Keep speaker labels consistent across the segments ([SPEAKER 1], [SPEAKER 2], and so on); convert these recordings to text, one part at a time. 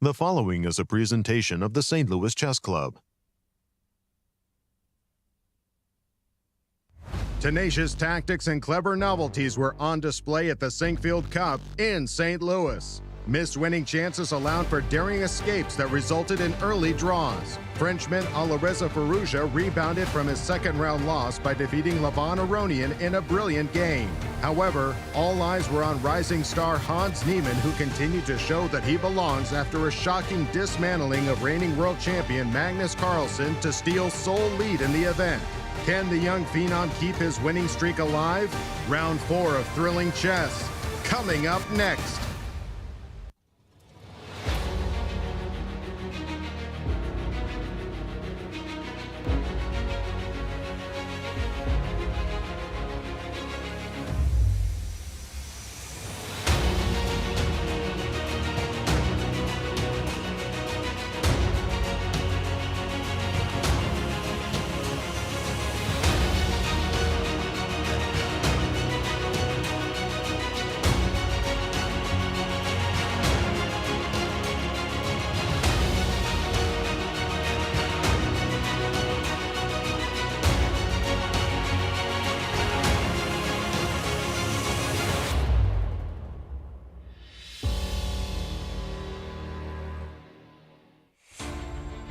[SPEAKER 1] The following is a presentation of the St. Louis Chess Club.
[SPEAKER 2] Tenacious tactics and clever novelties were on display at the Sinquefield Cup in St. Louis. Missed winning chances allowed for daring escapes that resulted in early draws. Frenchman Alireza Firouzja rebounded from his second-round loss by defeating Aronian in a brilliant game. However, all eyes were on rising star Hans Niemann, who continued to show that he belongs after a shocking dismantling of reigning world champion Magnus Carlsen to steal sole lead in the event. Can the young phenom keep his winning streak alive? Round 4 of thrilling chess, coming up next.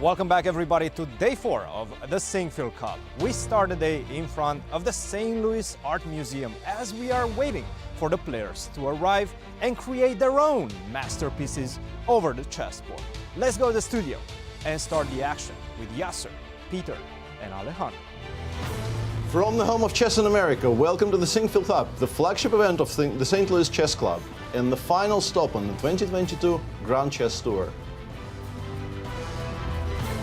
[SPEAKER 3] Welcome back, everybody, to day 4 of the Sinquefield Cup. We start the day in front of the St. Louis Art Museum as we are waiting for the players to arrive and create their own masterpieces over the chessboard. Let's go to the studio and start the action with Yasser, Peter, and Alejandro.
[SPEAKER 4] From the home of chess in America, welcome to the Sinquefield Cup, the flagship event of the St. Louis Chess Club, and the final stop on the 2022 Grand Chess Tour.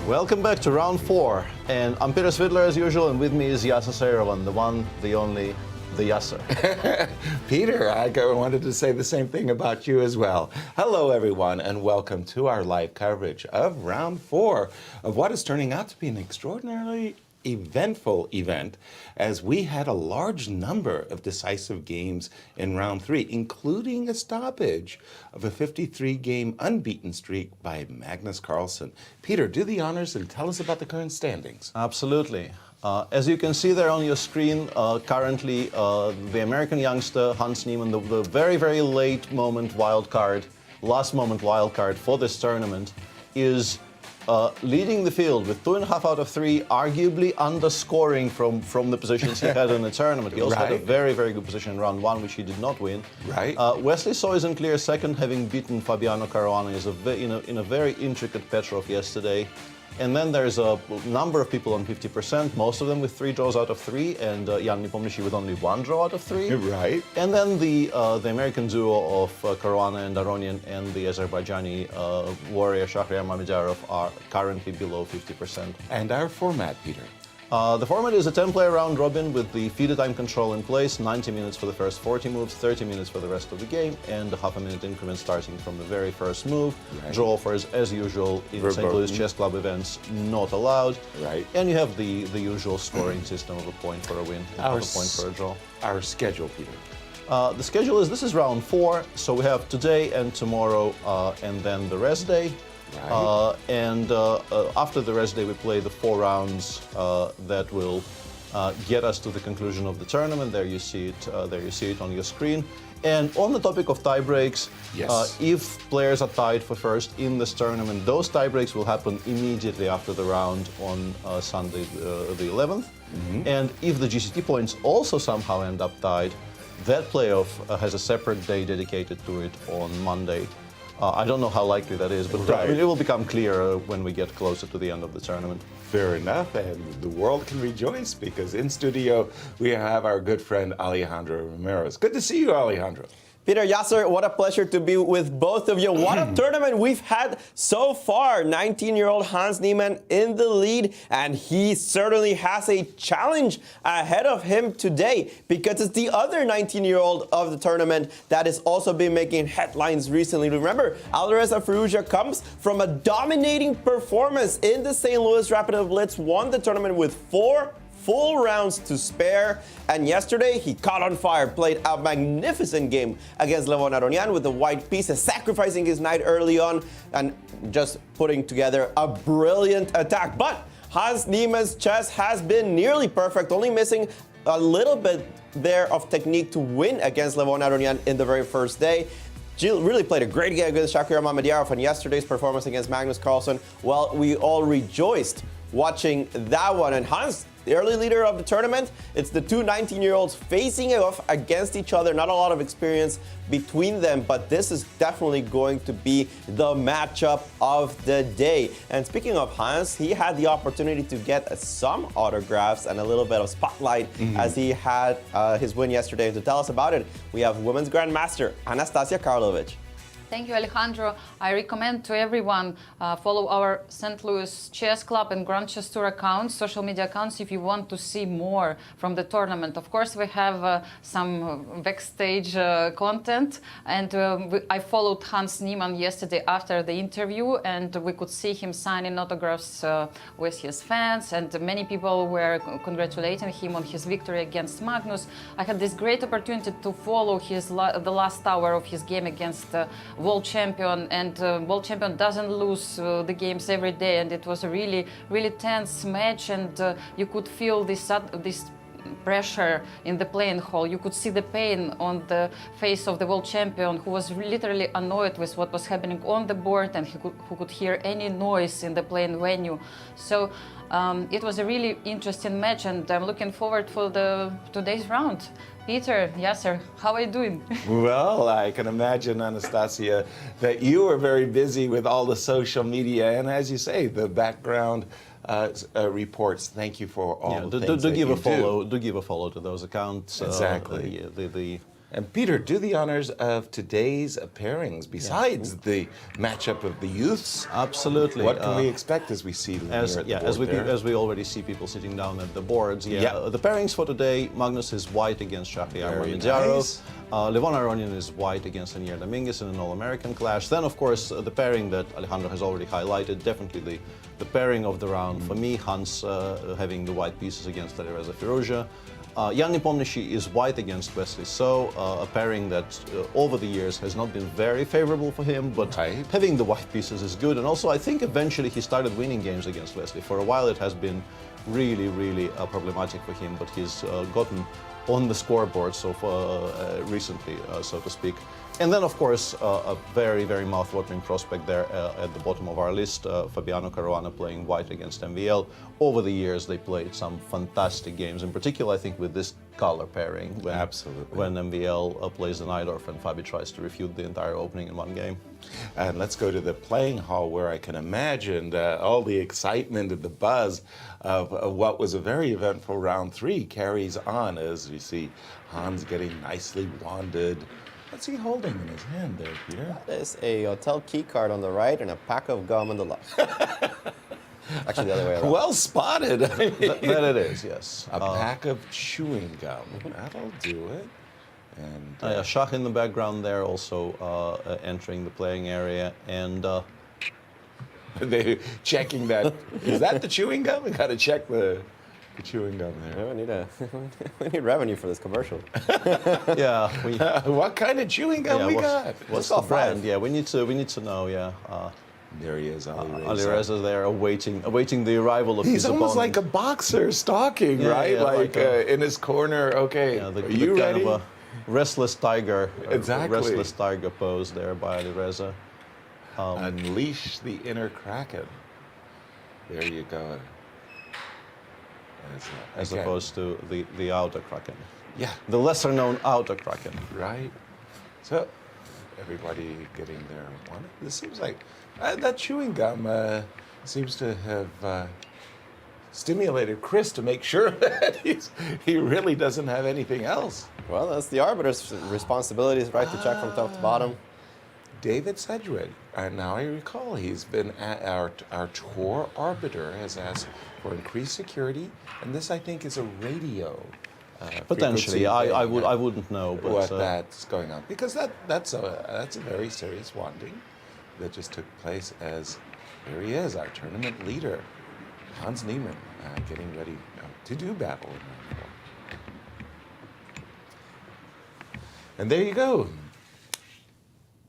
[SPEAKER 4] Welcome back to round 4, and I'm Peter Svidler as usual, and with me is Yasser Seirawan, the one, the only, the Yasser.
[SPEAKER 5] Peter, I wanted to say the same thing about you as well. Hello, everyone, and welcome to our live coverage of round 4 of what is turning out to be an extraordinarily eventful event, as we had a large number of decisive games in round 3, including a stoppage of a 53-game unbeaten streak by Magnus Carlsen. Peter, do the honors and tell us about the current standings.
[SPEAKER 4] Absolutely. As you can see there on your screen, currently the American youngster Hans Niemann, the very, very late moment wild card, last moment wild card for this tournament, is leading the field with 2.5 out of 3, arguably underscoring from the positions he had in the tournament. He also had a very, very good position in round 1, which he did not win.
[SPEAKER 5] Right.
[SPEAKER 4] Wesley So is in clear second, having beaten Fabiano Caruana in a very intricate Petrov yesterday. And then there's a number of people on 50%, most of them with 3 draws out of 3, and Jan Nepomniachtchi with only 1 draw out of 3.
[SPEAKER 5] Right.
[SPEAKER 4] And then the American duo of Caruana and Aronian and the Azerbaijani warrior Shahryar Mamedyarov are currently below 50%.
[SPEAKER 5] And our format, Peter?
[SPEAKER 4] The format is a 10-player round robin with the feeder time control in place, 90 minutes for the first 40 moves, 30 minutes for the rest of the game, and a half-a-minute increment starting from the very first move.
[SPEAKER 5] Right.
[SPEAKER 4] Draw offers, as usual, in St. Louis Chess Club events, not allowed.
[SPEAKER 5] Right.
[SPEAKER 4] And you have the usual scoring system of a point for a win, and a point for a draw.
[SPEAKER 5] Our schedule, Peter?
[SPEAKER 4] The schedule is, this is round 4, so we have today and tomorrow, and then the rest day.
[SPEAKER 5] Right.
[SPEAKER 4] After the rest day, we play the 4 rounds that will get us to the conclusion of the tournament. There you see it. There you see it on your screen. And on the topic of tie breaks,
[SPEAKER 5] yes.
[SPEAKER 4] If players are tied for first in this tournament, those tie breaks will happen immediately after the round on Sunday, the 11th. Mm-hmm. And if the GCT points also somehow end up tied, that playoff has a separate day dedicated to it on Monday. I don't know how likely that is, but
[SPEAKER 5] right.
[SPEAKER 4] It will become clearer when we get closer to the end of the tournament.
[SPEAKER 5] Fair enough, and the world can rejoice because in studio we have our good friend Alejandro Ramirez. Good to see you, Alejandro.
[SPEAKER 6] Peter, Yasser, what a pleasure to be with both of you. What a tournament we've had so far. 19-year-old Hans Niemann in the lead, and he certainly has a challenge ahead of him today because it's the other 19-year-old of the tournament that has also been making headlines recently. Remember, Alireza Firouzja comes from a dominating performance in the St. Louis Rapid Blitz, won the tournament with 4 full rounds to spare. And yesterday, he caught on fire, played a magnificent game against Levon Aronian with the white pieces, sacrificing his knight early on and just putting together a brilliant attack. But Hans Niemann's chess has been nearly perfect, only missing a little bit there of technique to win against Levon Aronian in the very first day. Jill really played a great game against Shakira Mamedyarov, and yesterday's performance against Magnus Carlsen, well, we all rejoiced watching that one. And Hans, the early leader of the tournament, it's the two 19-year-olds facing off against each other. Not a lot of experience between them, but this is definitely going to be the matchup of the day. And speaking of Hans, he had the opportunity to get some autographs and a little bit of spotlight as he had his win yesterday. To tell us about it, we have Women's Grandmaster Anastasiya Karlovich.
[SPEAKER 7] Thank you, Alejandro. I recommend to everyone follow our St. Louis Chess Club and Grand Chess Tour accounts, social media accounts, if you want to see more from the tournament. Of course, we have some backstage content, and I followed Hans Niemann yesterday after the interview, and we could see him signing autographs with his fans, and many people were congratulating him on his victory against Magnus. I had this great opportunity to follow the last hour of his game against world champion, and world champion doesn't lose the games every day, and it was a really tense match, and you could feel this pressure in the playing hall. You could see the pain on the face of the world champion, who was literally annoyed with what was happening on the board, and who could hear any noise in the playing venue. So it was a really interesting match, and I'm looking forward for today's round. Peter, Yasser, how are you doing?
[SPEAKER 5] Well, I can imagine, Anastasia, that you were very busy with all the social media and, as you say, the background reports. Thank you for all the things that you do.
[SPEAKER 4] Do give a follow to those accounts.
[SPEAKER 5] Exactly. And Peter, do the honors of today's pairings, besides the matchup of the youths.
[SPEAKER 4] Absolutely.
[SPEAKER 5] What can we expect as we see
[SPEAKER 4] as we already see people sitting down at the boards. The pairings for today: Magnus is white against Vachier-Lagrave.
[SPEAKER 5] Nice.
[SPEAKER 4] Levon Aronian is white against Dominguez in an All-American clash. Then, of course, the pairing that Alejandro has already highlighted, definitely the pairing of the round for me, Hans having the white pieces against Alireza Firouzja. Jan Nepomniachtchi is white against Wesley So, a pairing that over the years has not been very favorable for him, but having the white pieces is good. And also, I think eventually he started winning games against Wesley. For a while it has been really problematic for him, but he's gotten on the scoreboard so far recently, so to speak. And then, of course, a very mouth-watering prospect there at the bottom of our list, Fabiano Caruana playing white against MVL. Over the years, they played some fantastic games. In particular, I think with this color pairing, when MVL plays the Najdorf and Fabi tries to refute the entire opening in one game.
[SPEAKER 5] And let's go to the playing hall, where I can imagine all the excitement and the buzz of what was a very eventful round 3 carries on as we see Hans getting nicely wanded. What's he holding in his hand there, Peter?
[SPEAKER 6] That is a hotel key card on the right and a pack of gum on the left. Actually, the other way around.
[SPEAKER 5] Well spotted.
[SPEAKER 4] That it is, yes.
[SPEAKER 5] A pack of chewing gum. That'll do it. And
[SPEAKER 4] Shach in the background there, also entering the playing area, and
[SPEAKER 5] they're checking that. Is that the chewing gum? We got to check the chewing gum there.
[SPEAKER 6] Yeah, we need revenue for this commercial.
[SPEAKER 5] What kind of chewing gum we got?
[SPEAKER 4] What's the brand? Yeah, we need to know.
[SPEAKER 5] There he is,
[SPEAKER 4] Alireza there, awaiting the arrival of his opponent.
[SPEAKER 5] He's almost like a boxer stalking, right? In his corner. Okay, are you ready?
[SPEAKER 4] Kind of a restless tiger.
[SPEAKER 5] Exactly.
[SPEAKER 4] Restless tiger pose there by Alireza.
[SPEAKER 5] Unleash the inner kraken. There you go.
[SPEAKER 4] As opposed to the outer kraken.
[SPEAKER 5] Yeah.
[SPEAKER 4] The lesser known outer kraken.
[SPEAKER 5] Right. So everybody getting their one. This seems like that chewing gum seems to have stimulated Chris to make sure that he really doesn't have anything else.
[SPEAKER 6] Well, that's the arbiter's responsibility, right, to check from top to bottom.
[SPEAKER 5] David Sedgwick, now I recall, he's been at our tour arbiter, has asked for increased security, and this I think is a radio.
[SPEAKER 4] Potentially, I wouldn't know, but
[SPEAKER 5] what that's going on, because that's a very serious wanding that just took place. As there he is, our tournament leader, Hans Niemann, getting ready. to do battle in round 4. And there you go.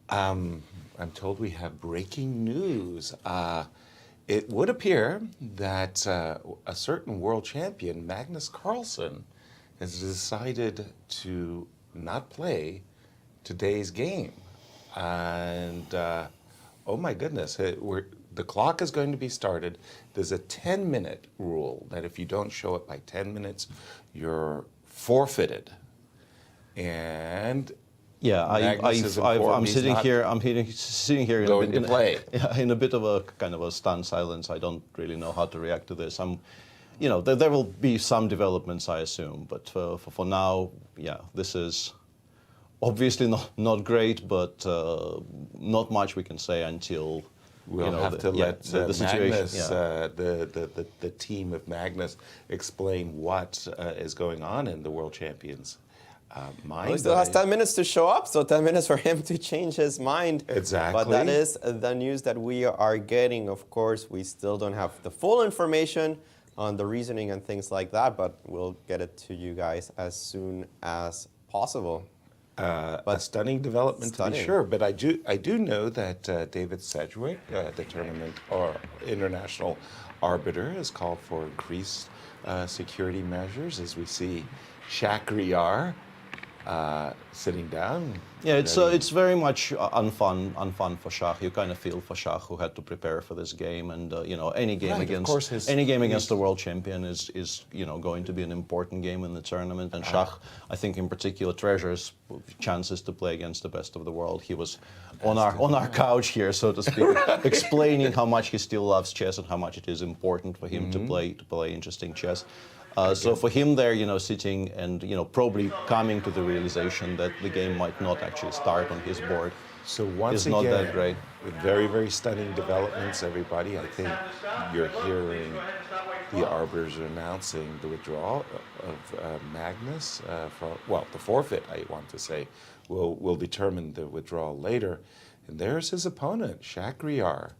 [SPEAKER 5] I'm told we have breaking news. It would appear that a certain world champion, Magnus Carlsen, has decided to not play today's game. And oh my goodness, the clock is going to be started. There's a 10-minute rule that if you don't show up by 10 minutes, you're forfeited. And
[SPEAKER 4] yeah, I'm sitting here. I'm sitting here in a bit of a kind of a stunned silence. I don't really know how to react to this. There will be some developments, I assume, but for now, yeah, this is obviously not great, but not much we can say until
[SPEAKER 5] we'll have to let the Magnus, the team of Magnus, explain what is going on in the world champions.
[SPEAKER 6] He still has 10 minutes to show up, so 10 minutes for him to change his mind.
[SPEAKER 5] Exactly.
[SPEAKER 6] But that is the news that we are getting. Of course, we still don't have the full information on the reasoning and things like that, but we'll get it to you guys as soon as possible.
[SPEAKER 5] A stunning development to be sure, but I do know that David Sedgwick, the tournament or international arbiter, has called for increased security measures as we see Vachier-Lagrave sitting down.
[SPEAKER 4] Yeah, it's very much unfun for Shach. You kind of feel for Shach, who had to prepare for this game, and any game against the world champion is going to be an important game in the tournament. And Shach, I think in particular, treasures chances to play against the best of the world. He was on our couch here, so to speak, explaining how much he still loves chess and how much it is important for him to play interesting chess. So for him there, sitting and, probably coming to the realization that the game might not actually start on his board is not that great.
[SPEAKER 5] With very, very stunning developments, everybody. I think you're hearing the arbiters announcing the withdrawal of Magnus. The forfeit, I want to say, will determine the withdrawal later. And there's his opponent, Vachier-Lagrave,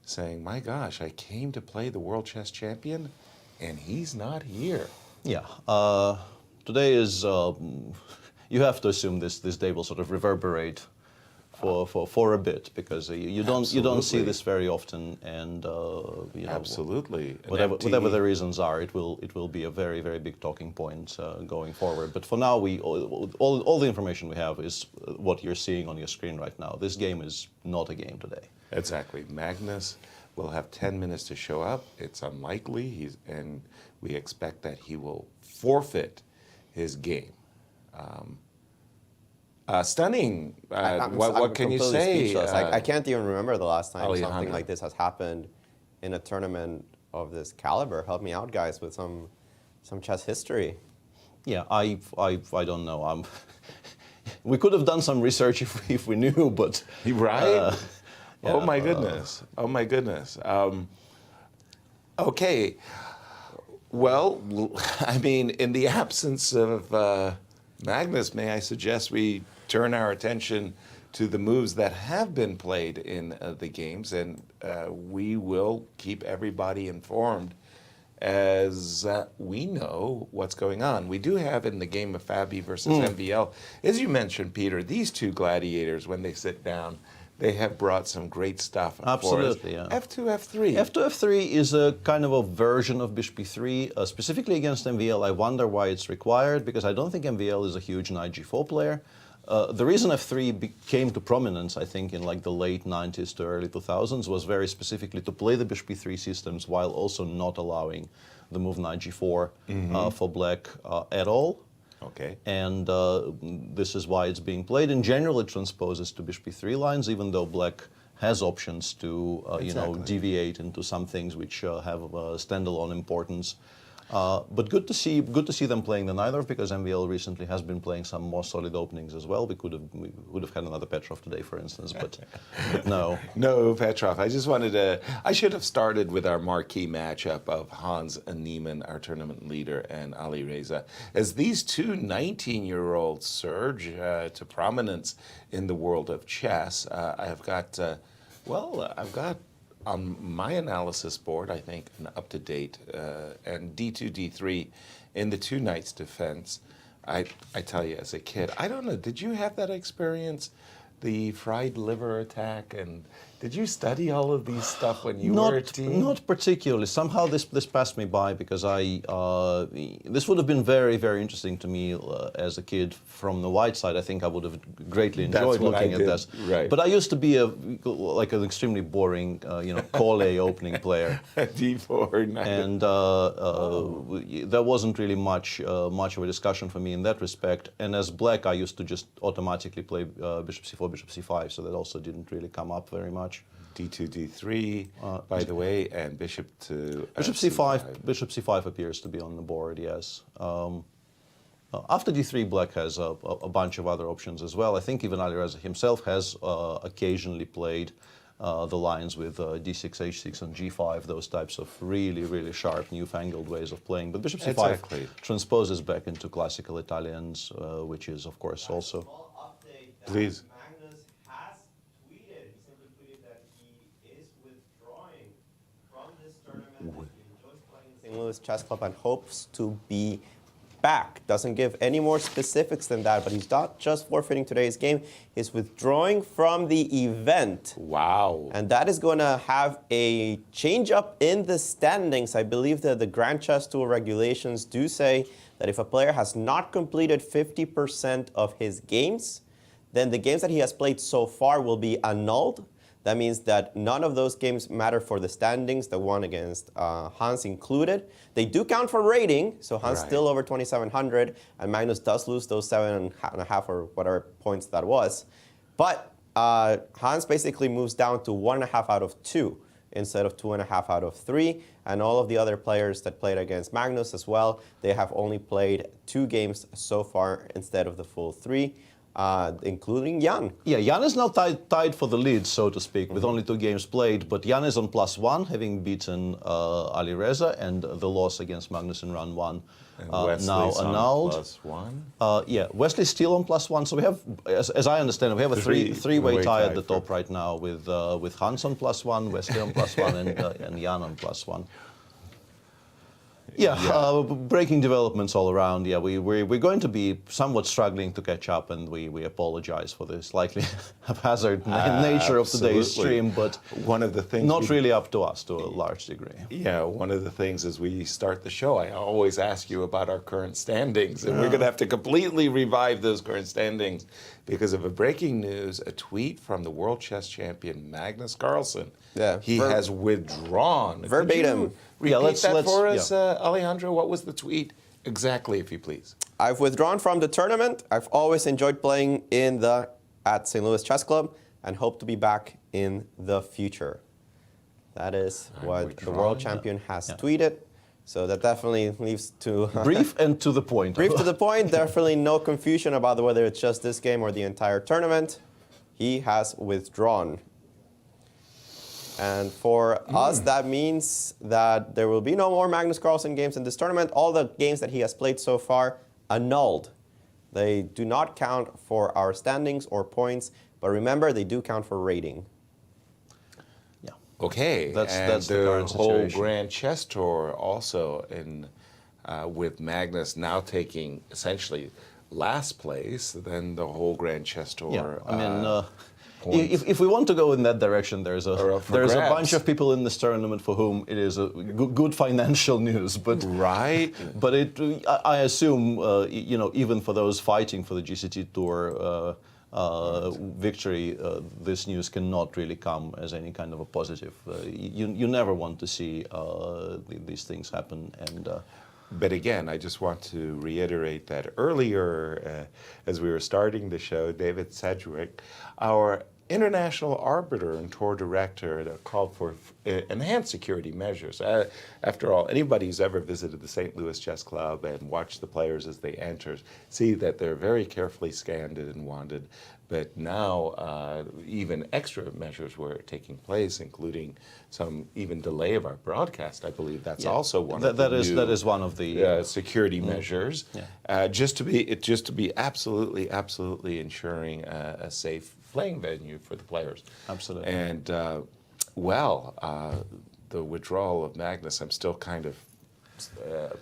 [SPEAKER 5] saying, my gosh, I came to play the world chess champion, and he's not here.
[SPEAKER 4] Yeah. Today is, you have to assume this day will sort of reverberate for a bit, because you don't see this very often, and
[SPEAKER 5] absolutely,
[SPEAKER 4] whatever the reasons are, it will be a very, very big talking point going forward. But for now, all the information we have is what you're seeing on your screen right now. This game is not a game today.
[SPEAKER 5] Exactly. Magnus will have 10 minutes to show up. It's unlikely, and we expect that he will forfeit his game. Stunning. What can you say?
[SPEAKER 6] I can't even remember the last time something like this has happened in a tournament of this caliber. Help me out, guys, with some chess history.
[SPEAKER 4] Yeah, I don't know. We could have done some research if we knew, but
[SPEAKER 5] right. Yeah, oh my goodness! Oh my goodness! Okay. Well, I mean, in the absence of Magnus, may I suggest we turn our attention to the moves that have been played in the games, and we will keep everybody informed as we know what's going on. We do have in the game of Fabi versus MVL, as you mentioned, Peter, these two gladiators, when they sit down, they have brought some great stuff.
[SPEAKER 4] Absolutely,
[SPEAKER 5] for us. Yeah. F2, F3.
[SPEAKER 4] F2, F3 is a kind of a version of Bishop B3, specifically against MVL. I wonder why it's required, because I don't think MVL is a huge knight G4 player. The reason F3 came to prominence, I think, in like the late 90s to early 2000s was very specifically to play the Bishop B3 systems while also not allowing the move knight G4 for black at all.
[SPEAKER 5] Okay.
[SPEAKER 4] And this is why it's being played. In general, it transposes to Bishop B3 lines, even though black has options to deviate into some things which have standalone importance. But good to see them playing the Neither, because MVL recently has been playing some more solid openings as well. We would have had another Petrov today, for instance, but no.
[SPEAKER 5] No Petrov. I should have started with our marquee matchup of Hans and Niemann, our tournament leader, and Ali Reza, as these two 19-year-olds surge to prominence in the world of chess. I've got on my analysis board, I think an up-to-date and D2, D3 in the two knights defense. I tell you, as a kid, I don't know, did you have that experience? The fried liver attack, and did you study all of these stuff when you were a teen?
[SPEAKER 4] Not particularly. Somehow this passed me by because this would have been very, very interesting to me as a kid from the white side. I think I would have greatly enjoyed looking at this.
[SPEAKER 5] Right.
[SPEAKER 4] But I used to be like an extremely boring, call opening player.
[SPEAKER 5] D4 knight.
[SPEAKER 4] And there wasn't really much of a discussion for me in that respect. And as black, I used to just automatically play bishop c4, bishop c5, so that also didn't really come up very much.
[SPEAKER 5] D2, D3, by the way, and bishop to
[SPEAKER 4] bishop c5. Bishop c5 appears to be on the board, yes. After d3, black has a bunch of other options as well. I think even Alireza himself has occasionally played the lines with d6, h6, and g5, those types of really, really sharp, newfangled ways of playing. But bishop c5 transposes back into classical Italians, which is, of course, also...
[SPEAKER 5] Please.
[SPEAKER 6] Magnus has tweeted, he simply tweeted that he is withdrawing from this tournament. He enjoys playing the St. Louis Chess Club and hopes to be back. Doesn't give any more specifics than that, but he's not just forfeiting today's game, he's withdrawing from the event.
[SPEAKER 5] Wow.
[SPEAKER 6] And that is going to have a change up in the standings. I believe that the Grand Chess Tour regulations do say that if a player has not completed 50% of his games, then the games that he has played so far will be annulled. That means that none of those games matter for the standings, the one against Hans included. They do count for rating, so Hans still over 2,700, and Magnus does lose those 7.5 or whatever points that was. But Hans basically moves down to 1.5 out of 2 instead of 2.5 out of 3, and all of the other players that played against Magnus as well, they have only played 2 games so far instead of the full 3. Including Jan.
[SPEAKER 4] Yeah, Jan is now tied for the lead, so to speak, with only 2 games played. But Jan is on +1, having beaten Alireza, and the loss against Magnus in round 1 now annulled.
[SPEAKER 5] +1.
[SPEAKER 4] Yeah, Wesley's still on +1. So we have, as I understand it, we have a three-way tie at the top right now with Hans on +1, Wesley on +1, and Jan on +1. Yeah, breaking developments all around. Yeah, we're going to be somewhat struggling to catch up, and we apologize for the slightly haphazard nature of today's stream, but
[SPEAKER 5] one of the things
[SPEAKER 4] not really up to us to a large degree.
[SPEAKER 5] Yeah, one of the things as we start the show, I always ask you about our current standings, and we're going to have to completely revive those current standings because of a breaking news, a tweet from the world chess champion Magnus Carlsen.
[SPEAKER 6] Yeah,
[SPEAKER 5] he has withdrawn.
[SPEAKER 6] Verbatim.
[SPEAKER 5] Repeat that for us, Alejandro. What was the tweet exactly, if you please?
[SPEAKER 6] I've withdrawn from the tournament. I've always enjoyed playing at St. Louis Chess Club and hope to be back in the future. That is what the world champion has tweeted. So that definitely leaves to...
[SPEAKER 4] brief and to the point.
[SPEAKER 6] Brief to the point. Definitely no confusion about whether it's just this game or the entire tournament. He has withdrawn. And for us, that means that there will be no more Magnus Carlsen games in this tournament. All the games that he has played so far, annulled. They do not count for our standings or points, but remember, they do count for rating.
[SPEAKER 4] Yeah.
[SPEAKER 5] Okay,
[SPEAKER 4] that's
[SPEAKER 5] the
[SPEAKER 4] current
[SPEAKER 5] whole
[SPEAKER 4] situation.
[SPEAKER 5] Grand Chess Tour also with Magnus now taking essentially last place, then the whole Grand Chess Tour.
[SPEAKER 4] Yeah, I mean, if we want to go in that direction, there's a bunch of people in this tournament for whom it is a good financial news. But but I assume even for those fighting for the GCT Tour victory, this news cannot really come as any kind of a positive. You never want to see these things happen, and.
[SPEAKER 5] But again, I just want to reiterate that earlier, as we were starting the show, David Sedgwick, our international arbiter and tour director, called for enhanced security measures. After all, anybody who's ever visited the St. Louis Chess Club and watched the players as they enter see that they're very carefully scanned and wanted. But now even extra measures were taking place, including some even delay of our broadcast. I believe that's also one of the new,
[SPEAKER 4] that is one of the
[SPEAKER 5] security measures. Yeah. Just to be absolutely ensuring a safe playing venue for the players.
[SPEAKER 4] Absolutely.
[SPEAKER 5] And well, the withdrawal of Magnus, I'm still kind of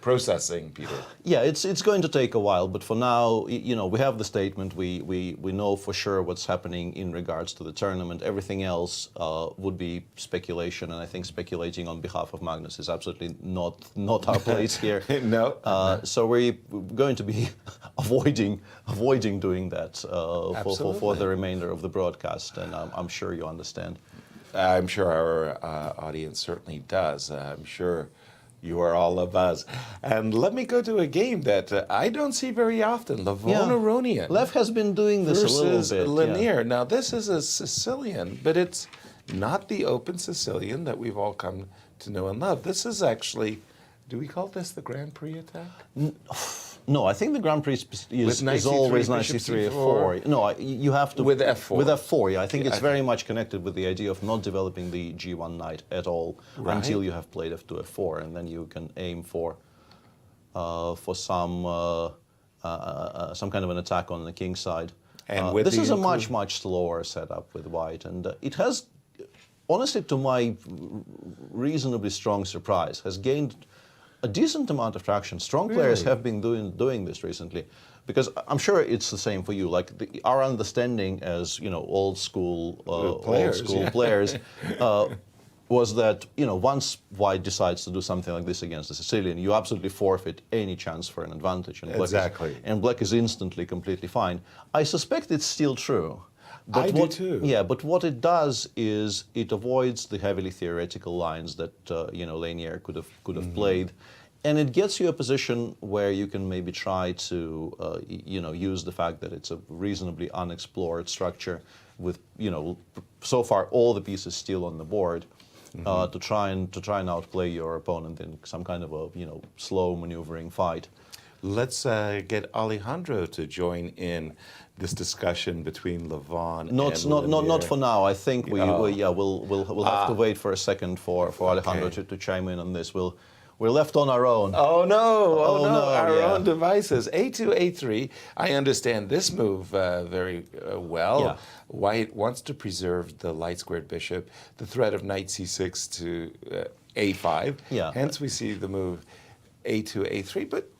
[SPEAKER 5] processing, Peter.
[SPEAKER 4] Yeah, it's going to take a while, but for now, we have the statement. We know for sure what's happening in regards to the tournament. Everything else would be speculation, and I think speculating on behalf of Magnus is absolutely not our place here.
[SPEAKER 5] No.
[SPEAKER 4] So we're going to be avoiding doing that for the remainder of the broadcast, and I'm sure you understand.
[SPEAKER 5] I'm sure our audience certainly does. I'm sure you are all abuzz. And let me go to a game that I don't see very often, Aronian.
[SPEAKER 4] Lev has been doing this a little bit.
[SPEAKER 5] Lanier.
[SPEAKER 4] Yeah.
[SPEAKER 5] Now, this is a Sicilian, but it's not the open Sicilian that we've all come to know and love. This is actually, do we call this the Grand Prix attack?
[SPEAKER 4] No, I think the Grand Prix is always knight 3 f4. No, you have to...
[SPEAKER 5] With f4.
[SPEAKER 4] With f4, yeah. I think it's very much connected with the idea of not developing the g1 knight at all until you have played f2, f4, and then you can aim for some kind of an attack on the king side. And this is a much slower setup with white, and it has, honestly, to my reasonably strong surprise, has gained a decent amount of traction. Strong players have been doing this recently, because I'm sure it's the same for you. Like our understanding as old school players was that once white decides to do something like this against the Sicilian, you absolutely forfeit any chance for an advantage, and black is instantly completely fine. I suspect it's still true. But
[SPEAKER 5] I do too.
[SPEAKER 4] Yeah, but what it does is it avoids the heavily theoretical lines that Lanier could have played, and it gets you a position where you can maybe try to use the fact that it's a reasonably unexplored structure with so far all the pieces still on the board, to try and outplay your opponent in some kind of a slow maneuvering fight.
[SPEAKER 5] Let's get Alejandro to join in this discussion between Levon and
[SPEAKER 4] not for now. I think we'll have to wait for a second for Alejandro to chime in on this. We're left on our own.
[SPEAKER 5] Oh no! Our own devices. A2, A3. I understand this move very well.
[SPEAKER 4] Yeah.
[SPEAKER 5] White wants to preserve the light squared bishop, the threat of knight c6 to a5.
[SPEAKER 4] Yeah.
[SPEAKER 5] Hence we see the move A2, A3. But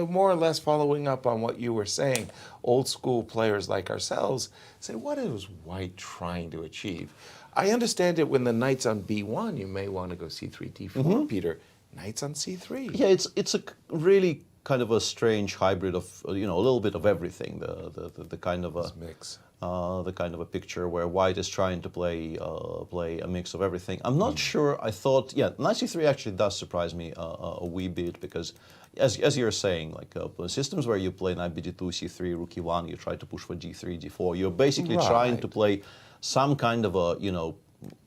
[SPEAKER 5] more or less following up on what you were saying, old school players like ourselves say, what is white trying to achieve? I understand it when the knight's on b1, you may want to go c3, d4, Peter. Knight's on c3.
[SPEAKER 4] Yeah, it's a really kind of a strange hybrid of a little bit of everything. The kind of a
[SPEAKER 5] mix.
[SPEAKER 4] The kind of a picture where white is trying to play a mix of everything. I'm not sure. I thought, knight c3 actually does surprise me a wee bit, because as you're saying, like systems where you play knight bd2, c3, rook e1, you try to push for g3, d4. You're basically trying to play some kind of a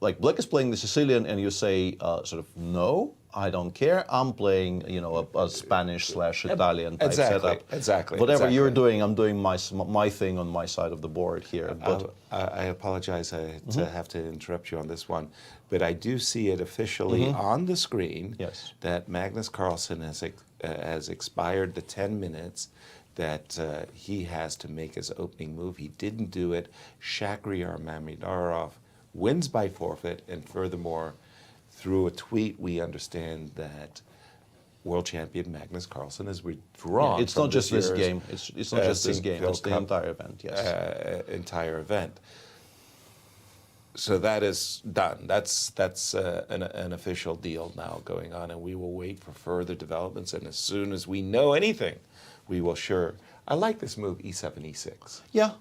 [SPEAKER 4] like black is playing the Sicilian, and you say sort of no, I don't care. I'm playing a Spanish/Italian type setup.
[SPEAKER 5] Exactly.
[SPEAKER 4] Whatever you're doing, I'm doing my thing on my side of the board here. But
[SPEAKER 5] I apologize to have to interrupt you on this one, but I do see it officially on the screen that Magnus Carlsen has expired the 10 minutes that he has to make his opening move. He didn't do it. Shakhriyar Mamedyarov wins by forfeit, and furthermore, through a tweet, we understand that world champion Magnus Carlsen is withdrawn.
[SPEAKER 4] It's not just this game. It's not just this game. It's the entire event. Yes,
[SPEAKER 5] entire event. So that is done. That's an official deal now going on, and we will wait for further developments. And as soon as we know anything, we will sure. I like this move, e7, e6.
[SPEAKER 4] Yeah.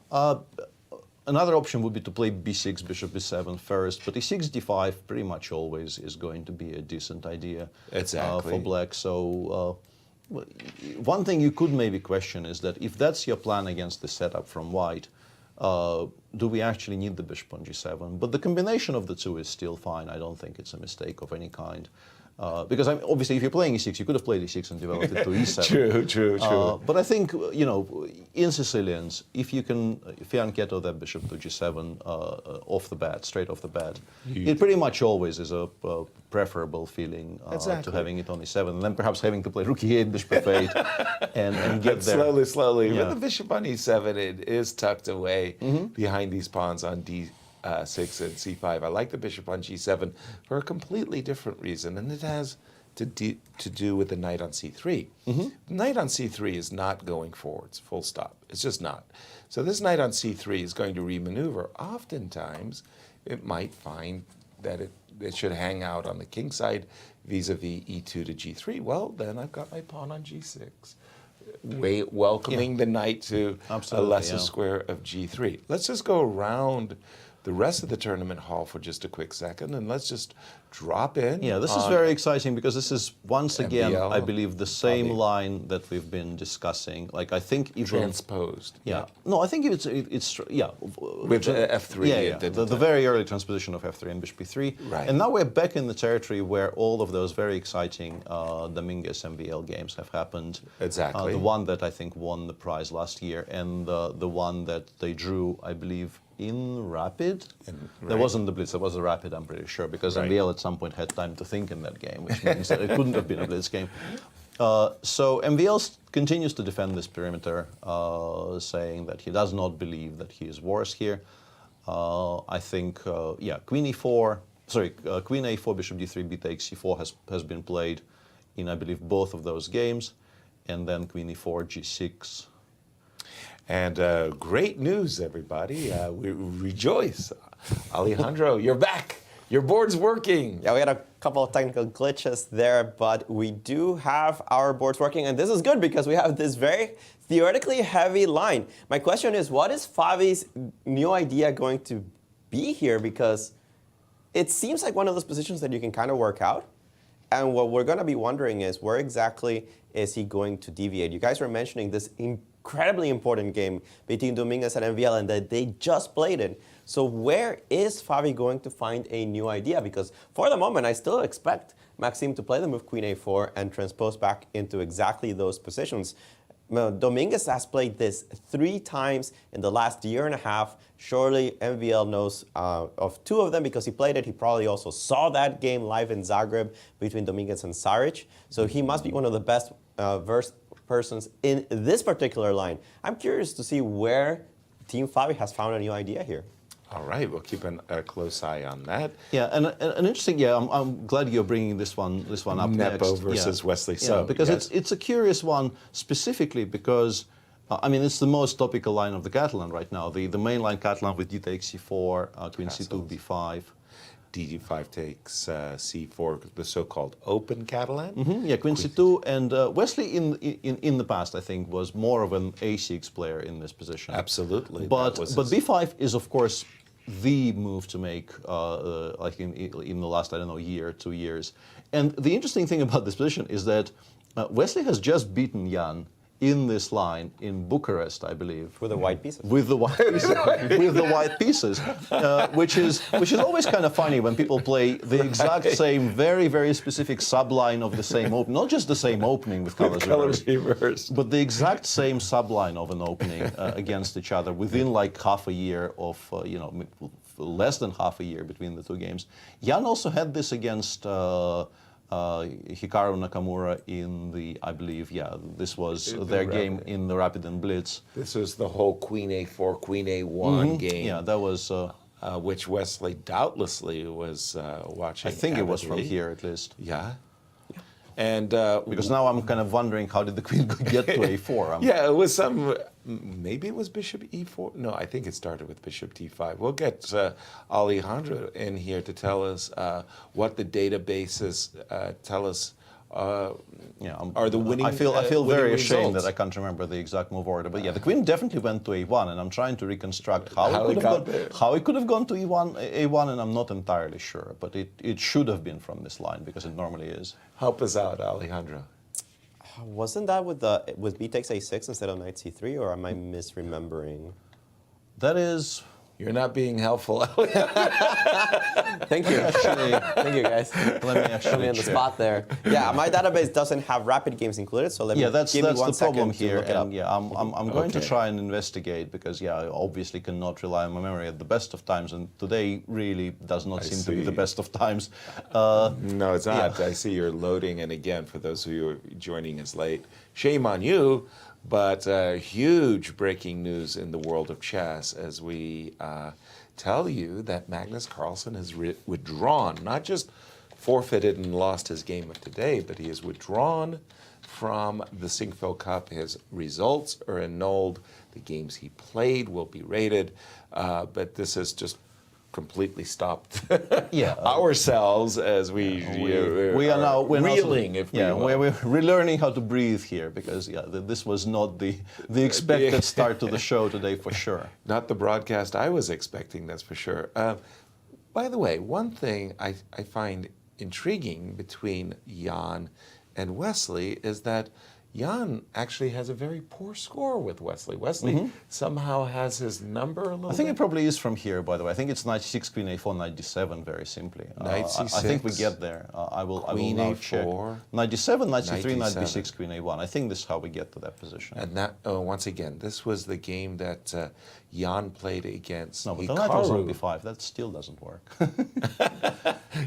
[SPEAKER 4] Another option would be to play b6, bishop b7 first, but e6, d5 pretty much always is going to be a decent idea for black. So one thing you could maybe question is that if that's your plan against the setup from white, do we actually need the bishop on g7? But the combination of the two is still fine. I don't think it's a mistake of any kind. Because obviously, if you're playing e6, you could have played e6 and developed it to e7.
[SPEAKER 5] True.
[SPEAKER 4] But I think, in Sicilians, if you can fianchetto that bishop to g7 straight off the bat, it pretty much always is a preferable feeling to having it on e7, and then perhaps having to play rook e8, bishop f8, and get there.
[SPEAKER 5] Slowly. Yeah. With the bishop on e7, it is tucked away behind these pawns on 6 and c5. I like the bishop on g7 for a completely different reason, and it has to do with the knight on c3. The knight on c3 is not going forwards, full stop. It's just not. So this knight on c3 is going to remaneuver. Oftentimes, it might find that it should hang out on the king side vis-a-vis e2 to g3. Well, then I've got my pawn on g6. Welcoming the knight to a lesser square of g3. Let's just go around the rest of the tournament hall for just a quick second, and let's just drop in.
[SPEAKER 4] Yeah, this is very exciting because this is once again, I believe, the same line that we've been discussing. Like I think even
[SPEAKER 5] transposed.
[SPEAKER 4] Yeah. No, I think it's
[SPEAKER 5] with f3.
[SPEAKER 4] Yeah, the very early transposition of f3 and bishop e3.
[SPEAKER 5] Right.
[SPEAKER 4] And now we're back in the territory where all of those very exciting Dominguez MVL games have happened.
[SPEAKER 5] Exactly.
[SPEAKER 4] The one that I think won the prize last year, and the one that they drew, I believe, in Rapid. There wasn't the Blitz, there was a Rapid, I'm pretty sure, because MVL at some point had time to think in that game, which means that it couldn't have been a Blitz game. So MVL continues to defend this perimeter, saying that he does not believe that he is worse here. I think, Queen e4, Queen a4, Bishop d3, b takes c4 has been played in, I believe, both of those games, and then Queen e4, g6.
[SPEAKER 5] And great news, everybody. We rejoice. Alejandro, you're back. Your board's working.
[SPEAKER 6] Yeah, we had a couple of technical glitches there, but we do have our boards working. And this is good because we have this very theoretically heavy line. My question is, what is Favi's new idea going to be here? Because it seems like one of those positions that you can kind of work out. And what we're going to be wondering is, where exactly is he going to deviate? You guys were mentioning this incredibly important game between Dominguez and MVL, and that they just played it. So where is Favi going to find a new idea? Because for the moment, I still expect Maxime to play the move Queen a4 and transpose back into exactly those positions. Dominguez has played this 3 times in the last year and a half. Surely MVL knows of 2 of them because he played it. He probably also saw that game live in Zagreb between Dominguez and Saric. So he must be one of the best versed persons in this particular line. I'm curious to see where Team Favi has found a new idea here.
[SPEAKER 5] All right, we'll keep a close eye on that.
[SPEAKER 4] Yeah, and an interesting. I'm glad you're bringing this one up
[SPEAKER 5] Nepo
[SPEAKER 4] next.
[SPEAKER 5] versus Wesley So.
[SPEAKER 4] Because it's a curious one specifically because I mean it's the most topical line of the Catalan right now. The mainline Catalan with d takes c4, Queen c2, b5.
[SPEAKER 5] d5 takes c4, the so-called open Catalan.
[SPEAKER 4] Yeah, Queen c2, and Wesley in the past I think was more of an a6 player in this position.
[SPEAKER 5] Absolutely.
[SPEAKER 4] But b5 is of course the move to make, like in the last, I don't know, year, 2 years. And the interesting thing about this position is that Wesley has just beaten Jan in this line in Bucharest, I believe.
[SPEAKER 6] With the white pieces.
[SPEAKER 4] With the white pieces. With the white pieces, which is always kind of funny when people play the exact same, very, very specific subline of the same opening. Not just the same opening with colors reversed, but the exact same subline of an opening against each other within like half a year of, less than half a year between the 2 games. Jan also had this against Hikaru Nakamura in the, I believe, this was their game in the Rapid and Blitz.
[SPEAKER 5] This was the whole Queen a4, Queen a1 game.
[SPEAKER 4] Yeah, that was...
[SPEAKER 5] which Wesley doubtlessly was watching.
[SPEAKER 4] I think it was from here, at least.
[SPEAKER 5] Yeah. And
[SPEAKER 4] because now I'm kind of wondering, how did the queen get to a4?
[SPEAKER 5] Yeah, it was some. Maybe it was bishop e4. No, I think it started with bishop d5. We'll get Alejandro in here to tell us what the databases tell us. Are the winning?
[SPEAKER 4] I feel very ashamed
[SPEAKER 5] results.
[SPEAKER 4] that I can't remember the exact move order. But yeah, the queen definitely went to a1, and I'm trying to reconstruct how it could have gone to a1, and I'm not entirely sure. But it should have been from this line because it normally is.
[SPEAKER 5] Help us out, Alejandro.
[SPEAKER 6] Wasn't that with b takes a6 instead of knight c3, or am I misremembering?
[SPEAKER 4] That is.
[SPEAKER 5] You're not being helpful.
[SPEAKER 6] Thank you. Thank you, guys.
[SPEAKER 4] Let me actually
[SPEAKER 6] put me on the spot there. Yeah, my database doesn't have rapid games included, so let me
[SPEAKER 4] that's
[SPEAKER 6] give me 1
[SPEAKER 4] the problem
[SPEAKER 6] second
[SPEAKER 4] here.
[SPEAKER 6] to look it up.
[SPEAKER 4] And yeah, I'm going to try and investigate because I obviously cannot rely on my memory at the best of times, and today really does not seem to be the best of times.
[SPEAKER 5] No, it's not. I see you're loading, and again, for those of you who are joining us late, shame on you. But huge breaking news in the world of chess as we tell you that Magnus Carlsen has withdrawn, not just forfeited and lost his game of today, but he has withdrawn from the Sinquefield Cup. His results are annulled. The games he played will be rated, but this has just completely stopped ourselves as we are now reeling, if we will.
[SPEAKER 4] We're relearning how to breathe here because this was not the expected start to the show today for sure.
[SPEAKER 5] Not the broadcast I was expecting, that's for sure. By the way, one thing I find intriguing between Jan and Wesley is that Jan actually has a very poor score with Wesley. Wesley somehow has his number a little
[SPEAKER 4] I think
[SPEAKER 5] bit.
[SPEAKER 4] it probably is from here, by the way. I think it's knight 6, queen a4, knight d7, very simply.
[SPEAKER 5] Knight c6.
[SPEAKER 4] I think we get there. I will now check.
[SPEAKER 5] a4.
[SPEAKER 4] Knight d7, knight c3, knight
[SPEAKER 5] d7.
[SPEAKER 4] b6, queen a1. I think this is how we get to that position.
[SPEAKER 5] And that, once again, this was the game that Jan played against
[SPEAKER 4] No, but the knight was on b5. That still doesn't work.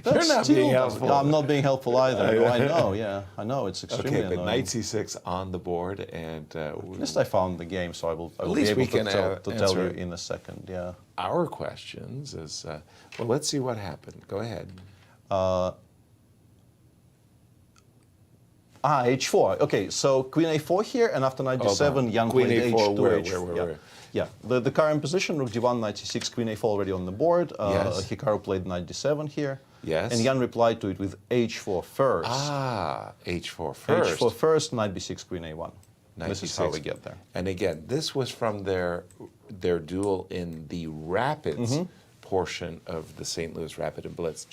[SPEAKER 5] You're not being helpful.
[SPEAKER 4] No, I'm not being helpful either. No, I know, I know, it's extremely
[SPEAKER 5] Okay, but
[SPEAKER 4] annoying.
[SPEAKER 5] knight c6 on the board, and
[SPEAKER 4] At least I found the game, so I will be
[SPEAKER 5] least
[SPEAKER 4] able
[SPEAKER 5] we can
[SPEAKER 4] to tell you
[SPEAKER 5] answer
[SPEAKER 4] in a second. Yeah.
[SPEAKER 5] our questions is, well, let's see what happened. Go ahead.
[SPEAKER 4] H4. Okay, so queen a4 here, and after knight d7, Jan
[SPEAKER 5] Queen
[SPEAKER 4] played
[SPEAKER 5] a4,
[SPEAKER 4] h2,
[SPEAKER 5] where?
[SPEAKER 4] Yeah, the current position, rook d1, knight c6, queen a4 already on the board.
[SPEAKER 5] Yes.
[SPEAKER 4] Hikaru played knight d7 here.
[SPEAKER 5] Yes.
[SPEAKER 4] And Jan replied to it with h4 first.
[SPEAKER 5] H4 first.
[SPEAKER 4] h4 first, knight b6, queen a1.
[SPEAKER 5] Knight
[SPEAKER 4] This is
[SPEAKER 5] b6.
[SPEAKER 4] how we get there.
[SPEAKER 5] And again, this was from their duel in the Rapids portion of the St. Louis Rapid and Blitz.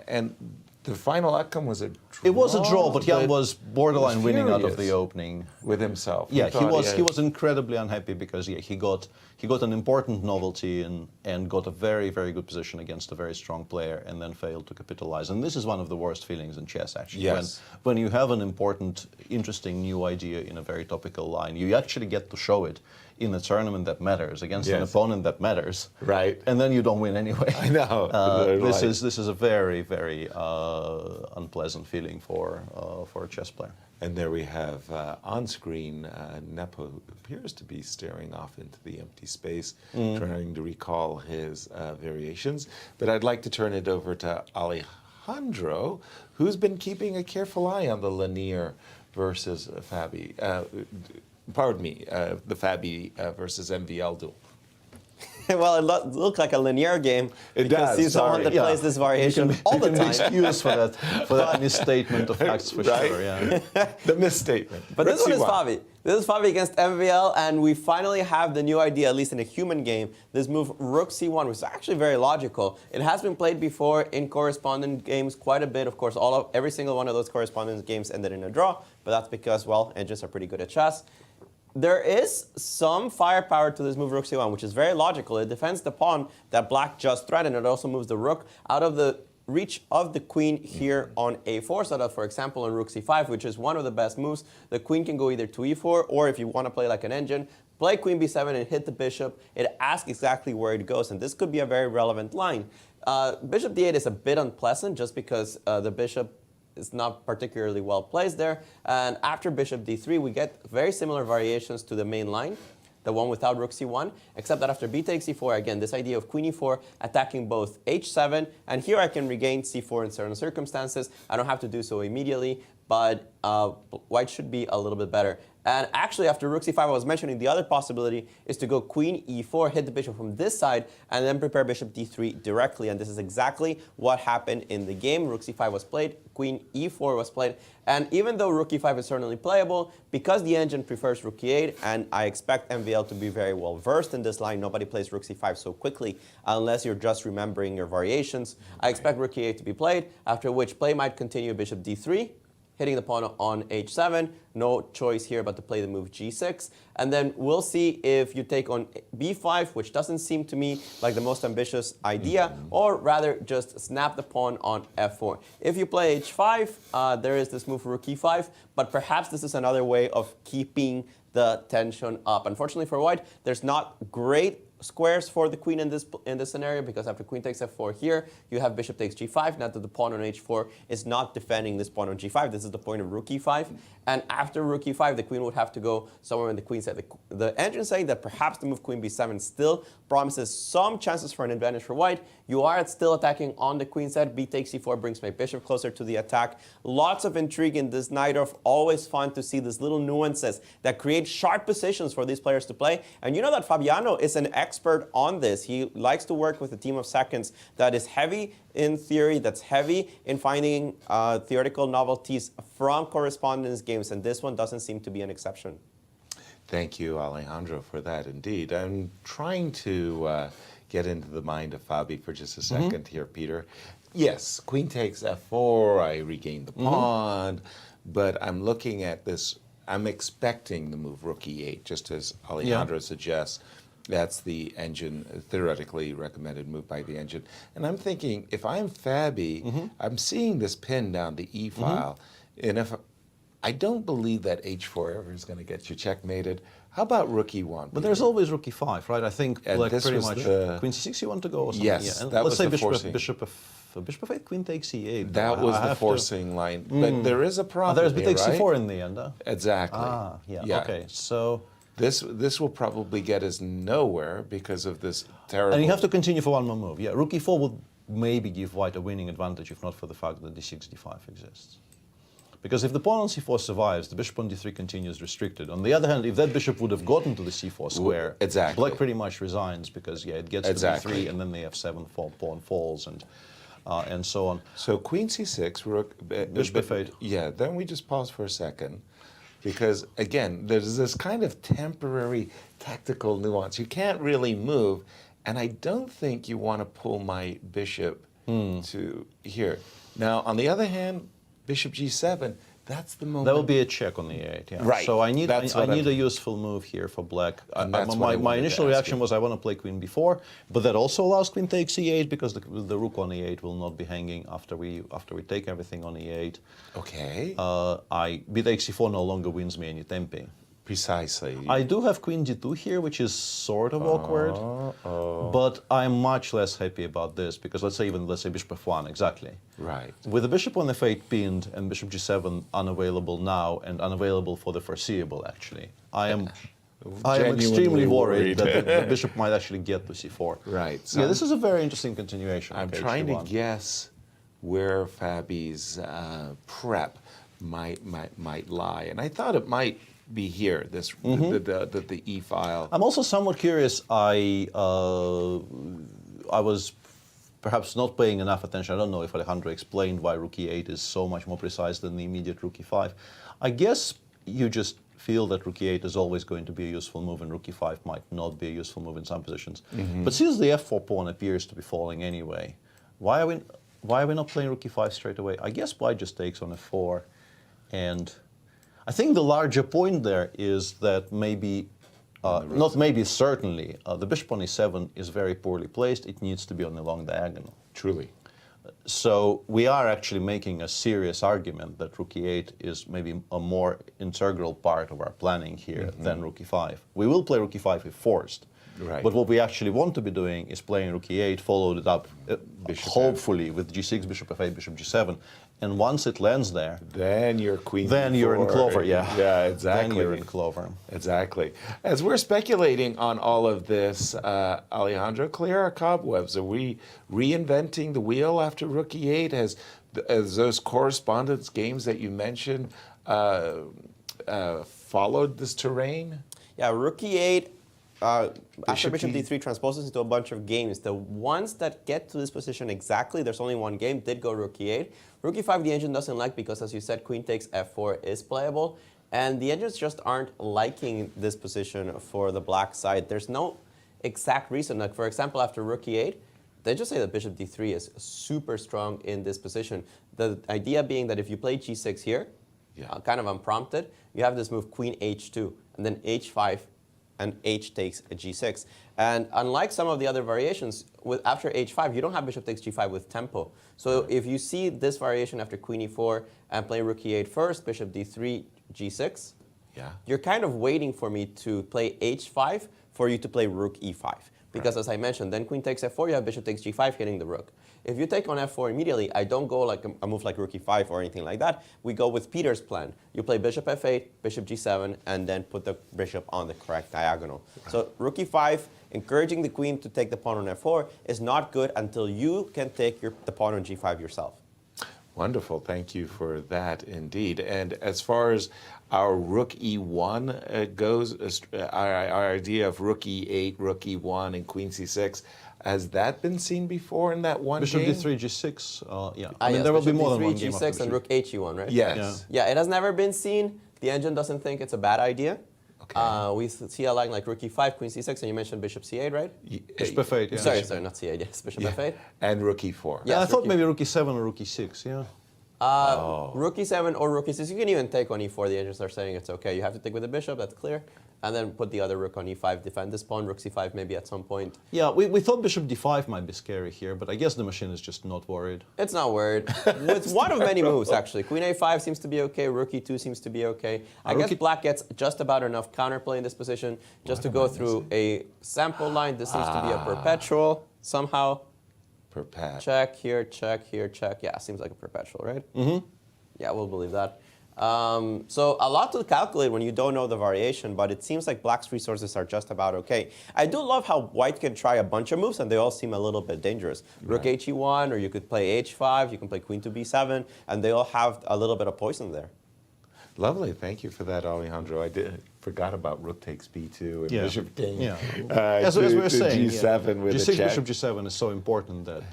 [SPEAKER 5] And the final outcome was a draw.
[SPEAKER 4] It was a draw, but Jan was borderline winning out of
[SPEAKER 5] furious
[SPEAKER 4] the opening.
[SPEAKER 5] with himself.
[SPEAKER 4] Yeah,
[SPEAKER 5] thought
[SPEAKER 4] he was incredibly unhappy because he got an important novelty and got a very, very good position against a very strong player and then failed to capitalize. And this is one of the worst feelings in chess, actually.
[SPEAKER 5] Yes.
[SPEAKER 4] When you have an important, interesting new idea in a very topical line, you actually get to show it in a tournament that matters against an opponent that matters.
[SPEAKER 5] Right.
[SPEAKER 4] And then you don't win anyway.
[SPEAKER 5] I know.
[SPEAKER 4] This is a very, very unpleasant feeling for a chess player.
[SPEAKER 5] And there we have on screen, Nepo appears to be staring off into the empty space, trying to recall his variations. But I'd like to turn it over to Alejandro, who's been keeping a careful eye on the Lanier versus Fabi. Pardon me, the Fabi versus MVL duel.
[SPEAKER 6] Well, it looked like a linear game.
[SPEAKER 5] It
[SPEAKER 6] because
[SPEAKER 5] does,
[SPEAKER 6] he's someone that plays this variation all the time.
[SPEAKER 4] Excuse for that misstatement of facts for
[SPEAKER 5] Right?
[SPEAKER 4] sure. Yeah.
[SPEAKER 5] The misstatement.
[SPEAKER 6] But this one is
[SPEAKER 5] Rook C1.
[SPEAKER 6] Fabi. This is Fabi against MVL, and we finally have the new idea, at least in a human game, this move Rook C1, which is actually very logical. It has been played before in correspondent games quite a bit. Of course, every single one of those correspondence games ended in a draw, but that's because, well, engines are pretty good at chess. There is some firepower to this move Rook C1, which is very logical. It defends the pawn that black just threatened. It also moves the rook out of the reach of the queen here on a4, so that, for example, on rook c5, which is one of the best moves, the queen can go either to e4, or if you want to play like an engine, play queen b7 and hit the bishop. It asks exactly where it goes, and this could be a very relevant line. Bishop d8 is a bit unpleasant just because the bishop is not particularly well placed there. And after bishop d3, we get very similar variations to the main line, the one without rook c1, except that after b takes c4, again, this idea of queen e4 attacking both h7, and here I can regain c4 in certain circumstances. I don't have to do so immediately, but white should be a little bit better. And actually, after rook c5, I was mentioning the other possibility is to go queen e4, hit the bishop from this side, and then prepare bishop d3 directly. And this is exactly what happened in the game. Rook c5 was played, queen e4 was played. And even though rook e5 is certainly playable, because the engine prefers rook e8, and I expect MVL to be very well versed in this line, nobody plays rook c5 so quickly unless you're just remembering your variations. I expect rook e8 to be played, after which play might continue bishop d3, hitting the pawn on h7. No choice here but to play the move g6. And then we'll see if you take on b5, which doesn't seem to me like the most ambitious idea, or rather just snap the pawn on f4. If you play h5, there is this move rook e5, but perhaps this is another way of keeping the tension up. Unfortunately for white, there's not great squares for the queen in this scenario, because after queen takes f4 here, you have bishop takes g5. Now that the pawn on h4 is not defending this pawn on g5. This is the point of rook e5. And after rook e5, the queen would have to go somewhere in the queen side. The engine is saying that perhaps the move queen b7 still promises some chances for an advantage for white. You are still attacking on the queen side. B takes c4 brings my bishop closer to the attack. Lots of intrigue in this knight off. Always fun to see these little nuances that create sharp positions for these players to play. And you know that Fabiano is an expert on this. He likes to work with a team of seconds that is heavy in theory, that's heavy in finding theoretical novelties from correspondence games, and this one doesn't seem to be an exception.
[SPEAKER 5] Thank you, Alejandro, for that indeed. I'm trying to get into the mind of Fabi for just a second here, Peter. Yes, queen takes f4, I regain the pawn, but I'm looking at this, I'm expecting the move rook e8, just as Alejandro suggests. That's the engine, theoretically recommended move by the engine. And I'm thinking, if I'm Fabi, I'm seeing this pin down the e file, and if I don't believe that h4 ever is going to get you checkmated, how about rook e1?
[SPEAKER 4] But there's always rook e5, right? I think like
[SPEAKER 5] this
[SPEAKER 4] pretty
[SPEAKER 5] was
[SPEAKER 4] much
[SPEAKER 5] the-
[SPEAKER 4] queen c6 you want to go or something.
[SPEAKER 5] Yes,
[SPEAKER 4] And
[SPEAKER 5] that
[SPEAKER 4] let's
[SPEAKER 5] was
[SPEAKER 4] say
[SPEAKER 5] the
[SPEAKER 4] bishop
[SPEAKER 5] forcing.
[SPEAKER 4] bishop f8, queen takes e8.
[SPEAKER 5] That was the forcing line. But there is a problem
[SPEAKER 4] There's b
[SPEAKER 5] here,
[SPEAKER 4] takes
[SPEAKER 5] right?
[SPEAKER 4] c4 in the end, huh?
[SPEAKER 5] Exactly.
[SPEAKER 4] Yeah, okay. So,
[SPEAKER 5] This will probably get us nowhere because of this terrible...
[SPEAKER 4] and you have to continue for one more move. Yeah, rook e4 would maybe give white a winning advantage if not for the fact that d6, d5 exists. Because if the pawn on c4 survives, the bishop on d3 continues restricted. On the other hand, if that bishop would have gotten to the c4 square,
[SPEAKER 5] Exactly.
[SPEAKER 4] black pretty much resigns because it gets to
[SPEAKER 5] Exactly.
[SPEAKER 4] d3 and then the f7 pawn falls and so on.
[SPEAKER 5] So queen c6, rook...
[SPEAKER 4] Bishop f8.
[SPEAKER 5] Yeah, then we just pause for a second. Because, again, there's this kind of temporary tactical nuance. You can't really move, and I don't think you want to pull my bishop to here. Now, on the other hand, bishop g7, that's the moment.
[SPEAKER 4] That will be a check on the 8, yeah.
[SPEAKER 5] Right.
[SPEAKER 4] So I need
[SPEAKER 5] That's
[SPEAKER 4] I
[SPEAKER 5] what
[SPEAKER 4] need
[SPEAKER 5] I'm-
[SPEAKER 4] a useful move here for black.
[SPEAKER 5] And that's what I
[SPEAKER 4] My
[SPEAKER 5] wanted to
[SPEAKER 4] initial
[SPEAKER 5] ask
[SPEAKER 4] reaction
[SPEAKER 5] you.
[SPEAKER 4] was I want to play queen b4, but that also allows queen takes e8 because the rook on e8 will not be hanging after we take everything on e8.
[SPEAKER 5] Okay.
[SPEAKER 4] B takes c4 no longer wins me any tempi.
[SPEAKER 5] Precisely.
[SPEAKER 4] I do have queen d2 here, which is sort of awkward, but I'm much less happy about this because let's say bishop f1, exactly.
[SPEAKER 5] Right.
[SPEAKER 4] With the bishop on f8 pinned and bishop g7 unavailable now and unavailable for the foreseeable, actually, I am
[SPEAKER 5] Genuinely
[SPEAKER 4] extremely worried
[SPEAKER 5] worried.
[SPEAKER 4] that the bishop might actually get to c4.
[SPEAKER 5] Right.
[SPEAKER 4] Yeah, this is a very interesting continuation.
[SPEAKER 5] I'm
[SPEAKER 4] of
[SPEAKER 5] trying to
[SPEAKER 4] h1.
[SPEAKER 5] guess where Fabi's prep might lie, and I thought it might be here. This the e file.
[SPEAKER 4] I'm also somewhat curious. I was perhaps not paying enough attention. I don't know if Alejandro explained why rook e8 is so much more precise than the immediate rook e5. I guess you just feel that rook e8 is always going to be a useful move and rook e5 might not be a useful move in some positions. But since the f4 pawn appears to be falling anyway, why are we not playing rook e5 straight away? I guess white just takes on f4, and I think the larger point there is that maybe, not maybe, certainly, the bishop on e7 is very poorly placed. It needs to be on the long diagonal.
[SPEAKER 5] Truly.
[SPEAKER 4] So we are actually making a serious argument that rook e8 is maybe a more integral part of our planning here than rook e5. We will play rook e5 if forced.
[SPEAKER 5] Right.
[SPEAKER 4] But what we actually want to be doing is playing rook e8, followed it up, hopefully, with g6, bishop f8, bishop g7. And once it lands there,
[SPEAKER 5] Then you're queen.
[SPEAKER 4] then you're in
[SPEAKER 5] b4.
[SPEAKER 4] clover, yeah.
[SPEAKER 5] Yeah, exactly.
[SPEAKER 4] Then you're in clover.
[SPEAKER 5] Exactly. As we're speculating on all of this, Alejandro, clear our cobwebs. Are we reinventing the wheel after rook e8? As those correspondence games that you mentioned followed this terrain?
[SPEAKER 6] Yeah, rook e8, after
[SPEAKER 5] Bishop
[SPEAKER 6] bishop
[SPEAKER 5] G-
[SPEAKER 6] d3 transposes into a bunch of games. The ones that get to this position exactly, there's only one game, did go rook e8. Rook e5 the engine doesn't like because, as you said, queen takes f4 is playable. And the engines just aren't liking this position for the black side. There's no exact reason. Like, for example, after rook e8, they just say that bishop d3 is super strong in this position. The idea being that if you play g6 here, kind of unprompted, you have this move queen h2, and then h5, and h takes a g6. And unlike some of the other variations, after h5, you don't have bishop takes g5 with tempo. So if you see this variation after queen e4 and play rook e8 first, bishop d3, g6, you're kind of waiting for me to play h5 for you to play rook e5. Because as I mentioned, then queen takes f4, you have bishop takes g5 hitting the rook. If you take on f4 immediately, I don't go like a move like rook e5 or anything like that. We go with Peter's plan. You play bishop f8, bishop g7, and then put the bishop on the correct diagonal. Right. So rook e5, encouraging the queen to take the pawn on f4 is not good until you can take the pawn on g5 yourself.
[SPEAKER 5] Wonderful. Thank you for that indeed. And as far as our rook e1 goes, our idea of rook e8, rook e1, and queen c6, has that been seen before in that one
[SPEAKER 4] Bishop
[SPEAKER 5] game?
[SPEAKER 4] d3, g6, yeah.
[SPEAKER 6] I mean,
[SPEAKER 4] there will be more than
[SPEAKER 6] d3,
[SPEAKER 4] one game
[SPEAKER 6] g6,
[SPEAKER 4] after
[SPEAKER 6] and rook h1, right?
[SPEAKER 5] Yes.
[SPEAKER 6] Yeah, it has never been seen. The engine doesn't think it's a bad idea. Okay. We see a line like rook e5, queen c6, and you mentioned bishop c8, right?
[SPEAKER 4] Bishop f8, yeah.
[SPEAKER 6] Sorry, not c8, yes, bishop f8.
[SPEAKER 5] And rook e4.
[SPEAKER 6] Yeah,
[SPEAKER 4] I thought maybe rook e7 or rook e6, yeah.
[SPEAKER 6] Rook e7 or rook e6. You can even take on e4. The engines are saying it's okay. You have to take with the bishop, that's clear. And then put the other rook on e5, defend this pawn, rook c5 maybe at some point.
[SPEAKER 4] Yeah, we thought bishop d5 might be scary here, but I guess the machine is just not worried.
[SPEAKER 6] It's not worried. With one of many moves, actually. Queen a5 seems to be okay, rook e2 seems to be okay. I guess black gets just about enough counterplay in this position just to go through a sample line. This seems to be a perpetual somehow. Check here, check here, check. Yeah, seems like a perpetual, right? Mm-hmm. Yeah, we'll believe that. So a lot to calculate when you don't know the variation, but it seems like black's resources are just about okay. I do love how white can try a bunch of moves, and they all seem a little bit dangerous. Rook he1, or you could play h5, you can play queen to b7, and they all have a little bit of poison there.
[SPEAKER 5] Lovely, thank you for that, Alejandro. I forgot about rook takes b2 and bishop king
[SPEAKER 4] as we were saying,
[SPEAKER 5] g7 with
[SPEAKER 4] g6,
[SPEAKER 5] a check.
[SPEAKER 4] bishop g7 is so important that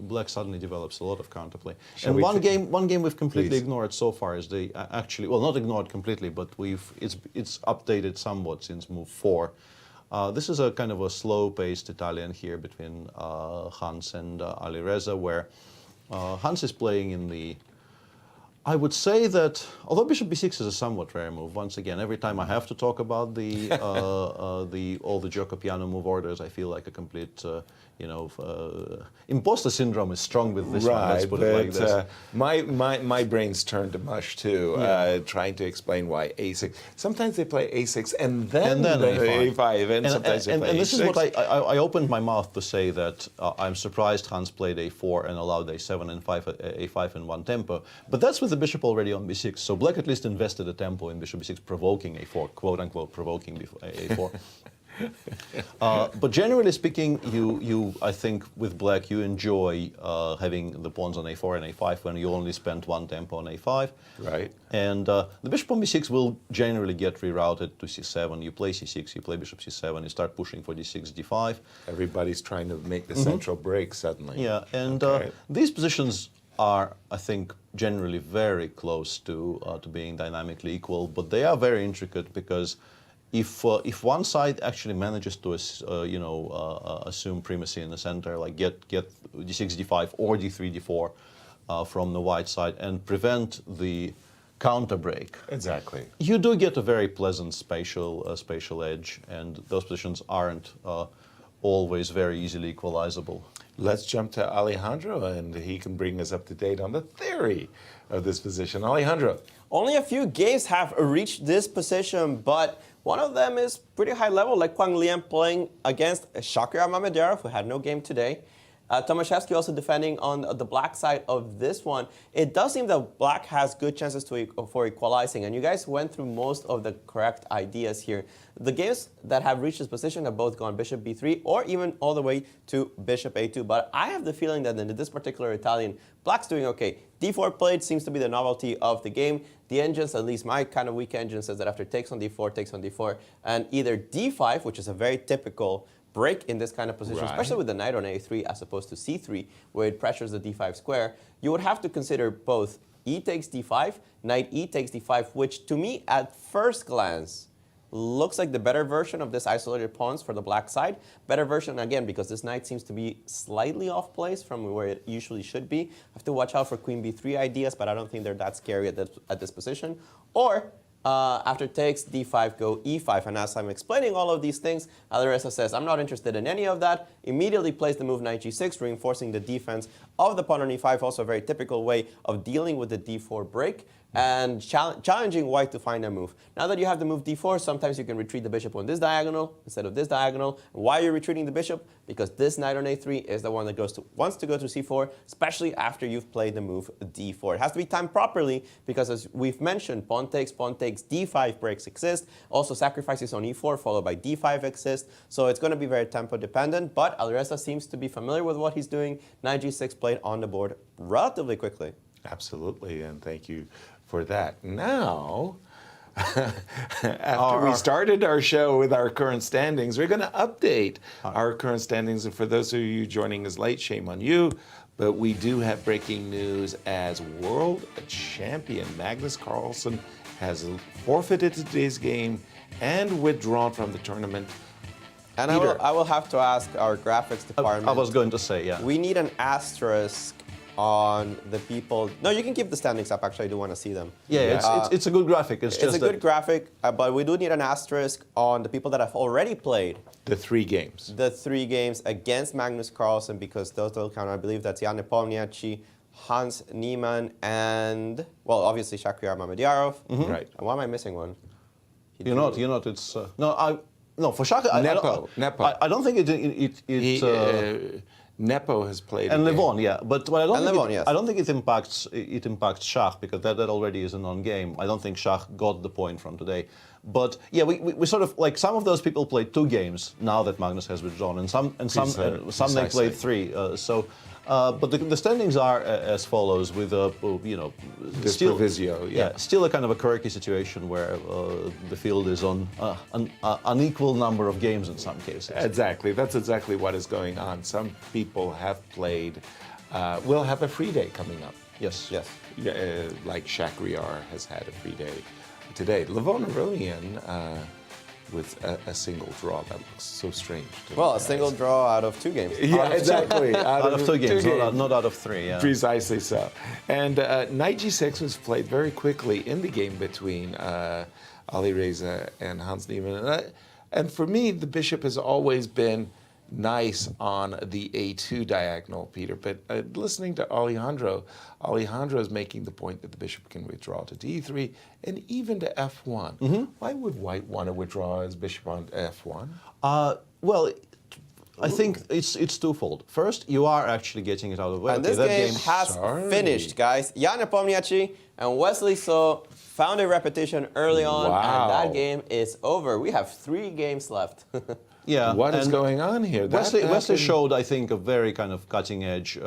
[SPEAKER 4] black suddenly develops a lot of counterplay.
[SPEAKER 5] Shall
[SPEAKER 4] and
[SPEAKER 5] we
[SPEAKER 4] one game we've completely
[SPEAKER 5] Please.
[SPEAKER 4] ignored so far is the actually, well, not ignored completely, but it's updated somewhat since move 4. This is a kind of a slow-paced Italian here between Hans and Ali Reza, where Hans is playing in the. I would say that, although bishop b6 is a somewhat rare move, once again, every time I have to talk about the all the Gioco Piano move orders, I feel like a complete, imposter syndrome is strong with this one. Let's put it like this.
[SPEAKER 5] My brain's turned to mush too, trying to explain why a6. Sometimes they play a6 and then a5, and sometimes they play
[SPEAKER 4] and this
[SPEAKER 5] a6.
[SPEAKER 4] is what I opened my mouth to say that I'm surprised Hans played a4 and allowed a7 and a5 in one tempo, but that's with the bishop already on b6, so black at least invested a tempo in bishop b6, provoking a4, quote-unquote provoking a4. But generally speaking, I think with black you enjoy having the pawns on a4 and a5 when you only spend one tempo on a5.
[SPEAKER 5] Right.
[SPEAKER 4] And the bishop on b6 will generally get rerouted to c7. You play c6, you play bishop c7, you start pushing for d6, d5.
[SPEAKER 5] Everybody's trying to make the central break suddenly.
[SPEAKER 4] Yeah, and these positions are, I think, generally very close to being dynamically equal, but they are very intricate because if one side actually manages to assume primacy in the center, like get d6, d5 or d3, d4 from the white side and prevent the counter break,
[SPEAKER 5] exactly,
[SPEAKER 4] you do get a very pleasant spatial edge, and those positions aren't always very easily equalizable.
[SPEAKER 5] Let's jump to Alejandro, and he can bring us up to date on the theory of this position. Alejandro.
[SPEAKER 6] Only a few games have reached this position, but one of them is pretty high level, like Quang Lian playing against Shakira Mamedyarov, who had no game today. Tomaszewski also defending on the black side of this one. It does seem that black has good chances for equalizing, and you guys went through most of the correct ideas here. The games that have reached this position have both gone bishop b3 or even all the way to bishop a2, but I have the feeling that in this particular Italian, black's doing okay. d4 played seems to be the novelty of the game. The engines, at least my kind of weak engine, says that after takes on d4, and either d5, which is a very typical break in this kind of position, especially with the knight on a3 as opposed to c3, where it pressures the d5 square, you would have to consider both e takes d5, knight e takes d5, which to me at first glance looks like the better version of this isolated pawns for the black side. Better version, again, because this knight seems to be slightly off place from where it usually should be. Have to watch out for queen b3 ideas, but I don't think they're that scary at this position. Or after takes, d5, go e5. And as I'm explaining all of these things, Alireza says, I'm not interested in any of that. Immediately plays the move knight g6, reinforcing the defense of the pawn on e5, also a very typical way of dealing with the d4 break. and challenging white to find a move. Now that you have the move d4, sometimes you can retreat the bishop on this diagonal instead of this diagonal. Why are you retreating the bishop? Because this knight on a3 is the one that wants to go to c4, especially after you've played the move d4. It has to be timed properly because, as we've mentioned, pawn takes, d5 breaks exist. Also, sacrifices on e4 followed by d5 exist. So it's going to be very tempo dependent, but Alireza seems to be familiar with what he's doing. Knight g6 played on the board relatively quickly.
[SPEAKER 5] Absolutely, and thank you for that. Now, after we started our show with our current standings, we're going to update our current standings. And for those of you joining us late, shame on you. But we do have breaking news as world champion Magnus Carlsen has forfeited today's game and withdrawn from the tournament.
[SPEAKER 6] And I will have to ask our graphics department.
[SPEAKER 4] I was going to say, yeah.
[SPEAKER 6] We need an asterisk on the people. No, you can keep the standings up. Actually, I do want to see them.
[SPEAKER 4] Yeah, it's a good graphic. It's just
[SPEAKER 6] a good graphic, but we do need an asterisk on the people that have already played.
[SPEAKER 5] The 3 games.
[SPEAKER 6] The 3 games against Magnus Carlsen, because those don't count. I believe that's Jan Nepomniachtchi, Hans Niemann, and, well, obviously Shakhriar Mamedyarov.
[SPEAKER 5] Right.
[SPEAKER 6] And why am I missing one?
[SPEAKER 4] You're not. It's no for Shaka.
[SPEAKER 5] Nepo.
[SPEAKER 4] I don't think it.
[SPEAKER 5] Nepo has played.
[SPEAKER 4] And Levon, yeah, but I don't think
[SPEAKER 6] yes.
[SPEAKER 4] I don't think it impacts Shach, because that already is a non-game. I don't think Shach got the point from today. But yeah, we sort of, like, some of those people played 2 games now that Magnus has withdrawn, and some they played 3. But the standings are as follows, with still still a kind of a quirky situation where the field is on an unequal number of games in some cases.
[SPEAKER 5] Exactly, that's exactly what is going on. Some people have played, will have a free day coming up.
[SPEAKER 4] Yes.
[SPEAKER 5] Like Shakhriar has had a free day today. Levon Aronian with a single draw. That looks so strange.
[SPEAKER 6] Well, a single draw out of 2 games.
[SPEAKER 5] Yeah, exactly.
[SPEAKER 4] out of 2 games, not out of 3. Yeah.
[SPEAKER 5] Precisely so. And knight g6 was played very quickly in the game between Alireza and Hans Niemann. And for me, the bishop has always been nice on the a2 diagonal, Peter. But listening to Alejandro is making the point that the bishop can withdraw to d3 and even to f1. Why would white want to withdraw his bishop on f1?
[SPEAKER 4] Well, I think it's twofold. First, you are actually getting it out of the way.
[SPEAKER 6] And this game has finished, guys. Jan Nepomniachtchi and Wesley So found a repetition early on, and that game is over. We have 3 games left.
[SPEAKER 4] Yeah.
[SPEAKER 5] What is going on here?
[SPEAKER 4] Wesley showed, I think, a very kind of cutting-edge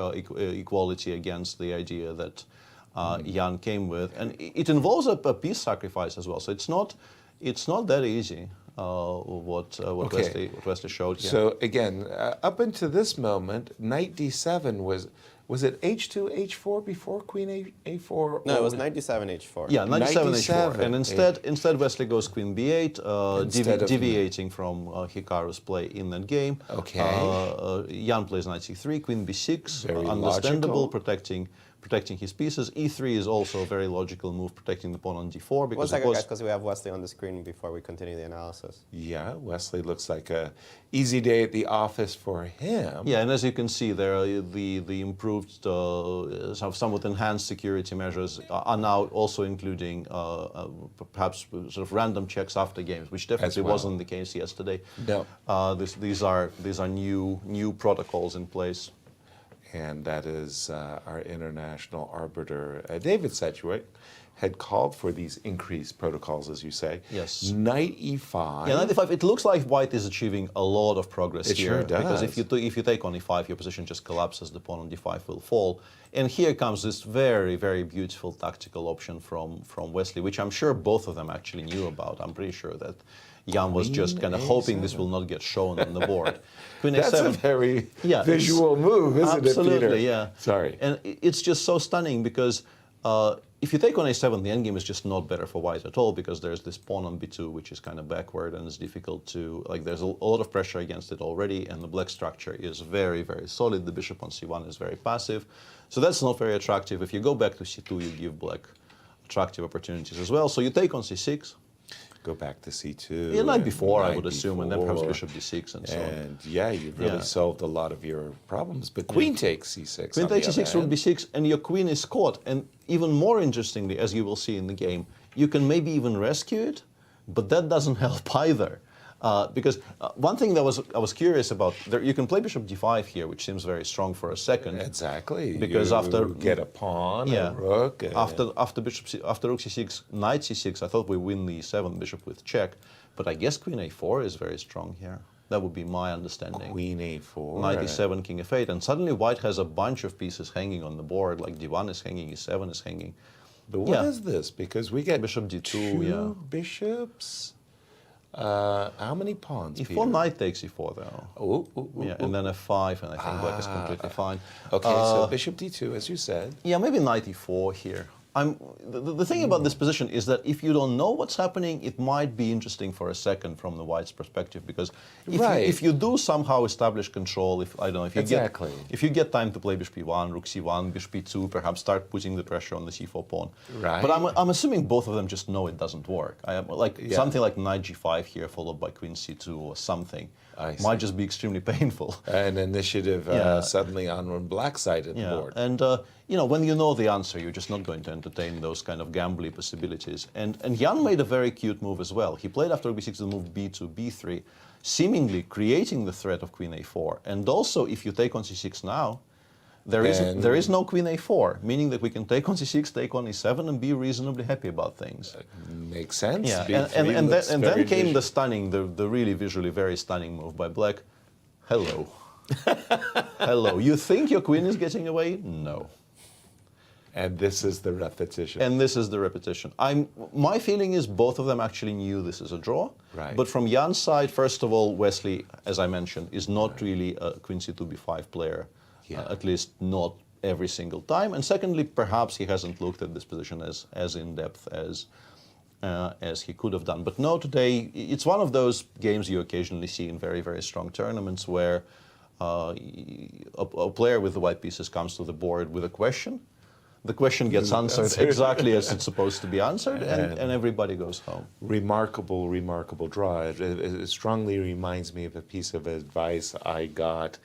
[SPEAKER 4] equality against the idea that Jan came with, and it involves a piece sacrifice as well. So it's not that easy. What Wesley showed here.
[SPEAKER 5] So again, up until this moment, knight d7 was it h2, h4 before queen a4?
[SPEAKER 6] No, it was knight d7, h4.
[SPEAKER 4] Yeah, knight d7, h4. And instead Wesley goes queen b8, deviating from Hikaru's play in that game.
[SPEAKER 5] Okay.
[SPEAKER 4] Jan plays knight c3, queen b6,
[SPEAKER 5] Very
[SPEAKER 4] understandable,
[SPEAKER 5] logical.
[SPEAKER 4] protecting his pieces. e3 is also a very logical move, protecting the pawn on d4.
[SPEAKER 6] Because 1 second, guys, because we have Wesley on the screen before we continue the analysis.
[SPEAKER 5] Yeah, Wesley looks like a easy day at the office for him.
[SPEAKER 4] Yeah, and as you can see there, the improved, somewhat enhanced security measures are now also including perhaps sort of random checks after games, which definitely wasn't the case yesterday.
[SPEAKER 5] No.
[SPEAKER 4] These are new protocols in place.
[SPEAKER 5] And that is our international arbiter, David Sedgwick, had called for these increased protocols, as you say.
[SPEAKER 4] Yes.
[SPEAKER 5] Knight e5.
[SPEAKER 4] Yeah, knight e5. It looks like white is achieving a lot of progress here.
[SPEAKER 5] It sure does.
[SPEAKER 4] Because if you take on e5, your position just collapses. The pawn on d5 will fall. And here comes this very, very beautiful tactical option from Wesley, which I'm sure both of them actually knew about. I'm pretty sure that Jan was just kind of hoping this will not get shown on the board. Queen
[SPEAKER 5] That's
[SPEAKER 4] a7.
[SPEAKER 5] a very visual move, isn't it, Peter?
[SPEAKER 4] Absolutely, yeah.
[SPEAKER 5] Sorry.
[SPEAKER 4] And it's just so stunning because if you take on a7, the endgame is just not better for white at all, because there's this pawn on b2, which is kind of backward and it's difficult to, like, there's a lot of pressure against it already, and the black structure is very, very solid. The bishop on c1 is very passive. So that's not very attractive. If you go back to c2, you give black attractive opportunities as well. So you take on c6.
[SPEAKER 5] Go back to c2.
[SPEAKER 4] Yeah, night before, I
[SPEAKER 5] night
[SPEAKER 4] would assume, and then perhaps
[SPEAKER 5] before.
[SPEAKER 4] bishop d6 and so on.
[SPEAKER 5] And yeah, you've really
[SPEAKER 4] Yeah.
[SPEAKER 5] solved a lot of your problems. But queen takes c6.
[SPEAKER 4] Queen
[SPEAKER 5] on the
[SPEAKER 4] takes
[SPEAKER 5] other
[SPEAKER 4] c6, rook
[SPEAKER 5] hand.
[SPEAKER 4] b6, and your queen is caught. And even more interestingly, as you will see in the game, you can maybe even rescue it, but that doesn't help either. Because one thing that I was curious about, you can play bishop d5 here, which seems very strong for a second.
[SPEAKER 5] Exactly.
[SPEAKER 4] Because
[SPEAKER 5] you
[SPEAKER 4] after
[SPEAKER 5] get a pawn,
[SPEAKER 4] yeah,
[SPEAKER 5] a rook.
[SPEAKER 4] after rook c6, knight c6, I thought we win the e7 bishop with check, but I guess queen a4 is very strong here. That would be my understanding.
[SPEAKER 5] Queen a4.
[SPEAKER 4] Knight e7, king f8, and suddenly white has a bunch of pieces hanging on the board, like d1 is hanging, e7 is hanging.
[SPEAKER 5] But what is this? Because we get
[SPEAKER 4] Bishop d2,
[SPEAKER 5] two
[SPEAKER 4] yeah.
[SPEAKER 5] bishops. How many pawns?
[SPEAKER 4] e4
[SPEAKER 5] Peter?
[SPEAKER 4] knight takes e4 though.
[SPEAKER 5] Oh,
[SPEAKER 4] And then f5, and I think black is completely fine.
[SPEAKER 5] Okay, so bishop d2, as you said.
[SPEAKER 4] Yeah, maybe knight e4 here. The thing about this position is that if you don't know what's happening, it might be interesting for a second from the white's perspective, because if you do somehow establish control, if you get time to play bishop e1, rook c1, bishop e2, perhaps start putting the pressure on the c4 pawn.
[SPEAKER 5] Right.
[SPEAKER 4] But I'm assuming both of them just know it doesn't work. Something like knight g5 here followed by queen c2 or something might just be extremely painful.
[SPEAKER 5] An initiative suddenly on black side of the board.
[SPEAKER 4] And when you know the answer, you're just not going to entertain those kind of gambly possibilities. And Jan made a very cute move as well. He played after b6 the move b2, b3, seemingly creating the threat of queen a4. And also, if you take on c6 now, there is no queen a4, meaning that we can take on c6, take on e7, and be reasonably happy about things.
[SPEAKER 5] Makes sense.
[SPEAKER 4] Yeah, and then came the stunning, the really visually very stunning move by black. Hello. Hello. You think your queen is getting away? No.
[SPEAKER 5] And this is the repetition.
[SPEAKER 4] And this is the repetition. My feeling is both of them actually knew this is a draw.
[SPEAKER 5] Right.
[SPEAKER 4] But from Jan's side, first of all, Wesley, as I mentioned, is not really a queen c2, b5 player. At least not every single time. And secondly, perhaps he hasn't looked at this position as in depth as he could have done. But no, today it's one of those games you occasionally see in very, very strong tournaments where a player with the white pieces comes to the board with a question. The question gets answered exactly as it's supposed to be answered, and everybody goes home.
[SPEAKER 5] Remarkable, remarkable draw. It strongly reminds me of a piece of advice I got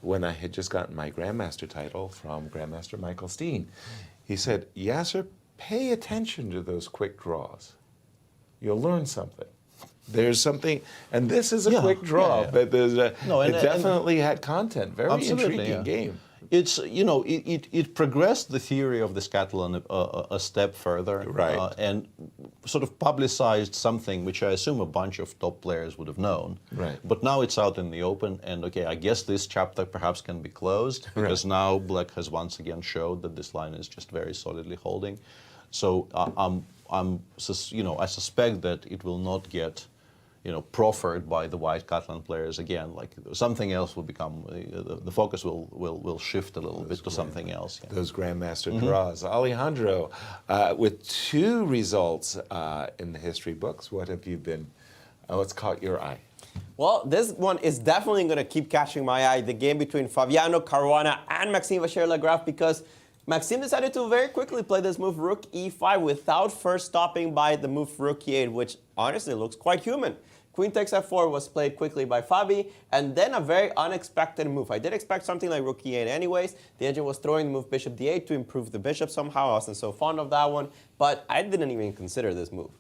[SPEAKER 5] when I had just gotten my Grandmaster title from Grandmaster Michael Steen. He said, Yasser, pay attention to those quick draws. You'll learn something. There's something, and this is a quick draw, but it definitely had content. Very intriguing game.
[SPEAKER 4] It's, it progressed the theory of this Catalan a step further,
[SPEAKER 5] right.
[SPEAKER 4] And sort of publicized something which I assume a bunch of top players would have known.
[SPEAKER 5] Right.
[SPEAKER 4] But now it's out in the open, and okay, I guess this chapter perhaps can be closed, because now black has once again showed that this line is just very solidly holding. So I suspect that it will not get proffered by the white Catalan players again. Like something else will become, the focus will shift a little bit to something else. Yeah.
[SPEAKER 5] Those Grandmaster draws. Alejandro, with two results in the history books, what have you been, what's caught your eye?
[SPEAKER 6] Well, this one is definitely going to keep catching my eye, the game between Fabiano Caruana and Maxime Vachier-Lagrave, because Maxime decided to very quickly play this move rook e5 without first stopping by the move rook e8, which honestly looks quite human. Queen takes f4 was played quickly by Fabi, and then a very unexpected move. I did expect something like rook e8 anyways. The engine was throwing the move bishop d8 to improve the bishop somehow. I wasn't so fond of that one, but I didn't even consider this move.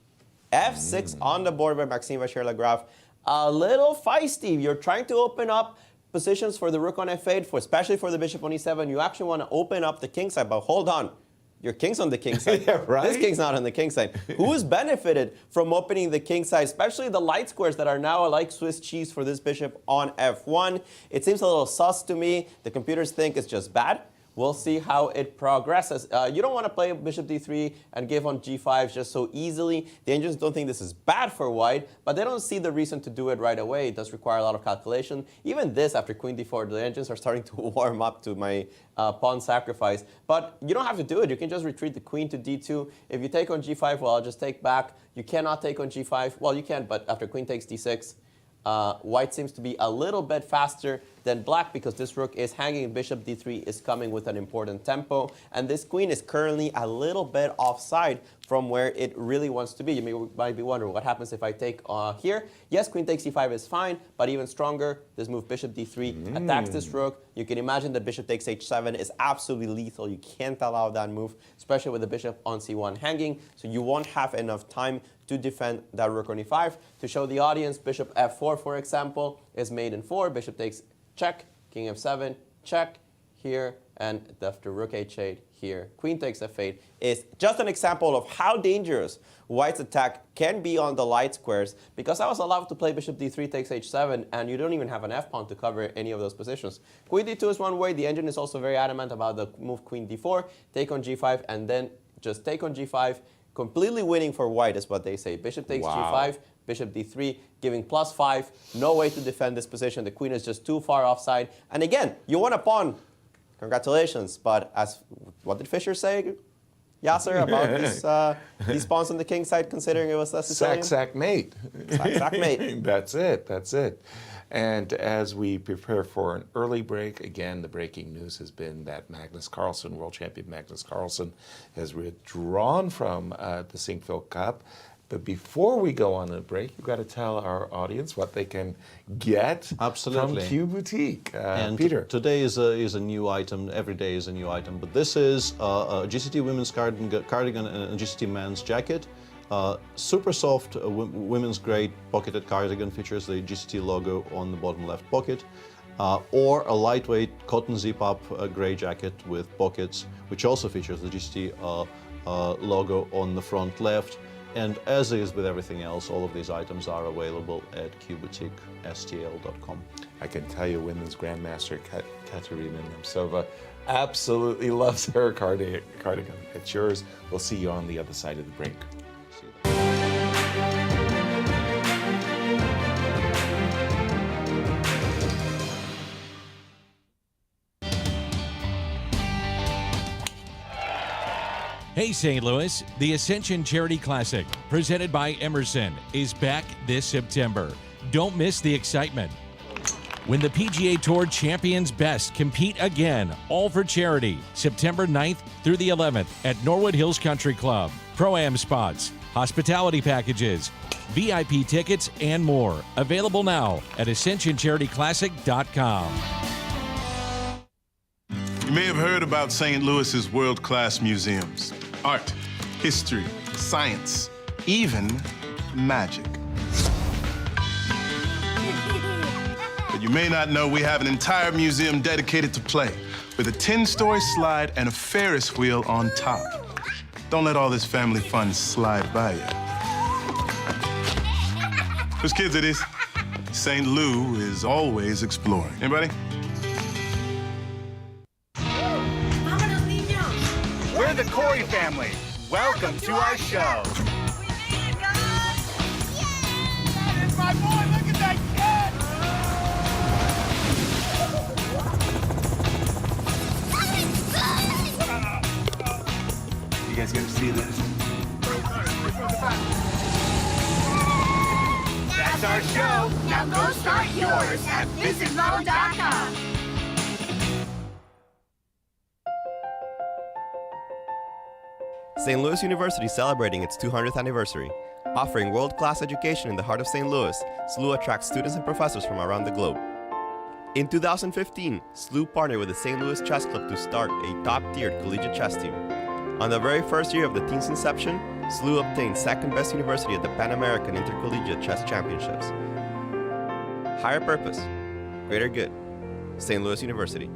[SPEAKER 6] f6 on the board by Maxime Vachier-Lagrave. A little feisty. You're trying to open up positions for the rook on f8, especially for the bishop on e7. You actually want to open up the king side, but hold on. Your king's on the king side.
[SPEAKER 5] Yeah, right?
[SPEAKER 6] This king's not on the king side. Who's benefited from opening the king side, especially the light squares that are now like Swiss cheese for this bishop on f1? It seems a little sus to me. The computers think it's just bad. We'll see how it progresses. You don't want to play bishop d3 and give on g5 just so easily. The engines don't think this is bad for white, but they don't see the reason to do it right away. It does require a lot of calculation. Even this, after queen d4, the engines are starting to warm up to my pawn sacrifice. But you don't have to do it. You can just retreat the queen to d2. If you take on g5, well, I'll just take back. You cannot take on g5. Well, you can, but after queen takes d6, white seems to be a little bit faster than black because this rook is hanging. Bishop d3 is coming with an important tempo. And this queen is currently a little bit offside from where it really wants to be. You might be wondering, what happens if I take here? Yes, queen takes c5 is fine, but even stronger, this move bishop d3 attacks this rook. You can imagine that bishop takes h7 is absolutely lethal. You can't allow that move, especially with the bishop on c1 hanging. So you won't have enough time to defend that rook on e5. To show the audience, bishop f4, for example, is made in 4. Bishop takes check, king f7, check, here, and after rook h8 here, queen takes f8 is just an example of how dangerous white's attack can be on the light squares, because I was allowed to play bishop d3 takes h7, and you don't even have an f-pawn to cover any of those positions. Queen d2 is one way. The engine is also very adamant about the move queen d4, take on g5, and then just take on g5, completely winning for white is what they say. Bishop takes g5, bishop d3, giving +5, no way to defend this position. The queen is just too far offside. And again, you want a pawn. Congratulations, but as what did Fischer say, Yasser, about these pawns on the king side, considering it was a Sicilian?
[SPEAKER 5] Sack, mate.
[SPEAKER 6] Sack, mate.
[SPEAKER 5] That's it. And as we prepare for an early break, again, the breaking news has been that Magnus Carlsen, world champion Magnus Carlsen, has withdrawn from the Sinquefield Cup. But before we go on a break, you've got to tell our audience what they can get from Q Boutique.
[SPEAKER 4] And
[SPEAKER 5] Peter.
[SPEAKER 4] Today is a new item. Every day is a new item. But this is a GCT women's cardigan and a GCT men's jacket. Super soft women's grade pocketed cardigan, features the GCT logo on the bottom left pocket. Or a lightweight cotton zip-up gray jacket with pockets, which also features the GCT logo on the front left. And as is with everything else, all of these items are available at qboutiquestl.com.
[SPEAKER 5] I can tell you women's grandmaster Katerina Nemtsova absolutely loves her cardigan. It's yours. We'll see you on the other side of the break.
[SPEAKER 8] Hey St. Louis, the Ascension Charity Classic, presented by Emerson, is back this September. Don't miss the excitement. When the PGA Tour champions best compete again, all for charity, September 9th through the 11th at Norwood Hills Country Club. Pro-Am spots, hospitality packages, VIP tickets, and more. Available now at ascensioncharityclassic.com.
[SPEAKER 9] You may have heard about St. Louis's world-class museums. Art, history, science, even magic. But you may not know we have an entire museum dedicated to play, with a 10-story slide and a Ferris wheel on top. Don't let all this family fun slide by you. Whose kids it is? St. Lou is always exploring. Anybody?
[SPEAKER 10] We're the Corey family. Welcome to our show.
[SPEAKER 11] We did it, guys! Yeah! It's my boy, look at that
[SPEAKER 10] kid! You guys gotta see this. That's our show.
[SPEAKER 11] Now go start yours at visitmo.com.
[SPEAKER 6] St. Louis University is celebrating its 200th anniversary. Offering world-class education in the heart of St. Louis, SLU attracts students and professors from around the globe. In 2015, SLU partnered with the St. Louis Chess Club to start a top-tiered collegiate chess team. On the very first year of the team's inception, SLU obtained second best university at the Pan American Intercollegiate Chess Championships. Higher purpose, greater good. St. Louis University.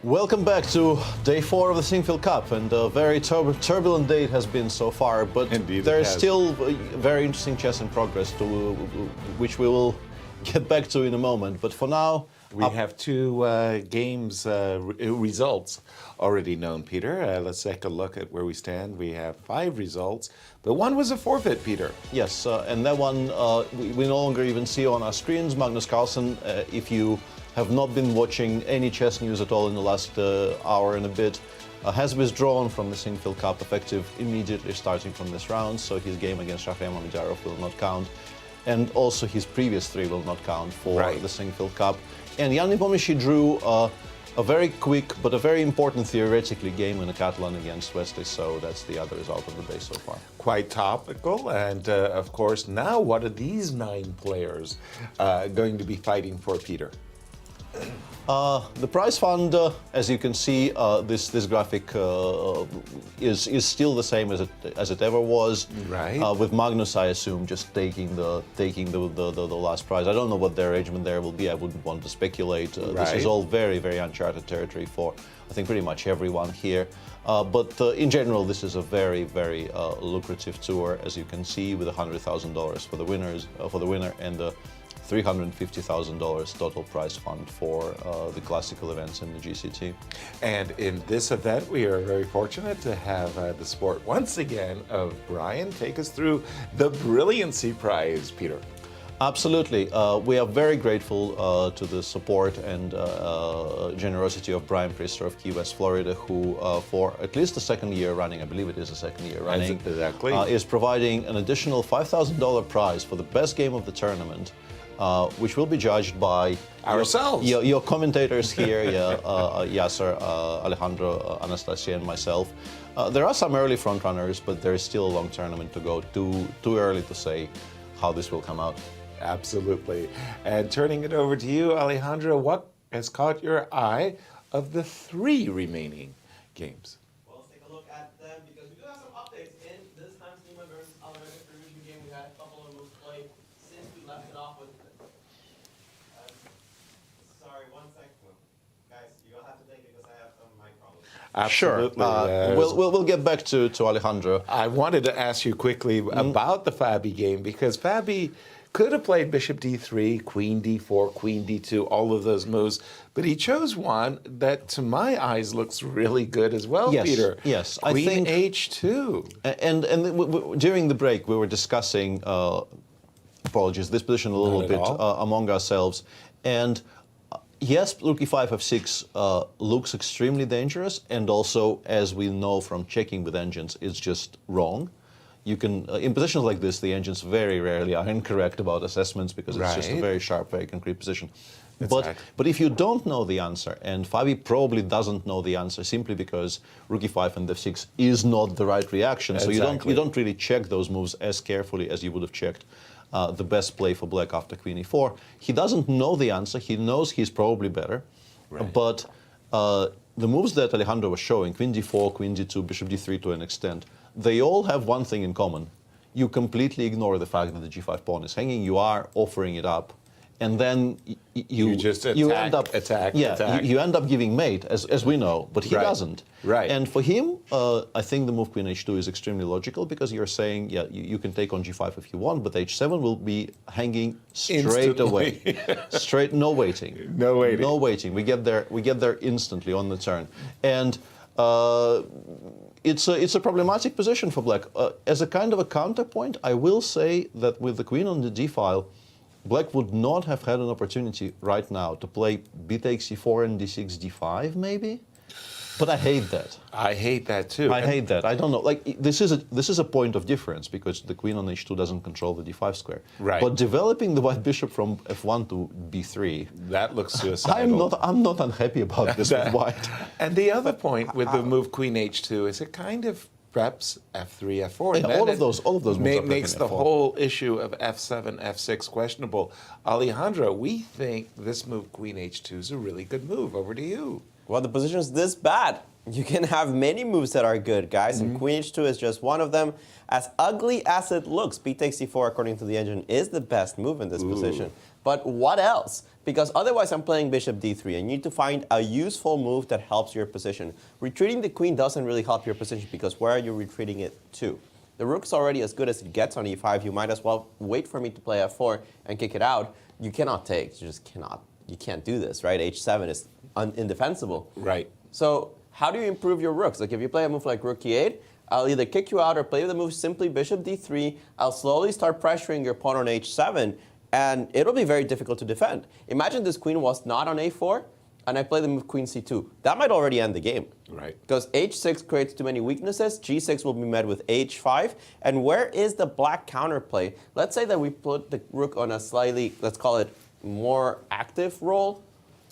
[SPEAKER 4] Welcome back to day 4 of the Sinquefield Cup, and a very turbulent day it has been so far, but
[SPEAKER 5] Indeed
[SPEAKER 4] there
[SPEAKER 5] it
[SPEAKER 4] is
[SPEAKER 5] has.
[SPEAKER 4] still very interesting chess in progress, which we will get back to in a moment. But for now,
[SPEAKER 5] We have 2 games results already known, Peter. Let's take a look at where we stand. We have 5 results, but one was a forfeit, Peter.
[SPEAKER 4] yes, and that one we no longer even see on our screens. Magnus Carlsen, if you have not been watching any chess news at all in the last hour and a bit, has withdrawn from the Sinquefield Cup, effective immediately starting from this round, so his game against Rafael Mamedyarov will not count, and also his previous 3 will not count for the Sinquefield Cup. And Jan Nepomniachtchi drew a very quick but a very important theoretically game in a Catalan against Wesley So. That's the other result of the day so far.
[SPEAKER 5] Quite topical, and of course, now what are these 9 players going to be fighting for, Peter?
[SPEAKER 4] The prize fund, as you can see, this graphic is still the same as it ever was.
[SPEAKER 5] Right.
[SPEAKER 4] With Magnus, I assume, just taking the last prize. I don't know what their arrangement there will be. I wouldn't want to speculate. This is all very, very uncharted territory for, I think, pretty much everyone here. But in general, this is a very, very lucrative tour, as you can see, with $100,000 for the winner, and the $350,000 total prize fund for the classical events in the GCT.
[SPEAKER 5] And in this event, we are very fortunate to have the sport once again of Brian take us through the Brilliancy Prize, Peter.
[SPEAKER 4] Absolutely. We are very grateful to the support and generosity of Brian Priester of Key West, Florida, who for at least the second year running, I believe it is the second year running,
[SPEAKER 5] Exactly.
[SPEAKER 4] Is providing an additional $5,000 prize for the best game of the tournament, which will be judged by
[SPEAKER 5] ourselves,
[SPEAKER 4] your commentators here, Yasser, Alejandro, Anastasiya, and myself. There are some early front runners, but there is still a long tournament to go. Too early to say how this will come out.
[SPEAKER 5] Absolutely. And turning it over to you, Alejandro, what has caught your eye of the 3 remaining games?
[SPEAKER 6] Well, let's take a look at them because we do have some updates in this Hans Niemann versus Alejandro Ramirez game. We had a couple of moves played since we left it off with. Sorry, 1 second, guys. You'll have to take it because I have some mic problems.
[SPEAKER 5] Absolutely.
[SPEAKER 4] Sure. We'll get back to Alejandro.
[SPEAKER 5] I wanted to ask you quickly about the Fabi game, because Fabi could have played bishop d3, queen d4, queen d2, all of those moves, but he chose one that, to my eyes, looks really good as well,
[SPEAKER 4] Yes,
[SPEAKER 5] Peter.
[SPEAKER 4] yes.
[SPEAKER 5] Queen
[SPEAKER 4] I think
[SPEAKER 5] h2.
[SPEAKER 4] And during the break, we were discussing, apologies, this position a little bit among ourselves. And yes, rook e5, f6 looks extremely dangerous, and also, as we know from checking with engines, it's just wrong. You can, in positions like this, the engines very rarely are incorrect about assessments because it's just a very sharp, very concrete position. But if you don't know the answer, and Fabi probably doesn't know the answer simply because rook e5 and f6 is not the right reaction, so you don't really check those moves as carefully as you would have checked the best play for black after queen e4. He doesn't know the answer. He knows he's probably better, but the moves that Alejandro was showing, queen d4, queen d2, bishop d3 to an extent, they all have one thing in common. You completely ignore the fact that the g5 pawn is hanging. You are offering it up, and then you
[SPEAKER 5] just
[SPEAKER 4] end up
[SPEAKER 5] attack.
[SPEAKER 4] You end up giving mate, as we know, but he doesn't.
[SPEAKER 5] Right.
[SPEAKER 4] And for him, I think the move queen h2 is extremely logical, because you're saying, you can take on g5 if you want, but h7 will be hanging straight away. No waiting.
[SPEAKER 5] No waiting.
[SPEAKER 4] No waiting. We get there instantly on the turn. And it's a problematic position for black. As a kind of a counterpoint, I will say that with the queen on the d file, black would not have had an opportunity right now to play b takes e4 and d6, d5 maybe. But I hate that.
[SPEAKER 5] I hate that too.
[SPEAKER 4] I hate that. I don't know. Like, this is a point of difference, because the queen on h2 doesn't control the d5 square.
[SPEAKER 5] Right.
[SPEAKER 4] But developing the white bishop from f1 to b3,
[SPEAKER 5] that looks suicidal.
[SPEAKER 4] I'm not unhappy about this with white.
[SPEAKER 5] And the other point with the move queen h2 is it kind of preps f3, f4.
[SPEAKER 4] And all of those moves
[SPEAKER 5] makes the
[SPEAKER 4] f4.
[SPEAKER 5] whole issue of f7, f6 questionable. Alejandro, we think this move queen h2 is a really good move. Over to you.
[SPEAKER 6] Well, the position's this bad. You can have many moves that are good, guys, and Queen H2 is just one of them. As ugly as it looks, b takes c4, according to the engine, is the best move in this position. But what else? Because otherwise I'm playing bishop d3, and you need to find a useful move that helps your position. Retreating the queen doesn't really help your position, because where are you retreating it to? The rook's already as good as it gets on e5. You might as well wait for me to play f4 and kick it out. You cannot take. You just cannot. You can't do this, right? h7 is indefensible.
[SPEAKER 5] Right.
[SPEAKER 6] So how do you improve your rooks? Like if you play a move like rook e8, I'll either kick you out or play the move simply bishop d3. I'll slowly start pressuring your pawn on h7, and it'll be very difficult to defend. Imagine this queen was not on a4, and I play the move queen c2. That might already end the game.
[SPEAKER 5] Right.
[SPEAKER 6] Because h6 creates too many weaknesses, g6 will be met with h5, and where is the black counterplay? Let's say that we put the rook on a slightly, let's call it, more active role.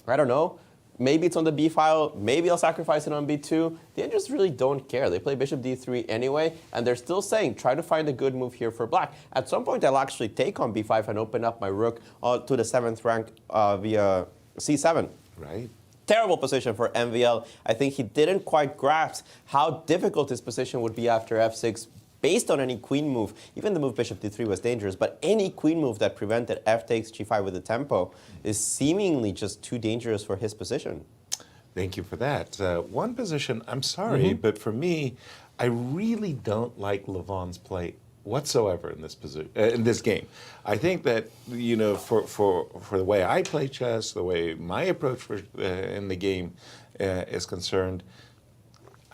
[SPEAKER 6] I don't know. Maybe it's on the b file, maybe I'll sacrifice it on b2. The Indians really don't care. They play bishop d3 anyway, and they're still saying, try to find a good move here for black. At some point, I'll actually take on b5 and open up my rook to the 7th rank via c7.
[SPEAKER 5] Right.
[SPEAKER 6] Terrible position for MVL. I think he didn't quite grasp how difficult his position would be after f6 based on any queen move. Even the move bishop d3 was dangerous, but any queen move that prevented f takes g5 with the tempo is seemingly just too dangerous for his position.
[SPEAKER 5] Thank you for that. One position, I'm sorry, but for me, I really don't like Levon's play whatsoever in this position, in this game. I think that, you know, for the way I play chess, the way my approach in the game is concerned,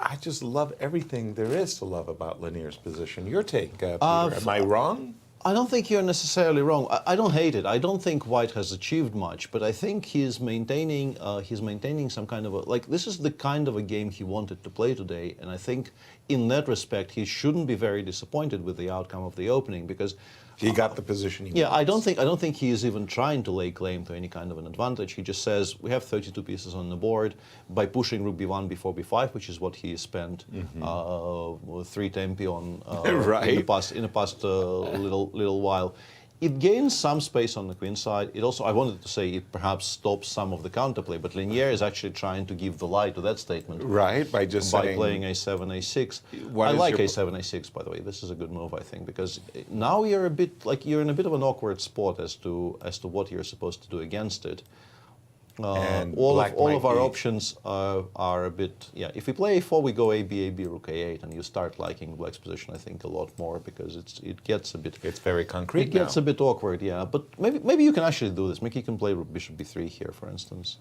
[SPEAKER 5] I just love everything there is to love about Lanier's position. Your take, Peter, am I wrong?
[SPEAKER 4] I don't think you're necessarily wrong. I don't hate it. I don't think White has achieved much, but I think he's maintaining some kind of a, like, this is the kind of a game he wanted to play today, and I think in that respect he shouldn't be very disappointed with the outcome of the opening, because
[SPEAKER 5] he got the position he wants.
[SPEAKER 4] I don't think he is even trying to lay claim to any kind of an advantage. He just says we have 32 pieces on the board. By pushing rook b1 before b5, which is what he spent 3 tempi on
[SPEAKER 5] right.
[SPEAKER 4] in the past little while. It gains some space on the queen side. It also, I wanted to say, it perhaps stops some of the counterplay, but Lanier is actually trying to give the lie to that statement.
[SPEAKER 5] Right, by just
[SPEAKER 4] by
[SPEAKER 5] saying,
[SPEAKER 4] playing a7, a6. I like a7, a6, by the way. This is a good move, I think, because now you're a bit like you're in a bit of an awkward spot as to what you're supposed to do against it. All of our options are a bit, if we play a4, we go a-b, a-b, rook a8, and you start liking black's position, I think, a lot more, because it gets a bit...
[SPEAKER 5] It's very concrete.
[SPEAKER 4] It gets a bit awkward, yeah. But maybe you can actually do this. Maybe you can play bishop b3 here, for instance,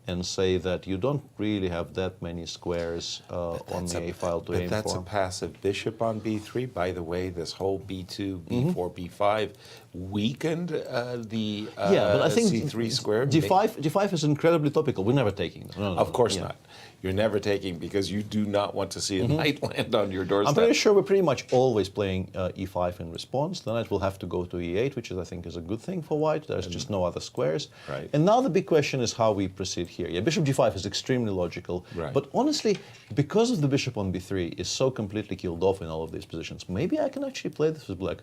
[SPEAKER 4] and say that you don't really have that many squares on the a file to aim for.
[SPEAKER 5] But that's a passive bishop on b3. By the way, this whole b2, b4, b5 weakened the
[SPEAKER 4] but I think
[SPEAKER 5] c3 square.
[SPEAKER 4] d5 is incredibly topical. We're never taking them. No,
[SPEAKER 5] of course not. You're never taking, because you do not want to see a knight land on your doorstep.
[SPEAKER 4] I'm very sure we're pretty much always playing e5 in response. The knight will have to go to e8, which I think is a good thing for White. There's just no other squares.
[SPEAKER 5] Right.
[SPEAKER 4] And now the big question is how we proceed here. Yeah, bishop g5 is extremely logical.
[SPEAKER 5] Right.
[SPEAKER 4] But honestly, because of the bishop on b3 is so completely killed off in all of these positions, maybe I can actually play this with black.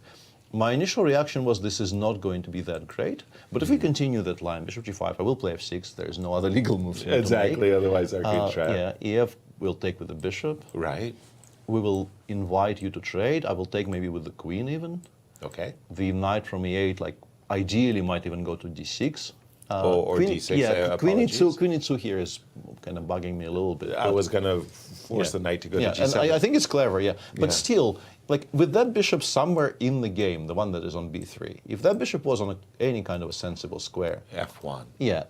[SPEAKER 4] My initial reaction was this is not going to be that great, but if we continue that line, bishop g5, I will play f6. There's no other legal moves.
[SPEAKER 5] Exactly, otherwise our queen trap.
[SPEAKER 4] Yeah, ef will take with the bishop.
[SPEAKER 5] Right.
[SPEAKER 4] We will invite you to trade. I will take maybe with the queen even.
[SPEAKER 5] Okay.
[SPEAKER 4] The knight from e8, like, ideally might even go to d6.
[SPEAKER 5] Or
[SPEAKER 4] queen,
[SPEAKER 5] d6.
[SPEAKER 4] Yeah, queen e2 here is kind of bugging me a little bit.
[SPEAKER 5] I was going to force the knight to go to g7.
[SPEAKER 4] And I think it's clever, But still, like, with that bishop somewhere in the game, the one that is on b3, if that bishop was on any kind of a sensible square,
[SPEAKER 5] f1.
[SPEAKER 4] Yeah,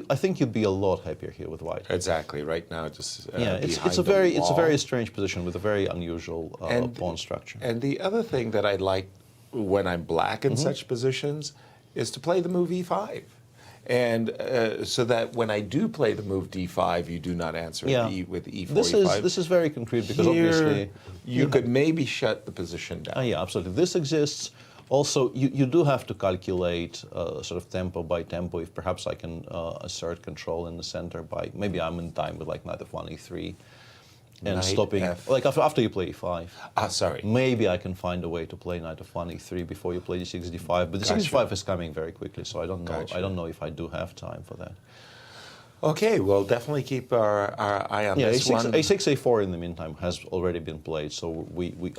[SPEAKER 4] I think you'd be a lot happier here with White.
[SPEAKER 5] Exactly. Right now, just
[SPEAKER 4] it's a very strange position with a very unusual pawn structure.
[SPEAKER 5] And the other thing that I like when I'm black in such positions is to play the move e5. And so that when I do play the move d5, you do not answer with e4,
[SPEAKER 4] This is very concrete, because obviously
[SPEAKER 5] you could maybe shut the position down.
[SPEAKER 4] Yeah, absolutely. This exists. Also, you do have to calculate sort of tempo by tempo. If perhaps I can assert control in the center by, maybe I'm in time with like knight f1, e3. And
[SPEAKER 5] Knight
[SPEAKER 4] stopping, like after you play e5.
[SPEAKER 5] Sorry.
[SPEAKER 4] Maybe I can find a way to play knight f1, e3 before you play d6, d5. But d6, d5 is coming very quickly, so I don't know. I don't know if I do have time for that.
[SPEAKER 5] Okay, we'll definitely keep our eye on this
[SPEAKER 4] A6,
[SPEAKER 5] one.
[SPEAKER 4] A6, A4 in the meantime has already been played, so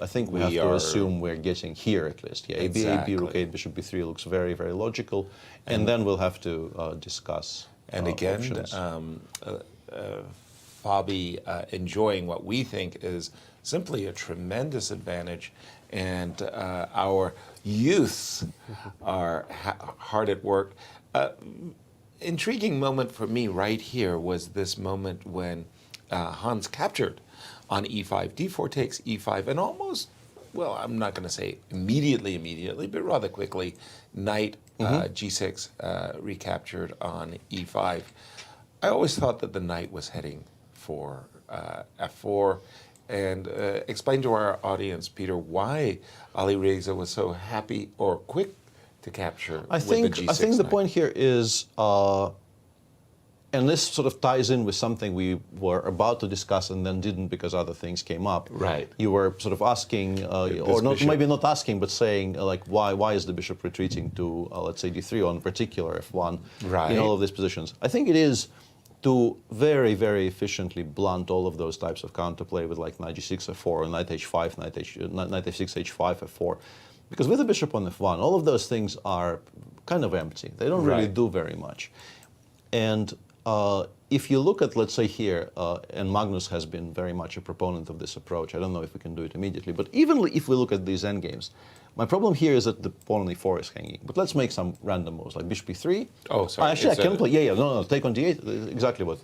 [SPEAKER 4] I think we have to assume we're getting here at least. Yeah,
[SPEAKER 5] Exactly.
[SPEAKER 4] AB, Rook 8, Bishop B3 looks very, very logical, and then we'll have to discuss
[SPEAKER 5] And again,
[SPEAKER 4] options.
[SPEAKER 5] Fabi enjoying what we think is simply a tremendous advantage, and our youths are hard at work. Intriguing moment for me right here was this moment when Hans captured on e5, d4 takes e5, and almost, well, I'm not going to say immediately, but rather quickly, knight g6 recaptured on e5. I always thought that the knight was heading for f4, and explain to our audience, Peter, why Alireza was so happy or quick to capture
[SPEAKER 4] I
[SPEAKER 5] with
[SPEAKER 4] think
[SPEAKER 5] the G6
[SPEAKER 4] the
[SPEAKER 5] knight.
[SPEAKER 4] point here is, and this sort of ties in with something we were about to discuss and then didn't because other things came up.
[SPEAKER 5] Right.
[SPEAKER 4] You were sort of asking, or not,
[SPEAKER 5] bishop.
[SPEAKER 4] maybe not asking, but saying like, why is the bishop retreating to, let's say, d3 on particular f1
[SPEAKER 5] Right.
[SPEAKER 4] in all of these positions? I think it is to very, very efficiently blunt all of those types of counterplay with like knight g6 f4 or knight h5, knight f6 h5 f4. Because with the bishop on f1, all of those things are kind of empty. They don't really
[SPEAKER 5] Right.
[SPEAKER 4] do very much. And if you look at, let's say here, and Magnus has been very much a proponent of this approach. I don't know if we can do it immediately, but even if we look at these endgames, my problem here is that the pawn on e4 is hanging. But let's make some random moves, like bishop e3.
[SPEAKER 5] Oh, sorry.
[SPEAKER 4] Actually, I
[SPEAKER 5] Is
[SPEAKER 4] can
[SPEAKER 5] that-
[SPEAKER 4] play. Yeah, no, take on d8. Exactly what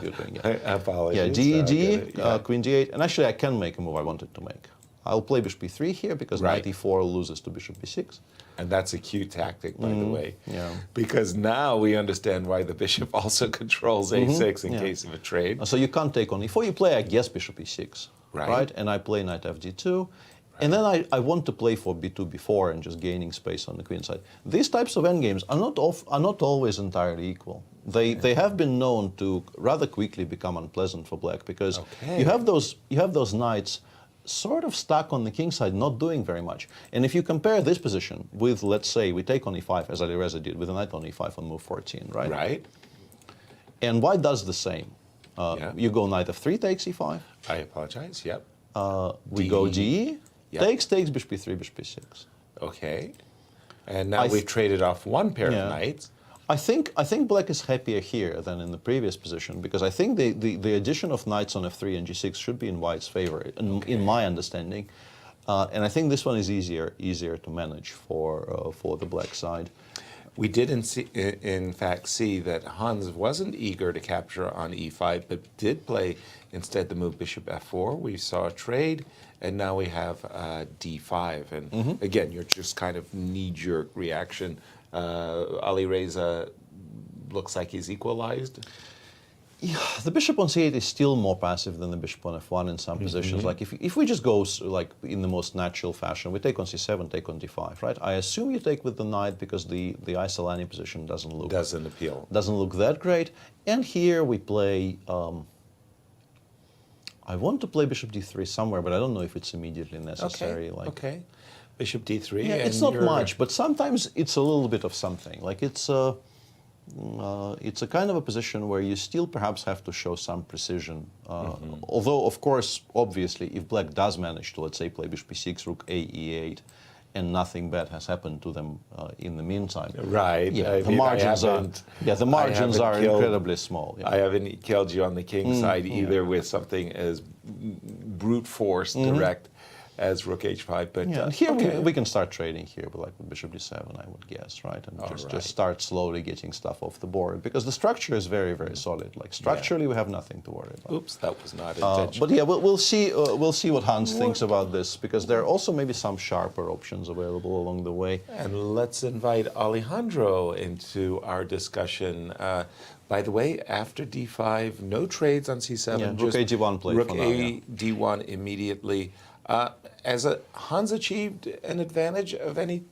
[SPEAKER 4] you're doing. Yeah,
[SPEAKER 5] Apologies.
[SPEAKER 4] yeah, d, d,
[SPEAKER 5] Yeah.
[SPEAKER 4] queen d8, and actually I can make a move I wanted to make. I'll play bishop e3 here because
[SPEAKER 5] Right.
[SPEAKER 4] knight e4 loses to bishop b6.
[SPEAKER 5] And that's a cute tactic, by the way.
[SPEAKER 4] yeah.
[SPEAKER 5] Because now we understand why the bishop also controls a6 in case of a trade.
[SPEAKER 4] So you can't take on e4. You play, I guess, bishop e6,
[SPEAKER 5] Right.
[SPEAKER 4] And I play knight fd2. And then I want to play for b2, b4, and just gaining space on the queen side. These types of endgames are not always entirely equal. They have been known to rather quickly become unpleasant for black because
[SPEAKER 5] Okay.
[SPEAKER 4] you have those knights sort of stuck on the king side, not doing very much. And if you compare this position with, let's say, we take on e5, as Alireza did, with a knight on e5 on move 14, right?
[SPEAKER 5] Right?
[SPEAKER 4] And white does the same.
[SPEAKER 5] Yeah.
[SPEAKER 4] You go knight f3 takes e5.
[SPEAKER 5] I apologize. Yep.
[SPEAKER 4] We go d,
[SPEAKER 5] Yep.
[SPEAKER 4] takes bishop b3, bishop b6.
[SPEAKER 5] Okay. And now we've traded off one pair
[SPEAKER 4] Yeah.
[SPEAKER 5] of knights.
[SPEAKER 4] I think black is happier here than in the previous position because I think the addition of knights on f3 and g6 should be in white's favor, in my understanding. And I think this one is easier to manage for the black side.
[SPEAKER 5] We did in fact see that Hans wasn't eager to capture on e5, but did play instead the move bishop f4. We saw a trade, and now we have d5. And again, you're just kind of knee-jerk reaction. Alireza looks like he's equalized.
[SPEAKER 4] Yeah, the bishop on c8 is still more passive than the bishop on f1 in some positions. Like if we just go like in the most natural fashion, we take on c7, take on d5, right? I assume you take with the knight because the Isolani position doesn't look that great. And here we play. I want to play bishop d3 somewhere, but I don't know if it's immediately necessary.
[SPEAKER 5] Okay. Bishop d3.
[SPEAKER 4] Yeah, it's not much, but sometimes it's a little bit of something. Like it's a kind of a position where you still perhaps have to show some precision. Although, of course, obviously, if black does manage to, let's say, play bishop e6, rook a, e8, and nothing bad has happened to them in the meantime.
[SPEAKER 5] Right.
[SPEAKER 4] Yeah, the margins are incredibly small. Yeah.
[SPEAKER 5] I haven't killed you on the king side either with something as brute force direct as rook h5. But
[SPEAKER 4] here we can start trading here, but like with bishop d7, I would guess, right? And just start slowly getting stuff off the board because the structure is very, very solid. Like structurally, we have nothing to worry about.
[SPEAKER 5] Oops, that was not intentional.
[SPEAKER 4] But yeah, we'll see what Hans thinks about this because there are also maybe some sharper options available along the way.
[SPEAKER 5] And let's invite Alejandro into our discussion. By the way, after d5, no trades on c7.
[SPEAKER 4] Yeah, rook a d1 play
[SPEAKER 5] rook
[SPEAKER 4] for now,
[SPEAKER 5] a d1 immediately. Has Hans achieved an advantage of any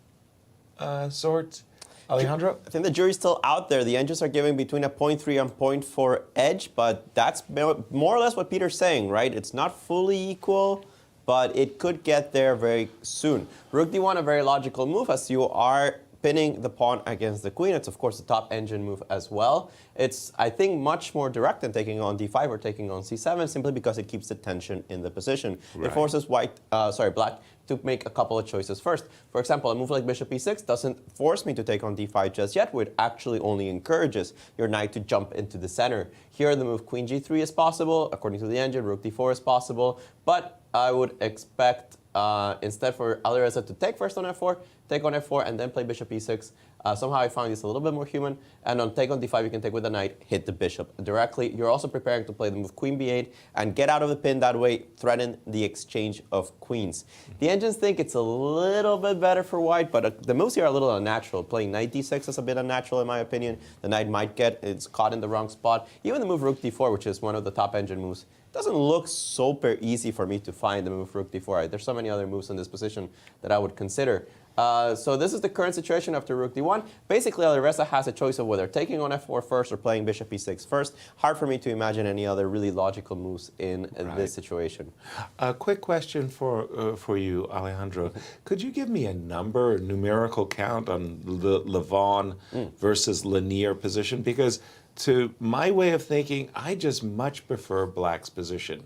[SPEAKER 5] sort, Alejandro?
[SPEAKER 6] I think the jury's still out there. The engines are giving between a 0.3 and 0.4 edge, but that's more or less what Peter's saying, right? It's not fully equal, but it could get there very soon. Rook d1, a very logical move, as you are pinning the pawn against the queen. It's, of course, the top engine move as well. It's, I think, much more direct than taking on d5 or taking on c7, simply because it keeps the tension in the position. Right. It forces black to make a couple of choices first. For example, a move like bishop e6 doesn't force me to take on d5 just yet, where it actually only encourages your knight to jump into the center. Here, the move queen g3 is possible. According to the engine, rook d4 is possible. But I would expect, instead for Alireza to take first on f4, take on f4, and then play bishop e6. Somehow I found this a little bit more human. And on take on d5, you can take with the knight, hit the bishop directly. You're also preparing to play the move queen b8 and get out of the pin that way, threaten the exchange of queens. The engines think it's a little bit better for white, but the moves here are a little unnatural. Playing knight d6 is a bit unnatural in my opinion. The knight might get it's caught in the wrong spot. Even the move rook d4, which is one of the top engine moves, doesn't look super easy for me to find the move rook d4. There's so many other moves in this position that I would consider. So this is the current situation after rook d1. Basically, Alireza has a choice of whether taking on f4 first or playing bishop e6 first. Hard for me to imagine any other really logical moves in this situation.
[SPEAKER 5] A quick question for you, Alejandro. Could you give me a number, a numerical count on the Levon versus linear position? Because to my way of thinking, I just much prefer black's position.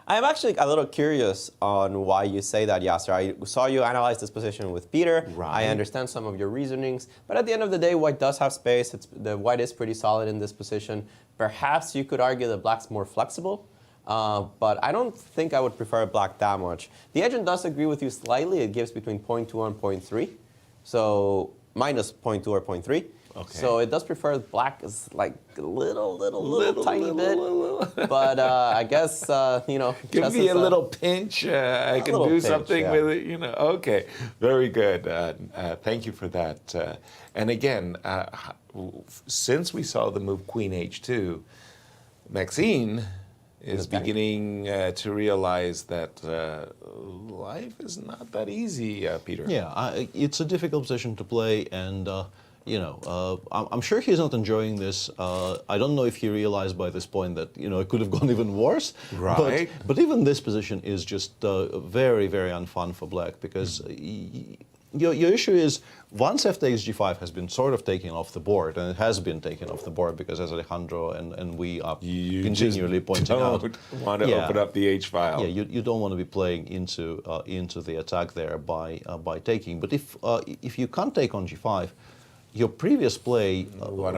[SPEAKER 6] I'm actually a little curious on why you say that, Yasser. I saw you analyze this position with Peter. Right. I understand some of your reasonings. But at the end of the day, white does have space. The white is pretty solid in this position. Perhaps you could argue that black's more flexible. But I don't think I would prefer black that much. The engine does agree with you slightly. It gives between 0.2 and 0.3. So minus 0.2 or 0.3. Okay. So it does prefer black is like a little tiny bit. But I guess, you know.
[SPEAKER 5] Give me a little pinch. I can do something with it, you know. Okay, very good. Thank you for that. And again, since we saw the move queen h2, Maxine is beginning to realize that life is not that easy, Peter.
[SPEAKER 4] Yeah, it's a difficult position to play, and you know, I'm sure he's not enjoying this. I don't know if he realized by this point that, you know, it could have gone even worse. Right. But even this position is just very, very unfun for black, because your issue is once f takes g5 has been sort of taken off the board, and it has been taken off the board because, as Alejandro and we are continually pointing out,
[SPEAKER 5] you don't want to open up the h file.
[SPEAKER 4] Yeah, you don't want to be playing into the attack there by taking. But if you can't take on g5, your previous play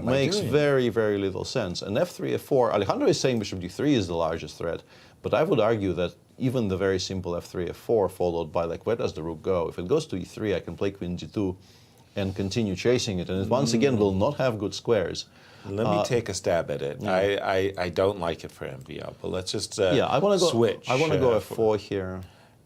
[SPEAKER 4] makes very, very little sense. And f3, f4, Alejandro is saying bishop d3 is the largest threat, but I would argue that even the very simple f3, f4, followed by, like, where does the rook go? If it goes to e3, I can play queen g2 and continue chasing it, and it once again will not have good squares.
[SPEAKER 5] Let me take a stab at it. Yeah. I don't like it for MVL, but let's just
[SPEAKER 4] I want to go
[SPEAKER 5] switch.
[SPEAKER 4] I want to go f4 here.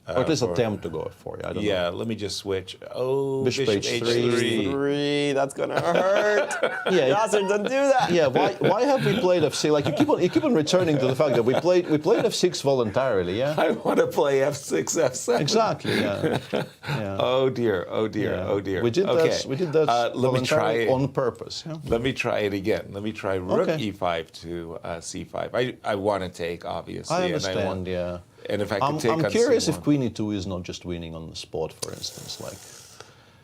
[SPEAKER 4] Or at least attempt to go f4. I don't know.
[SPEAKER 5] Let me just switch. Oh,
[SPEAKER 4] bishop h3.
[SPEAKER 6] That's gonna hurt. Yasser, don't do that.
[SPEAKER 4] Yeah, why have we played f6? Like, you keep on returning to the fact that we played f6 voluntarily. Yeah.
[SPEAKER 5] I want to play f6, f7.
[SPEAKER 4] Exactly. Yeah.
[SPEAKER 5] Oh dear. Oh dear.
[SPEAKER 4] Yeah.
[SPEAKER 5] Oh dear.
[SPEAKER 4] We did that.
[SPEAKER 5] Let me try it
[SPEAKER 4] on purpose. Yeah?
[SPEAKER 5] Let me try it again. Let me try rook e5 to c5. I want to take, obviously.
[SPEAKER 4] I understand.
[SPEAKER 5] And if I could take on
[SPEAKER 4] I'm curious
[SPEAKER 5] c1.
[SPEAKER 4] if queen e2 is not just winning on the spot, for instance, like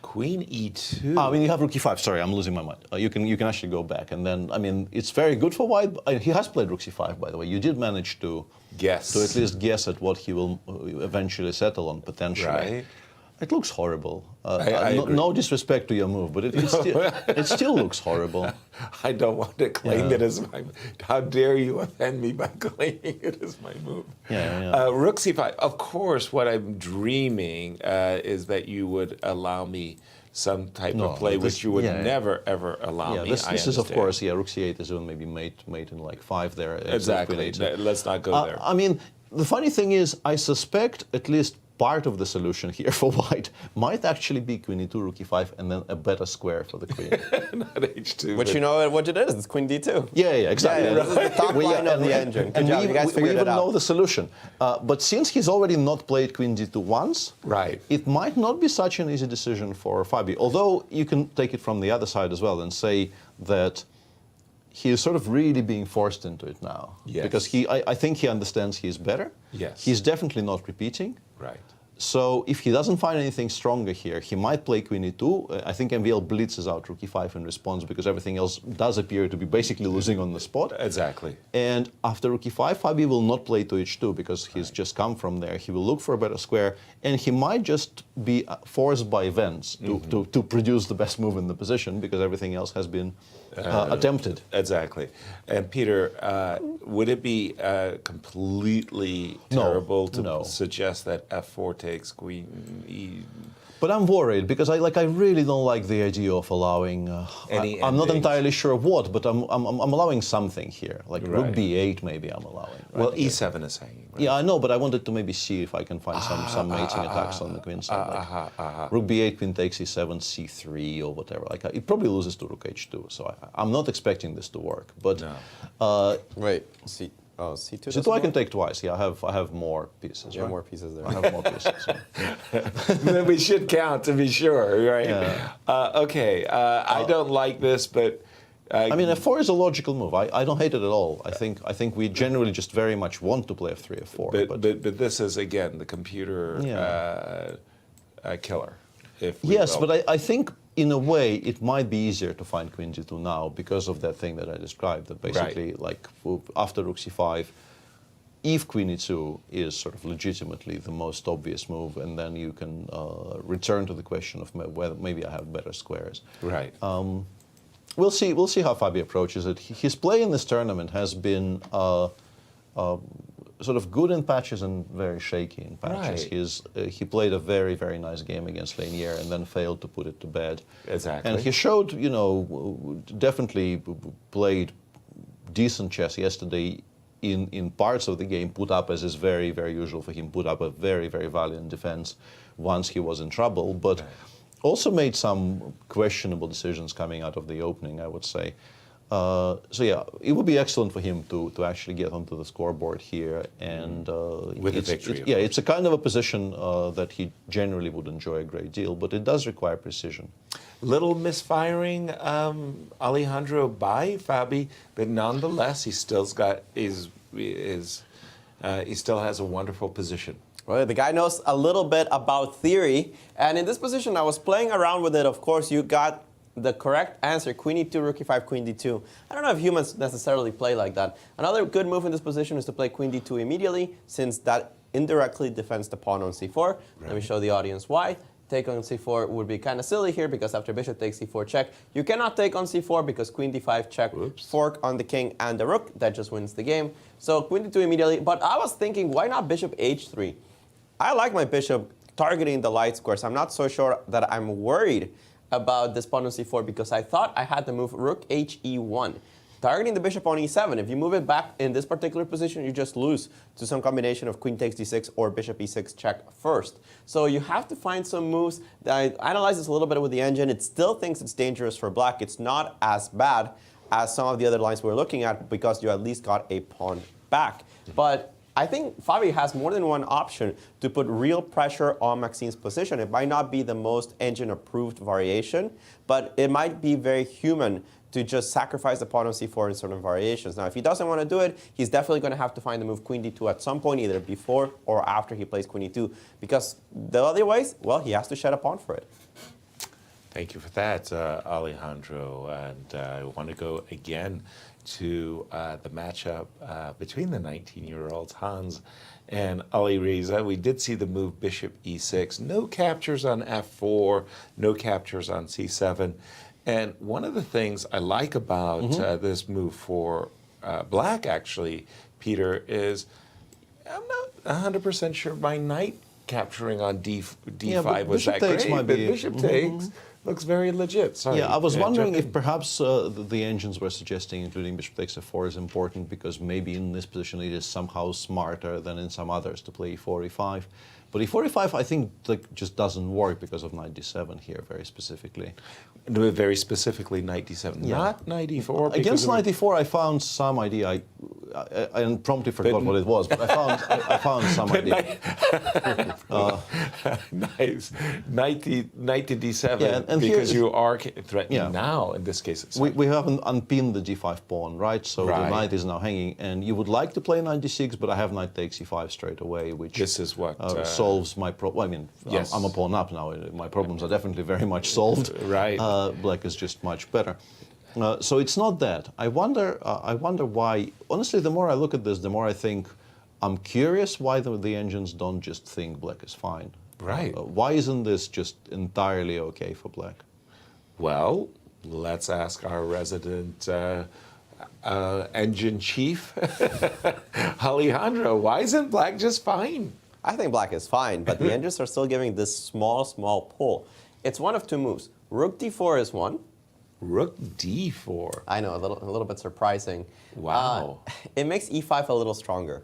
[SPEAKER 5] queen e2.
[SPEAKER 4] I mean, you have rook e5. Sorry, I'm losing my mind. You can actually go back, and then, I mean, it's very good for white. He has played rook c5, by the way. You did manage to at least guess at what he will eventually settle on potentially. Right. It looks horrible. No disrespect to your move, but it still looks horrible.
[SPEAKER 5] I don't want to claim it as my. How dare you offend me by claiming it as my move? Rook c5. Of course, what I'm dreaming is that you would allow me some type of play which you would never ever allow me.
[SPEAKER 4] This is, of course, rook c8 is maybe mate in like 5 there.
[SPEAKER 5] Exactly. Let's not go there.
[SPEAKER 4] I mean, the funny thing is, I suspect at least part of the solution here for white might actually be queen e2, rook e5, and then a better square for the queen.
[SPEAKER 5] Not h2.
[SPEAKER 6] Which you know what it is. It's queen d2.
[SPEAKER 4] Yeah, exactly.
[SPEAKER 6] This is the top line of the engine. Good job. You guys figured it out.
[SPEAKER 4] We even know the solution. But since he's already not played queen d2 once, it might not be such an easy decision for Fabi. Although you can take it from the other side as well and say that he is sort of really being forced into it now. Yes. Because I think he understands he's better.
[SPEAKER 5] Yes.
[SPEAKER 4] He's definitely not repeating.
[SPEAKER 5] Right.
[SPEAKER 4] So if he doesn't find anything stronger here, he might play queen e2. I think MVL blitzes out rook e5 in response because everything else does appear to be basically losing on the spot.
[SPEAKER 5] Exactly.
[SPEAKER 4] And after rook e5, Fabi will not play to h2 because he's just come from there. He will look for a better square, and he might just be forced by events to produce the best move in the position because everything else has been attempted.
[SPEAKER 5] Exactly. And Peter, would it be completely terrible to suggest that f4 takes queen e?
[SPEAKER 4] But I'm worried because I really don't like the idea of allowing. I'm not entirely sure what, but I'm allowing something here, like rook b8 maybe I'm allowing. Right?
[SPEAKER 5] Well, e7 is hanging. Right?
[SPEAKER 4] Yeah, I know, but I wanted to maybe see if I can find some mating attacks on the queen side. Rook b8, queen takes e7, c3 or whatever. Like it probably loses to rook h2, so I'm not expecting this to work. But
[SPEAKER 6] wait, see. Oh, c2.
[SPEAKER 4] C2 I can take twice. Yeah, I have more pieces.
[SPEAKER 6] You have more pieces there.
[SPEAKER 4] I have more pieces.
[SPEAKER 5] Then we should count to be sure, right?
[SPEAKER 4] Yeah.
[SPEAKER 5] Okay. I don't like this, but
[SPEAKER 4] I mean, f4 is a logical move. I don't hate it at all. I think we generally just very much want to play f3, f4.
[SPEAKER 5] But this is again the computer killer.
[SPEAKER 4] Yes, but I think in a way it might be easier to find queen g2 now because of that thing that I described. That basically, like after rook c5, if queen e2 is sort of legitimately the most obvious move, and then you can return to the question of whether maybe I have better squares.
[SPEAKER 5] Right.
[SPEAKER 4] We'll see. We'll see how Fabi approaches it. His play in this tournament has been sort of good in patches and very shaky in patches.
[SPEAKER 5] Right.
[SPEAKER 4] He played a very, very nice game against Lanier and then failed to put it to bed.
[SPEAKER 5] Exactly.
[SPEAKER 4] And he showed, definitely played decent chess yesterday. In parts of the game, put up, as is very, very usual for him, put up a very, very valiant defense once he was in trouble, but also made some questionable decisions coming out of the opening, I would say. So yeah, it would be excellent for him to actually get onto the scoreboard here, and
[SPEAKER 5] with a victory.
[SPEAKER 4] It's a kind of a position that he generally would enjoy a great deal, but it does require precision.
[SPEAKER 5] Little misfiring, Alejandro by Fabi, but nonetheless, he still has a wonderful position.
[SPEAKER 6] Well, the guy knows a little bit about theory, and in this position, I was playing around with it. Of course, you got the correct answer, queen e2, rook e5, queen d2. I don't know if humans necessarily play like that. Another good move in this position is to play queen d2 immediately, since that indirectly defends the pawn on c4. Right. Let me show the audience why. Take on c4 would be kind of silly here, because after bishop takes c4 check, you cannot take on c4 because queen d5 check, fork on the king and the rook. That just wins the game. So queen d2 immediately. But I was thinking, why not bishop h3? I like my bishop targeting the light squares. I'm not so sure that I'm worried about this pawn on c4 because I thought I had to move rook h e1. Targeting the bishop on e7, if you move it back in this particular position, you just lose to some combination of queen takes d6 or bishop e6 check first. So you have to find some moves. I analyzed this a little bit with the engine. It still thinks it's dangerous for black. It's not as bad as some of the other lines we're looking at because you at least got a pawn back. But I think Fabi has more than one option to put real pressure on Maxine's position. It might not be the most engine-approved variation, but it might be very human to just sacrifice the pawn on c4 in certain variations. Now, if he doesn't want to do it, he's definitely going to have to find the move queen d2 at some point, either before or after he plays queen e2, because the other ways, well, he has to shed a pawn for it.
[SPEAKER 5] Thank you for that, Alejandro. And I want to go again to the matchup between the 19-year-olds, Hans and Alireza. We did see the move bishop e6. No captures on f4, no captures on c7. And one of the things I like about this move for black, actually, Peter, is I'm not 100% sure my knight capturing on d5 was that great, but bishop takes looks very legit. Sorry.
[SPEAKER 4] Yeah, I was wondering if perhaps the engines were suggesting including bishop takes f4 is important because maybe in this position it is somehow smarter than in some others to play e4, e5. But e4, e5 I think just doesn't work because of knight d7 here very specifically.
[SPEAKER 5] Very specifically knight d7, not knight e4.
[SPEAKER 4] Against knight e4 I found some idea. I promptly forgot what it was, but I found some idea.
[SPEAKER 5] Nice. Knight to d7,
[SPEAKER 4] Yeah, and
[SPEAKER 5] because you are threatening now, in this case.
[SPEAKER 4] We haven't unpinned the g5 pawn, right? So the knight is now hanging, and you would like to play knight d6, but I have knight takes e5 straight away, which
[SPEAKER 5] this is what
[SPEAKER 4] solves my problem. I mean,
[SPEAKER 5] yes.
[SPEAKER 4] I'm a pawn up now. My problems are definitely very much solved.
[SPEAKER 5] Right.
[SPEAKER 4] Black is just much better. So it's not that. I wonder why. Honestly, the more I look at this, the more I think I'm curious why the engines don't just think black is fine.
[SPEAKER 5] Right.
[SPEAKER 4] Why isn't this just entirely okay for black?
[SPEAKER 5] Well, let's ask our resident engine chief, Alejandro. Why isn't black just fine?
[SPEAKER 6] I think black is fine, but the engines are still giving this small pull. It's one of two moves. Rook d4 is one.
[SPEAKER 5] Rook d4.
[SPEAKER 6] I know, a little bit surprising.
[SPEAKER 5] Wow.
[SPEAKER 6] It makes e5 a little stronger,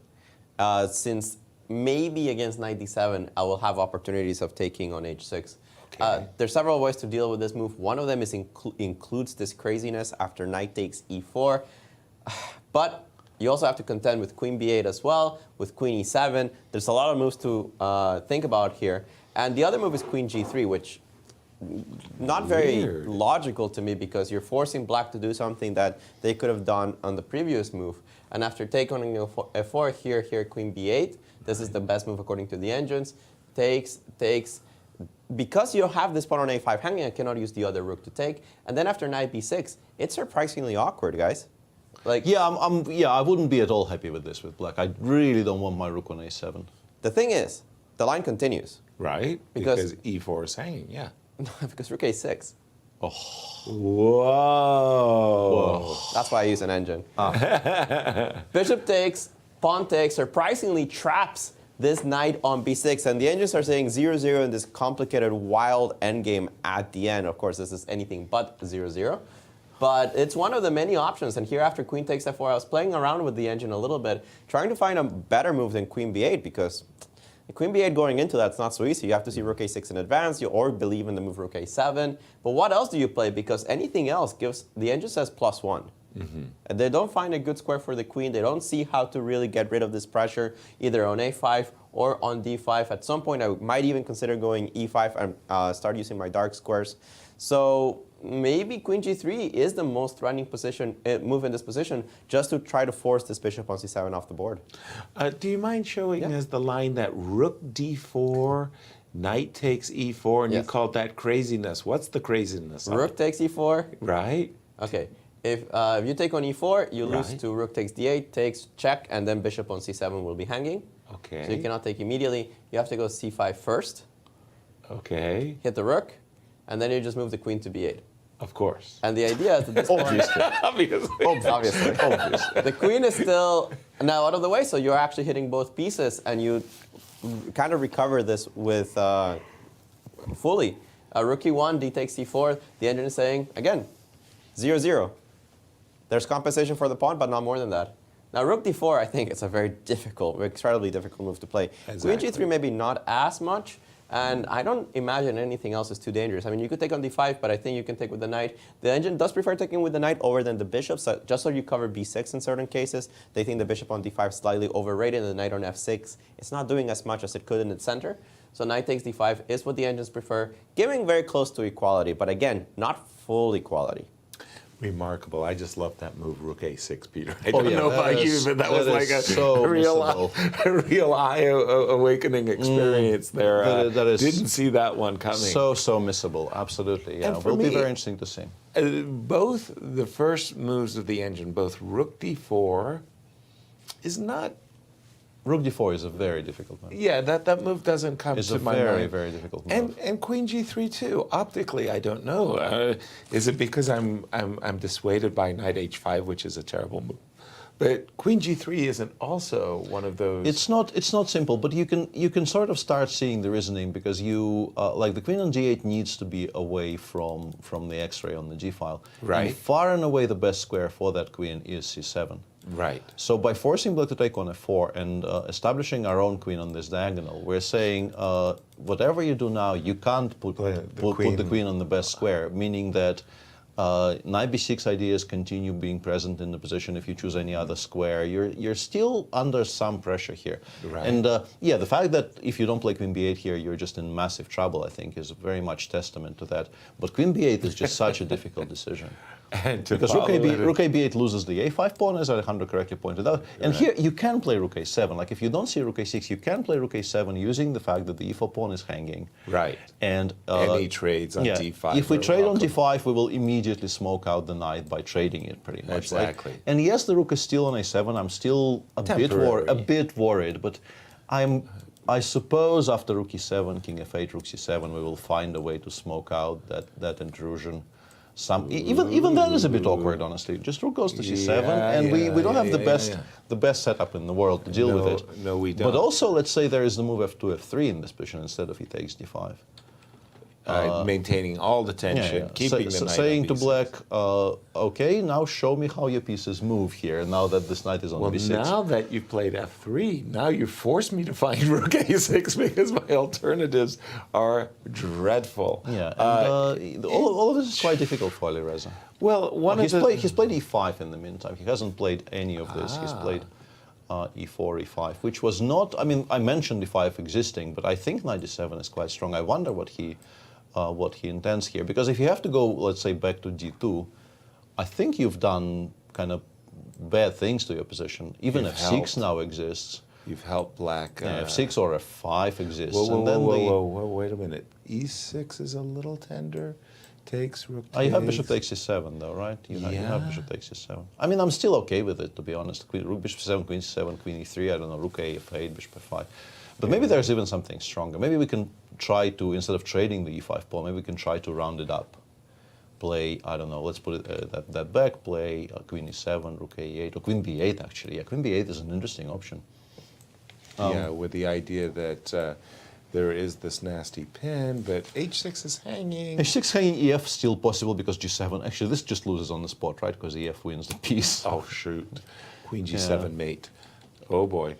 [SPEAKER 6] since maybe against knight d7, I will have opportunities of taking on h6.
[SPEAKER 5] Okay.
[SPEAKER 6] There's several ways to deal with this move. One of them is includes this craziness after knight takes e4, but you also have to contend with queen b8 as well, with queen e7. There's a lot of moves to think about here. And the other move is queen g3, which not very logical to me, because you're forcing black to do something that they could have done on the previous move. And after taking on f4, here, queen b8, this is the best move according to the engines. Takes. Because you have this pawn on a5 hanging, I cannot use the other rook to take. And then after knight b6, it's surprisingly awkward, guys. Like,
[SPEAKER 4] I wouldn't be at all happy with this with black. I really don't want my rook on a7.
[SPEAKER 6] The thing is, the line continues.
[SPEAKER 5] Right, because e4 is hanging, yeah.
[SPEAKER 6] No, because rook a6.
[SPEAKER 5] Oh. Whoa.
[SPEAKER 6] That's why I use an engine. Bishop takes, pawn takes, surprisingly traps this knight on b6, and the engines are saying 0-0 in this complicated, wild endgame at the end. Of course, this is anything but 0-0. But it's one of the many options, and here after queen takes f4, I was playing around with the engine a little bit, trying to find a better move than queen b8, because queen b8 going into that's not so easy. You have to see rook a6 in advance, or believe in the move rook a7. But what else do you play? Because anything else gives, the engine says +1. And they don't find a good square for the queen. They don't see how to really get rid of this pressure, either on a5 or on d5. At some point, I might even consider going e5 and start using my dark squares. So maybe queen g3 is the most threatening position, move in this position, just to try to force this bishop on c7 off the board.
[SPEAKER 5] Do you mind showing us the line that rook d4, knight takes e4, and you called that craziness? What's the craziness?
[SPEAKER 6] Rook takes e4.
[SPEAKER 5] Right.
[SPEAKER 6] Okay. If you take on e4, you lose to rook takes d8, takes, check, and then bishop on c7 will be hanging.
[SPEAKER 5] Okay.
[SPEAKER 6] So you cannot take immediately. You have to go c5 first.
[SPEAKER 5] Okay.
[SPEAKER 6] Hit the rook, and then you just move the queen to b8.
[SPEAKER 5] Of course.
[SPEAKER 6] And the idea is that this obviously. The queen is still now out of the way, so you're actually hitting both pieces, and you kind of recover this with fully. Rook e1, d takes c4. The engine is saying, again, 0-0. There's compensation for the pawn, but not more than that. Now, rook d4, I think it's a very difficult, incredibly difficult move to play.
[SPEAKER 5] Exactly.
[SPEAKER 6] Queen g3, maybe not as much. And I don't imagine anything else is too dangerous. I mean, you could take on d5, but I think you can take with the knight. The engine does prefer taking with the knight over than the bishop, so just so you cover b6 in certain cases. They think the bishop on d5 is slightly overrated, and the knight on f6, it's not doing as much as it could in its center. So knight takes d5 is what the engines prefer, giving very close to equality, but again, not full equality.
[SPEAKER 5] Remarkable. I just love that move, rook a6, Peter. I don't know about you, but that was like a real eye-awakening experience there. Didn't see that one coming.
[SPEAKER 4] So missable, absolutely. Yeah, will be very interesting to see.
[SPEAKER 5] Both the first moves of the engine, both rook d4 is not...
[SPEAKER 4] Rook d4 is a very difficult move.
[SPEAKER 5] Yeah, that move doesn't come to my mind.
[SPEAKER 4] It's a very, very difficult move.
[SPEAKER 5] And queen g3 too. Optically, I don't know. Is it because I'm dissuaded by knight h5, which is a terrible move? But queen g3 isn't also one of those.
[SPEAKER 4] It's not simple, but you can sort of start seeing the reasoning, because you like the queen on g8 needs to be away from the X-ray on the g file.
[SPEAKER 5] Right.
[SPEAKER 4] And far and away the best square for that queen is c7.
[SPEAKER 5] Right.
[SPEAKER 4] So by forcing black to take on f4 and establishing our own queen on this diagonal, we're saying whatever you do now, you can't put the queen on the best square, meaning that Knight b6 ideas continue being present in the position if you choose any other square. You're still under some pressure here.
[SPEAKER 5] Right.
[SPEAKER 4] And yeah, the fact that if you don't play queen b8 here, you're just in massive trouble, I think, is very much testament to that. But queen b8 is just such a difficult decision.
[SPEAKER 5] And to
[SPEAKER 4] Because rook
[SPEAKER 5] follow
[SPEAKER 4] a8 loses the a5 pawn, as Alejandro correctly pointed out. And here you can play rook a7. Like if you don't see rook a6, you can play rook a7 using the fact that the e4 pawn is hanging.
[SPEAKER 5] Right.
[SPEAKER 4] And
[SPEAKER 5] any trades on
[SPEAKER 4] yeah,
[SPEAKER 5] d5.
[SPEAKER 4] if we
[SPEAKER 5] are
[SPEAKER 4] trade on
[SPEAKER 5] welcome.
[SPEAKER 4] d5, we will immediately smoke out the knight by trading it pretty much.
[SPEAKER 5] Exactly.
[SPEAKER 4] And yes, the rook is still on a7. I'm still a bit worried, but I suppose after rook e7, king f8, rook c7, we will find a way to smoke out that intrusion. Even that is a bit awkward, honestly. Just rook goes to c7, and we don't have the best setup in the world to deal with it.
[SPEAKER 5] No, we don't.
[SPEAKER 4] But also, let's say there is the move f2, f3 in this position instead of he takes d5.
[SPEAKER 5] Maintaining all the tension, keeping the knight
[SPEAKER 4] saying
[SPEAKER 5] on
[SPEAKER 4] to
[SPEAKER 5] b6.
[SPEAKER 4] black, okay, now show me how your pieces move here, now that this knight is on b6.
[SPEAKER 5] Now that you've played f3, now you forced me to find rook a6 because my alternatives are dreadful.
[SPEAKER 4] Yeah, and all of this is quite difficult for Ali Reza.
[SPEAKER 5] Well,
[SPEAKER 4] He's played e5 in the meantime. He hasn't played any of this. He's played e4, e5, which was not, I mean, I mentioned e5 existing, but I think knight e7 is quite strong. I wonder what he intends here. Because if you have to go, let's say, back to d2, I think you've done kind of bad things to your position. Even f6 now exists.
[SPEAKER 5] You've helped black.
[SPEAKER 4] Yeah, f6 or f5 exists.
[SPEAKER 5] Whoa, wait a minute. e6 is a little tender. Takes rook
[SPEAKER 4] You have
[SPEAKER 5] takes.
[SPEAKER 4] bishop takes c7, though, right? You have bishop takes c7. I mean, I'm still okay with it, to be honest. Rook bishop c7, queen c7, queen e3, I don't know, rook a, f8, bishop f5. But maybe there's even something stronger. Maybe we can try to, instead of trading the e5 pawn, maybe we can try to round it up. Play, I don't know, let's put it that back, play queen e7, rook a8, or queen b8, actually. Yeah, queen b8 is an interesting option.
[SPEAKER 5] Yeah, with the idea that there is this nasty pin, but h6 is hanging.
[SPEAKER 4] h6 hanging, ef still possible because g7. Actually, this just loses on the spot, right? Because ef wins the piece.
[SPEAKER 5] Oh, shoot. Queen g7 mate. Oh, boy.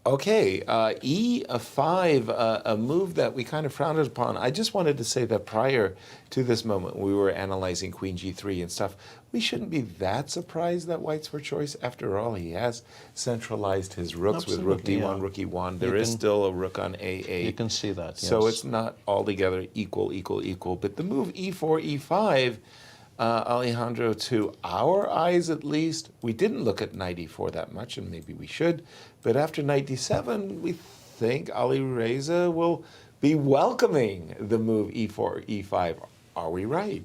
[SPEAKER 5] Okay, e5, a move that we kind of frowned upon. I just wanted to say that prior to this moment, we were analyzing queen g3 and stuff. We shouldn't be that surprised that white's for choice. After all, he has centralized his rooks with rook d1, rook e1. There is still a rook on a8.
[SPEAKER 4] You can see that, yes.
[SPEAKER 5] So it's not altogether equal. But the move e4, e5, Alejandro, to our eyes at least, we didn't look at knight e4 that much, and maybe we should. But after knight d7, we think Ali Reza will be welcoming the move e4, e5. Are we right?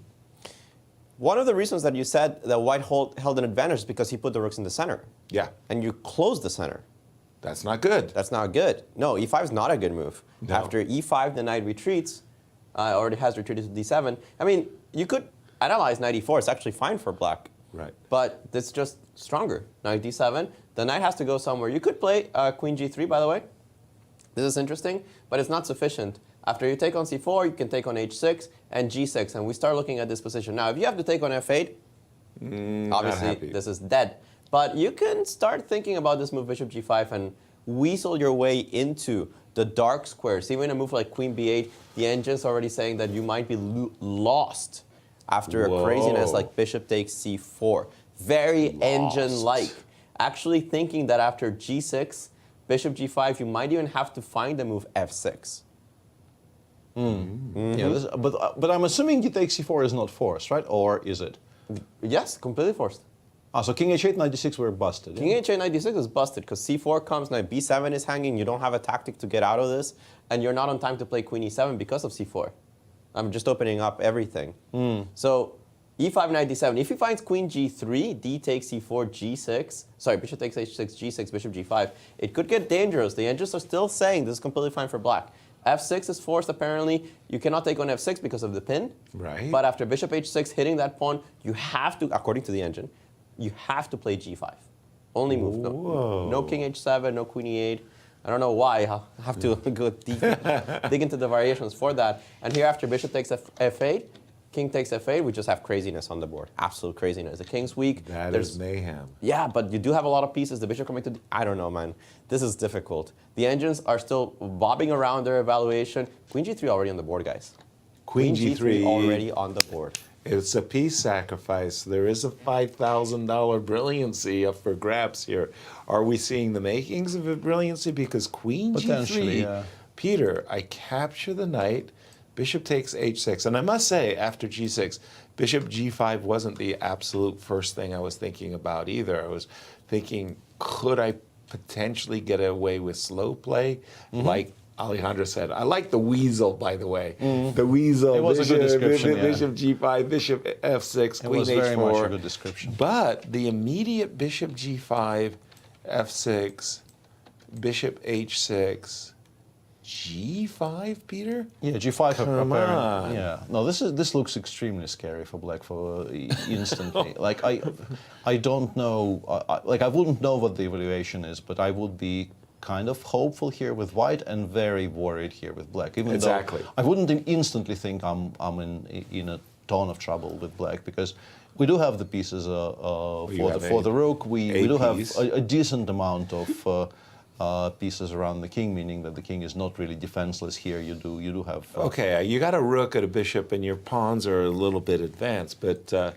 [SPEAKER 6] One of the reasons that you said that white held an advantage is because he put the rooks in the center.
[SPEAKER 5] Yeah.
[SPEAKER 6] And you closed the center.
[SPEAKER 5] That's not good.
[SPEAKER 6] That's not good. No, e5 is not a good move.
[SPEAKER 5] No.
[SPEAKER 6] After e5, the knight retreats, already has retreated to d7. I mean, you could analyze knight e4. It's actually fine for black.
[SPEAKER 5] Right.
[SPEAKER 6] But it's just stronger. Knight d7. The knight has to go somewhere. You could play queen g3, by the way. This is interesting, but it's not sufficient. After you take on c4, you can take on h6 and g6, and we start looking at this position. Now, if you have to take on f8, obviously this is dead. But you can start thinking about this move, bishop g5, and weasel your way into the dark squares. Even a move like queen b8, the engine's already saying that you might be lost after a craziness like bishop takes c4. Very engine-like. Actually thinking that after g6, bishop g5, you might even have to find the move f6.
[SPEAKER 4] Yeah, but I'm assuming he takes c4 is not forced, right? Or is it?
[SPEAKER 6] Yes, completely forced.
[SPEAKER 4] So king h8, knight d6 were busted.
[SPEAKER 6] King h8, knight d6 is busted because c4 comes, knight b7 is hanging, you don't have a tactic to get out of this, and you're not on time to play queen e7 because of c4. I'm just opening up everything. So e5, knight d7. If he finds queen g3, d takes c4, g6, sorry, bishop takes h6, g6, bishop g5, it could get dangerous. The engines are still saying this is completely fine for black. f6 is forced, apparently. You cannot take on f6 because of the pin.
[SPEAKER 5] Right.
[SPEAKER 6] But after bishop h6 hitting that pawn, you have to, according to the engine, you have to play g5. Only move. No king h7, no queen e8. I don't know why. I'll have to go dig into the variations for that. And here after bishop takes f8, king takes f8, we just have craziness on the board. Absolute craziness. The king's weak.
[SPEAKER 5] There's mayhem.
[SPEAKER 6] Yeah, but you do have a lot of pieces. The bishop coming to... I don't know, man. This is difficult. The engines are still bobbing around their evaluation. Queen g3 already on the board, guys.
[SPEAKER 5] Queen g3
[SPEAKER 6] already on the board.
[SPEAKER 5] It's a piece sacrifice. There is a $5,000 brilliancy up for grabs here. Are we seeing the makings of a brilliancy? Because Queen
[SPEAKER 4] Potentially,
[SPEAKER 5] G3,
[SPEAKER 4] yeah.
[SPEAKER 5] Peter, I capture the knight, bishop takes H6. And I must say, after G6, bishop G5 wasn't the absolute first thing I was thinking about either. I was thinking, could I potentially get away with slow play, like Alejandro said? I like the weasel, by the way. The weasel.
[SPEAKER 4] It was a good description, yeah.
[SPEAKER 5] Bishop G5, bishop F6,
[SPEAKER 4] It
[SPEAKER 5] queen
[SPEAKER 4] was
[SPEAKER 5] H4.
[SPEAKER 4] very much a good description.
[SPEAKER 5] But the immediate bishop G5, F6, bishop H6, G5, Peter?
[SPEAKER 4] Yeah, G5
[SPEAKER 5] Come on.
[SPEAKER 4] Yeah, no, this looks extremely scary for black for instantly. Like I don't know. I wouldn't know what the evaluation is, but I would be kind of hopeful here with white and very worried here with black. Even
[SPEAKER 5] Exactly.
[SPEAKER 4] though I wouldn't instantly think I'm in a ton of trouble with black, because we do have the pieces for the rook. We do have a decent amount of. Pieces around the king, meaning that the king is not really defenseless here. You do have.
[SPEAKER 5] Okay, you got a rook and a bishop, and your pawns are a little bit advanced, but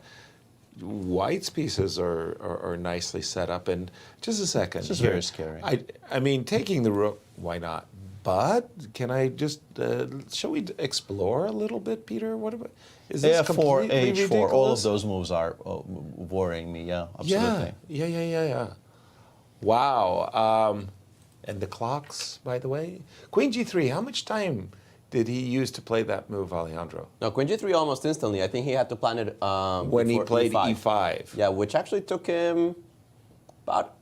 [SPEAKER 5] white's pieces are nicely set up. And just a second.
[SPEAKER 4] This is very scary.
[SPEAKER 5] I mean, taking the rook, why not? But can I just shall we explore a little bit, Peter? What about is this
[SPEAKER 4] A4,
[SPEAKER 5] completely
[SPEAKER 4] H4,
[SPEAKER 5] ridiculous?
[SPEAKER 4] all of those moves are worrying me. Yeah, absolutely.
[SPEAKER 5] Yeah. Wow. And the clocks, by the way. Queen G3, how much time did he use to play that move, Alejandro?
[SPEAKER 6] No, Queen G3 almost instantly. I think he had to plan it
[SPEAKER 5] When he
[SPEAKER 6] before
[SPEAKER 5] played
[SPEAKER 6] E5.
[SPEAKER 5] E5.
[SPEAKER 6] Yeah, which actually took him about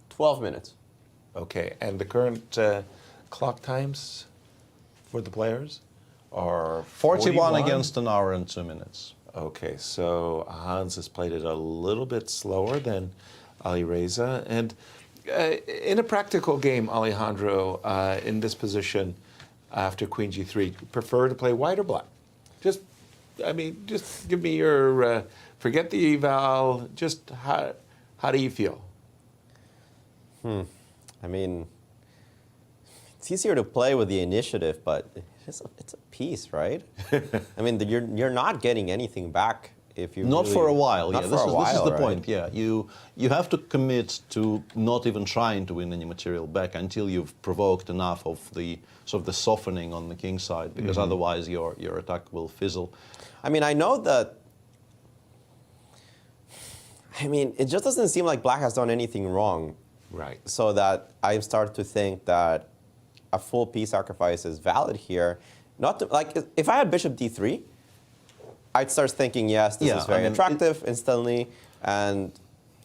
[SPEAKER 6] 12 minutes.
[SPEAKER 5] Okay, and the current clock times for the players are
[SPEAKER 4] 41 against an hour and 2 minutes.
[SPEAKER 5] Okay, so Hans has played it a little bit slower than Alireza. And in a practical game, Alejandro, in this position after Queen G3, prefer to play white or black? Just give me your, forget the eval, just how do you feel?
[SPEAKER 6] I mean, it's easier to play with the initiative, but it's a piece, right? I mean, you're not getting anything back if you
[SPEAKER 4] Not
[SPEAKER 6] really,
[SPEAKER 4] for a while.
[SPEAKER 6] Not
[SPEAKER 4] Yeah,
[SPEAKER 6] for
[SPEAKER 4] this
[SPEAKER 6] a
[SPEAKER 4] is
[SPEAKER 6] while,
[SPEAKER 4] the
[SPEAKER 6] right?
[SPEAKER 4] point. Yeah, you have to commit to not even trying to win any material back until you've provoked enough of the sort of the softening on the king side, because otherwise your attack will fizzle.
[SPEAKER 6] I mean, I know that. I mean, it just doesn't seem like black has done anything wrong.
[SPEAKER 5] Right.
[SPEAKER 6] So that I start to think that a full piece sacrifice is valid here. Not to, like if I had bishop d3, I'd start thinking, yes, this is very attractive instantly, and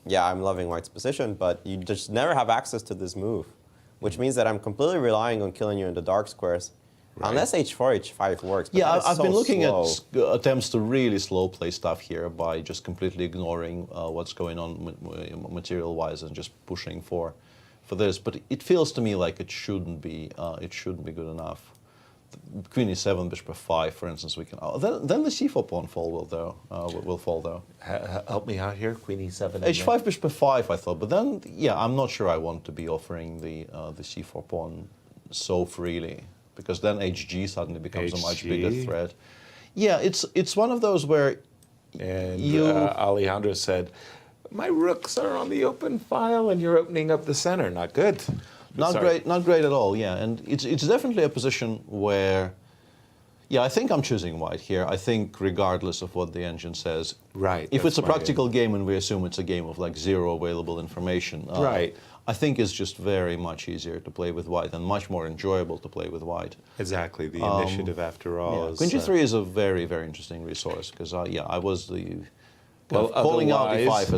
[SPEAKER 6] yeah, I'm loving white's position, but you just never have access to this move, which means that I'm completely relying on killing you in the dark squares. Right. Unless h4, h5 works. But
[SPEAKER 4] Yeah, I've
[SPEAKER 6] so
[SPEAKER 4] been looking
[SPEAKER 6] slow.
[SPEAKER 4] at attempts to really slow play stuff here by just completely ignoring what's going on material-wise and just pushing for this. But it feels to me like it shouldn't be good enough. Queen e7, bishop f5, for instance, we can. Then the c4 pawn will fall though.
[SPEAKER 5] Help me out here, Queen e7.
[SPEAKER 4] h5, bishop f5, I thought, but then yeah, I'm not sure I want to be offering the c4 pawn so freely, because then hg suddenly becomes a much bigger threat. Yeah, it's one of those where.
[SPEAKER 5] And Alejandro said, "My rooks are on the open file, and you're opening up the center. Not good."
[SPEAKER 4] Not great at all, yeah. And it's definitely a position where, yeah, I think I'm choosing white here. I think regardless of what the engine says.
[SPEAKER 5] Right.
[SPEAKER 4] If it's a practical game and we assume it's a game of like zero available information.
[SPEAKER 5] Right.
[SPEAKER 4] I think it's just very much easier to play with white and much more enjoyable to play with white.
[SPEAKER 5] Exactly, the initiative after all.
[SPEAKER 4] Yeah. Queen G3 is a very, very interesting resource because, I was the... calling out e5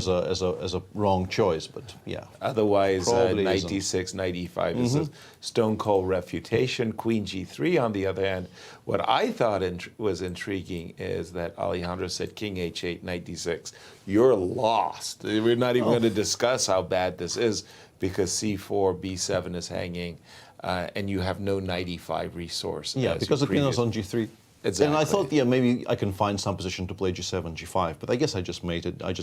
[SPEAKER 4] as a wrong choice, but yeah.
[SPEAKER 5] Otherwise, knight d6, knight e5 is a stone cold refutation. Queen g3, on the other hand, what I thought was intriguing is that Alejandro said king h8, knight d6. You're lost. We're not even going to discuss how bad this is because c4, b7 is hanging, and you have no knight e5 resource.
[SPEAKER 4] Yeah, because the queen is on g3.
[SPEAKER 5] Exactly.
[SPEAKER 4] And I thought, yeah, maybe I can find some position to play G7, G5, but I guess I just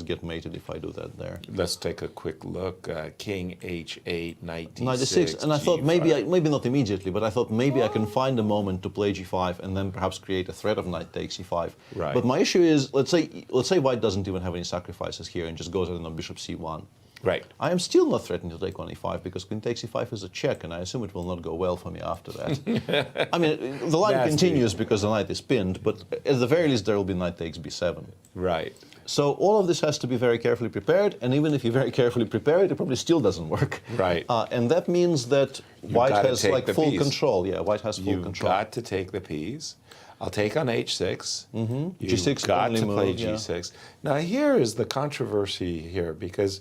[SPEAKER 4] get mated if I do that there.
[SPEAKER 5] Let's take a quick look. King H8, Knight D6.
[SPEAKER 4] Knight D6, and I thought maybe not immediately, but I thought maybe I can find a moment to play G5 and then perhaps create a threat of Knight takes E5.
[SPEAKER 5] Right.
[SPEAKER 4] But my issue is, let's say White doesn't even have any sacrifices here and just goes in on Bishop C1.
[SPEAKER 5] Right.
[SPEAKER 4] I am still not threatening to take on E5 because Queen takes E5 is a check, and I assume it will not go well for me after that. I mean, the line continues because the knight is pinned, but at the very least there will be Knight takes B7.
[SPEAKER 5] Right.
[SPEAKER 4] So all of this has to be very carefully prepared, and even if you very carefully prepare it, it probably still doesn't work.
[SPEAKER 5] Right.
[SPEAKER 4] And that means that White has like full control. Yeah, White has full control.
[SPEAKER 5] You've got to take the piece. I'll take on H6. You've
[SPEAKER 4] G6
[SPEAKER 5] got to
[SPEAKER 4] only
[SPEAKER 5] play
[SPEAKER 4] move, yeah.
[SPEAKER 5] G6. Now here is the controversy here, because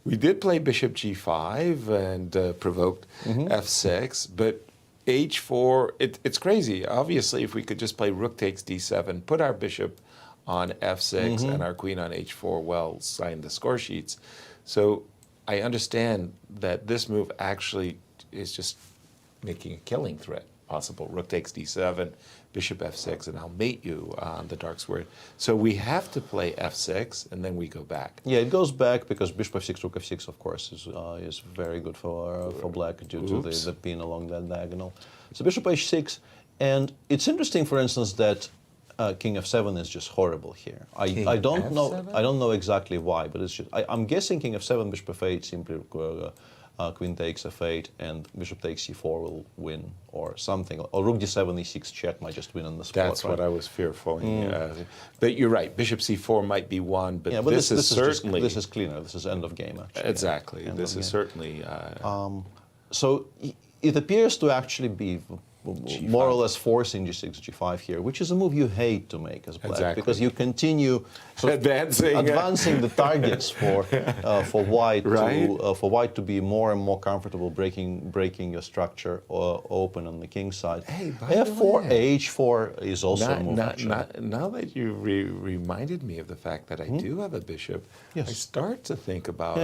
[SPEAKER 5] we did play Bishop G5 and provoked F6, but H4, it's crazy. Obviously, if we could just play Rook takes D7, put our bishop on F6 and our queen on H4, well, sign the score sheets. So I understand that this move actually is just making a killing threat possible. Rook takes D7, Bishop F6, and I'll mate you on the dark square. So we have to play F6, and then we go back.
[SPEAKER 4] Yeah, it goes back because Bishop F6, Rook F6, of course, is very good for Black due to the pin along that diagonal. So Bishop H6, and it's interesting, for instance, that King F7 is just horrible here. I don't know exactly why, but it's just I'm guessing King F7, Bishop F8, simply Queen takes F8, and Bishop takes C4 will win, or something. Or Rook D7, E6 check might just win on the spot.
[SPEAKER 5] That's what I was fearful. But you're right. Bishop C4 might be one, but, this is certainly
[SPEAKER 4] this is cleaner. This is end of game. Actually.
[SPEAKER 5] Exactly. This is certainly.
[SPEAKER 4] So it appears to actually be G5. More or less forcing G6, G5 here, which is a move you hate to make as Black, because you continue advancing the targets for White, for White to be more and more comfortable breaking your structure open on the king side.
[SPEAKER 5] Hey,
[SPEAKER 4] F4, H4 is also a move.
[SPEAKER 5] Now that you reminded me of the fact that I do have a bishop, I start to think about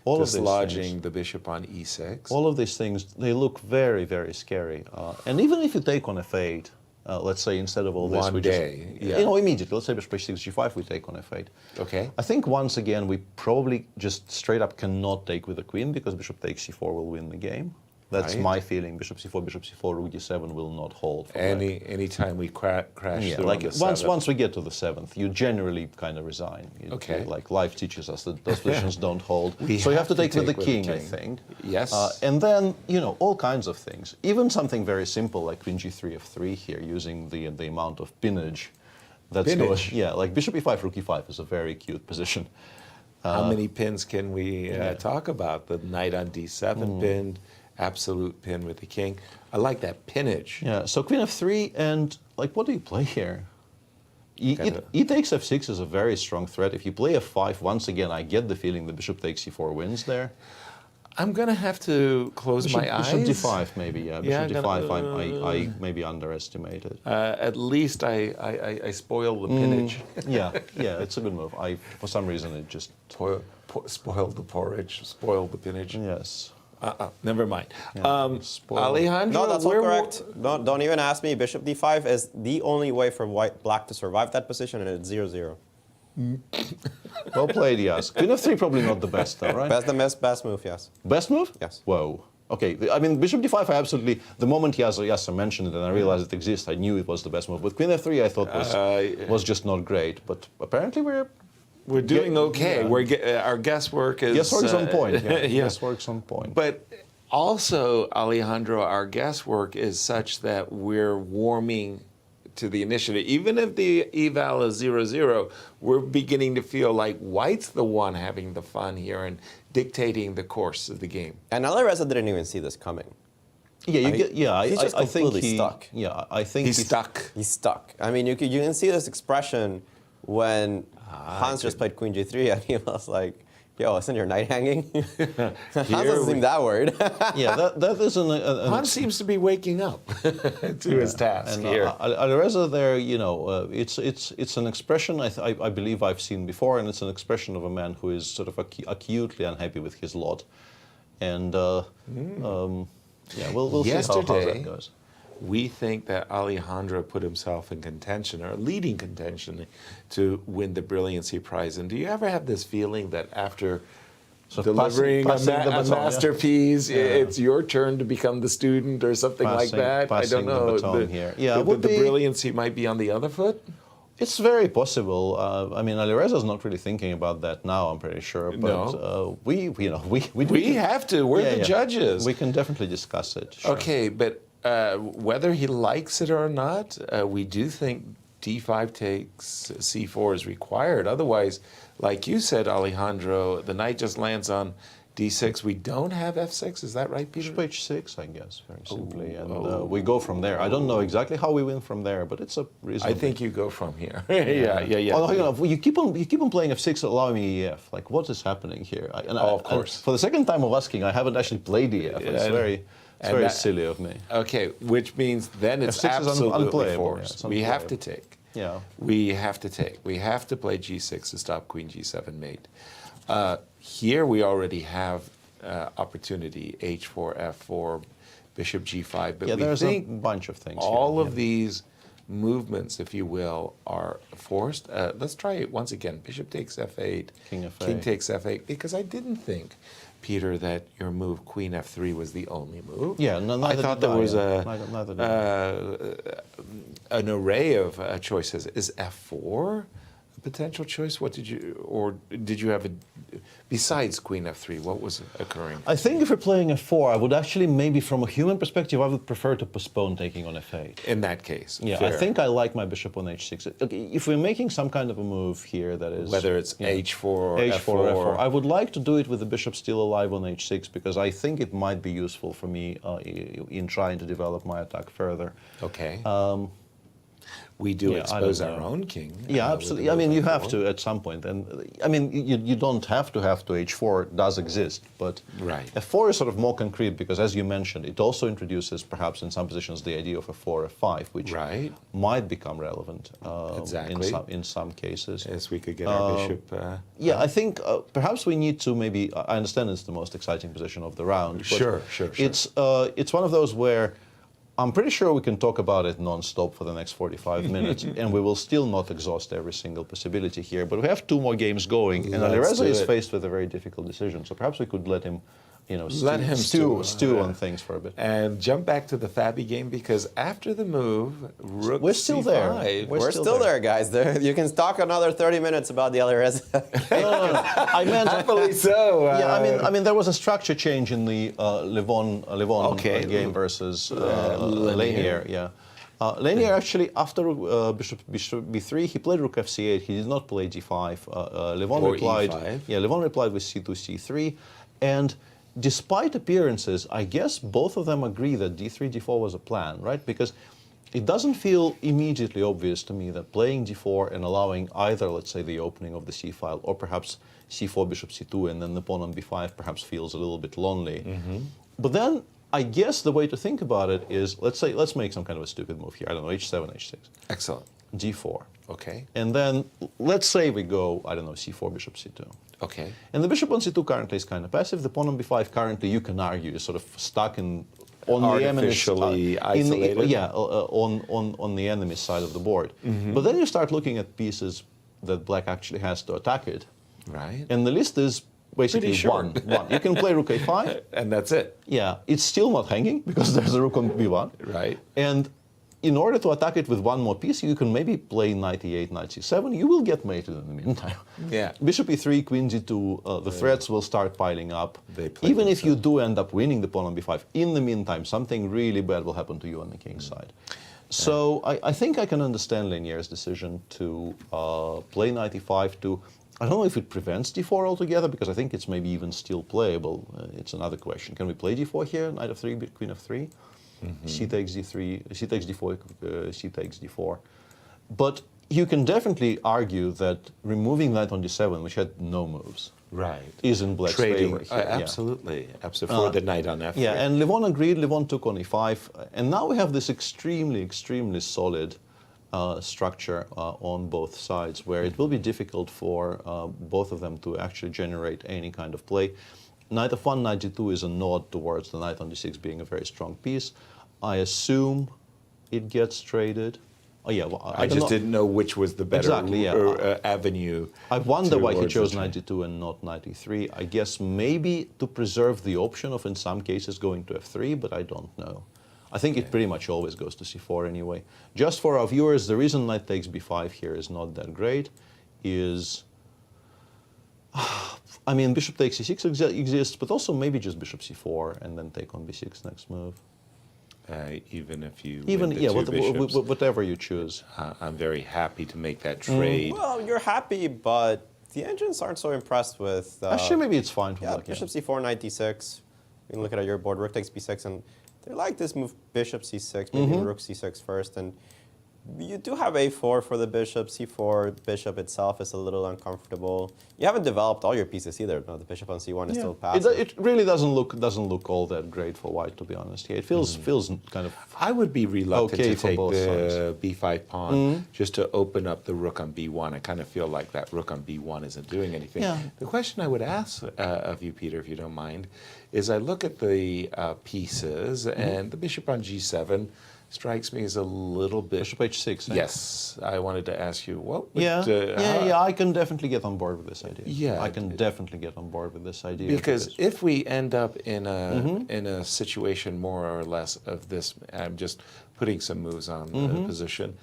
[SPEAKER 5] dislodging the bishop on E6.
[SPEAKER 4] All of these things, they look very, very scary. And even if you take on F8, let's say instead of all this, immediately, let's say Bishop H6, G5, we take on F8.
[SPEAKER 5] Okay.
[SPEAKER 4] I think once again, we probably just straight up cannot take with the queen because Bishop takes C4 will win the game. That's my feeling. Bishop C4, Rook D7 will not hold.
[SPEAKER 5] Any time we crash through
[SPEAKER 4] like
[SPEAKER 5] on the
[SPEAKER 4] once we get to the 7th, you generally kind of resign. Like life teaches us that those positions don't hold. So you have to take with the king, I think.
[SPEAKER 5] Yes.
[SPEAKER 4] And then, all kinds of things. Even something very simple like Queen G3, F3 here, using the amount of pinnage. Like Bishop E5, Rook E5 is a very cute position.
[SPEAKER 5] How many pins can we talk about? The knight on D7 pinned. Absolute pin with the king. I like that pinnage.
[SPEAKER 4] Yeah, so Queen F3, and what do you play here? E takes F6 is a very strong threat. If you play F5, once again, I get the feeling the Bishop takes C4 wins there.
[SPEAKER 5] I'm going to have to close my eyes.
[SPEAKER 4] Bishop D5, maybe, yeah. Bishop D5, I maybe underestimated.
[SPEAKER 5] At least I spoil the pinnage.
[SPEAKER 4] yeah, it's a good move. For some reason, it just...
[SPEAKER 5] Spoiled the porridge, spoiled the pinnage.
[SPEAKER 4] Yes.
[SPEAKER 5] Never mind. Alejandro,
[SPEAKER 6] no, that's all correct. Don't even ask me. Bishop D5 is the only way for Black to survive that position, and it's 0-0.
[SPEAKER 4] Well played, yes. Queen F3 probably not the best, though, right?
[SPEAKER 6] Best move, yes.
[SPEAKER 4] Best move?
[SPEAKER 6] Yes.
[SPEAKER 4] Whoa. Okay, I mean, Bishop D5, I absolutely, the moment Yasser mentioned it and I realized it exists, I knew it was the best move. But Queen F3, I thought was just not great. But apparently
[SPEAKER 5] we're doing okay. Our guesswork is...
[SPEAKER 4] Guesswork's on point. Guesswork's on point.
[SPEAKER 5] But also, Alejandro, our guesswork is such that we're warming to the initiative. Even if the eval is 0-0, we're beginning to feel like White's the one having the fun here and dictating the course of the game.
[SPEAKER 6] And Alireza didn't even see this coming.
[SPEAKER 4] Yeah,
[SPEAKER 6] he's just completely stuck.
[SPEAKER 4] Yeah, I think
[SPEAKER 5] he's stuck.
[SPEAKER 6] He's stuck. I mean, you can see this expression when Hans just played Queen G3 and he was like, yo, isn't your knight hanging? Hans doesn't seem that worried.
[SPEAKER 4] Yeah, that is
[SPEAKER 5] Hans seems to be waking up to his task here.
[SPEAKER 4] Alireza there, it's an expression I believe I've seen before, and it's an expression of a man who is sort of acutely unhappy with his lot. And we'll see how that goes.
[SPEAKER 5] we think that Alejandro put himself in contention, or leading contention, to win the Brilliancy Prize. And do you ever have this feeling that after delivering
[SPEAKER 4] passing the
[SPEAKER 5] a
[SPEAKER 4] baton,
[SPEAKER 5] masterpiece, it's your turn to become the student or something like that? I don't know.
[SPEAKER 4] The baton here. Yeah,
[SPEAKER 5] the brilliancy might be on the other foot?
[SPEAKER 4] It's very possible. I mean, Alireza is not really thinking about that now, I'm pretty sure. But we
[SPEAKER 5] have to. We're the judges.
[SPEAKER 4] We can definitely discuss it. Sure.
[SPEAKER 5] Okay, but whether he likes it or not, we do think D5 takes C4 is required. Otherwise, like you said, Alejandro, the knight just lands on D6. We don't have F6. Is that right, Peter?
[SPEAKER 4] Bishop H6, I guess, very simply. And we go from there. I don't know exactly how we win from there, but it's a reasonable.
[SPEAKER 5] I think you go from here. yeah.
[SPEAKER 4] Oh, you keep on playing F6, allow me EF. Like, what is happening here?
[SPEAKER 5] Of course.
[SPEAKER 4] For the second time of asking, I haven't actually played EF. It's very silly of me.
[SPEAKER 5] Okay, which means then it's
[SPEAKER 4] F6
[SPEAKER 5] absolutely
[SPEAKER 4] is unplayable.
[SPEAKER 5] forced. We have to take.
[SPEAKER 4] Yeah.
[SPEAKER 5] We have to take. We have to play G6 to stop Queen G7 mate. Here we already have opportunity, H4, F4, Bishop G5. But
[SPEAKER 4] there's
[SPEAKER 5] we think
[SPEAKER 4] a bunch of things.
[SPEAKER 5] all of these movements, if you will, are forced. Let's try it once again. Bishop takes F8,
[SPEAKER 4] King F8.
[SPEAKER 5] King takes F8, because I didn't think, Peter, that your move Queen F3 was the only move.
[SPEAKER 4] Yeah,
[SPEAKER 5] I thought there was an array of choices. Is F4 a potential choice? What did you have besides Queen F3? What was occurring?
[SPEAKER 4] I think if you're playing F4, I would actually maybe, from a human perspective, I would prefer to postpone taking on F8.
[SPEAKER 5] In that case,
[SPEAKER 4] yeah,
[SPEAKER 5] fair.
[SPEAKER 4] I think I like my bishop on H6. Okay, if we're making some kind of a move here that is
[SPEAKER 5] whether it's H4 or
[SPEAKER 4] H4 or
[SPEAKER 5] F4,
[SPEAKER 4] I would like to do it with the bishop still alive on H6 because I think it might be useful for me in trying to develop my attack further.
[SPEAKER 5] Okay. We do expose our own king.
[SPEAKER 4] Yeah, absolutely. I mean, you have to at some point. And I mean, you don't have to H4 does exist, but F4 is sort of more concrete because, as you mentioned, it also introduces perhaps in some positions the idea of F4, F5, which might become relevant in some cases.
[SPEAKER 5] Yes, we could get our bishop.
[SPEAKER 4] Yeah, I think perhaps we need to maybe, I understand it's the most exciting position of the round. But
[SPEAKER 5] sure.
[SPEAKER 4] It's one of those where I'm pretty sure we can talk about it non-stop for the next 45 minutes, and we will still not exhaust every single possibility here. But we have 2 more games going, and Alireza is faced with a very difficult decision. So perhaps we could let him, stew on things for a bit.
[SPEAKER 5] And jump back to the Fabi game, because after the move, Rook
[SPEAKER 4] We're still
[SPEAKER 5] C5,
[SPEAKER 4] there.
[SPEAKER 6] We're still there, guys. You can talk another 30 minutes about the Alireza.
[SPEAKER 4] No. I meant
[SPEAKER 5] happily so.
[SPEAKER 4] Yeah, I mean, there was a structure change in the Levon game versus Lanier. Yeah. Lanier actually, after bishop b3, he played rook f8. He did not play d5. Levon replied.
[SPEAKER 5] E5.
[SPEAKER 4] Yeah, Levon replied with c2, c3, and despite appearances, I guess both of them agree that d3, d4 was a plan, right? Because it doesn't feel immediately obvious to me that playing d4 and allowing either, let's say, the opening of the c file, or perhaps c4, bishop c2, and then the pawn on b5 perhaps feels a little bit lonely. But then I guess the way to think about it is, let's make some kind of a stupid move here. I don't know, h7, h6.
[SPEAKER 5] Excellent.
[SPEAKER 4] d4.
[SPEAKER 5] Okay.
[SPEAKER 4] And then let's say we go, I don't know, c4, bishop c2.
[SPEAKER 5] Okay.
[SPEAKER 4] And the bishop on c2 currently is kind of passive. The pawn on b5 currently, you can argue, is sort of stuck on the enemy's
[SPEAKER 5] isolated.
[SPEAKER 4] On the enemy's side of the board. But then you start looking at pieces that black actually has to attack it.
[SPEAKER 5] Right.
[SPEAKER 4] And the list is basically one. You can play rook a5.
[SPEAKER 5] And that's it.
[SPEAKER 4] Yeah, it's still not hanging because there's a rook on b1.
[SPEAKER 5] Right.
[SPEAKER 4] And in order to attack it with one more piece, you can maybe play knight e8, knight c7. You will get mated in the meantime.
[SPEAKER 5] Yeah.
[SPEAKER 4] Bishop e3, queen g2, the threats will start piling up. Even if you do end up winning the pawn on b5, in the meantime, something really bad will happen to you on the king's side. So I think I can understand Lanier's decision to play knight e5 to, I don't know if it prevents d4 altogether, because I think it's maybe even still playable. It's another question. Can we play d4 here? Knight f3, queen f3? C takes d3, c takes d4, c takes d4. But you can definitely argue that removing knight on d7, which had no moves, is in black's favor here.
[SPEAKER 5] Absolutely. Absolutely. For the knight on f3.
[SPEAKER 4] Yeah, and Levon agreed. Levon took on e5. And now we have this extremely, extremely solid structure on both sides, where it will be difficult for both of them to actually generate any kind of play. Knight f1, knight g2 is a nod towards the knight on d6 being a very strong piece. I assume it gets traded. Oh yeah, well,
[SPEAKER 5] I just didn't know which was the better avenue.
[SPEAKER 4] I wonder why he
[SPEAKER 5] towards
[SPEAKER 4] chose
[SPEAKER 5] the trade.
[SPEAKER 4] 92 and not 93. I guess maybe to preserve the option of, in some cases, going to f3, but I don't know. I think it pretty much always goes to c4 anyway. Just for our viewers, the reason knight takes b5 here is not that great is, I mean, bishop takes c6 exists, but also maybe just bishop c4 and then take on b6 next move.
[SPEAKER 5] Even if you
[SPEAKER 4] Even,
[SPEAKER 5] win the
[SPEAKER 4] yeah,
[SPEAKER 5] two bishops,
[SPEAKER 4] whatever you choose.
[SPEAKER 5] I'm very happy to make that trade.
[SPEAKER 6] Well, you're happy, but the engines aren't so impressed with...
[SPEAKER 4] Actually, maybe it's fine.
[SPEAKER 6] Yeah, bishop c4, knight d6. You can look at your board, rook takes b6, and they like this move, bishop c6, maybe rook c6 first, and you do have a4 for the bishop, c4, bishop itself is a little uncomfortable. You haven't developed all your pieces either. No, the bishop on c1 is still passive.
[SPEAKER 4] It really doesn't look all that great for white, to be honest. Yeah, it feels kind of.
[SPEAKER 5] I would be reluctant
[SPEAKER 4] okay
[SPEAKER 5] to take
[SPEAKER 4] for both
[SPEAKER 5] the b5 pawn just to open up the rook on b1. I kind of feel like that rook on b1 isn't doing anything.
[SPEAKER 4] Yeah.
[SPEAKER 5] The question I would ask of you, Peter, if you don't mind, is I look at the pieces and the bishop on g7 strikes me as a little bit...
[SPEAKER 4] Bishop h6, eh?
[SPEAKER 5] Yes. I wanted to ask you, what would...
[SPEAKER 4] I can definitely get on board with this idea.
[SPEAKER 5] Yeah.
[SPEAKER 4] I can definitely get on board with this idea.
[SPEAKER 5] Because if we end up in a situation more or less of this, I'm just putting some moves on the position,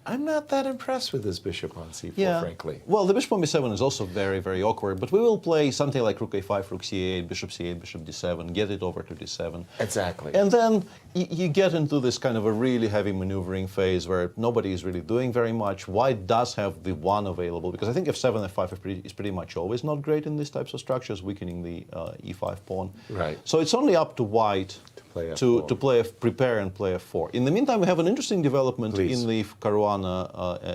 [SPEAKER 5] I'm not that impressed with this bishop on c4, frankly.
[SPEAKER 4] Well, the bishop on b7 is also very, very awkward, but we will play something like rook a5, rook c8, bishop d7, get it over to d7.
[SPEAKER 5] Exactly.
[SPEAKER 4] And then you get into this kind of a really heavy maneuvering phase where nobody is really doing very much. White does have the one available, because I think f7, f5 is pretty much always not great in these types of structures, weakening the e5 pawn.
[SPEAKER 5] Right.
[SPEAKER 4] So it's only up to white to prepare and play f4. In the meantime, we have an interesting development in the Caruana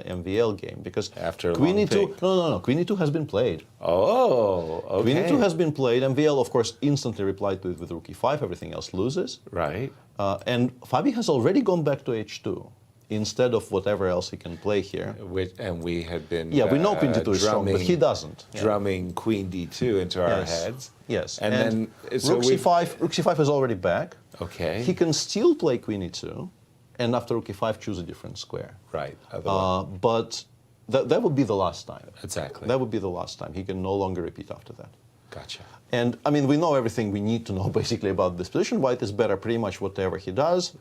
[SPEAKER 4] MVL game, because
[SPEAKER 5] after
[SPEAKER 4] Queen e2, no, Queen e2 has been played.
[SPEAKER 5] Oh, okay.
[SPEAKER 4] Queen e2 has been played. MVL, of course, instantly replied to it with rook e5. Everything else loses.
[SPEAKER 5] Right.
[SPEAKER 4] And Fabi has already gone back to h2 instead of whatever else he can play here.
[SPEAKER 5] And we had been
[SPEAKER 4] we know Queen d2 is strong, but he doesn't.
[SPEAKER 5] Drumming Queen d2 into our heads.
[SPEAKER 4] Yes.
[SPEAKER 5] And then
[SPEAKER 4] rook c5 is already back.
[SPEAKER 5] Okay.
[SPEAKER 4] He can still play Queen e2, and after rook e5 choose a different square.
[SPEAKER 5] Right.
[SPEAKER 4] But that would be the last time.
[SPEAKER 5] Exactly.
[SPEAKER 4] That would be the last time. He can no longer repeat after that.
[SPEAKER 5] Gotcha.
[SPEAKER 4] And I mean, we know everything we need to know basically about this position. White is better pretty much whatever he does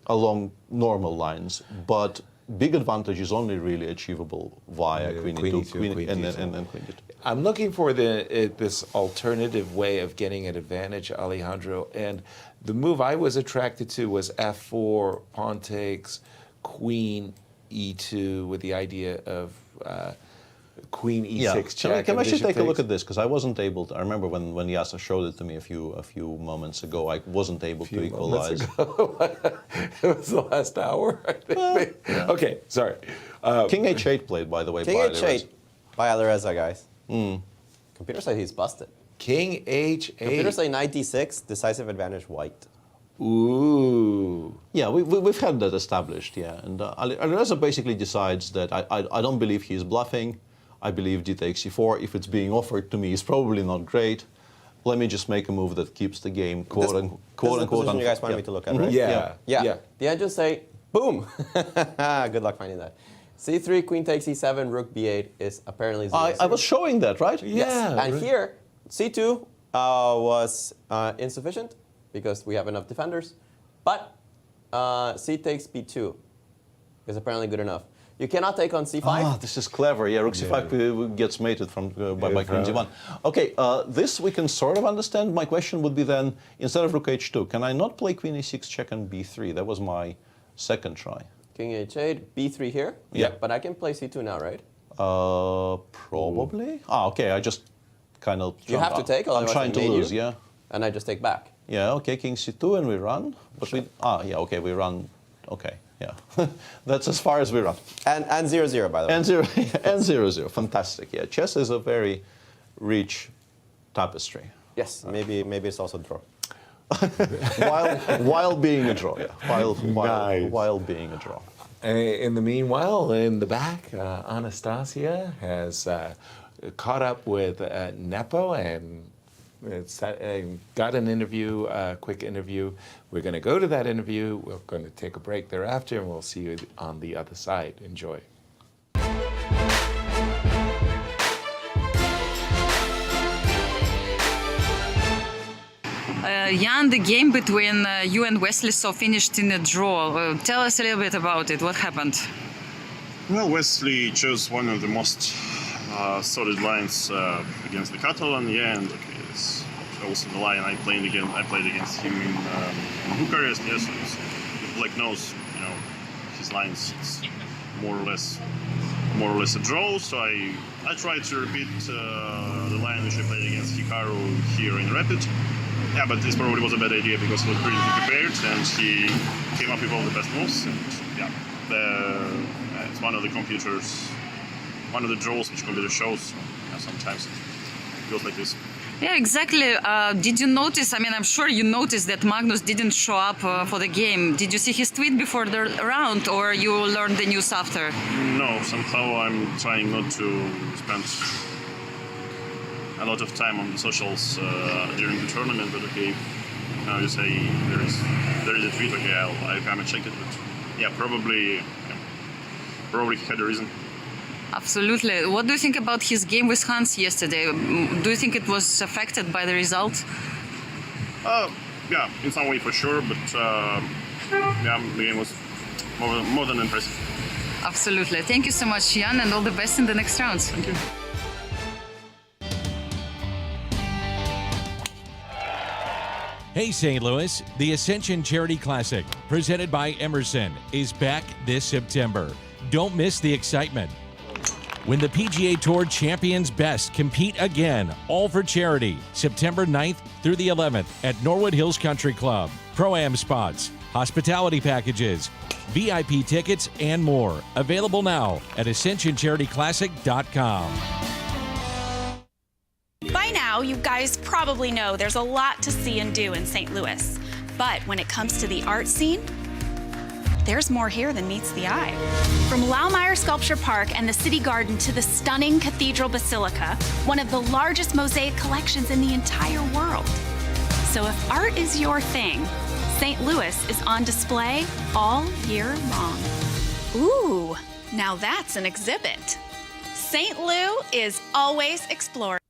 [SPEAKER 4] along normal lines, but big advantage is only really achievable via Queen e2, and then Queen d2.
[SPEAKER 5] I'm looking for this alternative way of getting an advantage, Alejandro, and the move I was attracted to was f4, pawn takes, Queen e2, with the idea of Queen e6 check.
[SPEAKER 4] Can I actually take a look at this? Because I wasn't able to. I remember when Yasser showed it to me a few moments ago. I wasn't able to equalize.
[SPEAKER 5] It was the last hour, I think. Okay, sorry.
[SPEAKER 4] King h8 played, by the way.
[SPEAKER 6] King h8 by Alireza, guys. Computer say he's busted.
[SPEAKER 5] King h8.
[SPEAKER 6] Computer say knight d6, decisive advantage white.
[SPEAKER 5] Ooh.
[SPEAKER 4] Yeah, we've had that established, yeah. And Alireza basically decides that I don't believe he's bluffing. I believe d takes c4. If it's being offered to me, it's probably not great. Let me just make a move that keeps the game quote unquote.
[SPEAKER 6] This is the position you guys wanted me to look at, right?
[SPEAKER 5] Yeah.
[SPEAKER 6] The engines say, boom. Good luck finding that. c3, queen takes e7, rook b8 is apparently 0-0.
[SPEAKER 4] I was showing that, right?
[SPEAKER 6] Yes. And here, c2 was insufficient because we have enough defenders. But c takes b2 is apparently good enough. You cannot take on c5.
[SPEAKER 4] Ah, this is clever. Yeah, rook c5 gets mated from by queen d1. Okay, this we can sort of understand. My question would be then, instead of rook h2, can I not play queen e6 check on b3? That was my second try.
[SPEAKER 6] King h8, b3 here.
[SPEAKER 4] Yeah.
[SPEAKER 6] But I can play c2 now, right?
[SPEAKER 4] Probably. Ah, okay. I just kind of.
[SPEAKER 6] You have to take.
[SPEAKER 4] I'm trying to lose. Yeah.
[SPEAKER 6] And I just take back.
[SPEAKER 4] Yeah. Okay. King c2 and we run. But we. Ah, yeah. Okay. We run. Okay. Yeah. That's as far as we run.
[SPEAKER 6] And 0-0, by the way.
[SPEAKER 4] And 0-0. Fantastic. Yeah. Chess is a very rich tapestry.
[SPEAKER 6] Yes. Maybe it's also a draw.
[SPEAKER 4] while being a draw. Yeah. While being a draw.
[SPEAKER 5] In the meanwhile, in the back, Anastasiya has caught up with Nepo, and I got an interview, a quick interview. We're going to go to that interview. We're going to take a break thereafter, and we'll see you on the other side. Enjoy.
[SPEAKER 7] Jan, the game between you and Wesley So finished in a draw. Tell us a little bit about it. What happened?
[SPEAKER 12] Well, Wesley chose one of the most solid lines against the Catalan, and it's also the line I played against him in Bucharest. Yes, so Black knows, his lines. It's more or less a draw. So I tried to repeat the line which I played against Hikaru here in Rapid. Yeah, but this probably was a bad idea because he was pretty prepared and he came up with all the best moves. And yeah, it's one of the draws which computer shows. Sometimes it goes like this.
[SPEAKER 7] Yeah, exactly. Did you notice, I'm sure you noticed that Magnus didn't show up for the game. Did you see his tweet before the round or you learned the news after?
[SPEAKER 12] No, somehow I'm trying not to spend a lot of time on the socials during the tournament, but okay, now you say there is a tweet, okay, I'll come and check it, but yeah, probably he had a reason.
[SPEAKER 7] Absolutely. What do you think about his game with Hans yesterday? Do you think it was affected by the result?
[SPEAKER 12] Yeah, in some way for sure, but yeah, the game was more than impressive.
[SPEAKER 7] Absolutely. Thank you so much, Jan, and all the best in the next rounds.
[SPEAKER 12] Thank you.
[SPEAKER 8] Hey St. Louis, the Ascension Charity Classic, presented by Emerson, is back this September. Don't miss the excitement. When the PGA Tour champions best compete again, all for charity, September 9th through the 11th at Norwood Hills Country Club. Pro-Am spots, hospitality packages, VIP tickets, and more. Available now at ascensioncharityclassic.com.
[SPEAKER 13] By now, you guys probably know there's a lot to see and do in St. Louis. But when it comes to the art scene, there's more here than meets the eye. From Laumeier Sculpture Park and the City Garden to the stunning Cathedral Basilica, one of the largest mosaic collections in the entire world. So if art is your thing, St. Louis is on display all year long. Ooh, now that's an exhibit. St. Lou is always exploring.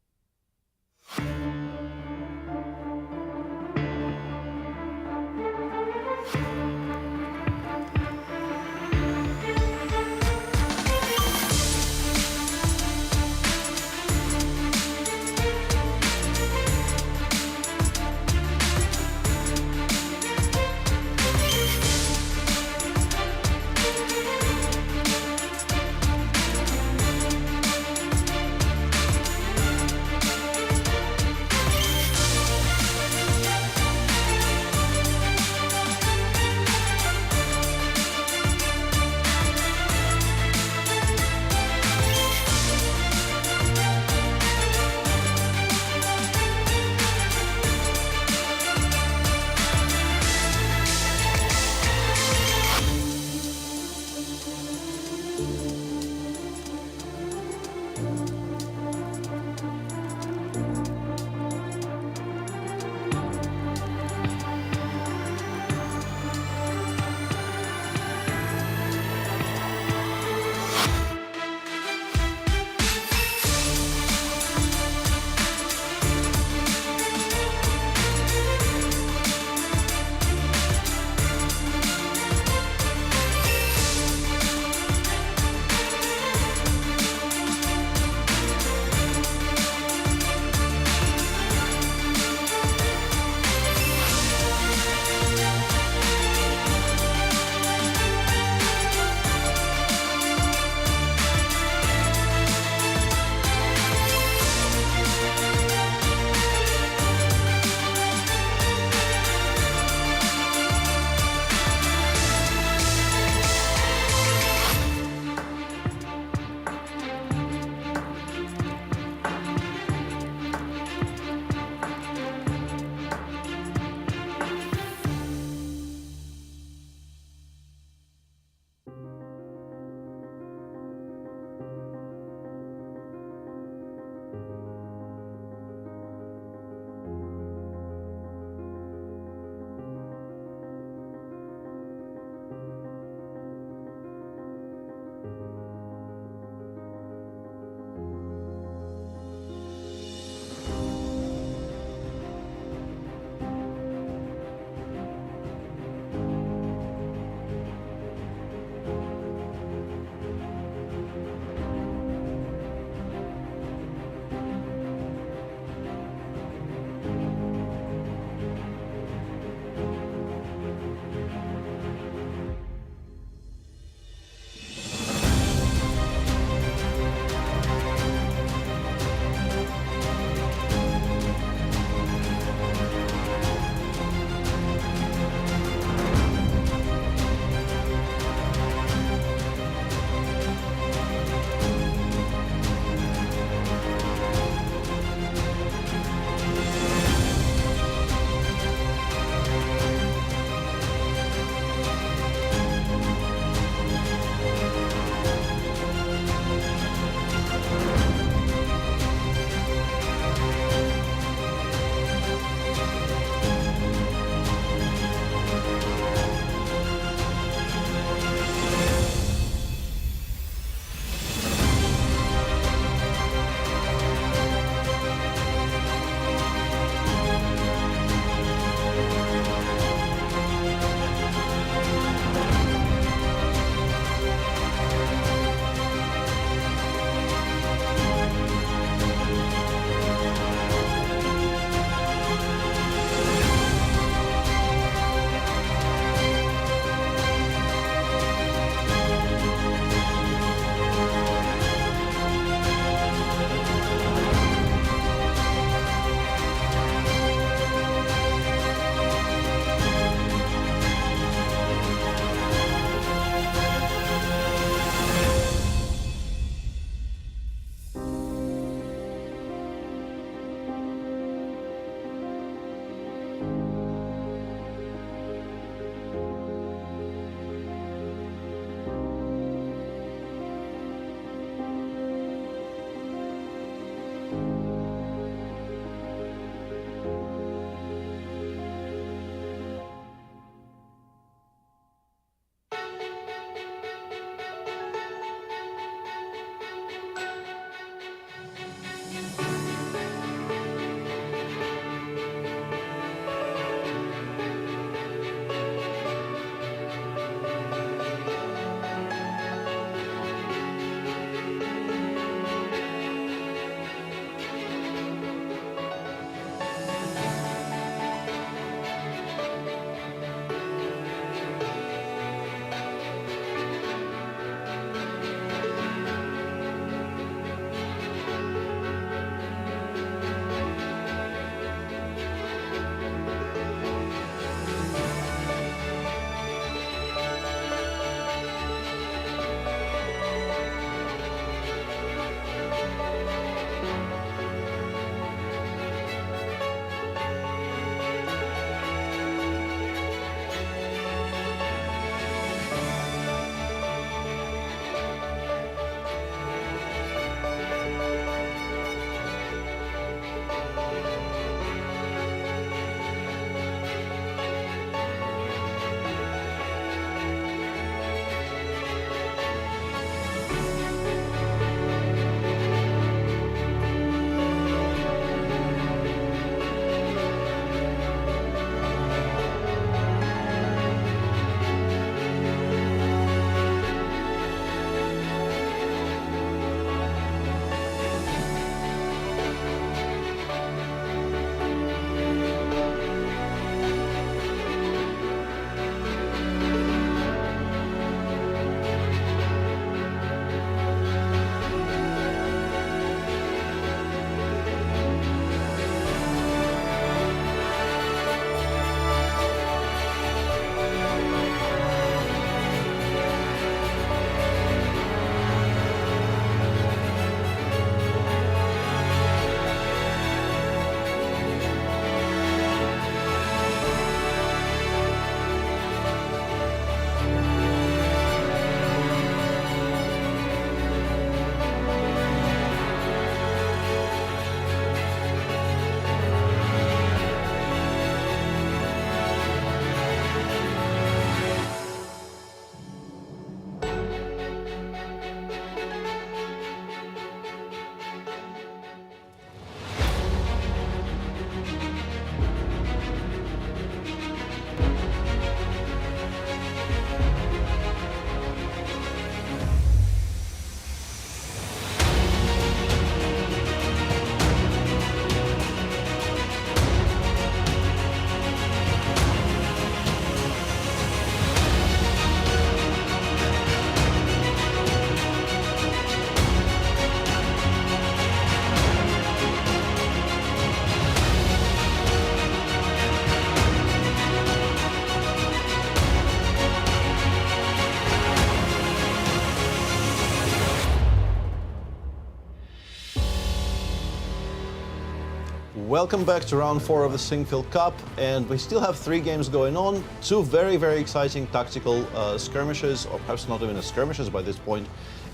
[SPEAKER 4] Welcome back to round 4 of the Sinquefield Cup, and we still have 3 games going on. 2 very, very exciting tactical skirmishes, or perhaps not even skirmishes by this point,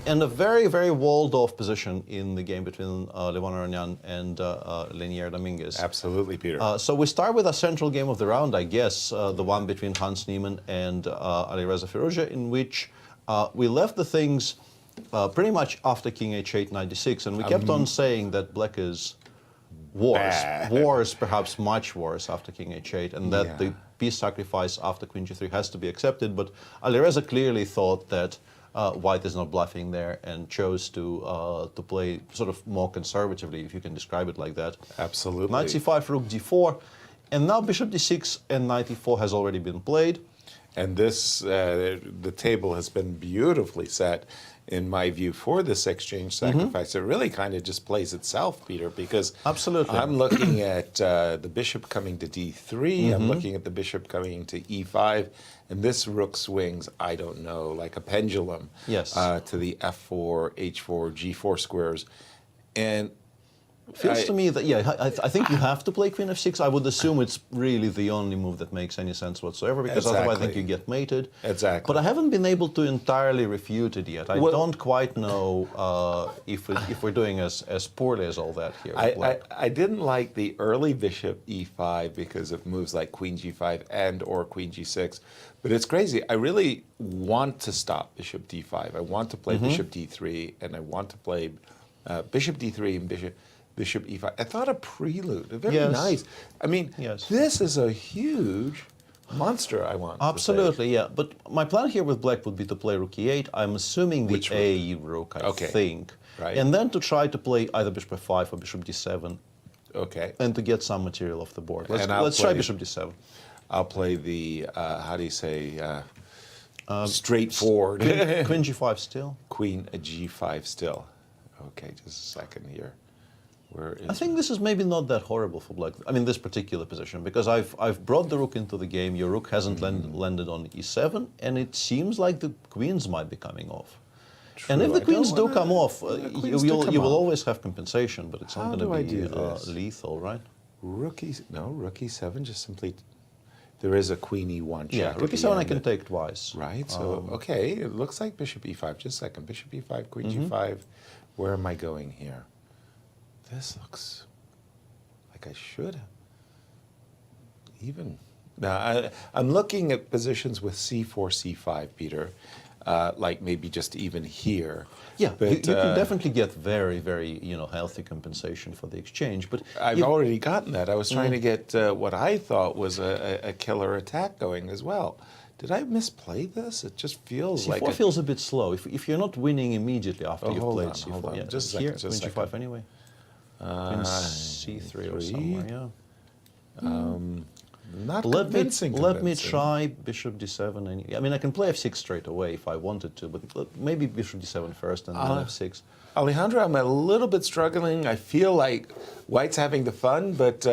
[SPEAKER 4] and a very, very walled-off position in the game between Aronian and Dominguez.
[SPEAKER 5] Absolutely, Peter.
[SPEAKER 4] So we start with a central game of the round, I guess, the one between Hans Niemann and Alireza Firouzja, in which we left the things pretty much after King H8 96, and we kept on saying that black is worse, perhaps much worse after King H8, and that the piece sacrifice after Queen G3 has to be accepted. But Alireza clearly thought that white is not bluffing there and chose to play sort of more conservatively, if you can describe it like that.
[SPEAKER 5] Absolutely.
[SPEAKER 4] Knight C5, Rook D4, and now Bishop D6 and Knight E4 has already been played.
[SPEAKER 5] And this, the table has been beautifully set, in my view, for this exchange sacrifice. It really kind of just plays itself, Peter, because
[SPEAKER 4] absolutely,
[SPEAKER 5] I'm looking at the bishop coming to D3, I'm looking at the bishop coming to E5, and this rook swings, I don't know, like a pendulum to the F4, H4, G4 squares. And
[SPEAKER 4] feels to me that, I think you have to play Queen F6. I would assume it's really the only move that makes any sense whatsoever, because otherwise I think you get mated.
[SPEAKER 5] Exactly.
[SPEAKER 4] But I haven't been able to entirely refute it yet. I don't quite know if we're doing as poorly as all that here.
[SPEAKER 5] I didn't like the early bishop E5 because of moves like Queen G5 and or Queen G6. But it's crazy. I really want to stop Bishop D5. I want to play Bishop D3, and I want to play Bishop D3 and Bishop E5. I thought a prelude, very nice. I mean, this is a huge monster I want
[SPEAKER 4] Absolutely, yeah. But my plan here with black would be to play Rook E8. I'm assuming the A rook, I think.
[SPEAKER 5] Right.
[SPEAKER 4] And then to try to play either Bishop F5 or Bishop D7.
[SPEAKER 5] Okay.
[SPEAKER 4] And to get some material off the board. Let's try Bishop D7.
[SPEAKER 5] I'll play the, how do you say, straightforward.
[SPEAKER 4] Queen G5 still.
[SPEAKER 5] Queen G5 still. Okay, just a second here.
[SPEAKER 4] I think this is maybe not that horrible for black. I mean, this particular position, because I've brought the rook into the game. Your rook hasn't landed on E7, and it seems like the queens might be coming off. True. And if the queens do come off, you will always have compensation, but it's not going to be lethal, right?
[SPEAKER 5] Rook E7 just simply. There is a Queen E1 check.
[SPEAKER 4] Yeah, Rook E7 I can take twice.
[SPEAKER 5] Right. So okay, it looks like Bishop E5. Just a second. Bishop E5, Queen G5. Where am I going here? This looks like I should even. Now, I'm looking at positions with C4, C5, Peter, like maybe just even here.
[SPEAKER 4] Yeah, but you can definitely get very, very healthy compensation for the exchange. But
[SPEAKER 5] I've already gotten that. I was trying to get what I thought was a killer attack going as well. Did I misplay this? It just feels like
[SPEAKER 4] C4 feels a bit slow. If you're not winning immediately after you've played C4,
[SPEAKER 5] hold on. Just
[SPEAKER 4] here,
[SPEAKER 5] Queen
[SPEAKER 4] G5 anyway. Queen C3 or somewhere,
[SPEAKER 5] Not
[SPEAKER 4] convincing. Let me try Bishop D7. I mean, I can play F6 straight away if I wanted to, but maybe Bishop D7 first and then F6.
[SPEAKER 5] Alejandro, I'm a little bit struggling. I feel like white's having the fun, but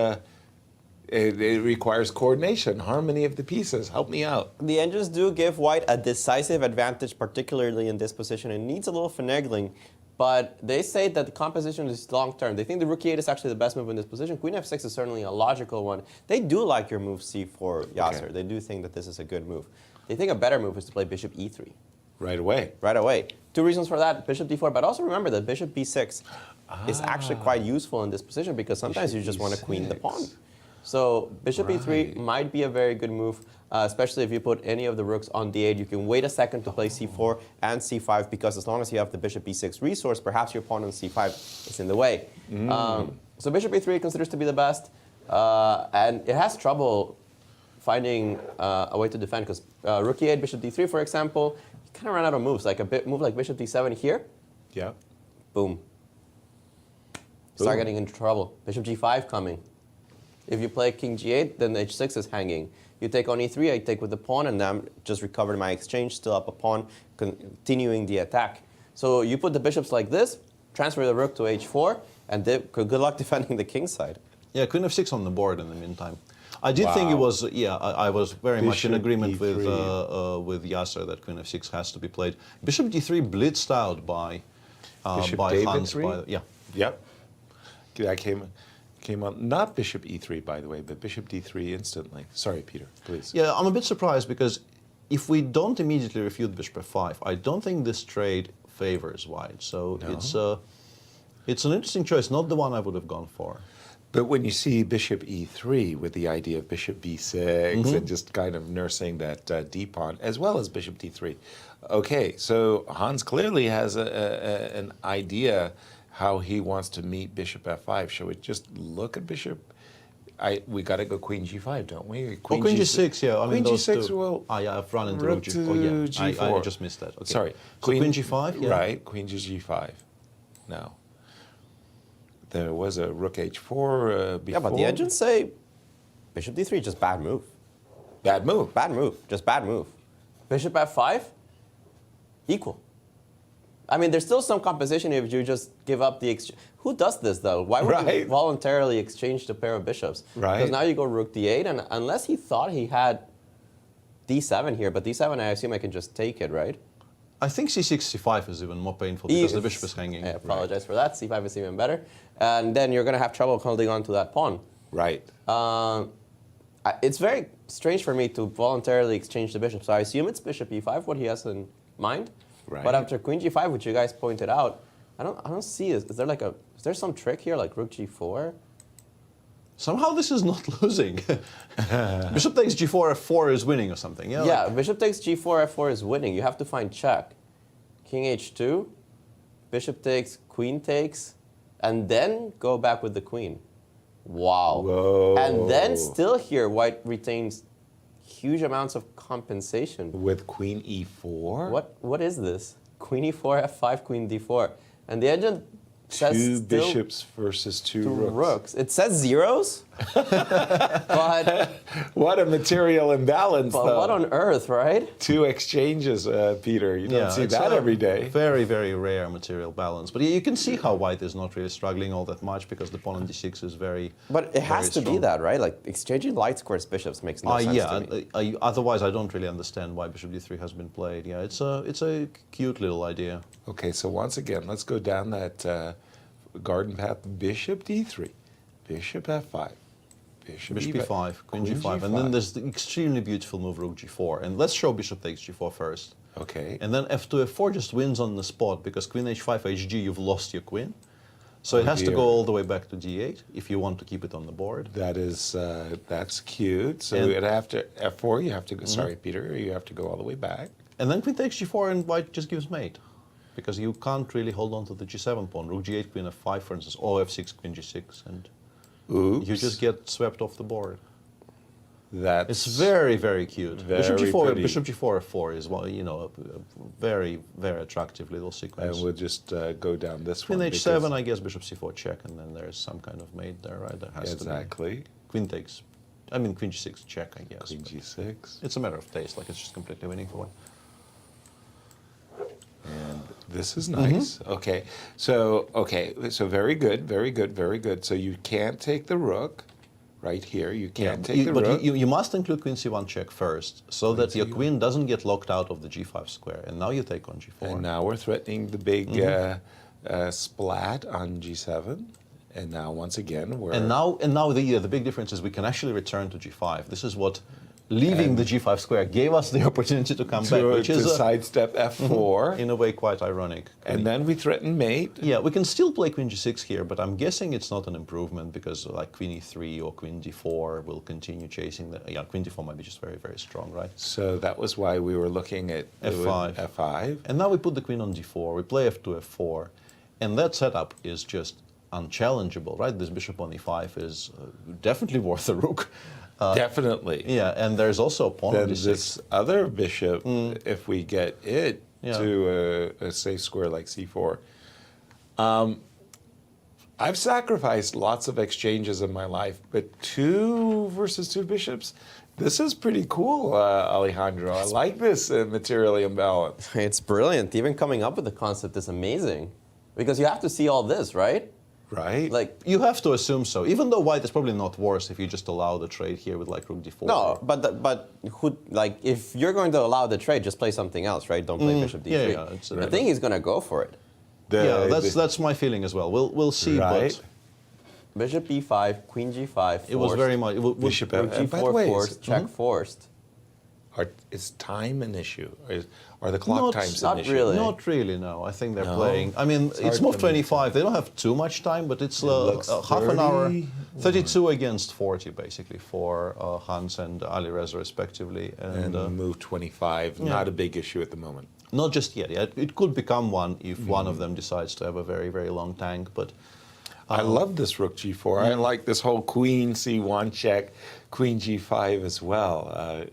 [SPEAKER 5] it requires coordination, harmony of the pieces. Help me out.
[SPEAKER 6] The engines do give white a decisive advantage, particularly in this position. It needs a little finagling. But they say that the composition is long-term. They think the Rook E8 is actually the best move in this position. Queen F6 is certainly a logical one. They do like your move C4, Yasser. Okay. They do think that this is a good move. They think a better move is to play Bishop E3.
[SPEAKER 5] Right away.
[SPEAKER 6] Right away. 2 reasons for that, Bishop D4. But also remember that Bishop B6 is actually quite useful in this position because sometimes you just want to queen the pawn. So Bishop E3 might be a very good move. Especially if you put any of the rooks on D8, you can wait a second to play C4 and C5 because as long as you have the Bishop B6 resource, perhaps your pawn on C5 is in the way. So Bishop E3 considers to be the best, and it has trouble finding a way to defend because Rook E8, Bishop D3, for example, you kind of run out of moves. Like a move like Bishop D7 here.
[SPEAKER 5] Yeah.
[SPEAKER 6] Boom. Start getting into trouble. Bishop G5 coming. If you play King G8, then H6 is hanging. You take on E3, I take with the pawn, and I'm just recovered my exchange, still up a pawn, continuing the attack. So you put the bishops like this, transfer the rook to H4, and good luck defending the king side.
[SPEAKER 4] Yeah, Queen F6 on the board in the meantime. I did think it was, I was very much in agreement with Yasser that Queen F6 has to be played. Bishop D3 blitzed out by Hans.
[SPEAKER 5] Yep. I came. came on, not bishop e3, by the way, but bishop d3 instantly. Sorry, Peter, please.
[SPEAKER 4] Yeah, I'm a bit surprised because if we don't immediately refute bishop f5, I don't think this trade favors white. So it's an interesting choice, not the one I would have gone for.
[SPEAKER 5] But when you see bishop e3 with the idea of bishop b6 and just kind of nursing that d pawn, as well as bishop d3, okay, so Hans clearly has an idea how he wants to meet bishop f5. Shall we just look at bishop? We got to go queen g5, don't we?
[SPEAKER 4] Queen g6, yeah. I mean,
[SPEAKER 5] queen
[SPEAKER 4] those
[SPEAKER 5] g6,
[SPEAKER 4] two.
[SPEAKER 5] well,
[SPEAKER 4] yeah, I've run into
[SPEAKER 5] rook
[SPEAKER 4] g4.
[SPEAKER 5] to
[SPEAKER 4] Oh, yeah,
[SPEAKER 5] g4.
[SPEAKER 4] I just missed that. Okay.
[SPEAKER 5] Sorry.
[SPEAKER 4] So queen g5, yeah.
[SPEAKER 5] Right, queen to g5. Now, there was a rook h4 before.
[SPEAKER 6] Yeah, but the engines say bishop d3, just bad move.
[SPEAKER 5] Bad move.
[SPEAKER 6] Bad move, just bad move. Bishop f5, equal. I mean, there's still some compensation if you just give up the exchange. Who does this, though? Why would you voluntarily exchange the pair of bishops?
[SPEAKER 5] Right.
[SPEAKER 6] Because now you go rook d8, and unless he thought he had d7 here, but d7, I assume I can just take it, right?
[SPEAKER 4] I think c6, c5 is even more painful because the bishop is hanging.
[SPEAKER 6] I apologize for that. c5 is even better. And then you're going to have trouble holding on to that pawn.
[SPEAKER 5] Right.
[SPEAKER 6] It's very strange for me to voluntarily exchange the bishop. So I assume it's bishop e5, what he has in mind.
[SPEAKER 5] Right.
[SPEAKER 6] But after queen g5, which you guys pointed out, I don't see it. Is there some trick here, like rook g4?
[SPEAKER 4] Somehow this is not losing. Bishop takes g4, f4 is winning or something. Yeah,
[SPEAKER 6] Yeah, bishop takes g4, f4 is winning. You have to find check. King h2, bishop takes, queen takes, and then go back with the queen. Wow.
[SPEAKER 5] Whoa.
[SPEAKER 6] And then still here, white retains huge amounts of compensation.
[SPEAKER 5] With queen e4?
[SPEAKER 6] What is this? Queen e4, f5, queen d4. And the engine says
[SPEAKER 5] two bishops versus two rooks.
[SPEAKER 6] It says zeros, but
[SPEAKER 5] what a material imbalance,
[SPEAKER 6] but
[SPEAKER 5] though.
[SPEAKER 6] what on earth, right?
[SPEAKER 5] Two exchanges, Peter. You don't see
[SPEAKER 4] it's
[SPEAKER 5] that every day.
[SPEAKER 4] Very, very rare material balance. But you can see how white is not really struggling all that much because the pawn on d6 is very.
[SPEAKER 6] But it has to be that, right? Like exchanging light squares bishops makes no sense to me.
[SPEAKER 4] Otherwise, I don't really understand why bishop d3 has been played. Yeah, it's a cute little idea.
[SPEAKER 5] Okay, so once again, let's go down that garden path. Bishop d3, bishop f5, bishop
[SPEAKER 4] e5, queen g5, and then there's the extremely beautiful move rook g4. And let's show bishop takes g4 first.
[SPEAKER 5] Okay.
[SPEAKER 4] And then f2, f4 just wins on the spot because queen h5, hg, you've lost your queen. So it has to go all the way back to d8 if you want to keep it on the board.
[SPEAKER 5] That is, that's cute. So after f4, you have to go, sorry, Peter, you have to go all the way back.
[SPEAKER 4] And then queen takes g4 and white just gives mate. Because you can't really hold on to the g7 pawn. Rook g8, queen f5, for instance, or f6, queen g6, and you just get swept off the board. It's very, very cute. Bishop g4, f4 is, well, you know, a very, very attractive little sequence.
[SPEAKER 5] And we'll just go down this one.
[SPEAKER 4] Queen h7, I guess bishop c4 check, and then there's some kind of mate there, right? There has to be. Queen takes. I mean, queen g6 check, I guess.
[SPEAKER 5] Queen g6.
[SPEAKER 4] It's a matter of taste. Like it's just completely winning for one.
[SPEAKER 5] And this is nice. Okay, so very good, very good, very good. So you can't take the rook, right here. You can't take the rook.
[SPEAKER 4] But you must include queen c1 check first, so that your queen doesn't get locked out of the g5 square. And now you take on g4.
[SPEAKER 5] And now we're threatening the big splat on g7. And now once again we're.
[SPEAKER 4] And now the big difference is we can actually return to g5. This is what. Leaving the g5 square gave us the opportunity to come back, which is
[SPEAKER 5] sidestep f4.
[SPEAKER 4] In a way, quite ironic.
[SPEAKER 5] And then we threaten mate.
[SPEAKER 4] Yeah, we can still play queen g6 here, but I'm guessing it's not an improvement because like queen e3 or queen d4 will continue chasing the. Yeah, queen d4 might be just very, very strong, right?
[SPEAKER 5] So that was why we were looking at f5.
[SPEAKER 4] And now we put the queen on d4. We play f2, f4, and that setup is just unchallengeable, right? This bishop on e5 is definitely worth a rook.
[SPEAKER 5] Definitely.
[SPEAKER 4] Yeah, and there's also a pawn on d6.
[SPEAKER 5] This other bishop, if we get it to a safe square like c4. I've sacrificed lots of exchanges in my life, but 2 versus 2 bishops, this is pretty cool, Alejandro. I like this material imbalance.
[SPEAKER 6] It's brilliant. Even coming up with the concept is amazing. Because you have to see all this, right?
[SPEAKER 5] Right.
[SPEAKER 4] Like you have to assume so. Even though white is probably not worse if you just allow the trade here with like rook d4.
[SPEAKER 6] No, but who, like if you're going to allow the trade, just play something else, right? Don't play bishop d3. I think he's going to go for it.
[SPEAKER 4] That's my feeling as well. We'll see.
[SPEAKER 5] Right.
[SPEAKER 6] Bishop b5, queen g5. Forced.
[SPEAKER 4] It was very much.
[SPEAKER 5] Bishop
[SPEAKER 6] Rook
[SPEAKER 5] F5.
[SPEAKER 6] g4
[SPEAKER 5] By the way,
[SPEAKER 6] forced, check forced.
[SPEAKER 5] is time an issue? Are the clock times an issue?
[SPEAKER 6] Really.
[SPEAKER 4] Not really, no. I think they're
[SPEAKER 5] No?
[SPEAKER 4] playing. I mean,
[SPEAKER 5] It's
[SPEAKER 4] it's
[SPEAKER 5] hard
[SPEAKER 4] move
[SPEAKER 5] for me
[SPEAKER 4] 25. They don't have too much time, but it's
[SPEAKER 5] looks
[SPEAKER 4] half an hour,
[SPEAKER 5] 30.
[SPEAKER 4] 32 against 40, basically, for Hans and Alireza, respectively.
[SPEAKER 5] And move 25, not a big issue at the moment.
[SPEAKER 4] Not just yet. Yeah, it could become one if one of them decides to have a very, very long tank, but...
[SPEAKER 5] I love this rook g4. I like this whole queen c1 check, queen g5 as well.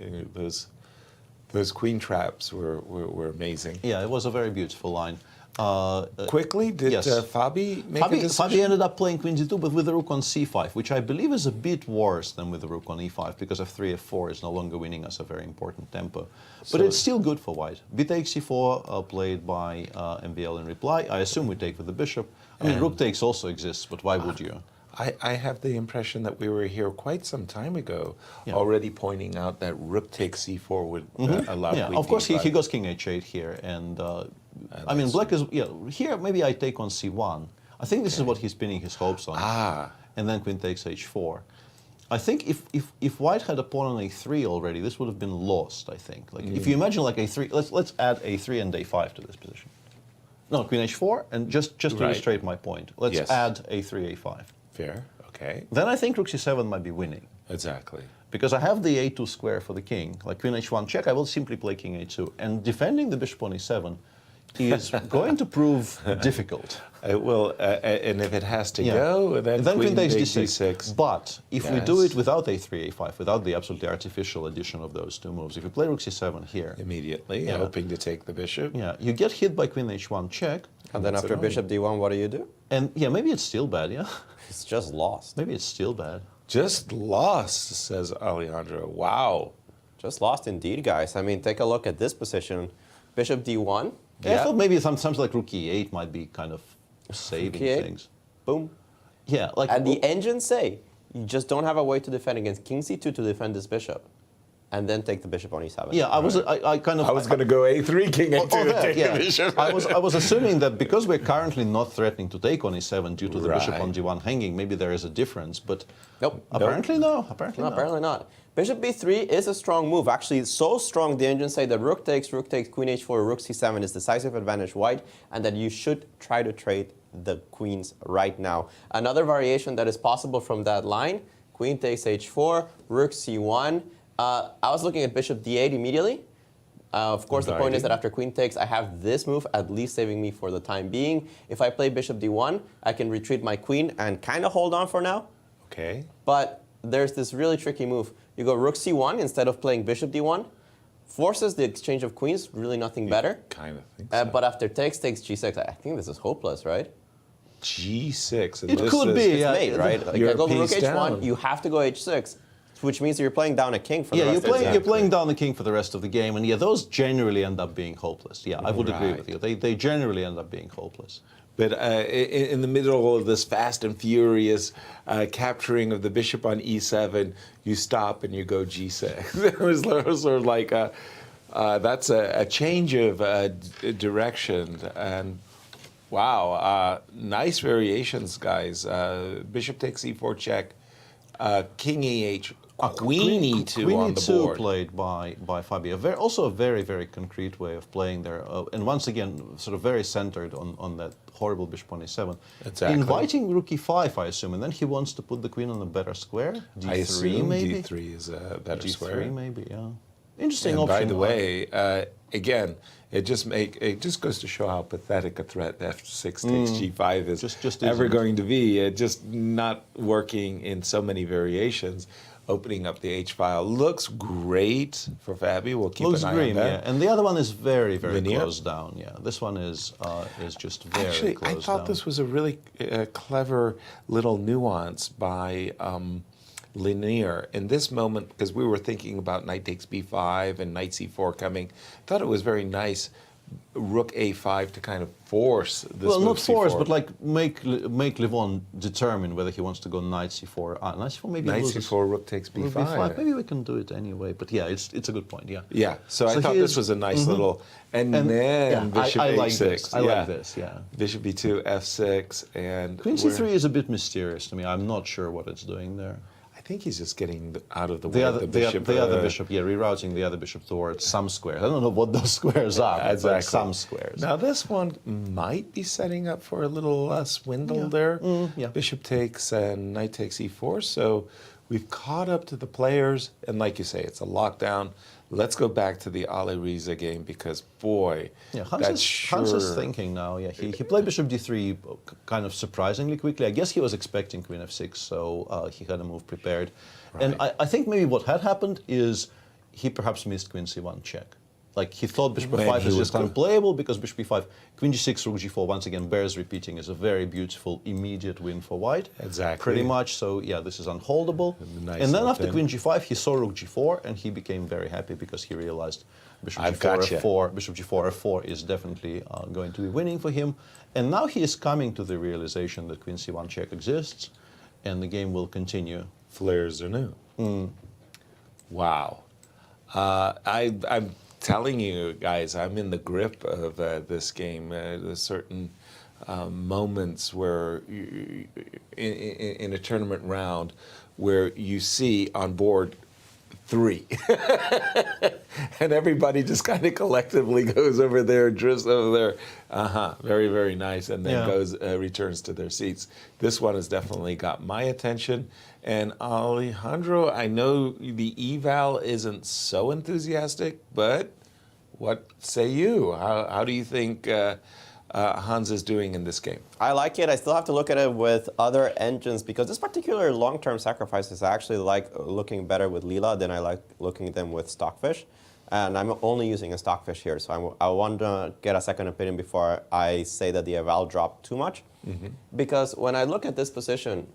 [SPEAKER 5] Those queen traps were amazing.
[SPEAKER 4] Yeah, it was a very beautiful line.
[SPEAKER 5] Quickly, did Fabi make a decision?
[SPEAKER 4] Fabi ended up playing queen g2, but with the rook on c5, which I believe is a bit worse than with the rook on e5, because f3, f4 is no longer winning us a very important tempo. But it's still good for white. B takes c4, played by MVL in reply. I assume we take with the bishop. I mean, rook takes also exists, but why would you?
[SPEAKER 5] I have the impression that we were here quite some time ago, already pointing out that rook takes c4 would allow queen
[SPEAKER 4] of course,
[SPEAKER 5] d5.
[SPEAKER 4] he goes king h8 here, and I mean, black is, here maybe I take on c1. I think this is what he's pinning his hopes on. And then queen takes h4. I think if white had a pawn on a3 already, this would have been lost, I think. Like, if you imagine like a3, let's add a3 and a5 to this position. No, queen h4, and just to illustrate my point, let's add a3, a5.
[SPEAKER 5] Fair, okay.
[SPEAKER 4] Then I think rook c7 might be winning.
[SPEAKER 5] Exactly.
[SPEAKER 4] Because I have the a2 square for the king. Like queen h1 check, I will simply play king a2. And defending the bishop on e7 is going to prove difficult.
[SPEAKER 5] It will, and if it has to go, then queen takes d6.
[SPEAKER 4] But if we do it without a3, a5, without the absolutely artificial addition of those two moves, if you play rook c7 here...
[SPEAKER 5] Immediately, hoping to take the bishop.
[SPEAKER 4] Yeah, you get hit by queen h1 check.
[SPEAKER 6] And then after bishop d1, what do?
[SPEAKER 4] And yeah, maybe it's still bad, yeah?
[SPEAKER 6] It's just lost.
[SPEAKER 4] Maybe it's still bad.
[SPEAKER 5] Just lost, says Alejandro. Wow.
[SPEAKER 6] Just lost indeed, guys. I mean, take a look at this position. Bishop d1.
[SPEAKER 4] Yeah, I thought maybe sometimes like rook e8 might be kind of saving things.
[SPEAKER 6] Boom.
[SPEAKER 4] Yeah, like...
[SPEAKER 6] And the engines say, you just don't have a way to defend against king c2 to defend this bishop. And then take the bishop on e7.
[SPEAKER 4] Yeah, I was
[SPEAKER 5] going to go a3, king a2 to take the bishop.
[SPEAKER 4] I was assuming that because we're currently not threatening to take on e7 due to the bishop on g1 hanging, maybe there is a difference, but apparently no.
[SPEAKER 6] Apparently not. Bishop b3 is a strong move. Actually, it's so strong, the engines say that rook takes, queen h4, rook c7 is decisive advantage white, and that you should try to trade the queens right now. Another variation that is possible from that line, queen takes h4, rook c1. I was looking at bishop d8 immediately. Of course, the point is that after queen takes, I have this move at least saving me for the time being. If I play bishop d1, I can retreat my queen and kind of hold on for now.
[SPEAKER 5] Okay.
[SPEAKER 6] But there's this really tricky move. You go rook c1 instead of playing bishop d1. Forces the exchange of queens, really nothing better.
[SPEAKER 5] Kind of think so.
[SPEAKER 6] But after takes g6, I think this is hopeless, right?
[SPEAKER 5] g6. And
[SPEAKER 4] it could be,
[SPEAKER 6] it's mate, right? Like I go rook h1,
[SPEAKER 5] down.
[SPEAKER 6] you have to go h6. Which means you're playing down a king for the rest of the game.
[SPEAKER 4] You're playing down the king for the rest of the game, and those generally end up being hopeless. Yeah, I would agree with you. They generally end up being hopeless.
[SPEAKER 5] But in the middle of this fast and furious capturing of the bishop on e7, you stop and you go g6. It was sort of like that's a change of direction. And wow, nice variations, guys. Bishop takes e4 check, king e8. Queen e2 on the board.
[SPEAKER 4] Played by Fabi. Also a very, very concrete way of playing there. And once again, sort of very centered on that horrible bishop on e7.
[SPEAKER 5] Exactly.
[SPEAKER 4] Inviting rook e5, I assume, and then he wants to put the queen on a better square. D3
[SPEAKER 5] I assume
[SPEAKER 4] maybe?
[SPEAKER 5] D3 is a better
[SPEAKER 4] D3
[SPEAKER 5] square.
[SPEAKER 4] maybe, yeah. Interesting
[SPEAKER 5] and
[SPEAKER 4] option.
[SPEAKER 5] By the way, again, it just goes to show how pathetic a threat f6 takes g5 is
[SPEAKER 4] just
[SPEAKER 5] ever going to be. Just not working in so many variations. Opening up the H file looks great for Fabi. We'll keep an eye on that.
[SPEAKER 4] Yeah. And the other one is very, very closed down. Yeah, this one is just very
[SPEAKER 5] Actually,
[SPEAKER 4] closed down.
[SPEAKER 5] I thought this was a really clever little nuance by Linear in this moment, because we were thinking about knight takes b5 and knight c4 coming. Thought it was very nice rook a5 to kind of force this
[SPEAKER 4] well,
[SPEAKER 5] move
[SPEAKER 4] not force,
[SPEAKER 5] c4.
[SPEAKER 4] but like make Levon determine whether he wants to go knight c4. Knight c4 maybe
[SPEAKER 5] Knight
[SPEAKER 4] loses.
[SPEAKER 5] c4, rook takes b5.
[SPEAKER 4] Rook b5. Maybe we can do it anyway. But yeah, it's a good point. Yeah.
[SPEAKER 5] Yeah. So I thought this was a nice little, and then
[SPEAKER 4] yeah,
[SPEAKER 5] bishop
[SPEAKER 4] I like
[SPEAKER 5] h6.
[SPEAKER 4] this. I like this. Yeah.
[SPEAKER 5] Bishop b2, f6, and
[SPEAKER 4] Queen c3 is a bit mysterious to me. I'm not sure what it's doing there.
[SPEAKER 5] I think he's just getting out of the way of the bishop.
[SPEAKER 4] The other bishop, yeah, rerouting the other bishop towards some squares. I don't know what those squares are, but
[SPEAKER 5] exactly.
[SPEAKER 4] like some squares.
[SPEAKER 5] Now this one might be setting up for a little swindle there.
[SPEAKER 4] Yeah.
[SPEAKER 5] Bishop takes and knight takes e4. So we've caught up to the players, and like you say, it's a lockdown. Let's go back to the Ale Riza game because, boy,
[SPEAKER 4] yeah,
[SPEAKER 5] Hans
[SPEAKER 4] is thinking now. Yeah, he played bishop d3 kind of surprisingly quickly. I guess he was expecting queen f6, so he had a move prepared. Right. And I think maybe what had happened is he perhaps missed queen c1 check. Like he thought bishop f5 is just unplayable because bishop b5, queen g6, rook g4 once again bears repeating is a very beautiful immediate win for white.
[SPEAKER 5] Exactly.
[SPEAKER 4] Pretty much. So yeah, this is unholdable.
[SPEAKER 5] Nice
[SPEAKER 4] and then after queen g5, he saw rook g4 and he became very happy because he realized bishop g4 f4, bishop g4 f4 is definitely going to be winning for him. And now he is coming to the realization that queen c1 check exists, and the game will continue.
[SPEAKER 5] Flares are new. Wow. I'm telling you guys, I'm in the grip of this game. There's certain moments where in a tournament round where you see on board 3 and everybody just kind of collectively goes over there, drifts over there, very, very nice, and then returns to their seats. This one has definitely got my attention. And Alejandro, I know the eval isn't so enthusiastic, but what say you? How do you think Hans is doing in this game?
[SPEAKER 6] I like it. I still have to look at it with other engines because this particular long-term sacrifice is actually like looking better with Lila than I like looking at them with Stockfish. And I'm only using a Stockfish here, so I want to get a second opinion before I say that the eval dropped too much. Because when I look at this position,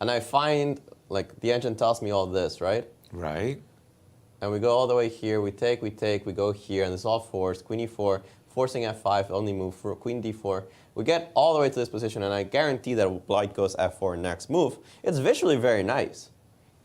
[SPEAKER 6] and I find, like, the engine tells me all this, right?
[SPEAKER 5] Right.
[SPEAKER 6] And we go all the way here, we take, we go here, and it's all forced, queen e4, forcing f5, only move for queen d4. We get all the way to this position, and I guarantee that white goes f4 next move. It's visually very nice.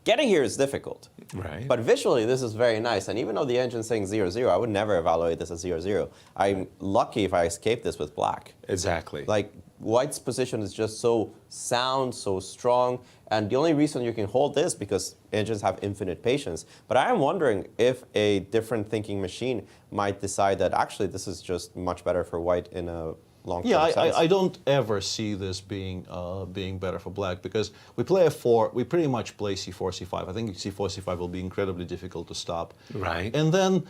[SPEAKER 6] Getting here is difficult.
[SPEAKER 5] Right.
[SPEAKER 6] But visually, this is very nice. And even though the engine's saying 0-0, I would never evaluate this as 0-0. I'm lucky if I escape this with black.
[SPEAKER 5] Exactly.
[SPEAKER 6] Like, white's position is just so sound, so strong. And the only reason you can hold this because engines have infinite patience. But I am wondering if a different thinking machine might decide that actually this is just much better for white in a long-term sense.
[SPEAKER 4] I don't ever see this being being better for black because we play f4, we pretty much play c4, c5. I think c4, c5 will be incredibly difficult to stop.
[SPEAKER 5] Right.
[SPEAKER 4] And then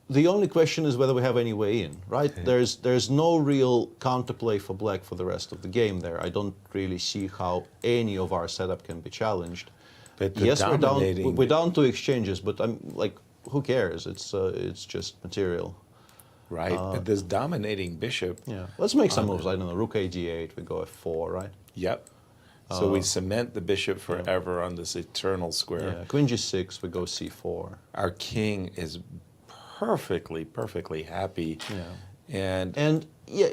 [SPEAKER 4] the only question is whether we have any way in, right? Okay. There's no real counterplay for black for the rest of the game there. I don't really see how any of our setup can be challenged.
[SPEAKER 5] But
[SPEAKER 4] yes, we're down to exchanges, but I'm like, who cares? It's just material.
[SPEAKER 5] Right, but this dominating bishop.
[SPEAKER 4] Yeah, let's make some moves. I don't know, rook a d8, we go f4, right?
[SPEAKER 5] Yep. So we cement the bishop forever on this eternal square.
[SPEAKER 4] Yeah, queen g6, we go c4.
[SPEAKER 5] Our king is perfectly happy.
[SPEAKER 4] Yeah. And yeah,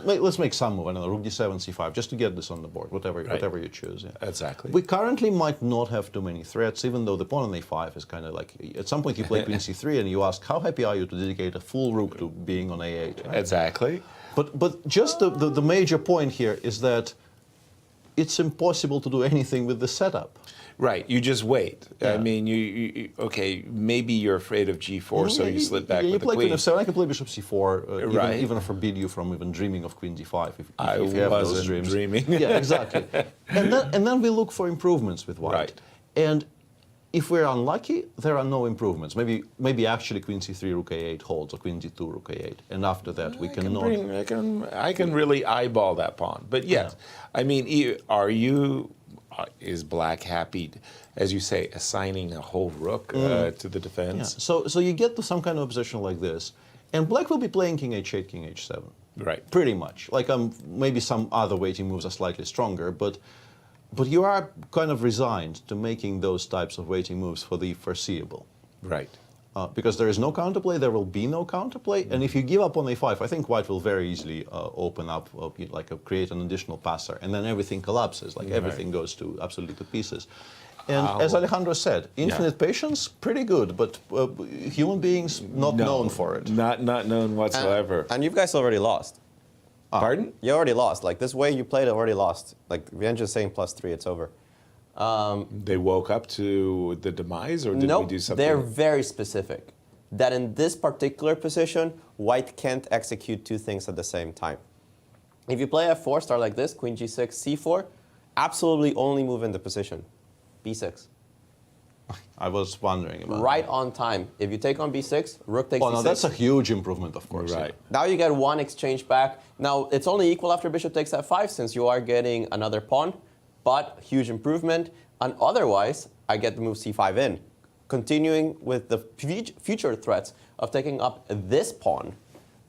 [SPEAKER 4] let's make some move. I don't know, rook d7, c5, just to get this on the board, whatever you choose. Yeah.
[SPEAKER 5] Exactly.
[SPEAKER 4] We currently might not have too many threats, even though the pawn on a5 is kind of like, at some point you play queen c3 and you ask, how happy are you to dedicate a full rook to being on a8? Right?
[SPEAKER 5] Exactly.
[SPEAKER 4] But just the major point here is that it's impossible to do anything with the setup.
[SPEAKER 5] Right, you just wait.
[SPEAKER 4] Yeah.
[SPEAKER 5] I mean, you okay, maybe you're afraid of g4, so you slip back with the queen.
[SPEAKER 4] You play queen f7, I can play bishop c4,
[SPEAKER 5] right.
[SPEAKER 4] even forbid you from even dreaming of queen d5 if
[SPEAKER 5] I
[SPEAKER 4] you have those
[SPEAKER 5] wasn't
[SPEAKER 4] dreams.
[SPEAKER 5] dreaming.
[SPEAKER 4] Yeah, exactly. And then we look for improvements with white.
[SPEAKER 5] Right.
[SPEAKER 4] And if we're unlucky, there are no improvements. Maybe actually queen c3, rook a8 holds, or queen d2, rook a8, and after that we cannot.
[SPEAKER 5] I can really eyeball that pawn. But yes, I mean, is black happy, as you say, assigning a whole rook to the defense?
[SPEAKER 4] Yeah. So you get to some kind of position like this, and black will be playing king h8, king h7.
[SPEAKER 5] Right.
[SPEAKER 4] Pretty much. Like maybe some other waiting moves are slightly stronger, but you are kind of resigned to making those types of waiting moves for the foreseeable.
[SPEAKER 5] Right.
[SPEAKER 4] Because there is no counterplay, there will be no counterplay. And if you give up on a5, I think white will very easily open up, create an additional passer, and then everything collapses, everything goes to absolutely to pieces. And as Alejandro said, infinite patience, pretty good, but human beings not known for it.
[SPEAKER 5] Not known whatsoever.
[SPEAKER 6] And you guys already lost.
[SPEAKER 5] Pardon?
[SPEAKER 6] You already lost. Like this way you played, already lost. Like Vienja's saying +3, it's over.
[SPEAKER 5] They woke up to the demise, or did we do something?
[SPEAKER 6] They're very specific. That in this particular position, white can't execute two things at the same time. If you play f4, start like this, queen g6, c4, absolutely only move in the position. b6.
[SPEAKER 4] I was wondering about
[SPEAKER 6] right on time. If you take on b6, rook takes
[SPEAKER 4] d6.
[SPEAKER 6] No,
[SPEAKER 4] that's a huge improvement, of course.
[SPEAKER 5] Right.
[SPEAKER 6] Now you get one exchange back. Now, it's only equal after bishop takes f5, since you are getting another pawn, but huge improvement. And otherwise, I get the move c5 in, continuing with the future threats of taking up this pawn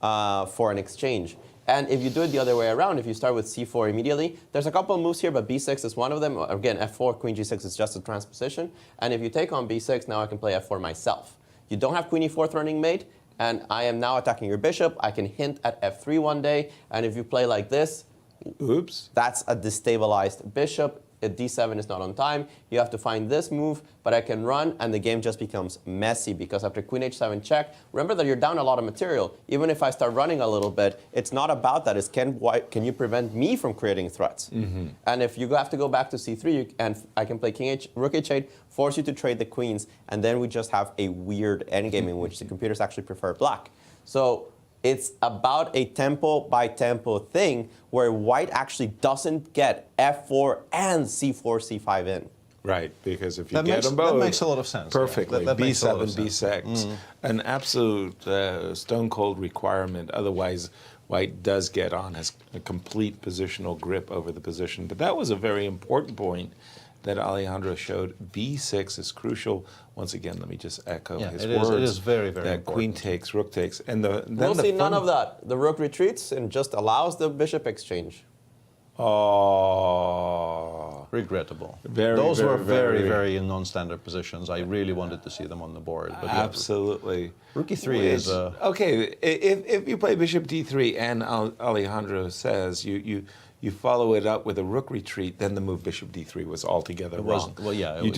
[SPEAKER 6] for an exchange. And if you do it the other way around, if you start with c4 immediately, there's a couple of moves here, but b6 is one of them. Again, f4, queen g6 is just a transposition. And if you take on b6, now I can play f4 myself. You don't have queen e4 threatening mate, and I am now attacking your bishop. I can hint at f3 one day, and if you play like this,
[SPEAKER 5] oops,
[SPEAKER 6] that's a destabilized bishop. D7 is not on time. You have to find this move, but I can run, and the game just becomes messy because after queen h7 check, remember that you're down a lot of material. Even if I start running a little bit, it's not about that. It's can you prevent me from creating threats? And if you have to go back to c3, and I can play rook h8, force you to trade the queens, and then we just have a weird endgame in which the computers actually prefer black. So it's about a tempo by tempo thing where white actually doesn't get f4 and c4, c5 in.
[SPEAKER 5] Right, because if you get them both,
[SPEAKER 4] that makes a lot of sense.
[SPEAKER 5] Perfectly.
[SPEAKER 4] That makes a lot
[SPEAKER 5] B7,
[SPEAKER 4] of sense.
[SPEAKER 5] B6, an absolute stone cold requirement. Otherwise, white does get on, has a complete positional grip over the position. But that was a very important point that Alejandro showed. B6 is crucial. Once again, let me just echo his words.
[SPEAKER 4] It is very, very
[SPEAKER 5] that
[SPEAKER 4] important.
[SPEAKER 5] Queen takes, rook takes, and
[SPEAKER 6] we'll see none of that. The rook retreats and just allows the bishop exchange.
[SPEAKER 5] Oh,
[SPEAKER 4] regrettable.
[SPEAKER 5] Those
[SPEAKER 4] were very non-standard positions. I really wanted to see them on the board. But
[SPEAKER 5] absolutely.
[SPEAKER 4] Rook e3 is
[SPEAKER 5] okay. If you play bishop d3, and Alejandro says you follow it up with a rook retreat, then the move bishop d3 was altogether wrong.
[SPEAKER 4] Well, yeah.
[SPEAKER 5] He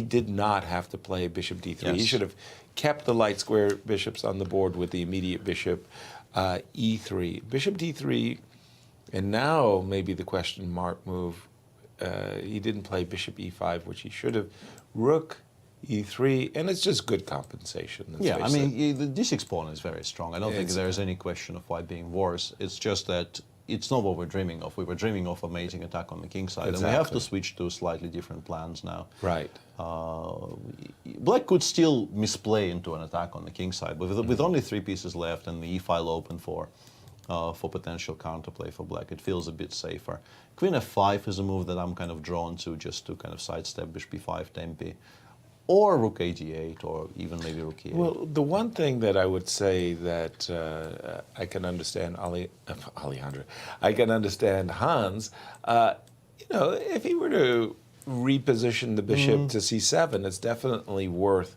[SPEAKER 5] did not have to play bishop d3.
[SPEAKER 4] Yes.
[SPEAKER 5] He should have kept the light square bishops on the board with the immediate bishop e3. Bishop d3, and now maybe the question mark move. He didn't play bishop e5, which he should have. Rook e3, and it's just good compensation.
[SPEAKER 4] Yeah, I mean, the d6 pawn is very strong. I don't think there's any question of white being worse. It's just that it's not what we're dreaming of. We were dreaming of amazing attack on the king side, and we have to switch to slightly different plans now.
[SPEAKER 5] Right.
[SPEAKER 4] Black could still misplay into an attack on the king side, but with only 3 pieces left and the e-file open for potential counterplay for black, it feels a bit safer. Queen f5 is a move that I'm kind of drawn to, just to kind of sidestep bishop b5 tempi, or rook a8, or even maybe rook e8.
[SPEAKER 5] Well, the one thing that I would say that I can understand Alejandro, I can understand Hans, if he were to reposition the bishop to c7, it's definitely worth,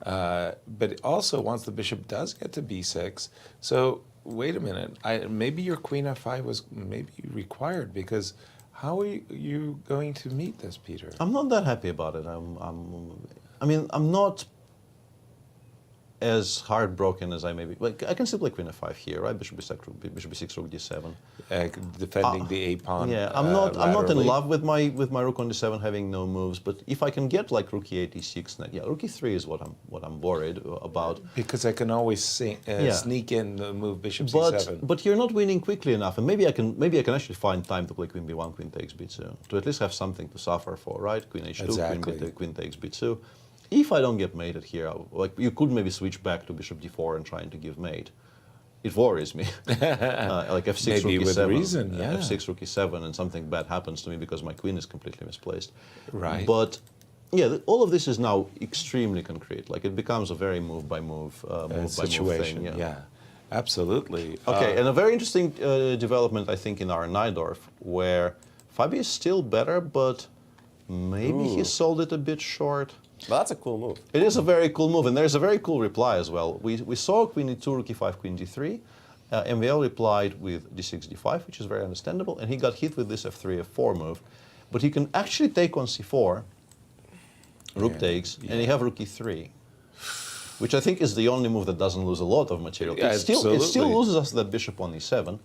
[SPEAKER 5] but also once the bishop does get to b6, so wait a minute, maybe your queen f5 was maybe required, because how are you going to meet this, Peter?
[SPEAKER 4] I'm not that happy about it. I'm not as heartbroken as I may be. Like, I can still play queen f5 here, right? Bishop b6, rook d7.
[SPEAKER 5] Defending the a pawn.
[SPEAKER 4] Yeah, I'm not in love with my rook on d7 having no moves. But if I can get like rook e8, e6, yeah, rook e3 is what I'm worried about.
[SPEAKER 5] Because I can always sneak in the move bishop c7.
[SPEAKER 4] But you're not winning quickly enough, and maybe I can actually find time to play queen b1, queen takes b2, to at least have something to suffer for, right? Queen h2,
[SPEAKER 5] exactly.
[SPEAKER 4] queen takes b2. If I don't get mated here, like you could maybe switch back to bishop d4 and trying to give mate. It worries me. Like f6,
[SPEAKER 5] maybe
[SPEAKER 4] rook
[SPEAKER 5] with
[SPEAKER 4] e7,
[SPEAKER 5] reason, yeah.
[SPEAKER 4] f6, rook e7, and something bad happens to me because my queen is completely misplaced.
[SPEAKER 5] Right.
[SPEAKER 4] But yeah, all of this is now extremely concrete. Like it becomes a very move by move
[SPEAKER 5] situation.
[SPEAKER 4] Thing.
[SPEAKER 5] Yeah, absolutely.
[SPEAKER 4] Okay, and a very interesting development, I think, in our Najdorf, where Fabi is still better, but maybe he sold it a bit short.
[SPEAKER 6] Well, that's a cool move.
[SPEAKER 4] It is a very cool move, and there's a very cool reply as well. We saw queen e2, rook e5, queen d3. MVL replied with d6, d5, which is very understandable, and he got hit with this f3, f4 move. But he can actually take on c4, rook takes, and you have rook e3, which I think is the only move that doesn't lose a lot of material.
[SPEAKER 5] Yeah,
[SPEAKER 4] it still loses us that bishop on e7,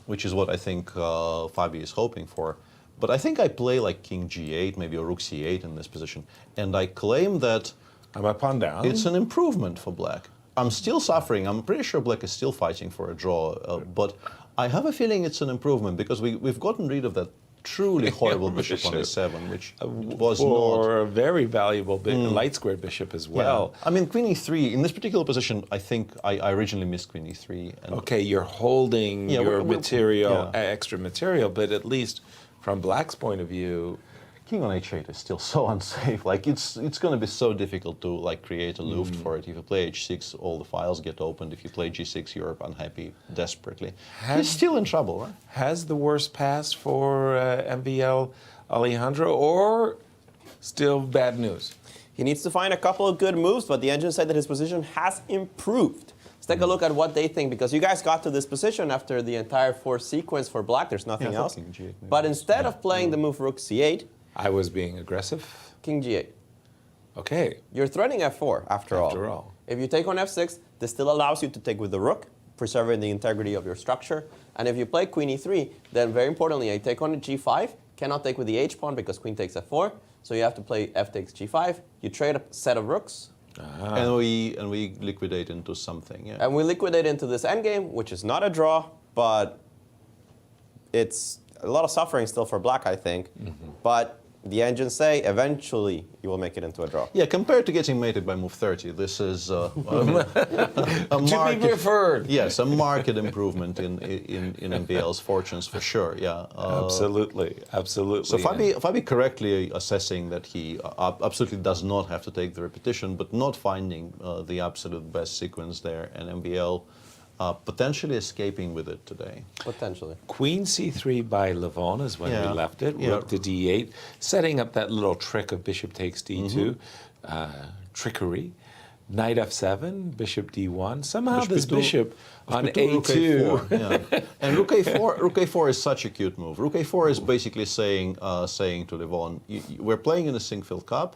[SPEAKER 4] which is what I think Fabi is hoping for. But I think I play like king g8, maybe a rook c8 in this position, and I claim that
[SPEAKER 5] I'm a pawn down.
[SPEAKER 4] It's an improvement for black. I'm still suffering. I'm pretty sure black is still fighting for a draw, but I have a feeling it's an improvement because we've gotten rid of that truly horrible bishop on e7, which was
[SPEAKER 5] for
[SPEAKER 4] not
[SPEAKER 5] a very valuable light squared bishop as well.
[SPEAKER 4] Yeah. I mean, queen e3 in this particular position. I think I originally missed queen e3. And
[SPEAKER 5] okay, you're holding your material, extra material, but at least from black's point of view,
[SPEAKER 4] king on h8 is still so unsafe. Like it's going to be so difficult to like create a luft for it. If you play h6, all the files get opened. If you play g6, you're unhappy desperately. He's still in trouble, right?
[SPEAKER 5] Has the worst passed for MVL Alejandro, or still bad news?
[SPEAKER 6] He needs to find a couple of good moves, but the engine said that his position has improved. Let's take a look at what they think, because you guys got to this position after the entire 4 sequence for black. There's nothing else.
[SPEAKER 4] G8,
[SPEAKER 6] but instead of playing the move rook c8,
[SPEAKER 5] I was being aggressive.
[SPEAKER 6] king g8.
[SPEAKER 5] Okay.
[SPEAKER 6] You're threatening f4 after all. If you take on f6, this still allows you to take with the rook, preserving the integrity of your structure. And if you play queen e3, then very importantly, I take on g5, cannot take with the h-pawn because queen takes f4, so you have to play f takes g5. You trade a set of rooks.
[SPEAKER 4] And we liquidate into something, yeah.
[SPEAKER 6] And we liquidate into this endgame, which is not a draw, but it's a lot of suffering still for black, I think. But the engines say eventually you will make it into a draw.
[SPEAKER 4] Yeah, compared to getting mated by move 30, this is a
[SPEAKER 5] to be preferred.
[SPEAKER 4] Yes, a marked improvement in MVL's fortunes for sure. Yeah,
[SPEAKER 5] absolutely.
[SPEAKER 4] So Fabi correctly assessing that he absolutely does not have to take the repetition, but not finding the absolute best sequence there, and MVL potentially escaping with it today.
[SPEAKER 6] Potentially.
[SPEAKER 5] Queen c3 by Levon is when we left it. Rook to d8, setting up that little trick of bishop takes d2, trickery. Knight f7, bishop d1. Somehow this bishop on a2.
[SPEAKER 4] And rook a4 is such a cute move. Rook a4 is basically saying to Levon, we're playing in the Sinquefield Cup.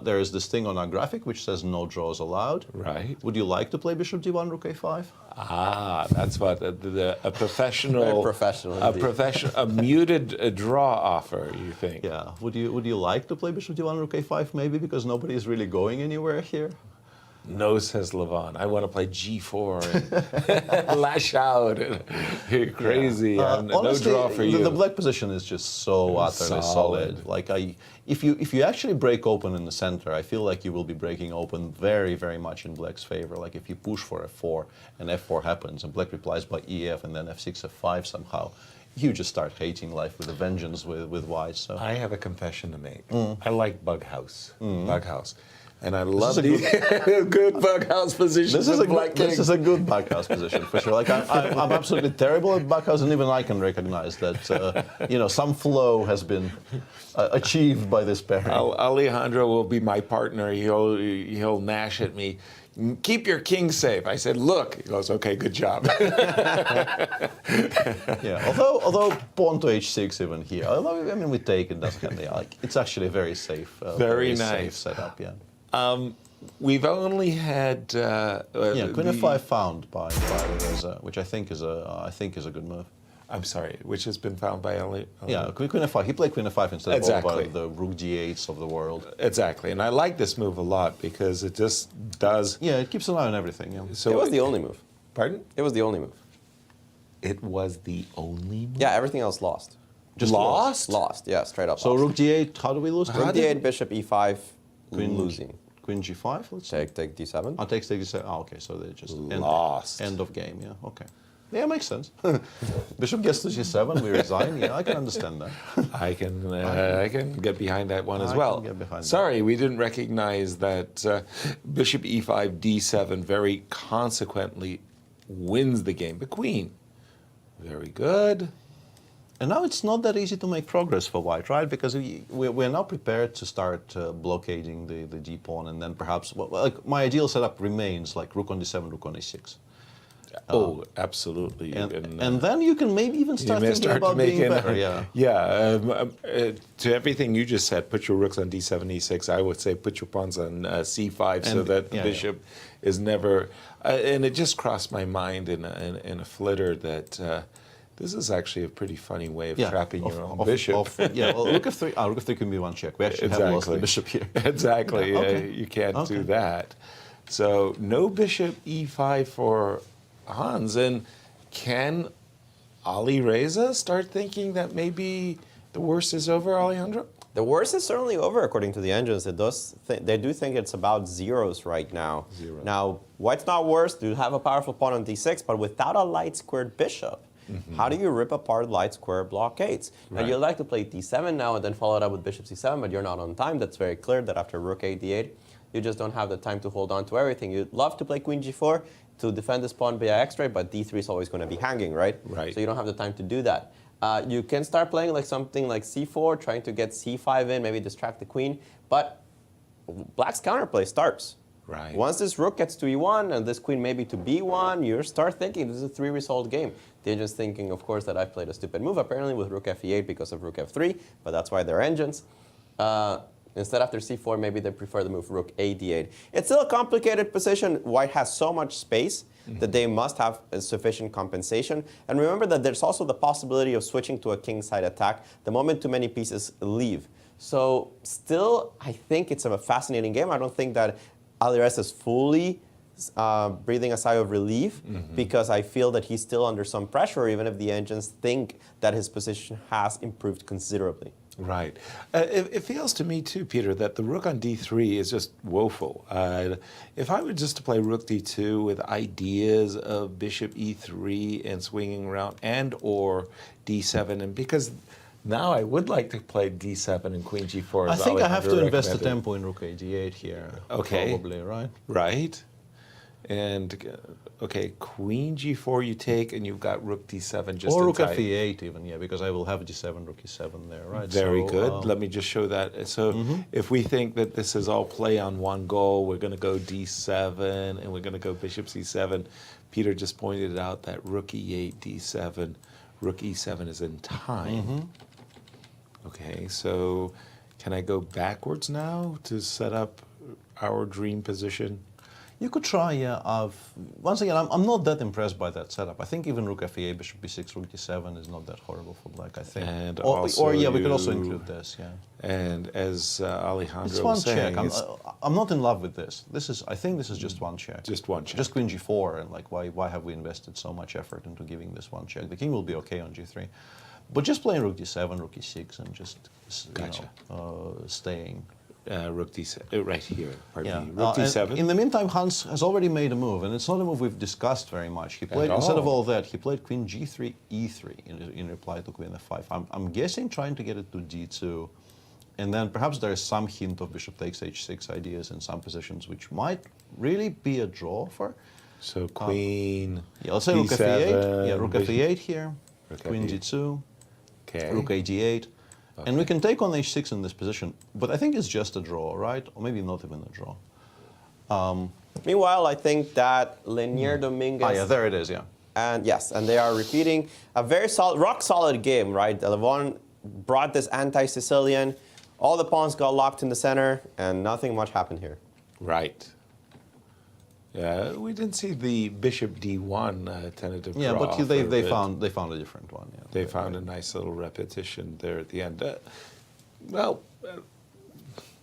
[SPEAKER 4] There is this thing on our graphic which says no draws allowed.
[SPEAKER 5] Right.
[SPEAKER 4] Would you like to play bishop d1, rook a5?
[SPEAKER 5] Ah, that's what a professional,
[SPEAKER 6] a
[SPEAKER 5] muted draw offer. You think?
[SPEAKER 4] Yeah. Would you like to play bishop d1, rook a5 maybe because nobody is really going anywhere here?
[SPEAKER 5] No, says Levon. I want to play g4 and lash out. You're crazy.
[SPEAKER 4] Honestly,
[SPEAKER 5] no draw for you.
[SPEAKER 4] The black position is just so utterly solid. Like if you actually break open in the center, I feel like you will be breaking open very, very much in black's favor. Like if you push for f4 and f4 happens and black replies by ef and then f6, f5 somehow, you just start hating life with a vengeance with white. So
[SPEAKER 5] I have a confession to make. I like bug house. Bug house. And I love these good bug house positions.
[SPEAKER 4] This is a good bug house position for sure. Like I'm absolutely terrible at bug house, and even I can recognize that some flow has been achieved by this pairing.
[SPEAKER 5] Alejandro will be my partner. He'll gnash at me. Keep your king safe. I said, look. He goes, okay, good job.
[SPEAKER 4] Yeah. Although pawn to h6 even here. Although I mean we take it doesn't it's actually a very safe.
[SPEAKER 5] Very nice
[SPEAKER 4] safe setup. Yeah.
[SPEAKER 5] We've only had
[SPEAKER 4] queen f5 found by Reza, which I think is a good move.
[SPEAKER 5] I'm sorry, which has been found by Ali.
[SPEAKER 4] Yeah, queen f5. He played queen f5 instead of the rook d8s of the world.
[SPEAKER 5] Exactly, and I like this move a lot because it just does.
[SPEAKER 4] Yeah, it keeps an eye on everything. Yeah.
[SPEAKER 6] So it was the only move.
[SPEAKER 5] Pardon?
[SPEAKER 6] It was the only move.
[SPEAKER 5] It was the only move.
[SPEAKER 6] Yeah, everything else lost.
[SPEAKER 4] Just
[SPEAKER 5] lost?
[SPEAKER 6] Lost. Yeah, straight up.
[SPEAKER 4] So
[SPEAKER 6] lost.
[SPEAKER 4] rook d8. How do we lose?
[SPEAKER 6] Rook d8, bishop e5.
[SPEAKER 4] Queen
[SPEAKER 6] losing.
[SPEAKER 4] Queen g5. Let's
[SPEAKER 6] take d7.
[SPEAKER 4] I'll take d7. Oh, okay. So they just
[SPEAKER 5] lost.
[SPEAKER 4] End of game. Yeah. Okay. Yeah, makes sense. Bishop gets to g7, we resign. Yeah, I can understand that.
[SPEAKER 5] I can get behind that one as well.
[SPEAKER 4] Can get behind
[SPEAKER 5] Sorry, we didn't recognize that bishop e5, d7 very consequently wins the game. But queen, very good.
[SPEAKER 4] And now it's not that easy to make progress for white, right? Because we're now prepared to start blockading the d-pawn, and then perhaps, well, like my ideal setup remains like rook on d7, rook on a6.
[SPEAKER 5] Oh, absolutely.
[SPEAKER 4] And then you can maybe even start thinking about being better.
[SPEAKER 5] To everything you just said, put your rooks on d7, e6. I would say put your pawns on c5 so that the bishop is never. And it just crossed my mind in a flitter that this is actually a pretty funny way of trapping your own bishop.
[SPEAKER 4] Well, rook f3. Rook f3 can be one check. We actually have lost the bishop here.
[SPEAKER 5] Exactly. You can't do that. So no bishop e5 for Hans. And can Ali Reza start thinking that maybe the worst is over, Alejandro?
[SPEAKER 6] The worst is certainly over, according to the engines. They do think it's about zeros right now. Now, white's not worse. They have a powerful pawn on d6, but without a light-squared bishop, how do you rip apart light-square blockades? Right. And you'd like to play d7 now and then follow it up with bishop c7, but you're not on time. That's very clear that after rook a d8, you just don't have the time to hold on to everything. You'd love to play queen g4 to defend this pawn via x-ray, but d3 is always going to be hanging, right? So you don't have the time to do that. You can start playing like something like c4, trying to get c5 in, maybe distract the queen, but black's counterplay starts. Once this rook gets to e1 and this queen maybe to b1, you start thinking this is a 3-result game. They're just thinking, of course, that I've played a stupid move, apparently with rook f8 because of rook f3, but that's why they're engines. Instead, after c4, maybe they prefer the move rook a d8. It's still a complicated position. White has so much space that they must have sufficient compensation. And remember that there's also the possibility of switching to a kingside attack the moment too many pieces leave. So still, I think it's a fascinating game. I don't think that Ali Reza is fully breathing a sigh of relief because I feel that he's still under some pressure, even if the engines think that his position has improved considerably.
[SPEAKER 5] Right. It feels to me too, Peter, that the rook on d3 is just woeful. If I were just to play rook d2 with ideas of bishop e3 and swinging around and or d7, and because now I would like to play d7 and queen g4.
[SPEAKER 4] I think I have to invest the tempo in rook a d8 here.
[SPEAKER 5] Okay.
[SPEAKER 4] Probably, right?
[SPEAKER 5] Right. And, okay, queen g4 you take, and you've got rook d7 just
[SPEAKER 4] or rook f8 even, because I will have d7, rook e7 there, right?
[SPEAKER 5] Very good. Let me just show that. So if we think that this is all play on one goal, we're going to go d7, and we're going to go bishop c7. Peter just pointed out that rook e8, d7, rook e7 is in time. Okay, so can I go backwards now to set up our dream position?
[SPEAKER 4] You could try, once again, I'm not that impressed by that setup. I think even rook f8, bishop b6, rook d7 is not that horrible for black, I think.
[SPEAKER 5] And
[SPEAKER 4] or we could also include this,
[SPEAKER 5] And as Alejandro
[SPEAKER 4] it's one
[SPEAKER 5] was saying,
[SPEAKER 4] check. I'm not in love with this. I think this is just one check.
[SPEAKER 5] Just one check.
[SPEAKER 4] Just queen g4, and like, why have we invested so much effort into giving this one check? The king will be okay on g3. But just playing rook d7, rook e6, and just staying.
[SPEAKER 5] Rook d7, right here, pardon me. Rook d7.
[SPEAKER 4] In the meantime, Hans has already made a move, and it's not a move we've discussed very much. He played, instead of all that, he played queen g3, e3 in reply to queen f5. I'm guessing trying to get it to d2, and then perhaps there is some hint of bishop takes h6 ideas in some positions, which might really be a draw for.
[SPEAKER 5] So queen
[SPEAKER 4] let's say rook f8. Rook f8 here, queen g2, rook a d8. Okay. And we can take on h6 in this position, but I think it's just a draw, right? Or maybe not even a draw.
[SPEAKER 6] Meanwhile, I think that Linier Dominguez...
[SPEAKER 4] there it is,
[SPEAKER 6] And yes, and they are repeating a very solid, rock-solid game, right? Levon brought this anti-Sicilian. All the pawns got locked in the center, and nothing much happened here.
[SPEAKER 5] Right. Yeah, we didn't see the bishop d1 tentative draw.
[SPEAKER 4] Yeah, but they found a different one. Yeah,
[SPEAKER 5] they found a nice little repetition there at the end.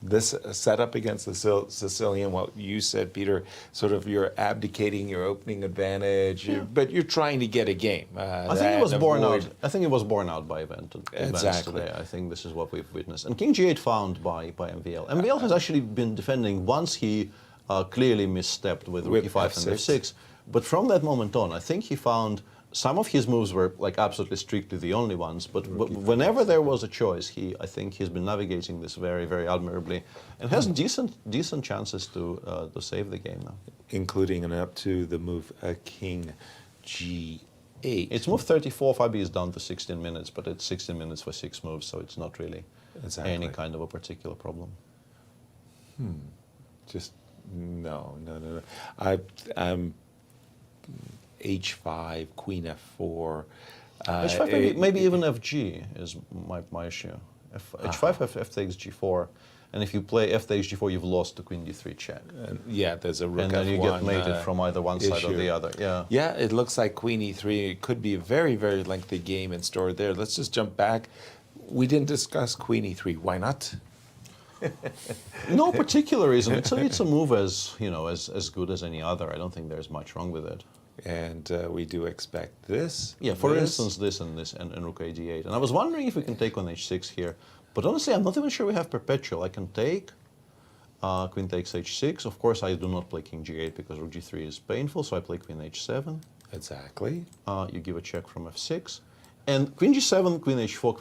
[SPEAKER 5] This setup against the Sicilian, what you said, Peter, sort of you're abdicating your opening advantage, but you're trying to get a game.
[SPEAKER 4] I think it was borne out. I think it was borne out by events today. I think this is what we've witnessed. And king g8 found by MVL. MVL has actually been defending once he clearly misstepped with rook e5 and f6. But from that moment on, I think he found some of his moves were like absolutely strictly the only ones. But whenever there was a choice, I think he's been navigating this very, very admirably, and has decent chances to save the game now,
[SPEAKER 5] including and up to the move king g8. 8.
[SPEAKER 4] It's moved 34, 5B is down to 16 minutes, but it's 16 minutes for 6 moves, so it's not really any kind of a particular problem.
[SPEAKER 5] Just, no. I'm H5, Queen F4.
[SPEAKER 4] H5, maybe even FG is my issue. H5, F takes G4. And if you play F takes G4, you've lost the Queen D3 check.
[SPEAKER 5] Yeah, there's a rook
[SPEAKER 4] and then
[SPEAKER 5] F1
[SPEAKER 4] you get mated from either one side or the other. Yeah.
[SPEAKER 5] Yeah, it looks like Queen E3. It could be a very, very lengthy game and stored there. Let's just jump back. We didn't discuss Queen E3. Why not?
[SPEAKER 4] No particular reason. It's a move as good as any other. I don't think there's much wrong with it.
[SPEAKER 5] And we do expect this.
[SPEAKER 4] Yeah, for instance, this and rook A8. And I was wondering if we can take on H6 here. But honestly, I'm not even sure we have perpetual. I can take Queen takes H6. Of course, I do not play King G8 because rook G3 is painful, so I play Queen H7.
[SPEAKER 5] Exactly.
[SPEAKER 4] You give a check from F6. And Queen G7, Queen H4,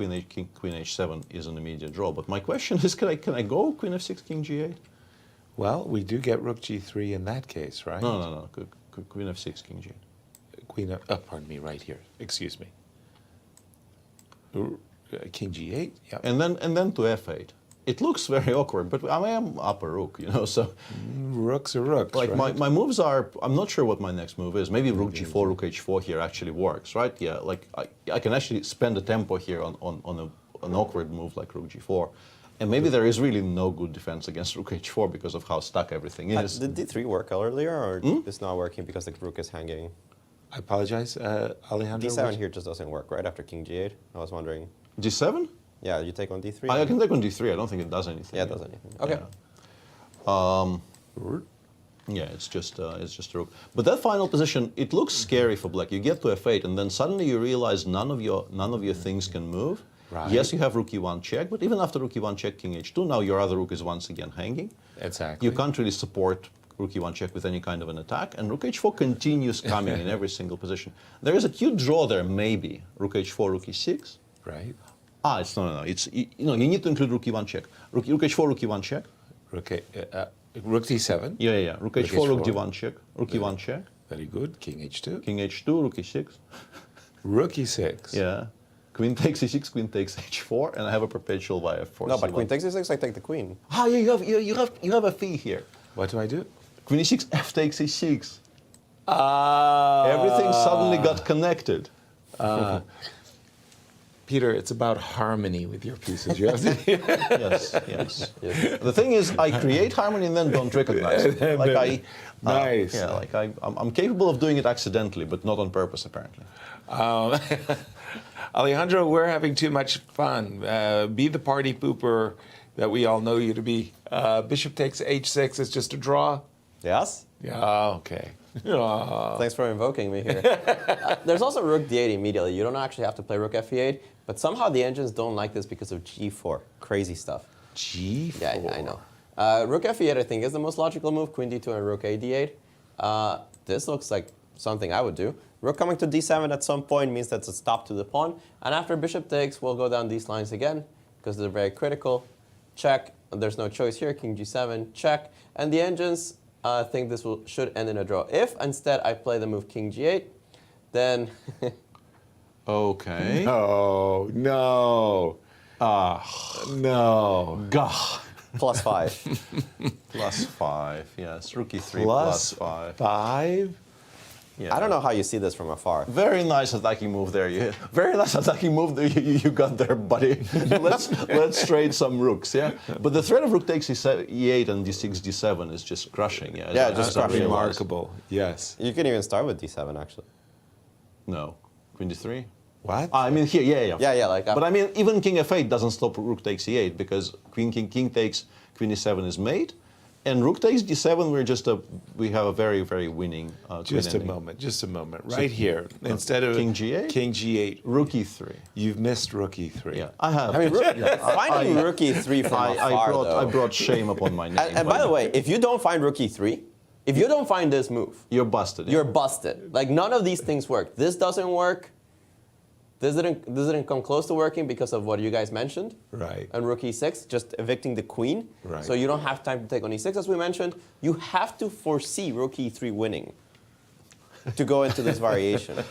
[SPEAKER 4] Queen H7 is an immediate draw. But my question is, can I go Queen F6, King G8?
[SPEAKER 5] Well, we do get rook G3 in that case, right?
[SPEAKER 4] No. Queen F6, King G8.
[SPEAKER 5] Pardon me, right here. Excuse me. King G8, yeah.
[SPEAKER 4] And then to F8. It looks very awkward, but I am up a rook, so...
[SPEAKER 5] Rook's a rook,
[SPEAKER 4] like
[SPEAKER 5] right?
[SPEAKER 4] my moves are... I'm not sure what my next move is. Maybe rook G4, rook H4 here actually works, right? Yeah, like I can actually spend the tempo here on an awkward move like rook G4. And maybe there is really no good defense against rook H4 because of how stuck everything is.
[SPEAKER 6] Did D3 work earlier, or it's not working because the rook is hanging?
[SPEAKER 5] I apologize, Alejandro.
[SPEAKER 6] D7 here just doesn't work, right, after King G8? I was wondering.
[SPEAKER 4] G7?
[SPEAKER 6] Yeah, you take on D3?
[SPEAKER 4] I can take on D3. I don't think it does anything.
[SPEAKER 6] Yeah, it does anything. Okay.
[SPEAKER 4] Yeah, it's just a rook. But that final position, it looks scary for black. You get to F8, and then suddenly you realize none of your things can move.
[SPEAKER 5] Right.
[SPEAKER 4] Yes, you have rook E1 check, but even after rook E1 check, King H2, now your other rook is once again hanging.
[SPEAKER 5] Exactly.
[SPEAKER 4] You can't really support rook E1 check with any kind of an attack, and rook H4 continues coming in every single position. There is a cute draw there, maybe. Rook H4, rook E6.
[SPEAKER 5] Right.
[SPEAKER 4] It's no. It's you need to include rook E1 check. Rook H4, rook E1 check.
[SPEAKER 5] Rook D7.
[SPEAKER 4] Yeah. Rook H4, rook D1 check. Rook E1 check.
[SPEAKER 5] Very good. King H2.
[SPEAKER 4] King H2, rook E6.
[SPEAKER 5] Rook E6.
[SPEAKER 4] Yeah. Queen takes E6, Queen takes H4, and I have a perpetual via F4.
[SPEAKER 6] No, but Queen takes E6, I take the Queen.
[SPEAKER 4] You have a fee here.
[SPEAKER 5] What do I do?
[SPEAKER 4] Queen E6, F takes E6. Everything suddenly got connected.
[SPEAKER 5] Peter, it's about harmony with your pieces. You have to
[SPEAKER 4] yes. The thing is, I create harmony and then don't recognize it.
[SPEAKER 5] Nice.
[SPEAKER 4] I'm capable of doing it accidentally, but not on purpose, apparently.
[SPEAKER 5] Alejandro, we're having too much fun. Be the party pooper that we all know you to be. Bishop takes H6 is just a draw.
[SPEAKER 6] Yes?
[SPEAKER 5] Yeah. Okay.
[SPEAKER 6] Thanks for invoking me here. There's also rook D8 immediately. You don't actually have to play rook F8, but somehow the engines don't like this because of G4. Crazy stuff.
[SPEAKER 5] G4?
[SPEAKER 6] Yeah, I know. Rook F8, I think, is the most logical move. Queen D2 and rook A D8. This looks like something I would do. Rook coming to D7 at some point means that's a stop to the pawn. And after bishop takes, we'll go down these lines again because they're very critical. Check. There's no choice here. King G7, check. And the engines think this should end in a draw. If instead I play the move King G8, then...
[SPEAKER 4] Okay.
[SPEAKER 5] No. No.
[SPEAKER 4] Gah.
[SPEAKER 6] +5.
[SPEAKER 4] +5, yes. Rook E3 +5.
[SPEAKER 5] 5?
[SPEAKER 4] Yeah.
[SPEAKER 6] I don't know how you see this from afar.
[SPEAKER 4] Very nice attacking move there. Very nice attacking move you got there, buddy. let's trade some rooks, yeah? But the threat of rook takes E8 and D6, D7 is just crushing, yeah?
[SPEAKER 6] Yeah, just crushing.
[SPEAKER 5] Remarkable, yes.
[SPEAKER 6] You can even start with D7, actually.
[SPEAKER 4] No. Queen D3?
[SPEAKER 5] What?
[SPEAKER 4] I mean, here, yeah.
[SPEAKER 6] Yeah,
[SPEAKER 4] but I mean, even King F8 doesn't stop rook takes E8 because King takes, Queen E7 is mate. And rook takes D7, we have a very, very winning
[SPEAKER 5] Just a moment. Right here. Instead of
[SPEAKER 4] King G8,
[SPEAKER 5] rook
[SPEAKER 4] E3.
[SPEAKER 5] You've missed rook E3.
[SPEAKER 4] Yeah, I have.
[SPEAKER 6] I mean, finding rook E3 from afar, though.
[SPEAKER 4] I brought shame upon my name.
[SPEAKER 6] And by the way, if you don't find rook E3, if you don't find this move,
[SPEAKER 4] you're busted.
[SPEAKER 6] You're busted. Like, none of these things work. This doesn't work. This didn't come close to working because of what you guys mentioned.
[SPEAKER 5] Right.
[SPEAKER 6] And rook E6, just evicting the queen.
[SPEAKER 5] Right.
[SPEAKER 6] So you don't have time to take on E6, as we mentioned. You have to foresee rook E3 winning to go into this variation.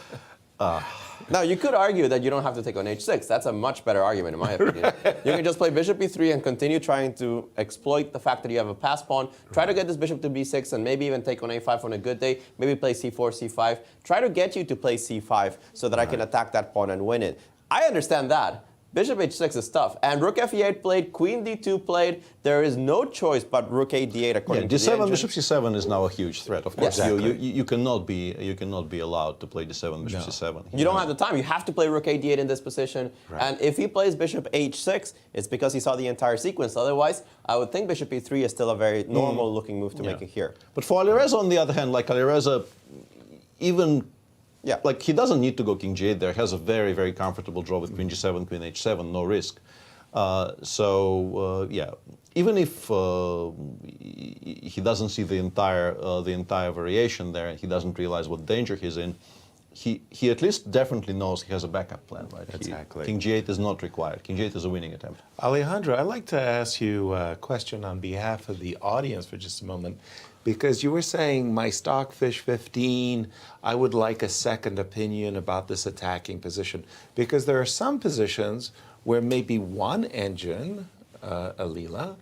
[SPEAKER 6] Now, you could argue that you don't have to take on h6. That's a much better argument, in my opinion. You can just play bishop e3 and continue trying to exploit the fact that you have a pass pawn. Try to get this bishop to b6 and maybe even take on a5 on a good day. Maybe play c4, c5. Try to get you to play c5 so that I can attack that pawn and win it. I understand that. Bishop h6 is tough. And rook f8 played, queen d2 played. There is no choice but rook a d8 according to the
[SPEAKER 4] d7,
[SPEAKER 6] engine.
[SPEAKER 4] bishop c7 is now a huge threat. Of course,
[SPEAKER 6] Exactly.
[SPEAKER 4] you cannot be allowed to play d7, bishop c7.
[SPEAKER 6] You don't have the time. You have to play rook a d8 in this position.
[SPEAKER 5] Right.
[SPEAKER 6] And if he plays bishop h6, it's because he saw the entire sequence. Otherwise, I would think bishop e3 is still a very normal looking move to make it here.
[SPEAKER 4] But for Alireza, on the other hand, like Alireza, even like he doesn't need to go king g8 there. He has a very, very comfortable draw with queen g7, queen h7, no risk. Even if he doesn't see the entire variation there, and he doesn't realize what danger he's in, he at least definitely knows he has a backup plan, right?
[SPEAKER 5] Exactly.
[SPEAKER 4] King g8 is not required. King g8 is a winning attempt.
[SPEAKER 5] Alejandro, I'd like to ask you a question on behalf of the audience for just a moment, because you were saying my stockfish 15, I would like a second opinion about this attacking position, because there are some positions where maybe one engine, Alila,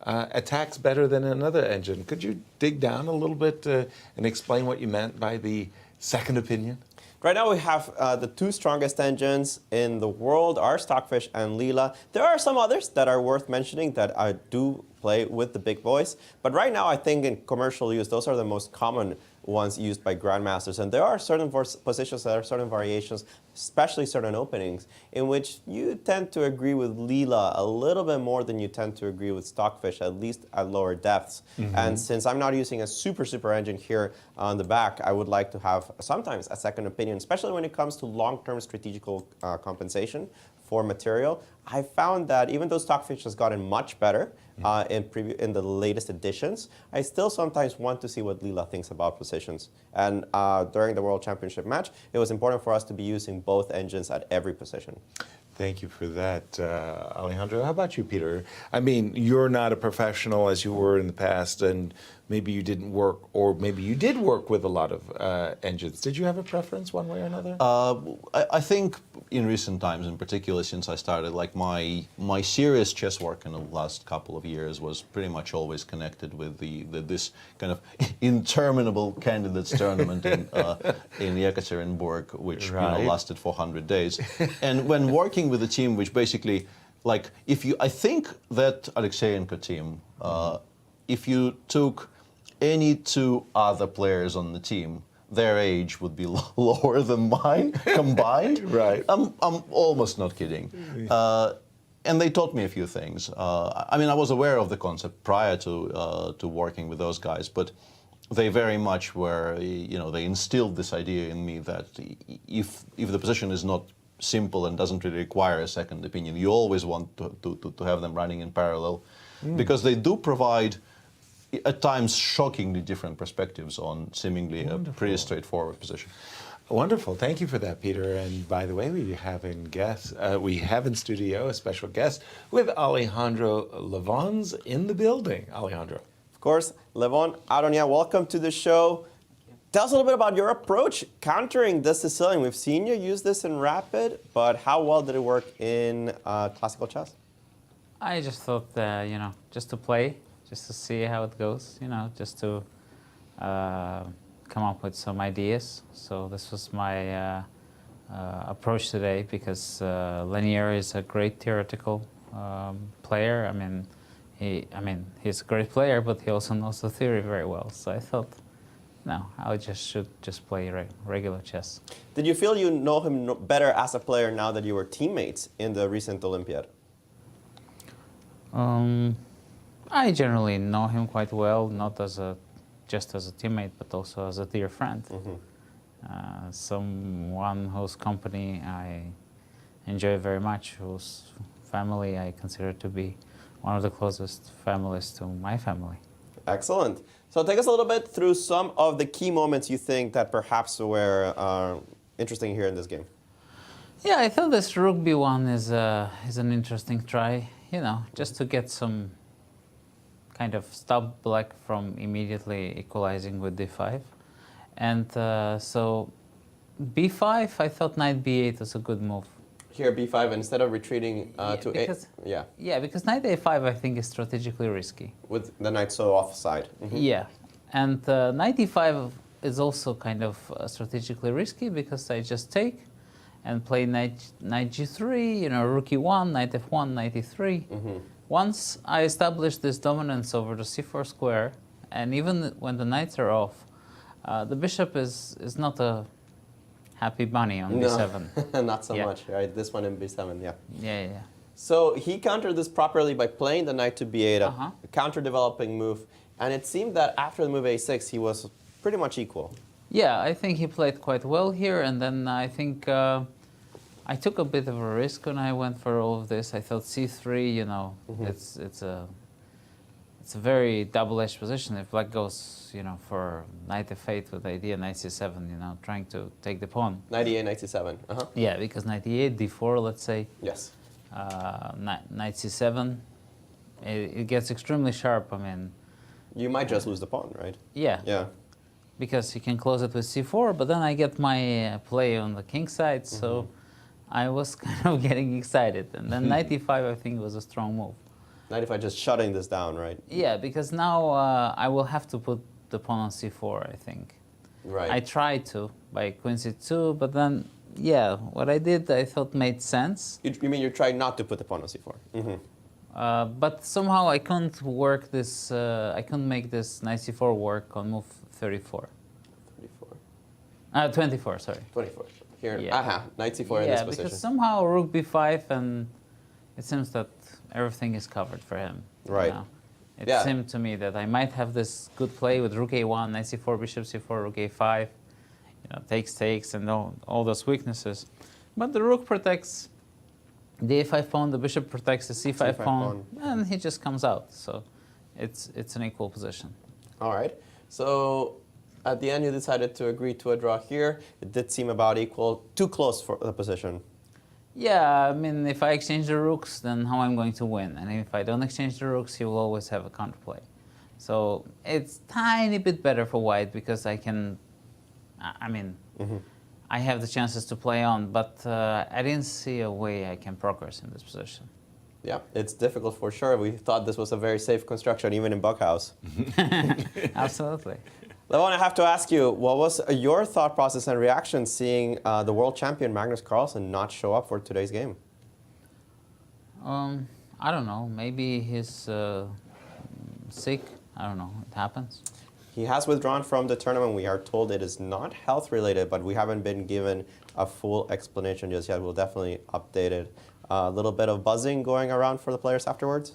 [SPEAKER 5] attacks better than another engine. Could you dig down a little bit and explain what you meant by the second opinion?
[SPEAKER 6] Right now we have the two strongest engines in the world are Stockfish and Leela. There are some others that are worth mentioning that I do play with the big boys. But right now I think in commercial use, those are the most common ones used by grandmasters. And there are certain positions, there are certain variations, especially certain openings, in which you tend to agree with Leela a little bit more than you tend to agree with Stockfish, at least at lower depths. And since I'm not using a super engine here on the back, I would like to have sometimes a second opinion, especially when it comes to long-term strategical compensation for material. I found that even though Stockfish has gotten much better in the latest editions, I still sometimes want to see what Leela thinks about positions. And during the World Championship match, it was important for us to be using both engines at every position.
[SPEAKER 5] Thank you for that, Alejandro. How about you, Peter? I mean, you're not a professional as you were in the past, and maybe you didn't work, or maybe you did work with a lot of engines. Did you have a preference one way or another?
[SPEAKER 4] I think in recent times, in particular since I started, like my serious chess work in the last couple of years was pretty much always connected with this kind of interminable candidates tournament in Yekaterinburg, which lasted 400 days. And when working with a team which basically, like, I think that Alexeyenko team, if you took any two other players on the team, their age would be lower than mine combined.
[SPEAKER 5] Right.
[SPEAKER 4] I'm almost not kidding. And they taught me a few things. I mean, I was aware of the concept prior to working with those guys, but they very much were, they instilled this idea in me that if the position is not simple and doesn't really require a second opinion, you always want to have them running in parallel, because they do provide at times shockingly different perspectives on seemingly a pretty straightforward position.
[SPEAKER 5] Wonderful. Thank you for that, Peter. And by the way, we have in studio a special guest with Alejandro Levons in the building. Alejandro.
[SPEAKER 6] Of course, Levon, Aronian, welcome to the show. Tell us a little bit about your approach countering the Sicilian. We've seen you use this in Rapid, but how well did it work in classical chess?
[SPEAKER 14] I just thought, just to play, just to see how it goes, just to come up with some ideas. So this was my approach today, because Lanier is a great theoretical player. He's a great player, but he also knows the theory very well. So I thought, no, I should just play regular chess.
[SPEAKER 6] Did you feel you know him better as a player now that you were teammates in the recent Olympiad?
[SPEAKER 14] I generally know him quite well, not just as a teammate, but also as a dear friend. Someone whose company I enjoy very much, whose family I consider to be one of the closest families to my family.
[SPEAKER 6] Excellent. So take us a little bit through some of the key moments you think that perhaps were interesting here in this game.
[SPEAKER 14] Yeah, I thought this rook b1 is an interesting try, just to get some kind of stop black from immediately equalizing with d5. And so b5, I thought knight b8 was a good move.
[SPEAKER 6] Here, b5, instead of retreating to
[SPEAKER 14] because,
[SPEAKER 6] a... Yeah.
[SPEAKER 14] Yeah, because knight a5 I think is strategically risky.
[SPEAKER 6] With the knight so offside.
[SPEAKER 14] Yeah, and knight e5 is also kind of strategically risky because I just take and play knight g3, you know, rook e1, knight f1, knight e3. Once I establish this dominance over the c4 square, and even when the knights are off, the bishop is not a happy bunny on b7.
[SPEAKER 6] Not so much, right? This one in b7, yeah.
[SPEAKER 14] Yeah.
[SPEAKER 6] So he countered this properly by playing the knight to b8, a counter-developing move, and it seemed that after the move a6, he was pretty much equal.
[SPEAKER 14] Yeah, I think he played quite well here, and then I think I took a bit of a risk when I went for all of this. I thought c3, you know, it's a very double-edged position. If black goes, you know, for knight f8 with idea knight c7, you know, trying to take the pawn.
[SPEAKER 6] Knight e8, knight c7.
[SPEAKER 14] Yeah, because knight e8, d4, let's say.
[SPEAKER 6] Yes.
[SPEAKER 14] Knight c7, it gets extremely sharp. I mean,
[SPEAKER 6] you might just lose the pawn, right?
[SPEAKER 14] Yeah.
[SPEAKER 6] Yeah.
[SPEAKER 14] Because you can close it with c4, but then I get my play on the king side, so I was kind of getting excited. And then knight e5, I think, was a strong move.
[SPEAKER 6] Knight e5 just shutting this down, right?
[SPEAKER 14] Yeah, because now I will have to put the pawn on c4, I think.
[SPEAKER 6] Right.
[SPEAKER 14] I tried to by queen c2, but then, yeah, what I did I thought made sense.
[SPEAKER 6] You mean you're trying not to put the pawn on c4?
[SPEAKER 14] But somehow I couldn't work this, I couldn't make this knight c4 work on move 34. 24, sorry.
[SPEAKER 6] 24. Here,
[SPEAKER 14] Yeah.
[SPEAKER 6] knight c4 in this position.
[SPEAKER 14] Yeah, because somehow rook b5, and it seems that everything is covered for him.
[SPEAKER 6] Right.
[SPEAKER 14] You know? It seemed to me that I might have this good play with rook a1, knight c4, bishop c4, rook a5, you know, takes, and all those weaknesses. But the rook protects the a5 pawn, the bishop protects the c5 pawn, and he just comes out. So it's an equal position.
[SPEAKER 6] All right. So at the end, you decided to agree to a draw here. It did seem about equal, too close for the position.
[SPEAKER 14] Yeah, I mean, if I exchange the rooks, then how I'm going to win? And if I don't exchange the rooks, he will always have a counterplay. So it's tiny bit better for white because I can, I mean, I have the chances to play on, but I didn't see a way I can progress in this position.
[SPEAKER 6] Yeah, it's difficult for sure. We thought this was a very safe construction, even in Buckhouse.
[SPEAKER 14] Absolutely.
[SPEAKER 6] Levon, I have to ask you, what was your thought process and reaction seeing the world champion Magnus Carlsen not show up for today's game?
[SPEAKER 14] I don't know. Maybe he's sick. I don't know. It happens.
[SPEAKER 6] He has withdrawn from the tournament. We are told it is not health-related, but we haven't been given a full explanation just yet. We'll definitely update it. A little bit of buzzing going around for the players afterwards?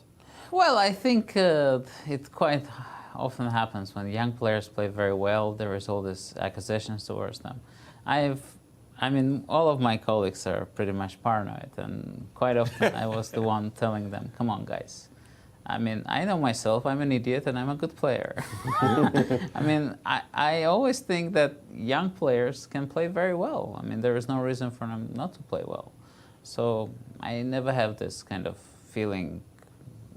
[SPEAKER 14] Well, I think it quite often happens when young players play very well. There is all these accusations towards them. I mean, all of my colleagues are pretty much paranoid, and quite often I was the one telling them, come on, guys. I mean, I know myself, I'm an idiot, and I'm a good player. I mean, I always think that young players can play very well. I mean, there is no reason for them not to play well. So I never have this kind of feeling,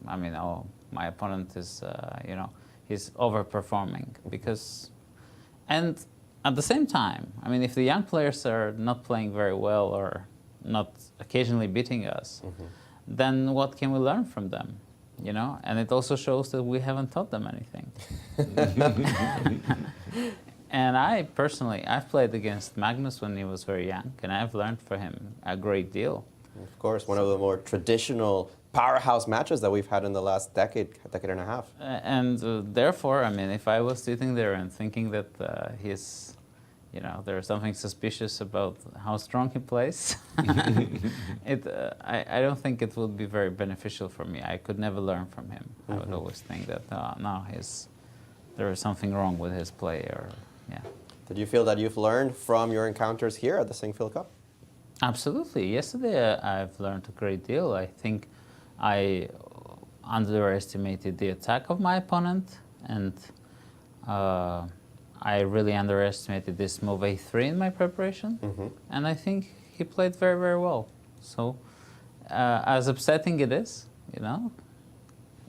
[SPEAKER 14] I mean, oh, my opponent is, you know, he's overperforming. Because, and at the same time, I mean, if the young players are not playing very well or not occasionally beating us, then what can we learn from them? You know, and it also shows that we haven't taught them anything. And I personally, I've played against Magnus when he was very young, and I've learned from him a great deal.
[SPEAKER 6] Of course, one of the more traditional powerhouse matches that we've had in the last decade and a half.
[SPEAKER 14] And therefore, I mean, if I was sitting there and thinking that he's, you know, there's something suspicious about how strong he plays, I don't think it would be very beneficial for me. I could never learn from him. I would always think that, no, there is something wrong with his play, or, yeah.
[SPEAKER 6] Did you feel that you've learned from your encounters here at the Sinquefield Cup?
[SPEAKER 14] Absolutely. Yesterday I've learned a great deal. I think I underestimated the attack of my opponent, and I really underestimated this move a3 in my preparation, and I think he played very, very well. So, as upsetting it is, you know,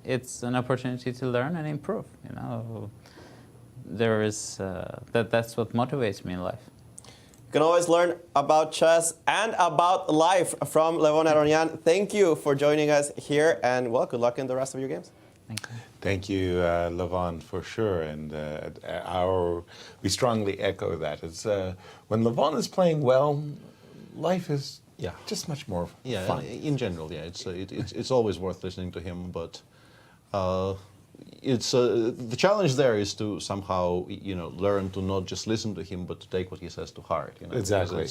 [SPEAKER 14] it's an opportunity to learn and improve. You know, there is that's what motivates me in life.
[SPEAKER 6] You can always learn about chess and about life from Levon Aronian. Thank you for joining us here, and well, good luck in the rest of your games.
[SPEAKER 14] Thank you.
[SPEAKER 5] Thank you, Levon, for sure. And we strongly echo that. It's when Levon is playing well, life is just much more fun.
[SPEAKER 4] In general, it's always worth listening to him, but it's the challenge there is to somehow learn to not just listen to him, but to take what he says to heart.
[SPEAKER 5] Exactly.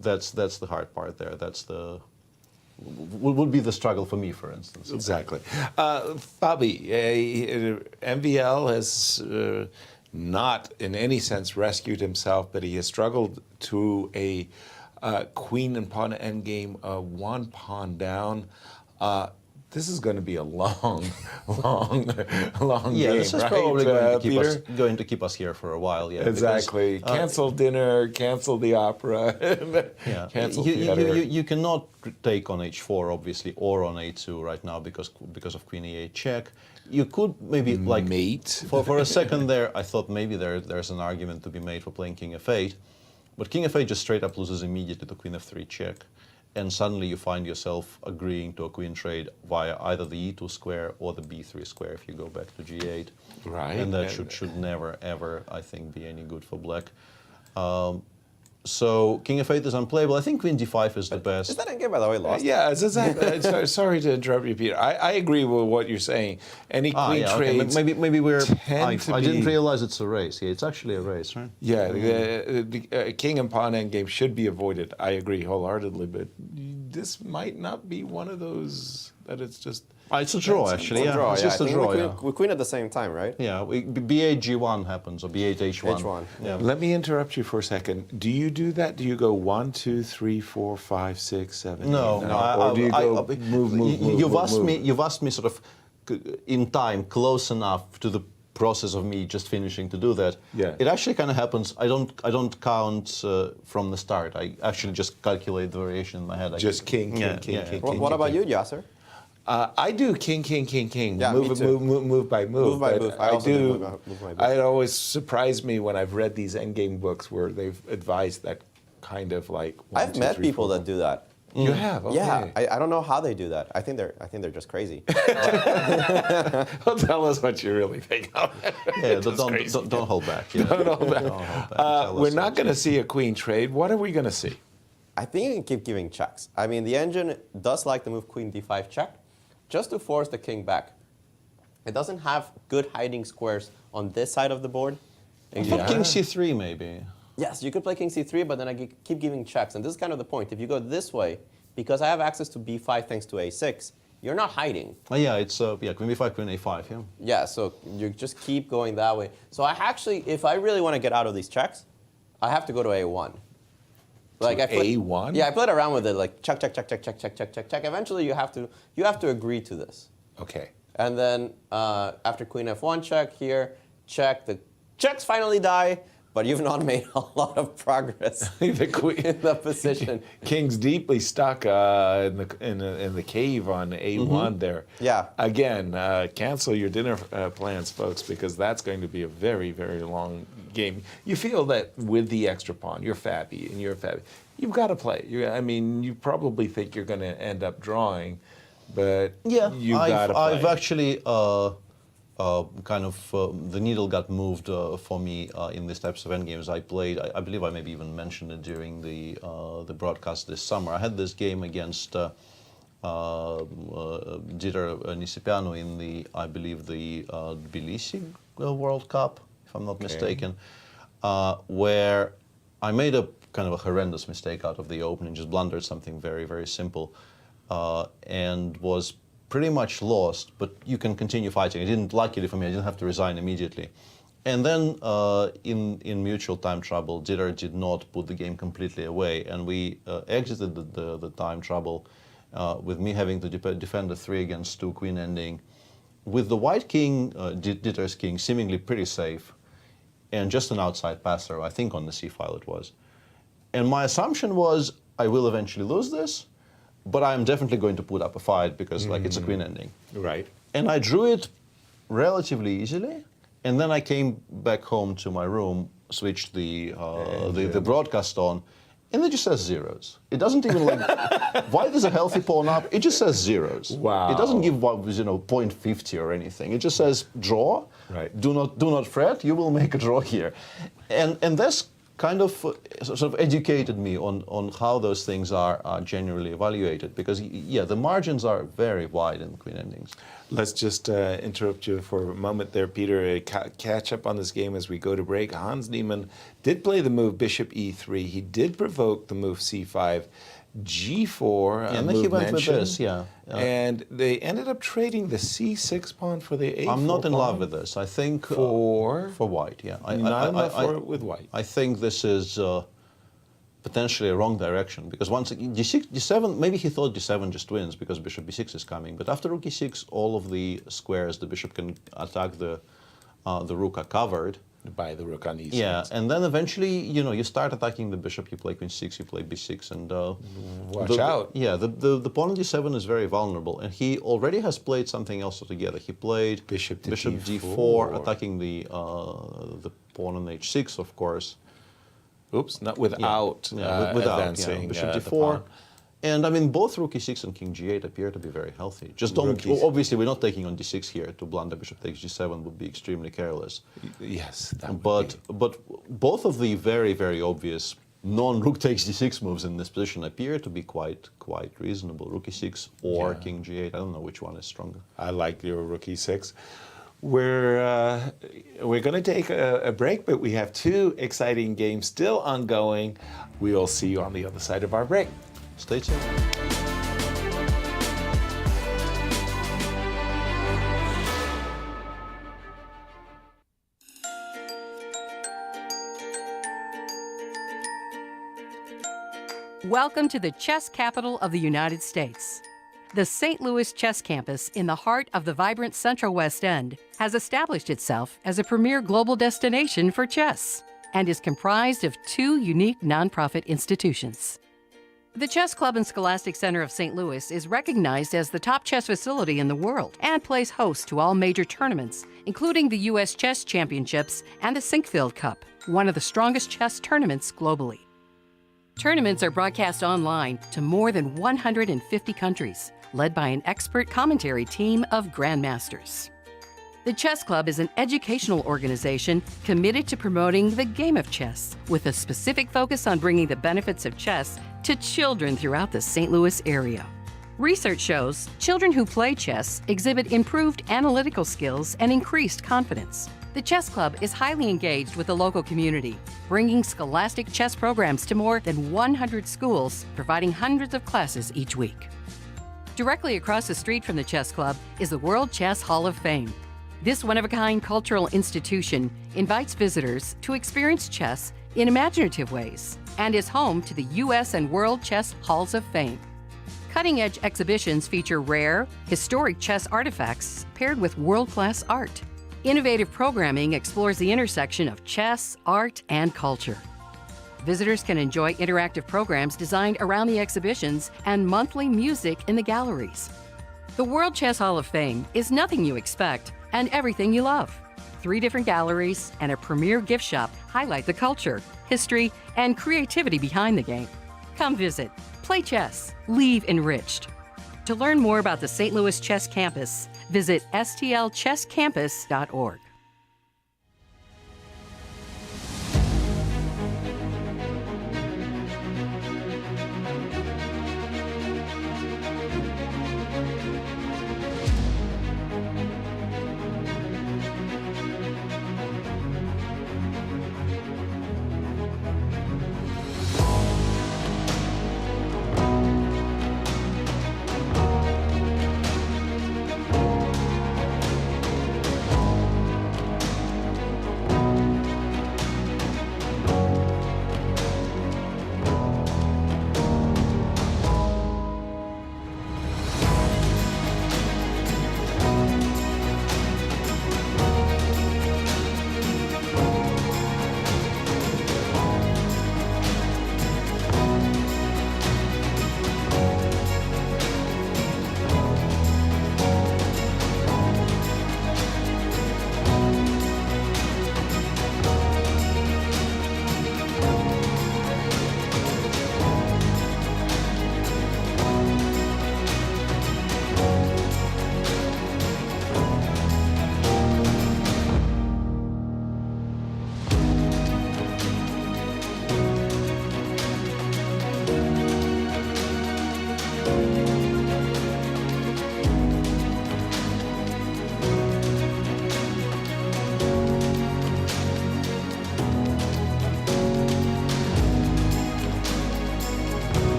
[SPEAKER 4] That's the hard part there. Would be the struggle for me, for instance.
[SPEAKER 5] Exactly. Bobby, MVL has not in any sense rescued himself, but he has struggled to a queen and pawn endgame, one pawn down. This is going to be a long game.
[SPEAKER 4] This is
[SPEAKER 5] right,
[SPEAKER 4] probably going to
[SPEAKER 5] Peter?
[SPEAKER 4] keep us here for a while. Yeah,
[SPEAKER 5] exactly.
[SPEAKER 4] Because,
[SPEAKER 5] cancel dinner, cancel the opera. Cancel theater.
[SPEAKER 4] You cannot take on h4 obviously, or on a2 right now because of queen e8 check. You could maybe
[SPEAKER 5] mate
[SPEAKER 4] for a second there. I thought maybe there's an argument to be made for playing king f8, but king f8 just straight up loses immediately to queen f3 check. And suddenly you find yourself agreeing to a queen trade via either the e2 square or the b3 square if you go back to g8.
[SPEAKER 5] Right.
[SPEAKER 4] And that should never, ever, I think, be any good for black. So king f8 is unplayable. I think queen d5 is the best.
[SPEAKER 6] Is that endgame, by the way, lost?
[SPEAKER 5] Yeah, it's exactly. Sorry to interrupt you, Peter. I agree with what you're saying. Any queen trades.
[SPEAKER 4] Okay. Maybe we're. I
[SPEAKER 5] I
[SPEAKER 4] didn't realize it's a race. Yeah, it's actually a race, right?
[SPEAKER 5] Yeah, the king and pawn endgame should be avoided. I agree wholeheartedly, but this might not be one of those that it's just.
[SPEAKER 4] It's a draw, actually. It's just a draw.
[SPEAKER 6] We queen at the same time, right?
[SPEAKER 4] Yeah, b8 g1 happens, or b8 h1.
[SPEAKER 6] H1.
[SPEAKER 4] Yeah.
[SPEAKER 5] Let me interrupt you for a second. Do you do that? Do you go 1, 2, 3, 4, 5, 6, 7?
[SPEAKER 4] No,
[SPEAKER 5] or do you go move?
[SPEAKER 4] You've asked me sort of in time, close enough to the process of me just finishing to do that.
[SPEAKER 5] Yeah.
[SPEAKER 4] It actually kind of happens. I don't count from the start. I actually just calculate the variation in my head.
[SPEAKER 5] Just king.
[SPEAKER 6] What about you, Yasser?
[SPEAKER 5] I do king.
[SPEAKER 6] Yeah,
[SPEAKER 5] move by move.
[SPEAKER 6] Move by move. I also do move by move.
[SPEAKER 5] It always surprised me when I've read these endgame books where they've advised that kind of like.
[SPEAKER 6] I've met people that do that.
[SPEAKER 5] You have? Okay.
[SPEAKER 6] Yeah, I don't know how they do that. I think they're just crazy.
[SPEAKER 5] Well, tell us what you really think.
[SPEAKER 4] Don't hold back. Yeah.
[SPEAKER 5] Don't hold back. We're not going to see a queen trade. What are we going to see?
[SPEAKER 6] I think you can keep giving checks. I mean, the engine does like to move queen d5 check, just to force the king back. It doesn't have good hiding squares on this side of the board.
[SPEAKER 4] King c3 maybe.
[SPEAKER 6] Yes, you could play king c3, but then I keep giving checks. And this is kind of the point. If you go this way, because I have access to b5 thanks to a6, you're not hiding.
[SPEAKER 4] Oh, yeah, it's queen b5, queen a5, yeah.
[SPEAKER 6] Yeah, so you just keep going that way. So I actually, if I really want to get out of these checks, I have to go to a1.
[SPEAKER 5] Like a1?
[SPEAKER 6] Yeah, I played around with it, like check. Eventually, you have to agree to this.
[SPEAKER 5] Okay.
[SPEAKER 6] And then after queen f1 check here, check. The checks finally die, but you've not made a lot of progress
[SPEAKER 5] the queen
[SPEAKER 6] in the position.
[SPEAKER 5] King's deeply stuck in the cave on a1 there.
[SPEAKER 6] Yeah.
[SPEAKER 5] Again, cancel your dinner plans, folks, because that's going to be a very, very long game. You feel that with the extra pawn, you're Fabby, and you're Fabby. You've got to play. You probably think you're going to end up drawing, but you've got to play.
[SPEAKER 4] I've actually the needle got moved for me in these types of endgames. I played. I believe I maybe even mentioned it during the broadcast this summer. I had this game against Dieter Nisipianu in the Tbilisi World Cup, if I'm not mistaken, where I made a kind of a horrendous mistake out of the open and just blundered something very, very simple, and was pretty much lost, but you can continue fighting. It didn't, luckily for me, I didn't have to resign immediately. And then in mutual time trouble, Dieter did not put the game completely away, and we exited the time trouble with me having to defend a 3 against 2 queen ending, with the white king, Dieter's king, seemingly pretty safe, and just an outside passer, I think on the c-file it was. And my assumption was, I will eventually lose this, but I'm definitely going to put up a fight because it's a queen ending.
[SPEAKER 5] Right.
[SPEAKER 4] And I drew it relatively easily, and then I came back home to my room switched the broadcast on, and it just says zeros. It doesn't even like white is a healthy pawn up. It just says zeros.
[SPEAKER 5] Wow.
[SPEAKER 4] It doesn't give 0.50 or anything. It just says draw.
[SPEAKER 5] Right.
[SPEAKER 4] Do not fret. You will make a draw here, and that's kind of sort of educated me on how those things are generally evaluated, because the margins are very wide in queen endings.
[SPEAKER 5] Let's just interrupt you for a moment there, Peter. Catch up on this game as we go to break. Hans Niemann did play the move bishop e3. He did provoke the move c5, g4.
[SPEAKER 4] And then he went with this,
[SPEAKER 5] and they ended up trading the c6 pawn for the a4
[SPEAKER 4] I'm not in
[SPEAKER 5] pawn.
[SPEAKER 4] love with this. I think
[SPEAKER 5] for
[SPEAKER 4] white, yeah.
[SPEAKER 5] Not enough with white.
[SPEAKER 4] I think this is potentially a wrong direction, because once d6, d7, maybe he thought d7 just wins because bishop b6 is coming, but after rook e6, all of the squares the bishop can attack the rook are covered.
[SPEAKER 5] By the rook on e6.
[SPEAKER 4] Yeah, and then eventually, you start attacking the bishop, you play queen 6, you play b6, and
[SPEAKER 5] watch out.
[SPEAKER 4] Yeah, the pawn on d7 is very vulnerable, and he already has played something else altogether. He played
[SPEAKER 5] bishop
[SPEAKER 4] d4, attacking the pawn on h6, of course.
[SPEAKER 5] Oops, not without advancing
[SPEAKER 4] bishop
[SPEAKER 5] the
[SPEAKER 4] d4.
[SPEAKER 5] pawn.
[SPEAKER 4] And I mean, both rook e6 and king g8 appear to be very healthy. Just don't, obviously we're not taking on d6 here. To blunder bishop takes g7 would be extremely careless.
[SPEAKER 5] Yes,
[SPEAKER 4] but both of the very, very obvious non-rook takes d6 moves in this position appear to be quite reasonable. Rook e6 or king g8, I don't know which one is stronger.
[SPEAKER 5] I like your rook e6. We're going to take a break, but we have two exciting games still ongoing. We'll see you on the other side of our break.
[SPEAKER 4] Stay tuned.
[SPEAKER 15] Welcome to the chess capital of the United States. The St. Louis Chess Campus, in the heart of the vibrant Central West End, has established itself as a premier global destination for chess and is comprised of two unique nonprofit institutions. The Chess Club and Scholastic Center of St. Louis is recognized as the top chess facility in the world and plays host to all major tournaments, including the U.S. Chess Championships and the Sinquefield Cup, one of the strongest chess tournaments globally. Tournaments are broadcast online to more than 150 countries, led by an expert commentary team of grandmasters. The Chess Club is an educational organization committed to promoting the game of chess, with a specific focus on bringing the benefits of chess to children throughout the St. Louis area. Research shows children who play chess exhibit improved analytical skills and increased confidence. The Chess Club is highly engaged with the local community, bringing scholastic chess programs to more than 100 schools, providing hundreds of classes each week. Directly across the street from the Chess Club is the World Chess Hall of Fame. This one-of-a-kind cultural institution invites visitors to experience chess in imaginative ways and is home to the U.S. and World Chess Halls of Fame. Cutting-edge exhibitions feature rare, historic chess artifacts paired with world-class art. Innovative programming explores the intersection of chess, art, and culture. Visitors can enjoy interactive programs designed around the exhibitions and monthly music in the galleries. The World Chess Hall of Fame is nothing you expect and everything you love. 3 different galleries and a premier gift shop highlight the culture, history, and creativity behind the game. Come visit, play chess, leave enriched. To learn more about the St. Louis Chess Campus, visit stlchesscampus.org.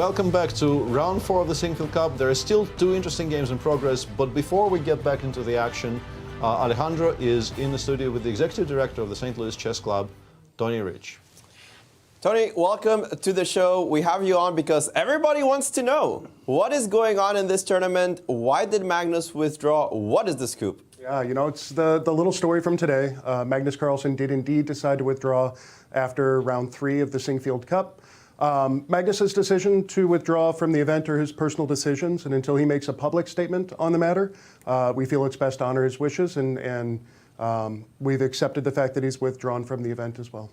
[SPEAKER 4] welcome back to round 4 of the Sinquefield Cup. There are still 2 interesting games in progress, but before we get back into the action, Alejandro is in the studio with the executive director of the St. Louis Chess Club, Tony Rich.
[SPEAKER 6] Tony, welcome to the show. We have you on because everybody wants to know what is going on in this tournament. Why did Magnus withdraw? What is the scoop?
[SPEAKER 16] Yeah, you know, it's the little story from today. Magnus Carlsen did indeed decide to withdraw after round 3 of the Sinquefield Cup. Magnus's decision to withdraw from the event are his personal decisions, and until he makes a public statement on the matter, we feel it's best to honor his wishes, and we've accepted the fact that he's withdrawn from the event as well.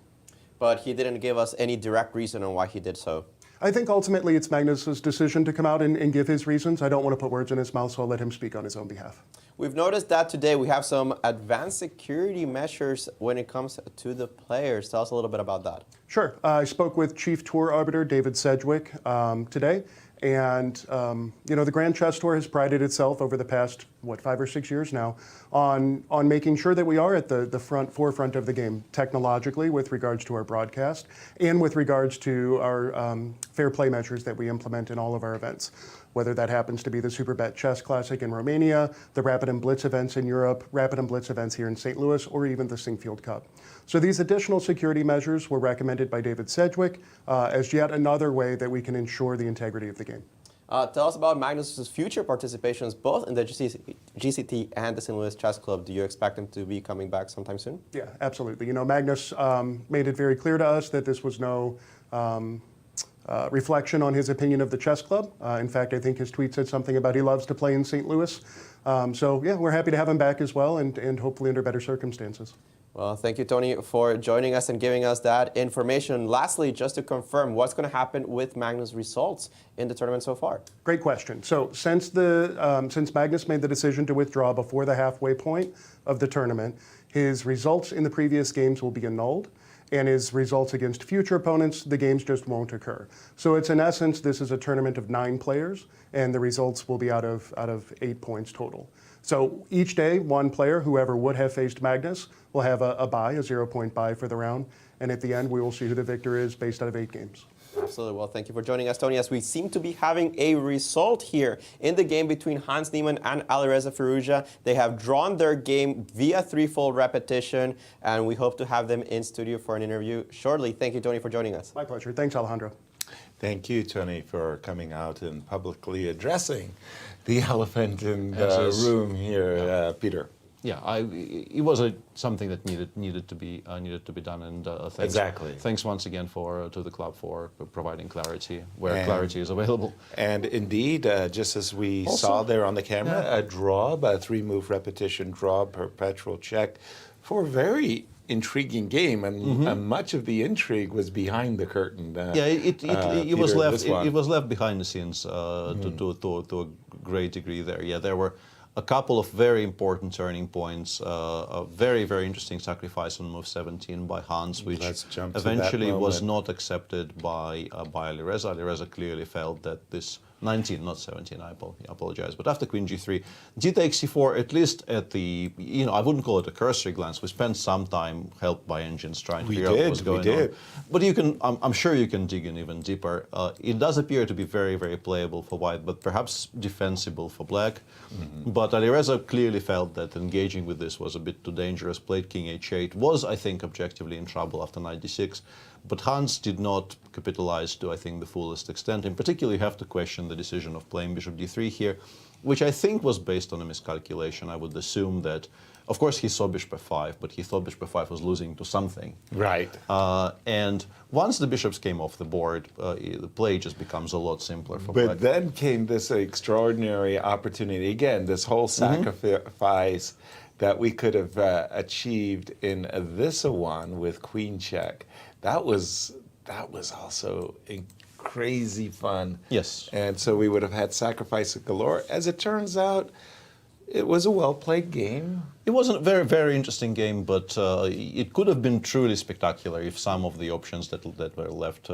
[SPEAKER 6] But he didn't give us any direct reason on why he did so.
[SPEAKER 16] I think ultimately it's Magnus's decision to come out and give his reasons. I don't want to put words in his mouth, so I'll let him speak on his own behalf.
[SPEAKER 6] We've noticed that today we have some advanced security measures when it comes to the players. Tell us a little bit about that.
[SPEAKER 16] Sure. I spoke with Chief Tour Arbiter David Sedgwick today. And, you know, the Grand Chess Tour has prided itself over the past, 5 or 6 years now, on making sure that we are at the forefront of the game technologically with regards to our broadcast and with regards to our fair play measures that we implement in all of our events. Whether that happens to be the Superbet Chess Classic in Romania, the Rapid and Blitz events in Europe, Rapid and Blitz events here in St. Louis, or even the Sinquefield Cup. So these additional security measures were recommended by David Sedgwick as yet another way that we can ensure the integrity of the game.
[SPEAKER 6] Tell us about Magnus's future participations both in the GCT and the St. Louis Chess Club. Do you expect him to be coming back sometime soon?
[SPEAKER 16] Yeah, absolutely. You know, Magnus made it very clear to us that this was no reflection on his opinion of the chess club. In fact, I think his tweet said something about he loves to play in St. Louis. So yeah, we're happy to have him back as well, and hopefully under better circumstances.
[SPEAKER 6] Well, thank you, Tony, for joining us and giving us that information. Lastly, just to confirm, what's going to happen with Magnus' results in the tournament so far?
[SPEAKER 16] Great question. So since Magnus made the decision to withdraw before the halfway point of the tournament, his results in the previous games will be annulled, and his results against future opponents, the games just won't occur. So it's in essence, this is a tournament of 9 players, and the results will be out of 8 points total. So each day, one player, whoever would have faced Magnus, will have a bye, a 0-point bye for the round, and at the end, we will see who the victor is based out of 8 games.
[SPEAKER 6] Absolutely. Well, thank you for joining us, Tony, as we seem to be having a result here in the game between Hans Niemann and Alireza Firouzja. They have drawn their game via 3-fold repetition, and we hope to have them in studio for an interview shortly. Thank you, Tony, for joining us.
[SPEAKER 16] My pleasure. Thanks, Alejandro.
[SPEAKER 5] Thank you, Tony, for coming out and publicly addressing the elephant in the room here, Peter.
[SPEAKER 4] Yeah, it was something that needed to be done, and thanks,
[SPEAKER 5] exactly.
[SPEAKER 4] Thanks once again to the club for providing clarity where clarity is available.
[SPEAKER 5] And indeed, just as we saw there on the camera, a draw, a 3-move repetition draw, perpetual check, for a very intriguing game, and much of the intrigue was behind the curtain.
[SPEAKER 4] It was left behind the scenes to a great degree there. Yeah, there were a couple of very important turning points, a very, very interesting sacrifice on move 17 by Hans, which eventually was not accepted by Alireza. Alireza clearly felt that this 19, not 17, I apologize, but after Queen G3, G takes C4, at least at the, I wouldn't call it a cursory glance. We spent some time helped by engines trying to figure out what was going on. But you can, I'm sure you can dig in even deeper. It does appear to be very, very playable for white, but perhaps defensible for black. But Alireza clearly felt that engaging with this was a bit too dangerous. Played King H8, was, I think, objectively in trouble after Knight D6. But Hans did not capitalize to, I think, the fullest extent. In particular, you have to question the decision of playing Bishop D3 here, which I think was based on a miscalculation. I would assume that, of course, he saw Bishop F5, but he thought Bishop F5 was losing to something.
[SPEAKER 5] Right.
[SPEAKER 4] And once the bishops came off the board, the play just becomes a lot simpler for black.
[SPEAKER 5] But then came this extraordinary opportunity. Again, this whole sacrifice that we could have achieved in this one with Queen check. That was also crazy fun.
[SPEAKER 4] Yes.
[SPEAKER 5] And so we would have had sacrifice galore. As it turns out, it was a well-played game.
[SPEAKER 4] It wasn't a very, very interesting game, but it could have been truly spectacular if some of the options that were left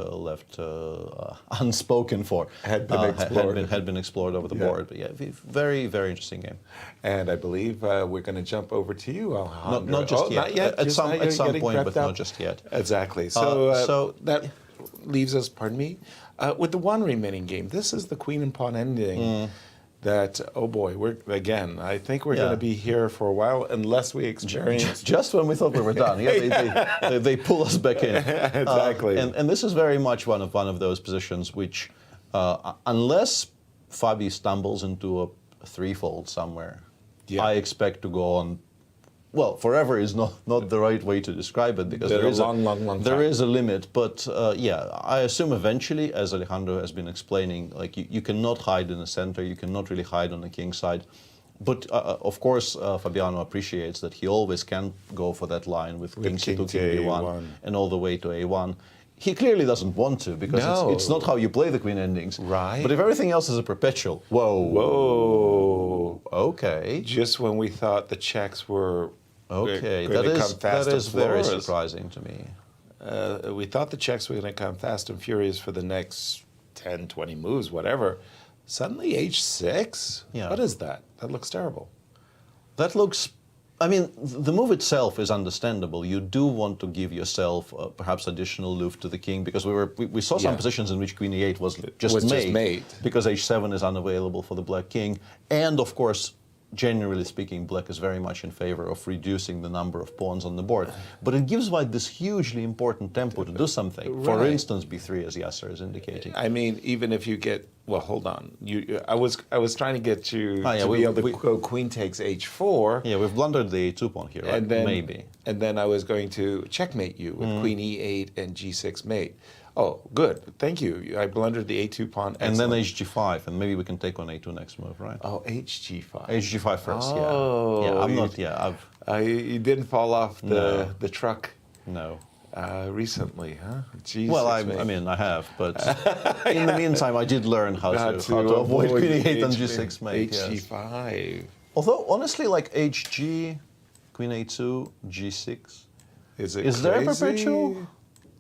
[SPEAKER 4] unspoken for had been explored over the board. But yeah, very, very interesting game.
[SPEAKER 5] And I believe we're going to jump over to you, Alejandro.
[SPEAKER 4] Not just yet.
[SPEAKER 5] Not yet.
[SPEAKER 4] At some point, but not just yet.
[SPEAKER 5] Exactly. So, leaves us, pardon me, with the one remaining game. This is the queen and pawn ending. That, oh boy, I think we're going to be here for a while unless we experience.
[SPEAKER 4] Just when we thought we were done, they pull us back in.
[SPEAKER 5] Exactly.
[SPEAKER 4] And this is very much one of those positions which, unless Fabi stumbles into a threefold somewhere, I expect to go on. Well, forever is not the right way to describe it because there is
[SPEAKER 5] long
[SPEAKER 4] there
[SPEAKER 5] time.
[SPEAKER 4] is a limit. But I assume eventually, as Alejandro has been explaining, like you cannot hide in the center, you cannot really hide on the king side. But of course, Fabiano appreciates that he always can go for that line with king c2, king b1, and all the way to a1. He clearly doesn't want to because it's not how you play the queen endings.
[SPEAKER 5] Right.
[SPEAKER 4] But if everything else is a perpetual, whoa, okay.
[SPEAKER 5] Just when we thought the checks were
[SPEAKER 4] that is very surprising to me.
[SPEAKER 5] We thought the checks were going to come fast and furious for the next 10, 20 moves, whatever. Suddenly h6?
[SPEAKER 4] Yeah.
[SPEAKER 5] What is that? That looks terrible.
[SPEAKER 4] That looks... I mean, the move itself is understandable. You do want to give yourself perhaps additional loof to the king because we saw some positions in which queen e8 was just made because h7 is unavailable for the black king. And of course, generally speaking, black is very much in favor of reducing the number of pawns on the board. But it gives white this hugely important tempo to do something.
[SPEAKER 5] Right.
[SPEAKER 4] For instance, b3, as Yasser is indicating.
[SPEAKER 5] I mean, even if you get... Well, hold on. I was trying to get you to be able to go queen takes h4.
[SPEAKER 4] Yeah, we've blundered the a2 pawn here, right?
[SPEAKER 5] And then,
[SPEAKER 4] maybe.
[SPEAKER 5] And then I was going to checkmate you with queen e8 and g6 mate. Oh, good. Thank you. I blundered the a2 pawn.
[SPEAKER 4] And then hg5, and maybe we can take on a2 next move, right?
[SPEAKER 5] Oh, hg5.
[SPEAKER 4] hg5 first,
[SPEAKER 5] oh,
[SPEAKER 4] yeah. I'm not,
[SPEAKER 5] you didn't fall off the truck.
[SPEAKER 4] No.
[SPEAKER 5] Recently, huh? Jesus,
[SPEAKER 4] well, I mean, I have, but in the meantime, I did learn how to avoid queen e8 and g6 mate.
[SPEAKER 5] hg5.
[SPEAKER 4] Although, honestly, like hg, queen a2, g6.
[SPEAKER 5] Is
[SPEAKER 4] there a perpetual?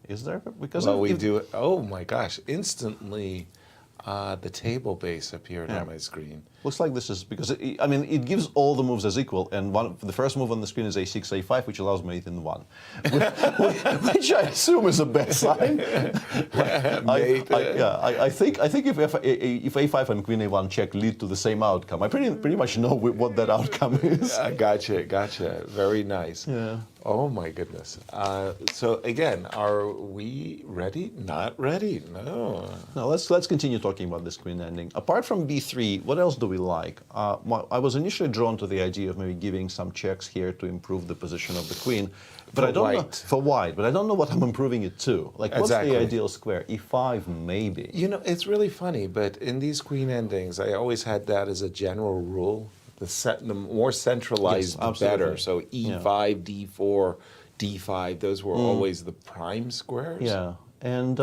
[SPEAKER 4] Is there? Because
[SPEAKER 5] we do it. Oh my gosh! Instantly, the table base appeared on my screen.
[SPEAKER 4] Looks like this is because it gives all the moves as equal, and the first move on the screen is a6, a5, which allows mate in one, which I assume is a bad sign. I think if a5 and queen a1 check lead to the same outcome, I pretty much know what that outcome is.
[SPEAKER 5] Gotcha. Very nice.
[SPEAKER 4] Yeah.
[SPEAKER 5] Oh my goodness. So again, are we ready? Not ready. No.
[SPEAKER 4] Now let's continue talking about this queen ending. Apart from b3, what else do we like? I was initially drawn to the idea of maybe giving some checks here to improve the position of the queen, but I don't know for white. But I don't know what I'm improving it to. Like, what's the ideal square? e5 maybe.
[SPEAKER 5] You know, it's really funny, but in these queen endings, I always had that as a general rule. The more centralized, the better. So e5, d4, d5, those were always the prime squares.
[SPEAKER 4] Yeah, and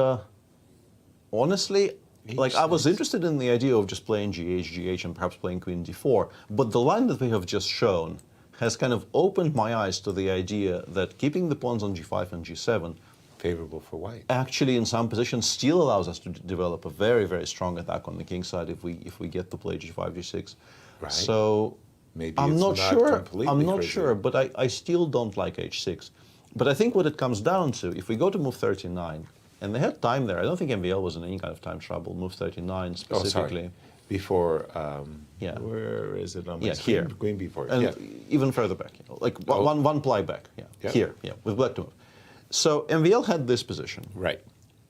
[SPEAKER 4] honestly, like I was interested in the idea of just playing gh, and perhaps playing queen d4, but the line that we have just shown has kind of opened my eyes to the idea that keeping the pawns on g5 and g7
[SPEAKER 5] favorable for white.
[SPEAKER 4] Actually, in some positions, still allows us to develop a very, very strong attack on the king side if we get to play g5, g6.
[SPEAKER 5] Right.
[SPEAKER 4] So
[SPEAKER 5] maybe
[SPEAKER 4] I'm not
[SPEAKER 5] sure.
[SPEAKER 4] I'm not sure, but I still don't like h6. But I think what it comes down to, if we go to move 39, and they had time there. I don't think MVL was in any kind of time trouble. Move 39 specifically.
[SPEAKER 5] Oh, sorry. Before,
[SPEAKER 4] yeah.
[SPEAKER 5] Where is it on my
[SPEAKER 4] screen? Here.
[SPEAKER 5] Queen b4.
[SPEAKER 4] And even further back, like one ply back. Here, with black to move. So MVL had this position.
[SPEAKER 5] Right.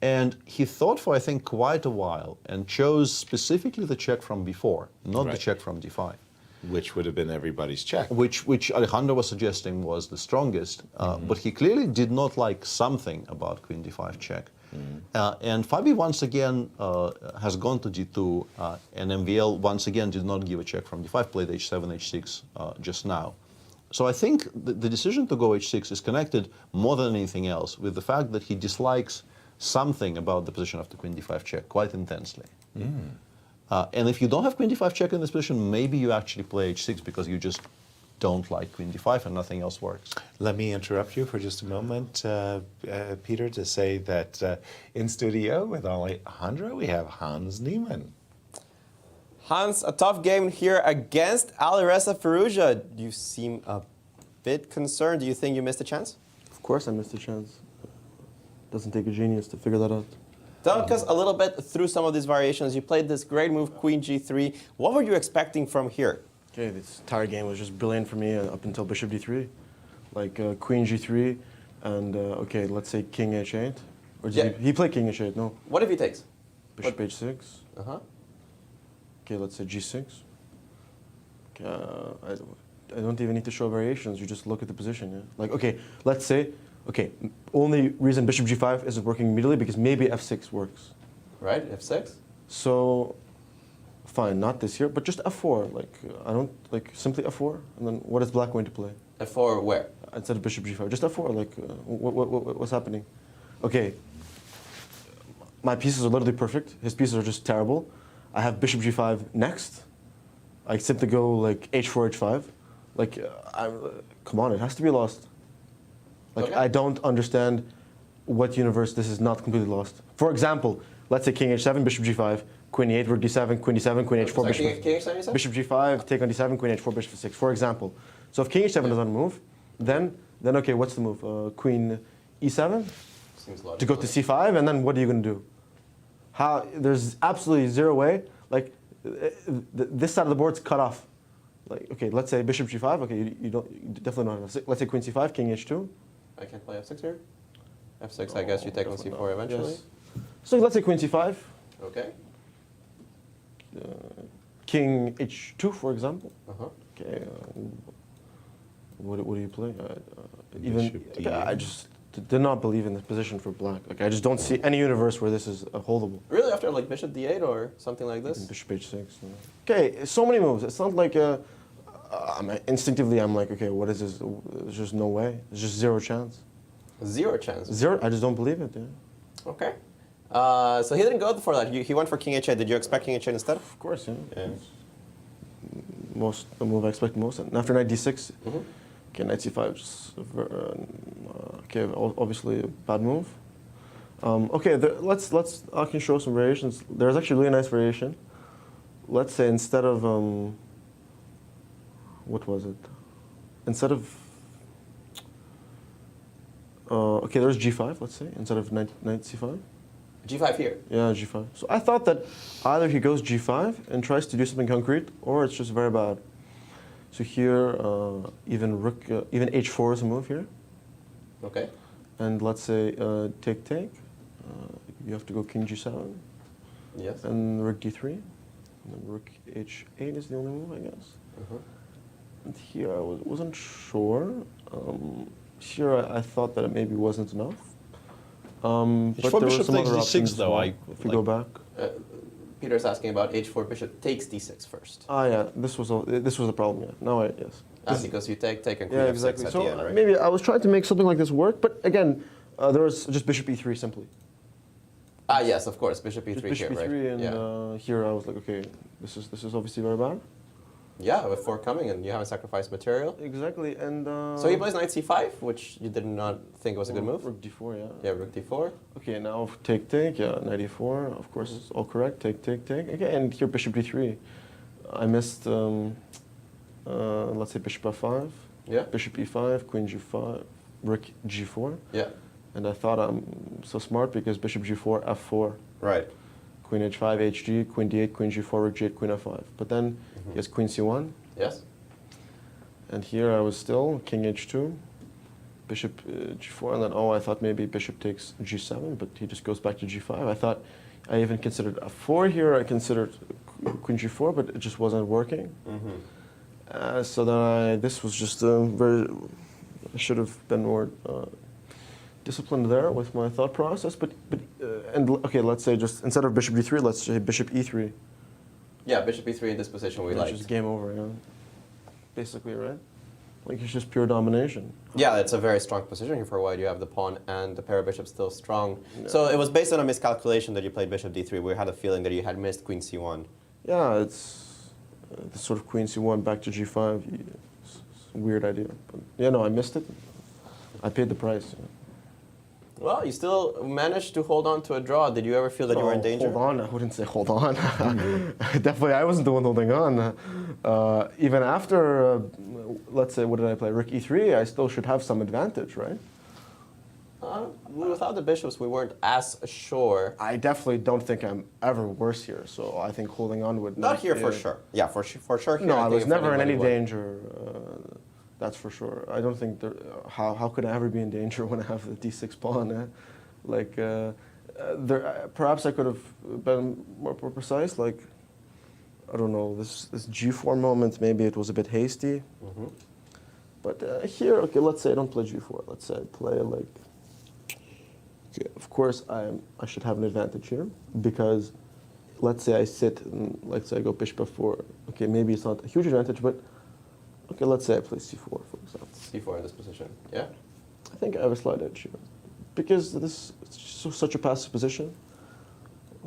[SPEAKER 4] And he thought for, I think, quite a while and chose specifically the check from b4, not the check from d5.
[SPEAKER 5] Which would have been everybody's check.
[SPEAKER 4] Which Alejandro was suggesting was the strongest. But he clearly did not like something about queen d5 check. And Fabi once again has gone to d2, and MVL once again did not give a check from d5, played h7, h6 just now. So I think the decision to go h6 is connected more than anything else with the fact that he dislikes something about the position of the queen d5 check quite intensely. And if you don't have queen d5 check in this position, maybe you actually play h6 because you just don't like queen d5 and nothing else works.
[SPEAKER 5] Let me interrupt you for just a moment, Peter, to say that in studio with Alejandro, we have Hans Niemann.
[SPEAKER 6] Hans, a tough game here against Alireza Firouzja. You seem a bit concerned. Do you think you missed a chance?
[SPEAKER 17] Of course I missed a chance. Doesn't take a genius to figure that out.
[SPEAKER 6] Talk us a little bit through some of these variations. You played this great move, Queen G3. What were you expecting from here?
[SPEAKER 17] Okay, this entire game was just brilliant for me up until Bishop D3. Like Queen G3 and, okay, let's say King H8. Or did he played King H8, no?
[SPEAKER 6] What if he takes?
[SPEAKER 17] Bishop H6.
[SPEAKER 6] Uh-huh.
[SPEAKER 17] Okay, let's say G6. Okay, I don't even need to show variations. You just look at the position, yeah? Like, okay, let's say, okay, only reason Bishop G5 isn't working immediately because maybe F6 works.
[SPEAKER 6] Right, F6?
[SPEAKER 17] So, fine, not this here, but just F4. Like, I don't, like, simply F4. And then what is black going to play?
[SPEAKER 6] F4 where?
[SPEAKER 17] Instead of Bishop G5. Just F4, like, what's happening? Okay, my pieces are literally perfect. His pieces are just terrible. I have Bishop G5 next. I simply go, like, H4, H5. Like, come on, it has to be lost. Like,
[SPEAKER 6] Okay.
[SPEAKER 17] I don't understand what universe this is not completely lost. For example, let's say King H7, Bishop G5, Queen E8, Rook D7, Queen D7, Queen H4,
[SPEAKER 6] Sorry,
[SPEAKER 17] Bishop,
[SPEAKER 6] King H7, you said?
[SPEAKER 17] Bishop G5, take on D7, Queen H4, Bishop F6, for example. So if King H7 doesn't move, then okay, what's the move? Queen E7
[SPEAKER 6] Seems
[SPEAKER 17] to
[SPEAKER 6] logical.
[SPEAKER 17] go to C5, and then what are you going to do? How? There's absolutely zero way. Like, this side of the board's cut off. Like, okay, let's say Bishop G5. Okay, you definitely don't have F6. Let's say Queen C5, King H2.
[SPEAKER 6] I can't play F6 here? F6, I guess you take on C4 eventually.
[SPEAKER 17] Yes. So let's say Queen C5.
[SPEAKER 6] Okay.
[SPEAKER 17] King H2, for example.
[SPEAKER 6] Uh-huh.
[SPEAKER 17] Okay. What do you play? I just did not believe in this position for black. Like, I just don't see any universe where this is holdable.
[SPEAKER 6] Really, after like Bishop D8 or something like this?
[SPEAKER 17] Bishop H6. No. Okay, so many moves. It's not like instinctively I'm like, okay, what is this? There's just no way. There's just zero chance.
[SPEAKER 6] Zero chance?
[SPEAKER 17] Zero. I just don't believe it. Yeah.
[SPEAKER 6] Okay. So he didn't go for that. He went for King H8. Did you expect King H8 instead?
[SPEAKER 17] Of course, yeah.
[SPEAKER 6] Yeah.
[SPEAKER 17] The move I expect most. And after knight D6, okay, knight C5, just, okay, obviously a bad move. Okay, I can show some variations. There's actually a really nice variation. Let's say instead of, what was it? Instead of, okay, there's G5, let's say, instead of knight C5.
[SPEAKER 6] G5 here?
[SPEAKER 17] Yeah, G5. So I thought that either he goes G5 and tries to do something concrete, or it's just very bad. So here, even H4 is a move here.
[SPEAKER 6] Okay.
[SPEAKER 17] And let's say take. You have to go King G7.
[SPEAKER 6] Yes.
[SPEAKER 17] And Rook D3. And then Rook H8 is the only move, I guess. And here I wasn't sure. Here I thought that it maybe wasn't enough. But there were some other options though. If we go back.
[SPEAKER 6] Peter's asking about H4 bishop takes D6 first.
[SPEAKER 17] Ah, yeah. This was the problem. Yeah. No, yes.
[SPEAKER 6] Because you take and Queen
[SPEAKER 17] yeah,
[SPEAKER 6] F6
[SPEAKER 17] exactly.
[SPEAKER 6] at
[SPEAKER 17] So
[SPEAKER 6] the end, right?
[SPEAKER 17] maybe I was trying to make something like this work, but again, there was just Bishop E3 simply.
[SPEAKER 6] Ah, yes, of course, Bishop E3
[SPEAKER 17] Bishop
[SPEAKER 6] here,
[SPEAKER 17] E3
[SPEAKER 6] right?
[SPEAKER 17] and here I was like, okay, this is obviously very bad.
[SPEAKER 6] Yeah, with 4 coming and you haven't sacrificed material.
[SPEAKER 17] Exactly, and
[SPEAKER 6] so he plays knight c5, which you did not think was a good move.
[SPEAKER 17] Rook d4, yeah.
[SPEAKER 6] Yeah, rook d4.
[SPEAKER 17] Okay, now take, yeah, knight e4, of course, it's all correct. Take. Okay, and here bishop d3. I missed, let's say bishop f5.
[SPEAKER 6] Yeah.
[SPEAKER 17] Bishop e5, queen g5, rook g4.
[SPEAKER 6] Yeah.
[SPEAKER 17] And I thought I'm so smart because bishop g4, f4.
[SPEAKER 6] Right.
[SPEAKER 17] Queen h5, hg, queen d8, queen g4, rook g8, queen f5. But then he has queen c1.
[SPEAKER 6] Yes.
[SPEAKER 17] And here I was still king h2, bishop g4, and then I thought maybe bishop takes g7, but he just goes back to g5. I thought I even considered f4 here. I considered queen g4, but it just wasn't working. So then this was just I should have been more disciplined there with my thought process. But okay, let's say just instead of bishop d3, let's say bishop e3.
[SPEAKER 6] Yeah, bishop e3 in this position we like.
[SPEAKER 17] It's just game over, yeah. Basically, right? Like it's just pure domination.
[SPEAKER 6] Yeah, it's a very strong position here for white. You have the pawn and the pair of bishops still strong. Yeah. So it was based on a miscalculation that you played bishop d3. We had a feeling that you had missed queen c1.
[SPEAKER 17] Yeah, it's the sort of queen c1 back to g5. It's a weird idea. But yeah, no, I missed it. I paid the price. Yeah.
[SPEAKER 6] Well, you still managed to hold on to a draw. Did you ever feel that you were in danger?
[SPEAKER 17] Hold on. I wouldn't say hold on. Definitely, I wasn't the one holding on. Even after, let's say, what did I play? Rook e3, I still should have some advantage, right?
[SPEAKER 6] Without the bishops, we weren't as sure.
[SPEAKER 17] I definitely don't think I'm ever worse here, so I think holding on would
[SPEAKER 6] Not here for sure. Yeah, for sure. Here,
[SPEAKER 17] No, I
[SPEAKER 6] think
[SPEAKER 17] was
[SPEAKER 6] if
[SPEAKER 17] never in
[SPEAKER 6] anybody
[SPEAKER 17] any
[SPEAKER 6] would.
[SPEAKER 17] danger. That's for sure. I don't think there, how could I ever be in danger when I have the d6 pawn? Perhaps I could have been more precise. Like, I don't know, this g4 moment, maybe it was a bit hasty. But here, okay, let's say I don't play g4. Let's say I play like. Okay, of course, I should have an advantage here because, let's say I sit and let's say I go bishop f4. Okay, maybe it's not a huge advantage, but okay, let's say I play c4, for example.
[SPEAKER 6] c4 in this position, yeah?
[SPEAKER 17] I think I have a slight edge here because this is such a passive position.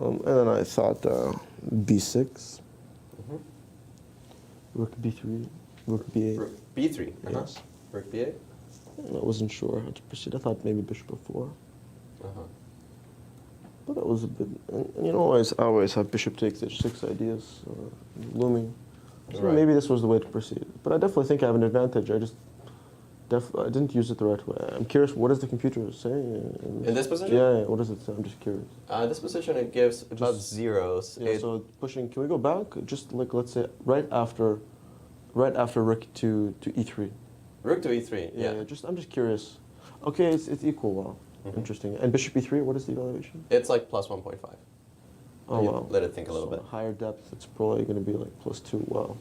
[SPEAKER 17] And then I thought b6, rook b3, rook b8.
[SPEAKER 6] Rook b3,
[SPEAKER 17] yes.
[SPEAKER 6] Rook b8?
[SPEAKER 17] I wasn't sure how to proceed. I thought maybe bishop f4. But that was a bit, and you know, I always have bishop takes h6 ideas looming. So maybe this was the way to proceed. But I definitely think I have an advantage. I just, I didn't use it the right way. I'm curious, what does the computer say?
[SPEAKER 6] In this position?
[SPEAKER 17] Yeah, what does it say? I'm just curious.
[SPEAKER 6] This position, it gives about zeros.
[SPEAKER 17] Yeah, so pushing, can we go back? Just like, let's say, right after rook to e3.
[SPEAKER 6] Rook to e3, yeah.
[SPEAKER 17] I'm just curious. Okay, it's equal, wow. Interesting. And bishop e3, what is the evaluation?
[SPEAKER 6] It's like plus 1.5.
[SPEAKER 17] Oh, wow.
[SPEAKER 6] Let it think a little
[SPEAKER 17] So
[SPEAKER 6] bit.
[SPEAKER 17] Higher depth, it's probably going to be like plus 2. Wow.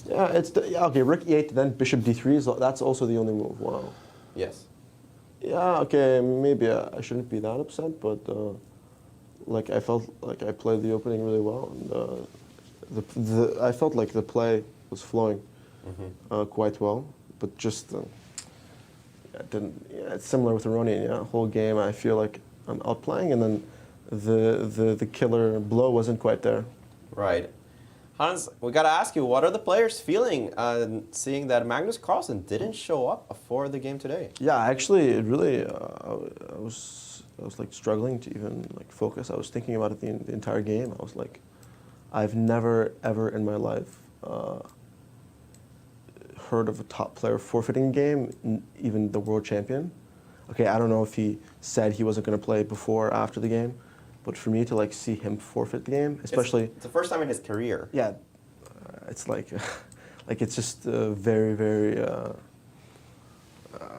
[SPEAKER 17] Yeah, okay, rook e8, then bishop d3, that's also the only move. Wow.
[SPEAKER 6] Yes.
[SPEAKER 17] Yeah, okay, maybe I shouldn't be that upset, but like I felt like I played the opening really well. And I felt like the play was flowing quite well, but just it's similar with Aronian. Yeah, whole game I feel like I'm outplaying, and then the killer blow wasn't quite there.
[SPEAKER 6] Right. Hans, we got to ask you, what are the players feeling seeing that Magnus Carlsen didn't show up for the game today?
[SPEAKER 17] Yeah, actually, it really, I was like struggling to even like focus. I was thinking about it the entire game. I was like, I've never ever in my life heard of a top player forfeiting a game, even the world champion. Okay, I don't know if he said he wasn't going to play before or after the game, but for me to like see him forfeit the game, especially
[SPEAKER 6] it's the first time in his career.
[SPEAKER 17] Yeah, it's like, like it's just very, very.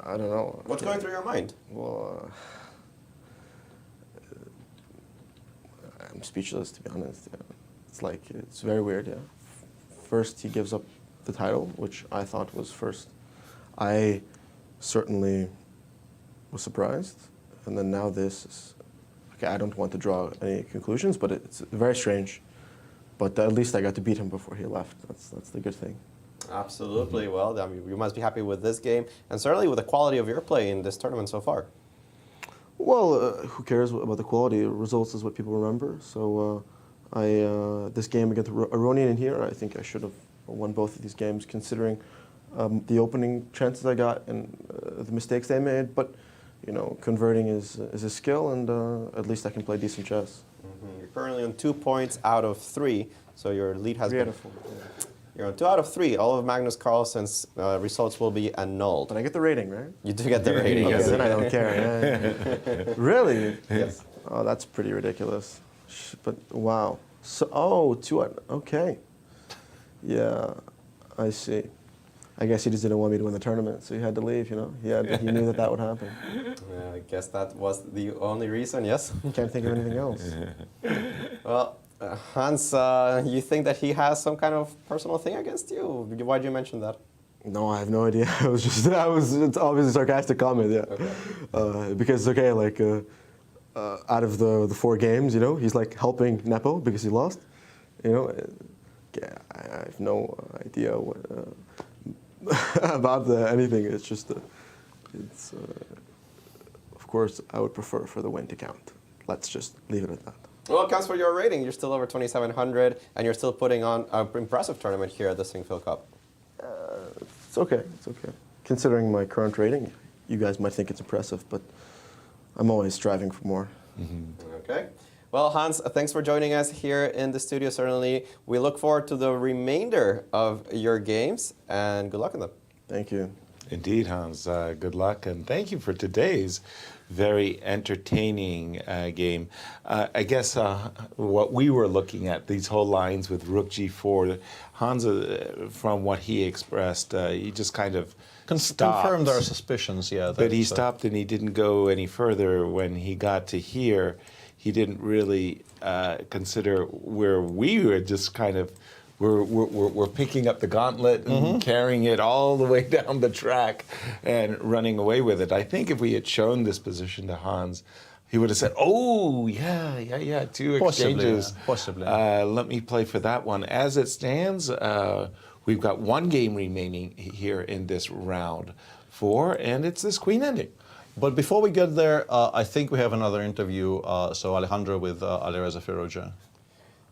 [SPEAKER 17] I don't know.
[SPEAKER 6] What's going through your mind?
[SPEAKER 17] Well, I'm speechless, to be honest. Yeah. It's like it's very weird. Yeah. First, he gives up the title, which I thought was first. I certainly was surprised, and then now this is. Okay, I don't want to draw any conclusions, but it's very strange. But at least I got to beat him before he left. That's the good thing.
[SPEAKER 6] Absolutely. Well, I mean, you must be happy with this game, and certainly with the quality of your play in this tournament so far.
[SPEAKER 17] Well, who cares about the quality? Results is what people remember. So this game against Aronian in here, I think I should have won both of these games, considering the opening chances I got and the mistakes they made. But you know, converting is a skill, and at least I can play decent chess.
[SPEAKER 6] You're currently on 2 points out of 3, so your lead has
[SPEAKER 17] Beautiful.
[SPEAKER 6] been. You're on 2 out of 3. All of Magnus Carlsen's results will be annulled.
[SPEAKER 17] But I get the rating, right?
[SPEAKER 6] You do get the rating.
[SPEAKER 17] Okay, then I don't care. Yeah. Really?
[SPEAKER 6] Yes.
[SPEAKER 17] Oh, that's pretty ridiculous. But wow. So, okay. Yeah, I see. I guess he just didn't want me to win the tournament, so he had to leave, you know? He knew that would happen.
[SPEAKER 6] I guess that was the only reason, yes?
[SPEAKER 17] Can't think of anything else.
[SPEAKER 6] Well, Hans, you think that he has some kind of personal thing against you? Why did you mention that?
[SPEAKER 17] No, I have no idea. It's obviously a sarcastic comment, yeah.
[SPEAKER 6] Okay.
[SPEAKER 17] Because, okay, like, out of the 4 games, you know, he's like helping Nepo because he lost. You know, yeah, I have no idea what, about anything. It's just, of course, I would prefer for the win to count. Let's just leave it at that.
[SPEAKER 6] Well, it counts for your rating. You're still over 2,700, and you're still putting on an impressive tournament here at the Sinquefield Cup.
[SPEAKER 17] It's okay. It's okay. Considering my current rating, you guys might think it's impressive, but I'm always striving for more.
[SPEAKER 6] Okay. Well, Hans, thanks for joining us here in the studio, certainly. We look forward to the remainder of your games, and good luck in them.
[SPEAKER 17] Thank you.
[SPEAKER 5] Indeed, Hans. Good luck, and thank you for today's very entertaining game. I guess what we were looking at, these whole lines with Rook G4, Hans, from what he expressed, he just kind of stopped.
[SPEAKER 4] Confirmed our suspicions, yeah.
[SPEAKER 5] But he stopped and he didn't go any further. When he got to here, he didn't really consider where we were just kind of, we're picking up the gauntlet and carrying it all the way down the track and running away with it. I think if we had shown this position to Hans, he would have said, "Oh, yeah, two exchanges.
[SPEAKER 4] Possibly.
[SPEAKER 5] Let me play for that one." As it stands, we've got one game remaining here in this round 4, and it's this queen ending.
[SPEAKER 4] But before we get there, I think we have another interview. So Alejandro with Alireza Firouzja.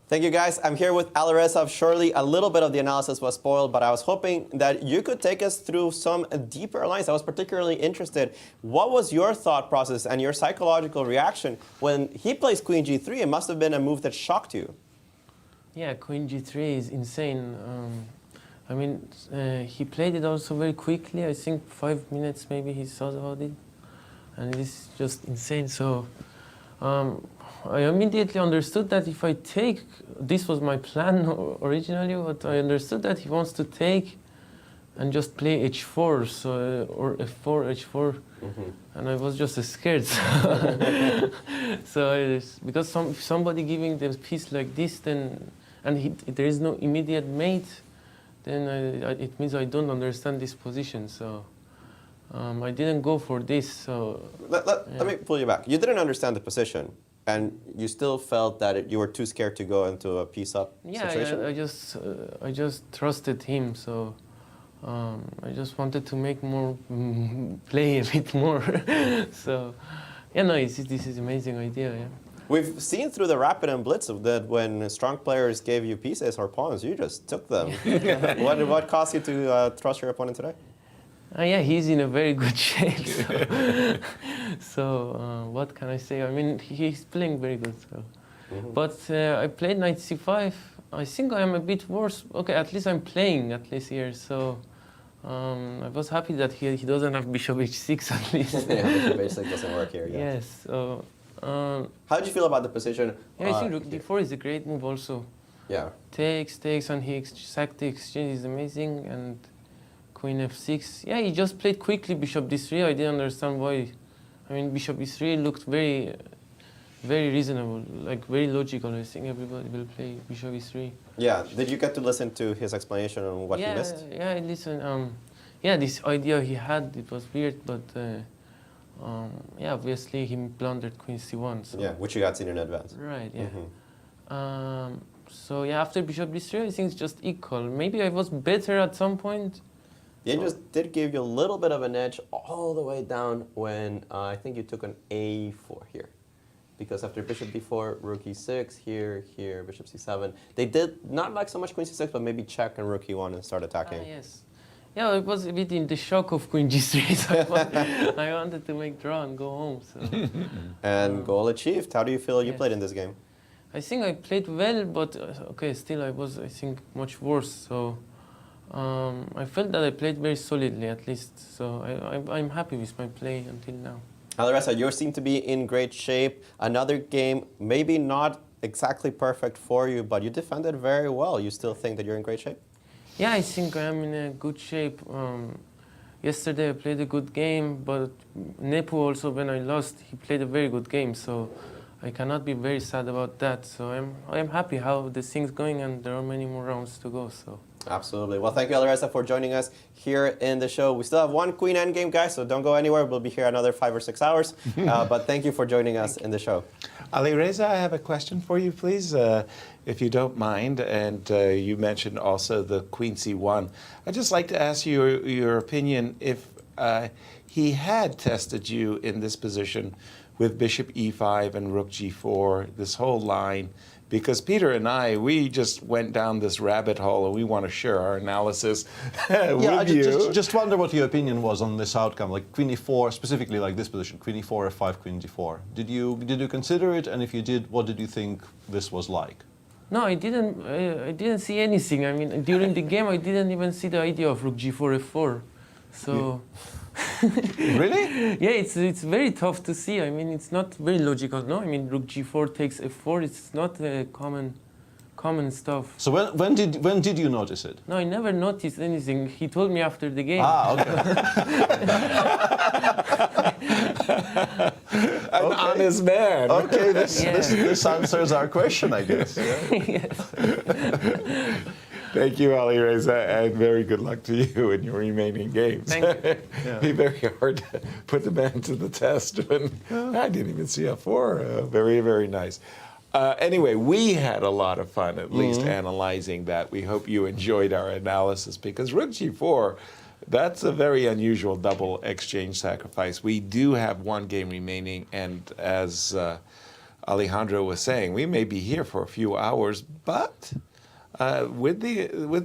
[SPEAKER 6] Thank you, guys. I'm here with Alireza. Surely a little bit of the analysis was spoiled, but I was hoping that you could take us through some deeper lines. I was particularly interested. What was your thought process and your psychological reaction when he plays Queen G3? It must have been a move that shocked you.
[SPEAKER 18] Yeah, Queen G3 is insane. I mean, he played it also very quickly. I think 5 minutes maybe he thought about it. And it is just insane. So I immediately understood that if I take, this was my plan originally, but I understood that he wants to take and just play H4, so, or F4, H4, and I was just scared. So because somebody giving them piece like this, then, and there is no immediate mate, then it means I don't understand this position. So I didn't go for this. So
[SPEAKER 6] let me pull you back. You didn't understand the position, and you still felt that you were too scared to go into a piece-up situation?
[SPEAKER 18] Yeah, I just trusted him, so I just wanted to make more, play a bit more. So, yeah, no, this is an amazing idea, yeah.
[SPEAKER 6] We've seen through the Rapid and Blitz that when strong players gave you pieces or pawns, you just took them. What caused you to trust your opponent today?
[SPEAKER 18] Yeah, he's in a very good shape. So, what can I say? I mean, he's playing very good. So. But I played knight c5. I think I am a bit worse. Okay, at least I'm playing at least here. So I was happy that he doesn't have bishop h6 at least.
[SPEAKER 6] Yeah, bishop h6 doesn't work here. Yeah.
[SPEAKER 18] Yes. So,
[SPEAKER 6] how did you feel about the position?
[SPEAKER 18] Yeah, I think rook d4 is a great move also.
[SPEAKER 6] Yeah.
[SPEAKER 18] Takes, and he sacked the exchange is amazing, and queen f6. Yeah, he just played quickly bishop d3. I didn't understand why. I mean, bishop e3 looked very, very reasonable, like very logical. I think everybody will play bishop e3.
[SPEAKER 6] Yeah. Did you get to listen to his explanation on what he missed?
[SPEAKER 18] Yeah, I listened. Yeah, this idea he had, it was weird, but yeah, obviously he blundered queen c1. So.
[SPEAKER 6] Yeah, which you had seen in advance.
[SPEAKER 18] Right. Yeah. So yeah, after bishop d3, I think it's just equal. Maybe I was better at some point.
[SPEAKER 6] The angels did give you a little bit of an edge all the way down when I think you took an a4 here. Because after bishop d4, rook e6, here, bishop c7. They did not like so much queen c6, but maybe check and rook e1 and start attacking.
[SPEAKER 18] Yes. Yeah, it was a bit in the shock of queen g3, so I wanted to make draw and go home. So.
[SPEAKER 6] And goal achieved. How do you feel you played in this game?
[SPEAKER 18] I think I played well, but okay, still I was, I think, much worse. So I felt that I played very solidly, at least. So I'm happy with my play until now.
[SPEAKER 6] Alireza, you seem to be in great shape. Another game, maybe not exactly perfect for you, but you defended very well. You still think that you're in great shape?
[SPEAKER 18] Yeah, I think I am in a good shape. Yesterday I played a good game, but Nepo also, when I lost, he played a very good game. So I cannot be very sad about that. So I'm happy how the thing's going, and there are many more rounds to go. So.
[SPEAKER 6] Absolutely. Well, thank you, Alireza, for joining us here in the show. We still have one queen endgame, guys, so don't go anywhere. We'll be here another 5 or 6 hours. But thank you for joining us in the show.
[SPEAKER 5] Alireza, I have a question for you, please, if you don't mind. And you mentioned also the queen c1. I'd just like to ask you your opinion if he had tested you in this position with bishop e5 and rook g4, this whole line. Because Peter and I, we just went down this rabbit hole and we want to share our analysis with you.
[SPEAKER 4] Just wonder what your opinion was on this outcome, like queen e4, specifically like this position, queen e4, f5, queen g4. Did you consider it? And if you did, what did you think this was like?
[SPEAKER 18] No, I didn't see anything. I mean, during the game, I didn't even see the idea of rook g4, f4. So.
[SPEAKER 4] Really?
[SPEAKER 18] Yeah, it's very tough to see. I mean, it's not very logical, no? I mean, rook g4 takes f4. It's not a common stuff.
[SPEAKER 4] So when did you notice it?
[SPEAKER 18] No, I never noticed anything. He told me after the game.
[SPEAKER 4] Ah, okay.
[SPEAKER 5] An honest man.
[SPEAKER 4] Okay, this answers our question, I guess.
[SPEAKER 5] Thank you, Alireza, and very good luck to you in your remaining games.
[SPEAKER 18] Thank you.
[SPEAKER 5] Be very hard to put the man to the test when I didn't even see a 4. Very, very nice. Anyway, we had a lot of fun, at least, analyzing that. We hope you enjoyed our analysis, because rook g4, that's a very unusual double exchange sacrifice. We do have one game remaining, and as Alejandro was saying, we may be here for a few hours, but with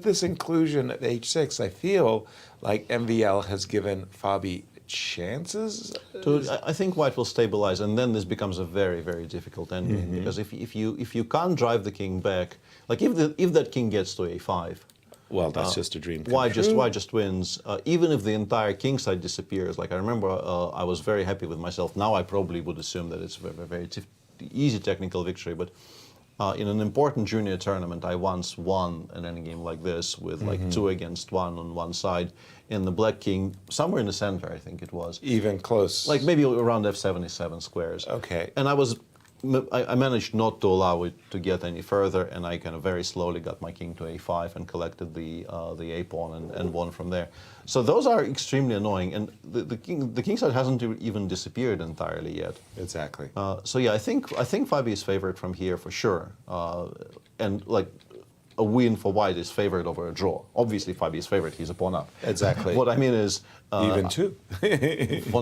[SPEAKER 5] this inclusion at h6, I feel like MVL has given Fabi chances.
[SPEAKER 4] I think white will stabilize, and then this becomes a very, very difficult endgame. Because if you can't drive the king back, like if that king gets to a5,
[SPEAKER 5] well, that's just a dream come
[SPEAKER 4] white
[SPEAKER 5] true.
[SPEAKER 4] just wins. Even if the entire king side disappears, like I remember, I was very happy with myself. Now I probably would assume that it's a very easy technical victory, but. In an important junior tournament, I once won an endgame like this with like 2 against 1 on one side, and the black king somewhere in the center, I think it was.
[SPEAKER 5] Even close.
[SPEAKER 4] Like maybe around f77 squares.
[SPEAKER 5] Okay.
[SPEAKER 4] And I managed not to allow it to get any further, and I kind of very slowly got my king to a5 and collected the a pawn and won from there. So those are extremely annoying, and the king side hasn't even disappeared entirely yet.
[SPEAKER 5] Exactly.
[SPEAKER 4] So yeah, I think Fabi is favored from here for sure, and like a win for white is favored over a draw. Obviously, Fabi is favored; he's a pawn up.
[SPEAKER 5] Exactly.
[SPEAKER 4] What I mean is
[SPEAKER 5] even 2.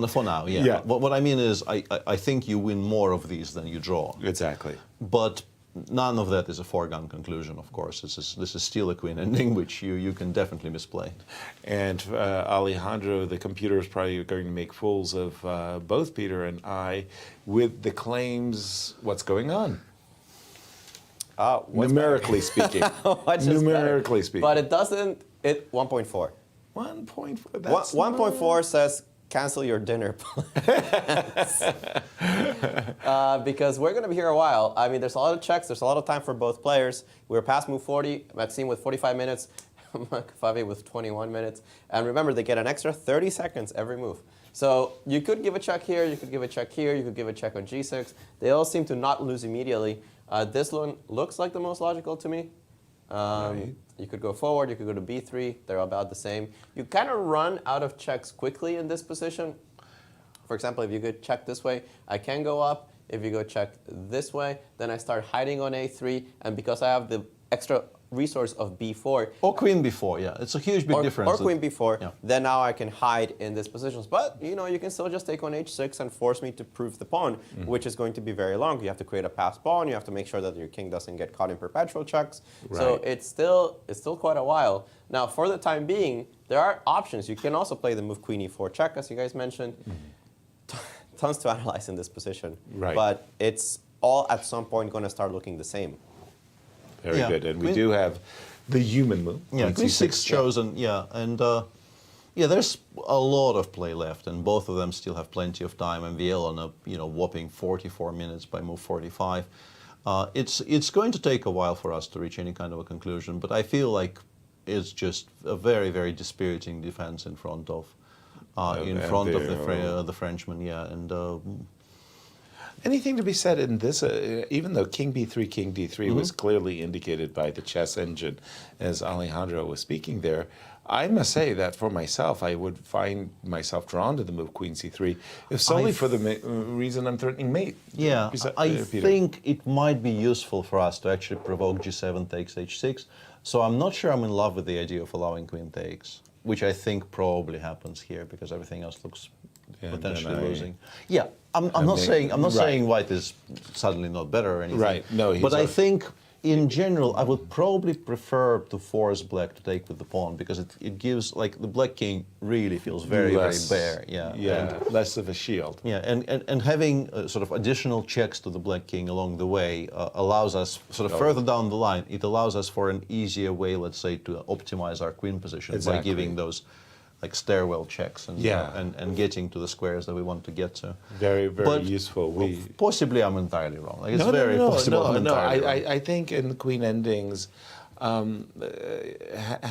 [SPEAKER 4] for now, yeah.
[SPEAKER 5] Yeah.
[SPEAKER 4] What I mean is, I think you win more of these than you draw.
[SPEAKER 5] Exactly.
[SPEAKER 4] But none of that is a foregone conclusion, of course. This is still a queen ending, which you can definitely misplay.
[SPEAKER 5] And Alejandro, the computer is probably going to make fools of both Peter and I with the claims. What's going on? Numerically speaking. Numerically speaking.
[SPEAKER 6] But it doesn't. 1.4.
[SPEAKER 5] 1.4.
[SPEAKER 6] 1.4 says cancel your dinner plans. Because we're going to be here a while. I mean, there's a lot of checks. There's a lot of time for both players. We're past move 40. Maxime with 45 minutes. Fabi with 21 minutes. And remember, they get an extra 30 seconds every move. So you could give a check here. You could give a check here. You could give a check on g6. They all seem to not lose immediately. This one looks like the most logical to me.
[SPEAKER 5] Right.
[SPEAKER 6] You could go forward, you could go to b3, they're about the same. You kind of run out of checks quickly in this position. For example, if you go check this way, I can go up. If you go check this way, then I start hiding on a3, and because I have the extra resource of b4.
[SPEAKER 4] Or queen b4, yeah. It's a huge big difference.
[SPEAKER 6] Or queen b4, then now I can hide in these positions. But, you know, you can still just take on h6 and force me to prove the pawn, which is going to be very long. You have to create a passed pawn. You have to make sure that your king doesn't get caught in perpetual checks. Right. So it's still quite a while. Now, for the time being, there are options. You can also play the move queen e4 check, as you guys mentioned. Tons to analyze in this position.
[SPEAKER 5] Right.
[SPEAKER 6] But it's all at some point going to start looking the same.
[SPEAKER 5] Very good. And we do have the human move.
[SPEAKER 4] Yeah, queen c6 chosen, and there's a lot of play left, and both of them still have plenty of time. MVL on a whopping 44 minutes by move 45. It's going to take a while for us to reach any kind of a conclusion, but I feel like it's just a very, very dispiriting defense in front of the Frenchman, and.
[SPEAKER 5] Anything to be said in this, even though king b3, king d3 was clearly indicated by the chess engine, as Alejandro was speaking there, I must say that for myself, I would find myself drawn to the move queen c3, if solely for the reason I'm threatening mate.
[SPEAKER 4] Yeah, I think it might be useful for us to actually provoke g7 takes h6, so I'm not sure I'm in love with the idea of allowing queen takes, which I think probably happens here, because everything else looks potentially losing. Yeah, I'm not saying white is suddenly not better or anything.
[SPEAKER 5] Right. No,
[SPEAKER 4] but I think in general I would probably prefer to force black to take with the pawn, because it gives, like, the black king really feels very very bare. Yeah.
[SPEAKER 5] Less of a shield.
[SPEAKER 4] Yeah, and having sort of additional checks to the black king along the way allows us sort of further down the line. It allows us for an easier way, let's say, to optimize our queen position by giving those like stairwell checks and and getting to the squares that we want to get to.
[SPEAKER 5] Very, very
[SPEAKER 4] but
[SPEAKER 5] useful.
[SPEAKER 4] Possibly I'm entirely wrong. Like, it's
[SPEAKER 5] no,
[SPEAKER 4] very
[SPEAKER 5] no,
[SPEAKER 4] possible I'm entirely wrong.
[SPEAKER 5] I think in the queen endings,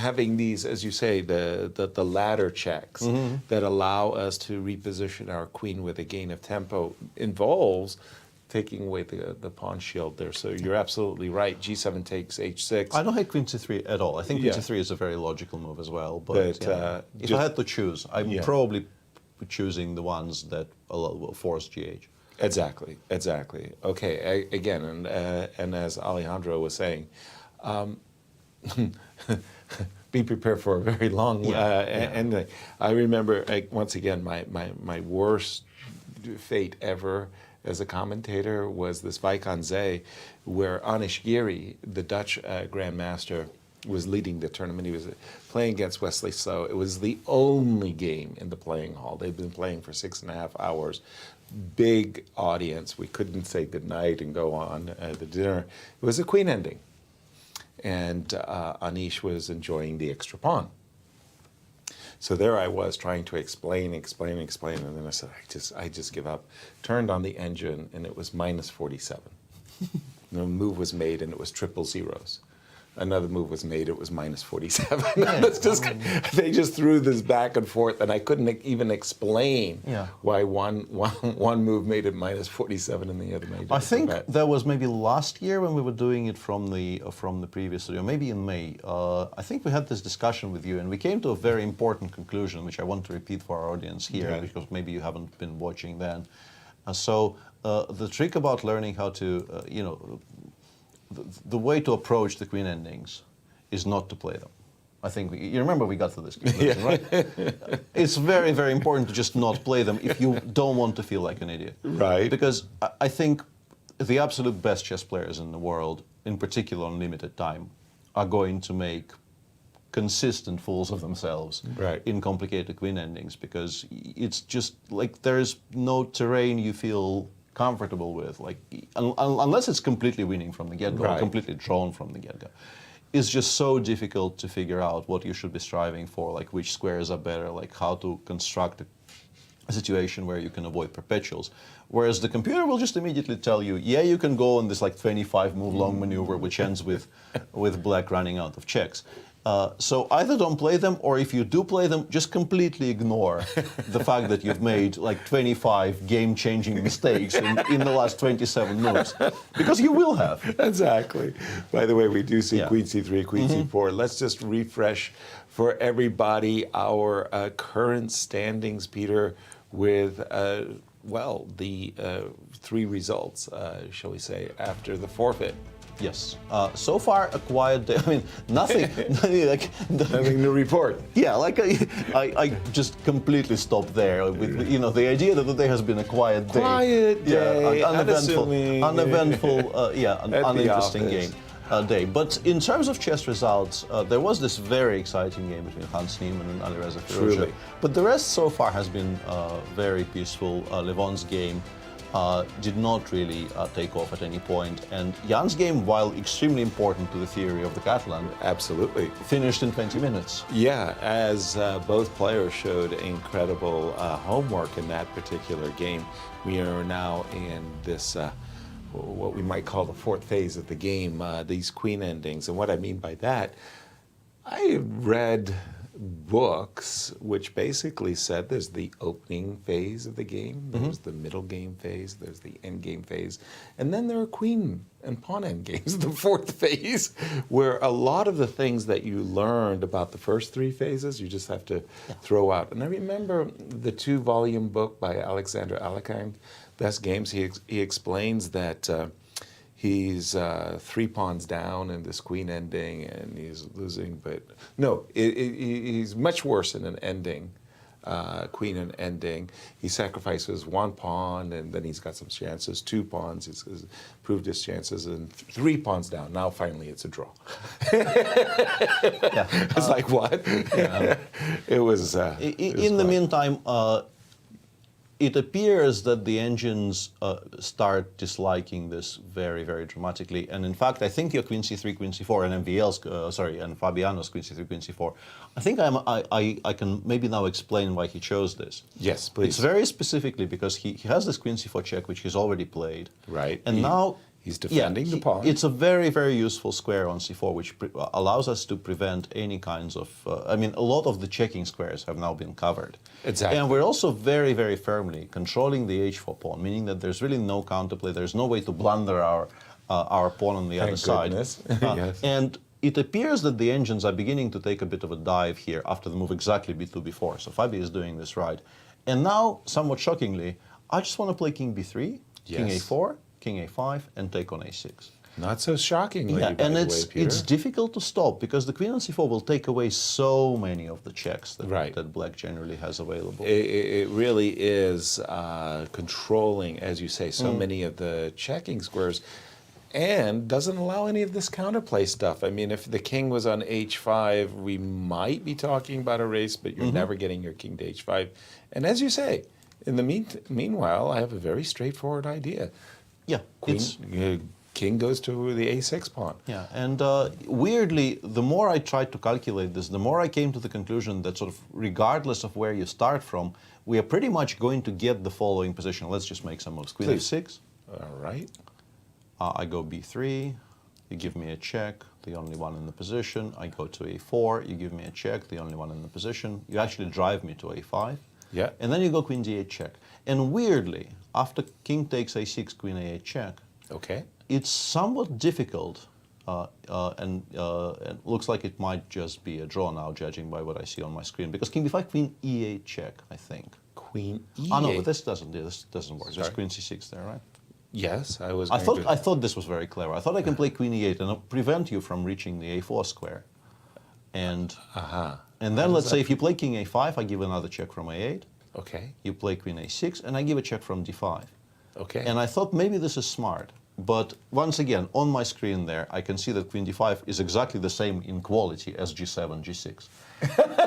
[SPEAKER 5] having these, as you say, the ladder checks that allow us to reposition our queen with a gain of tempo involves taking away the pawn shield there. So you're absolutely right. G7 takes H6.
[SPEAKER 4] I don't hate queen c3 at all. I think queen c3 is a very logical move as well. But if I had to choose, I'm probably choosing the ones that will force GH.
[SPEAKER 5] Exactly, exactly. Okay, again, and as Alejandro was saying, be prepared for a very long ending. I remember, once again, my worst fate ever as a commentator was this Vachier-Lagrave, where Anish Giri, the Dutch grandmaster, was leading the tournament. He was playing against Wesley So. It was the only game in the playing hall. They'd been playing for 6.5 hours. Big audience. We couldn't say goodnight and go on the dinner. It was a queen ending. And Anish was enjoying the extra pawn. So there I was trying to explain, and then I said, I just give up. Turned on the engine, and it was -47. The move was made, and it was triple zeros. Another move was made, it was -47. It's just, they just threw this back and forth, and I couldn't even explain why one move made it -47 and the other made it.
[SPEAKER 4] I think that was maybe last year when we were doing it from the previous studio, maybe in May. I think we had this discussion with you, and we came to a very important conclusion, which I want to repeat for our audience here, because maybe you haven't been watching then. The trick about learning how to, the way to approach the queen endings is not to play them. I think, you remember we got to this conclusion, right? It's very, very important to just not play them if you don't want to feel like an idiot.
[SPEAKER 5] Right.
[SPEAKER 4] Because I think the absolute best chess players in the world, in particular on limited time, are going to make consistent fools of themselves in complicated queen endings, because it's just like there's no terrain you feel comfortable with, like unless it's completely winning from the get-go, completely drawn from the get-go. It's just so difficult to figure out what you should be striving for, like which squares are better, like how to construct a situation where you can avoid perpetuals. Whereas the computer will just immediately tell you, yeah, you can go on this like 25 move long maneuver, which ends with black running out of checks. So either don't play them, or if you do play them, just completely ignore the fact that you've made like 25 game-changing mistakes in the last 27 moves, because you will have.
[SPEAKER 5] Exactly. By the way, we do see queen c3, queen c4. Let's just refresh for everybody our current standings, Peter, with the 3 results, shall we say, after the forfeit.
[SPEAKER 4] Yes. So far, a quiet day. I mean, nothing.
[SPEAKER 5] Nothing to report.
[SPEAKER 4] Yeah, like I just completely stopped there with the idea that the day has been a quiet day.
[SPEAKER 5] Quiet day.
[SPEAKER 4] Uneventful. Uninteresting day. But in terms of chess results, there was this very exciting game between Hans Niemann and Alireza Firouzja. But the rest so far has been very peaceful. Levon's game did not really take off at any point. And Jan's game, while extremely important to the theory of the Catalan,
[SPEAKER 5] absolutely
[SPEAKER 4] finished in 20 minutes.
[SPEAKER 5] Yeah, as both players showed incredible homework in that particular game. We are now in this, what we might call the 4th phase of the game, these queen endings. And what I mean by that, I read books which basically said there's the opening phase of the game, there's the middle game phase, there's the end game phase, and then there are queen and pawn end games, the 4th phase, where a lot of the things that you learned about the first 3 phases you just have to throw out. And I remember the 2-volume book by Alexander Alekhine, Best Games. He explains that he's 3 pawns down in this queen ending, and he's losing. But no, he's much worse in an ending, queen and ending. He sacrifices 1 pawn, and then he's got some chances. 2 pawns, he's proved his chances, and 3 pawns down. Now finally, it's a draw. It's like what? It was.
[SPEAKER 4] In the meantime. it appears that the engines start disliking this very, very dramatically. And in fact, I think your queen c3, queen c4, and MVL's, and Fabiano's queen c3, queen c4, I think I can maybe now explain why he chose this.
[SPEAKER 5] Yes, please.
[SPEAKER 4] It's very specifically because he has this queen c4 check, which he's already played.
[SPEAKER 5] Right.
[SPEAKER 4] And now...
[SPEAKER 5] He's defending the pawn.
[SPEAKER 4] It's a very, very useful square on c4, which allows us to prevent any kinds of... I mean, a lot of the checking squares have now been covered.
[SPEAKER 5] Exactly.
[SPEAKER 4] And we're also very, very firmly controlling the h4 pawn, meaning that there's really no counterplay. There's no way to blunder our pawn on the other side.
[SPEAKER 5] Yes.
[SPEAKER 4] And it appears that the engines are beginning to take a bit of a dive here after the move exactly b2, b4. So Fabi is doing this right. And now, somewhat shockingly, I just want to play king b3, king a4, king a5, and take on a6.
[SPEAKER 5] Not so shockingly,
[SPEAKER 4] yeah,
[SPEAKER 5] by
[SPEAKER 4] and
[SPEAKER 5] the way, Peter.
[SPEAKER 4] it's difficult to stop because the queen on c4 will take away so many of the checks that black generally has available.
[SPEAKER 5] It really is controlling, as you say, so many of the checking squares, and doesn't allow any of this counterplay stuff. I mean, if the king was on h5, we might be talking about a race, but you're never getting your king to h5. And as you say, in the meanwhile, I have a very straightforward idea.
[SPEAKER 4] Yeah,
[SPEAKER 5] king goes to the a6 pawn.
[SPEAKER 4] Yeah, and weirdly, the more I tried to calculate this, the more I came to the conclusion that sort of regardless of where you start from, we are pretty much going to get the following position. Let's just make some moves. Queen f6.
[SPEAKER 5] All right.
[SPEAKER 4] I go b3. You give me a check, the only one in the position. I go to a4. You give me a check, the only one in the position. You actually drive me to a5.
[SPEAKER 5] Yeah.
[SPEAKER 4] And then you go queen d8 check. And weirdly, after king takes a6, queen a8 check,
[SPEAKER 5] okay,
[SPEAKER 4] it's somewhat difficult, and looks like it might just be a draw now, judging by what I see on my screen. Because king b5, queen e8 check, I think.
[SPEAKER 5] Queen e8.
[SPEAKER 4] Oh no, but this doesn't work. There's queen c6 there, right?
[SPEAKER 5] Yes,
[SPEAKER 4] I thought this was very clever. I thought I can play queen e8 and prevent you from reaching the a4 square. And and then let's say if you play king a5, I give another check from a8.
[SPEAKER 5] Okay.
[SPEAKER 4] You play queen a6, and I give a check from d5.
[SPEAKER 5] Okay.
[SPEAKER 4] And I thought maybe this is smart. But once again, on my screen there, I can see that queen d5 is exactly the same in quality as g7, g6.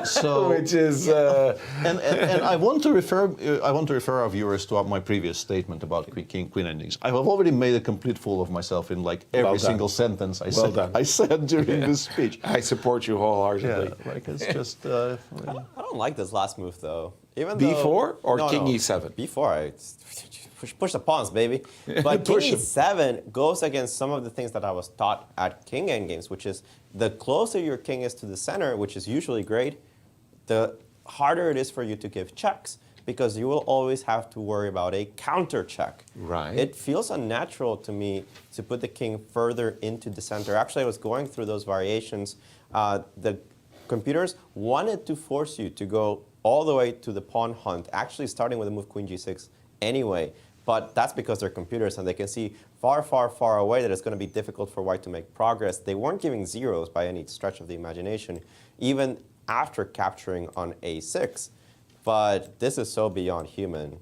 [SPEAKER 4] So,
[SPEAKER 5] which is,
[SPEAKER 4] and I want to refer our viewers to my previous statement about queen endings. I have already made a complete fool of myself in like every single sentence I said during this speech.
[SPEAKER 5] I support you wholeheartedly.
[SPEAKER 4] Yeah, like it's just.
[SPEAKER 6] I don't like this last move though. Even
[SPEAKER 5] b4 or king e7?
[SPEAKER 6] b4. Push the pawns, baby. But king e7 goes against some of the things that I was taught at king endgames, which is the closer your king is to the center, which is usually great, the harder it is for you to give checks, because you will always have to worry about a counter check.
[SPEAKER 5] Right.
[SPEAKER 6] It feels unnatural to me to put the king further into the center. Actually, I was going through those variations. The computers wanted to force you to go all the way to the pawn hunt, actually starting with the move queen g6 anyway. But that's because they're computers and they can see far, far, far away that it's going to be difficult for white to make progress. They weren't giving zeros by any stretch of the imagination, even after capturing on a6. But this is so beyond human.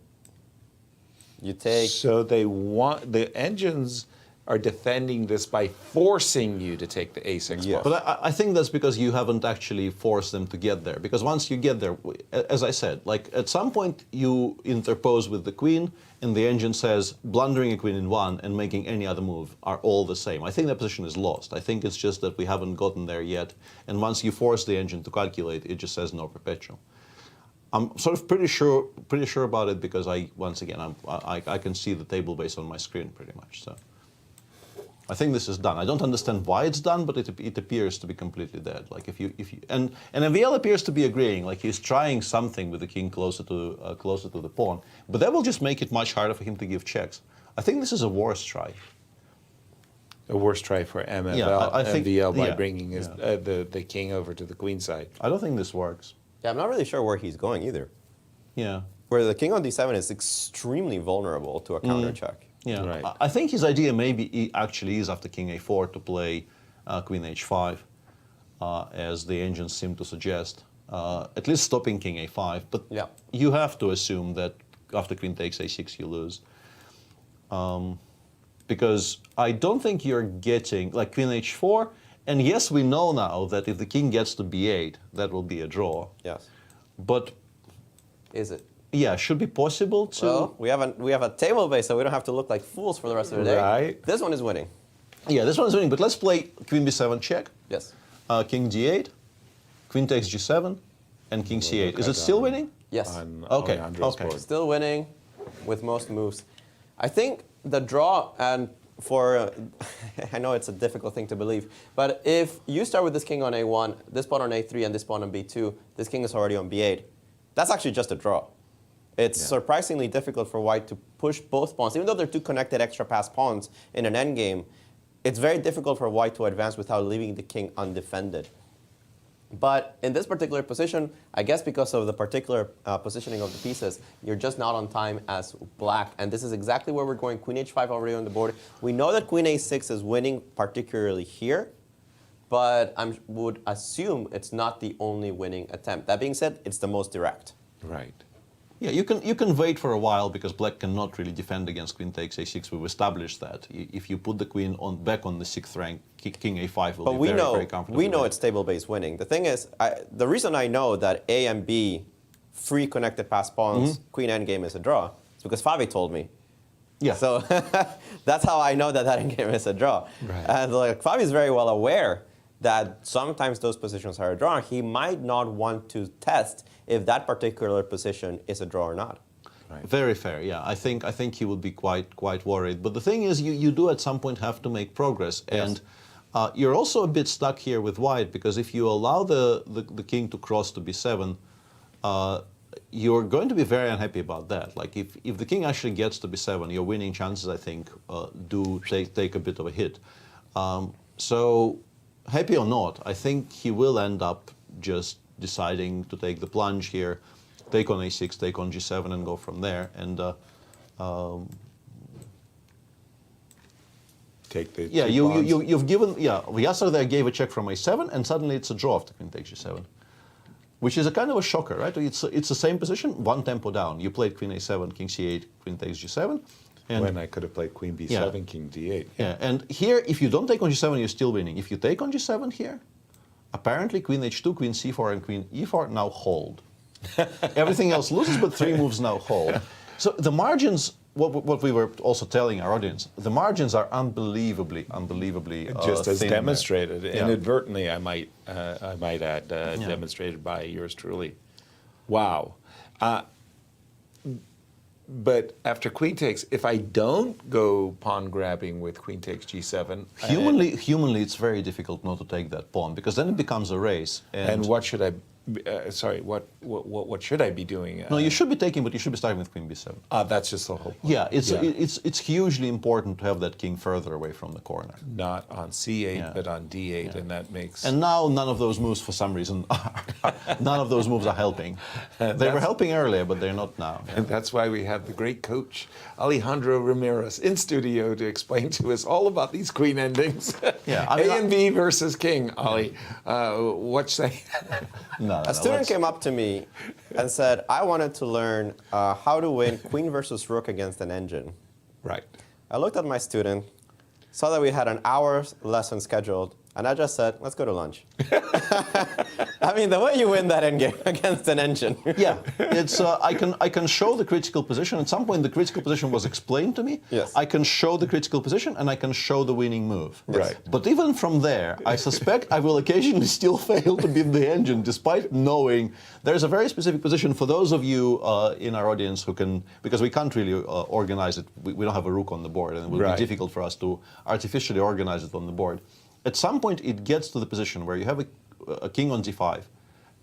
[SPEAKER 6] You take...
[SPEAKER 5] So they want... The engines are defending this by forcing you to take the a6 pawn.
[SPEAKER 4] But I think that's because you haven't actually forced them to get there. Because once you get there, as I said, like at some point you interpose with the queen, and the engine says blundering a queen in one and making any other move are all the same. I think that position is lost. I think it's just that we haven't gotten there yet. And once you force the engine to calculate, it just says no perpetual. I'm sort of pretty sure about it because I can see the table based on my screen pretty much. So. I think this is done. I don't understand why it's done, but it appears to be completely dead. Like if you and MVL appears to be agreeing, like he's trying something with the king closer to the pawn, but that will just make it much harder for him to give checks. I think this is a worse try.
[SPEAKER 5] A worse try for MVL,
[SPEAKER 4] yeah, I think,
[SPEAKER 5] MVL by bringing his, the king over to the queen side.
[SPEAKER 4] I don't think this works.
[SPEAKER 6] Yeah, I'm not really sure where he's going either.
[SPEAKER 4] Yeah.
[SPEAKER 6] Where the king on d7 is extremely vulnerable to a counter check.
[SPEAKER 4] Yeah,
[SPEAKER 5] right.
[SPEAKER 4] I think his idea maybe actually is after king a4 to play queen h5, as the engines seem to suggest, at least stopping king a5. But you have to assume that after queen takes a6 you lose. Because I don't think you're getting, like queen h4, and yes, we know now that if the king gets to b8, that will be a draw.
[SPEAKER 6] Yes.
[SPEAKER 4] But
[SPEAKER 6] is it?
[SPEAKER 4] Yeah, should be possible to.
[SPEAKER 6] Well, we have a table base, so we don't have to look like fools for the rest of the day.
[SPEAKER 5] Right.
[SPEAKER 6] This one is winning.
[SPEAKER 4] Yeah, this one's winning, but let's play Queen B7 check.
[SPEAKER 6] Yes.
[SPEAKER 4] King D8, Queen takes G7, and King C8. Is it still winning?
[SPEAKER 6] Yes.
[SPEAKER 4] Okay.
[SPEAKER 6] Still winning with most moves. I think the draw, and for, I know it's a difficult thing to believe, but if you start with this king on A1, this pawn on A3, and this pawn on B2, this king is already on B8. That's actually just a draw. It's surprisingly difficult for white to push both pawns. Even though they're two connected extra pass pawns in an endgame, it's very difficult for white to advance without leaving the king undefended. But in this particular position, I guess because of the particular positioning of the pieces, you're just not on time as black. And this is exactly where we're going. Queen H5 already on the board. We know that Queen A6 is winning, particularly here. But I would assume it's not the only winning attempt. That being said, it's the most direct.
[SPEAKER 5] Right.
[SPEAKER 4] Yeah, you can wait for a while because black cannot really defend against queen takes a6. We've established that. If you put the queen back on the 6th rank, king a5 will be very comfortable.
[SPEAKER 6] We know it's table base winning. The thing is, the reason I know that A and B, free connected pass pawns, queen endgame is a draw, is because Favi told me.
[SPEAKER 4] Yeah.
[SPEAKER 6] So that's how I know that endgame is a draw.
[SPEAKER 5] Right.
[SPEAKER 6] And like, Favi is very well aware that sometimes those positions are a draw. He might not want to test if that particular position is a draw or not.
[SPEAKER 4] Right. Very fair, yeah. I think he would be quite worried. But the thing is, you do at some point have to make progress.
[SPEAKER 6] Yes.
[SPEAKER 4] And you're also a bit stuck here with white, because if you allow the king to cross to b7, you're going to be very unhappy about that. Like if the king actually gets to b7, your winning chances, I think, do take a bit of a hit. So, happy or not, I think he will end up just deciding to take the plunge here, take on a6, take on g7, and go from there. And
[SPEAKER 5] take the
[SPEAKER 4] yeah, you've given Yasser there gave a check from a7, and suddenly it's a draw after queen takes g7, which is a kind of a shocker, right? It's the same position, one tempo down. You played queen a7, king c8, queen takes g7. And
[SPEAKER 5] when I could have played queen b7, king d8.
[SPEAKER 4] Yeah, and here, if you don't take on g7, you're still winning. If you take on g7 here, apparently queen h2, queen c4, and queen e4 now hold. Everything else loses, but 3 moves now hold. So the margins, what we were also telling our audience, the margins are unbelievably
[SPEAKER 5] just as
[SPEAKER 4] thin
[SPEAKER 5] demonstrated,
[SPEAKER 4] there.
[SPEAKER 5] inadvertently, I might add, demonstrated by yours truly. Wow. But after queen takes, if I don't go pawn grabbing with queen takes g7...
[SPEAKER 4] Humanly, it's very difficult not to take that pawn, because then it becomes a race.
[SPEAKER 5] And what should I... what should I be doing?
[SPEAKER 4] No, you should be taking, but you should be starting with queen b7.
[SPEAKER 5] That's just the whole point.
[SPEAKER 4] Yeah, it's hugely important to have that king further away from the corner.
[SPEAKER 5] Not on c8, but on d8, and that makes...
[SPEAKER 4] And now none of those moves, for some reason, none of those moves are helping. They were helping earlier, but they're not now.
[SPEAKER 5] And that's why we have the great coach, Alejandro Ramirez, in studio to explain to us all about these queen endings.
[SPEAKER 4] Yeah,
[SPEAKER 5] A and B versus king, Ali. What say?
[SPEAKER 6] A student came up to me and said, I wanted to learn how to win queen versus rook against an engine.
[SPEAKER 5] Right.
[SPEAKER 6] I looked at my student, saw that we had an hour's lesson scheduled, and I just said, let's go to lunch. I mean, the way you win that endgame against an engine.
[SPEAKER 4] Yeah, it's I can show the critical position. At some point, the critical position was explained to me.
[SPEAKER 6] Yes.
[SPEAKER 4] I can show the critical position, and I can show the winning move.
[SPEAKER 5] Right.
[SPEAKER 4] But even from there, I suspect I will occasionally still fail to beat the engine, despite knowing there's a very specific position. For those of you in our audience who can, because we can't really organize it, we don't have a rook on the board, and it will be difficult for us to artificially organize it on the board. At some point, it gets to the position where you have a king on d5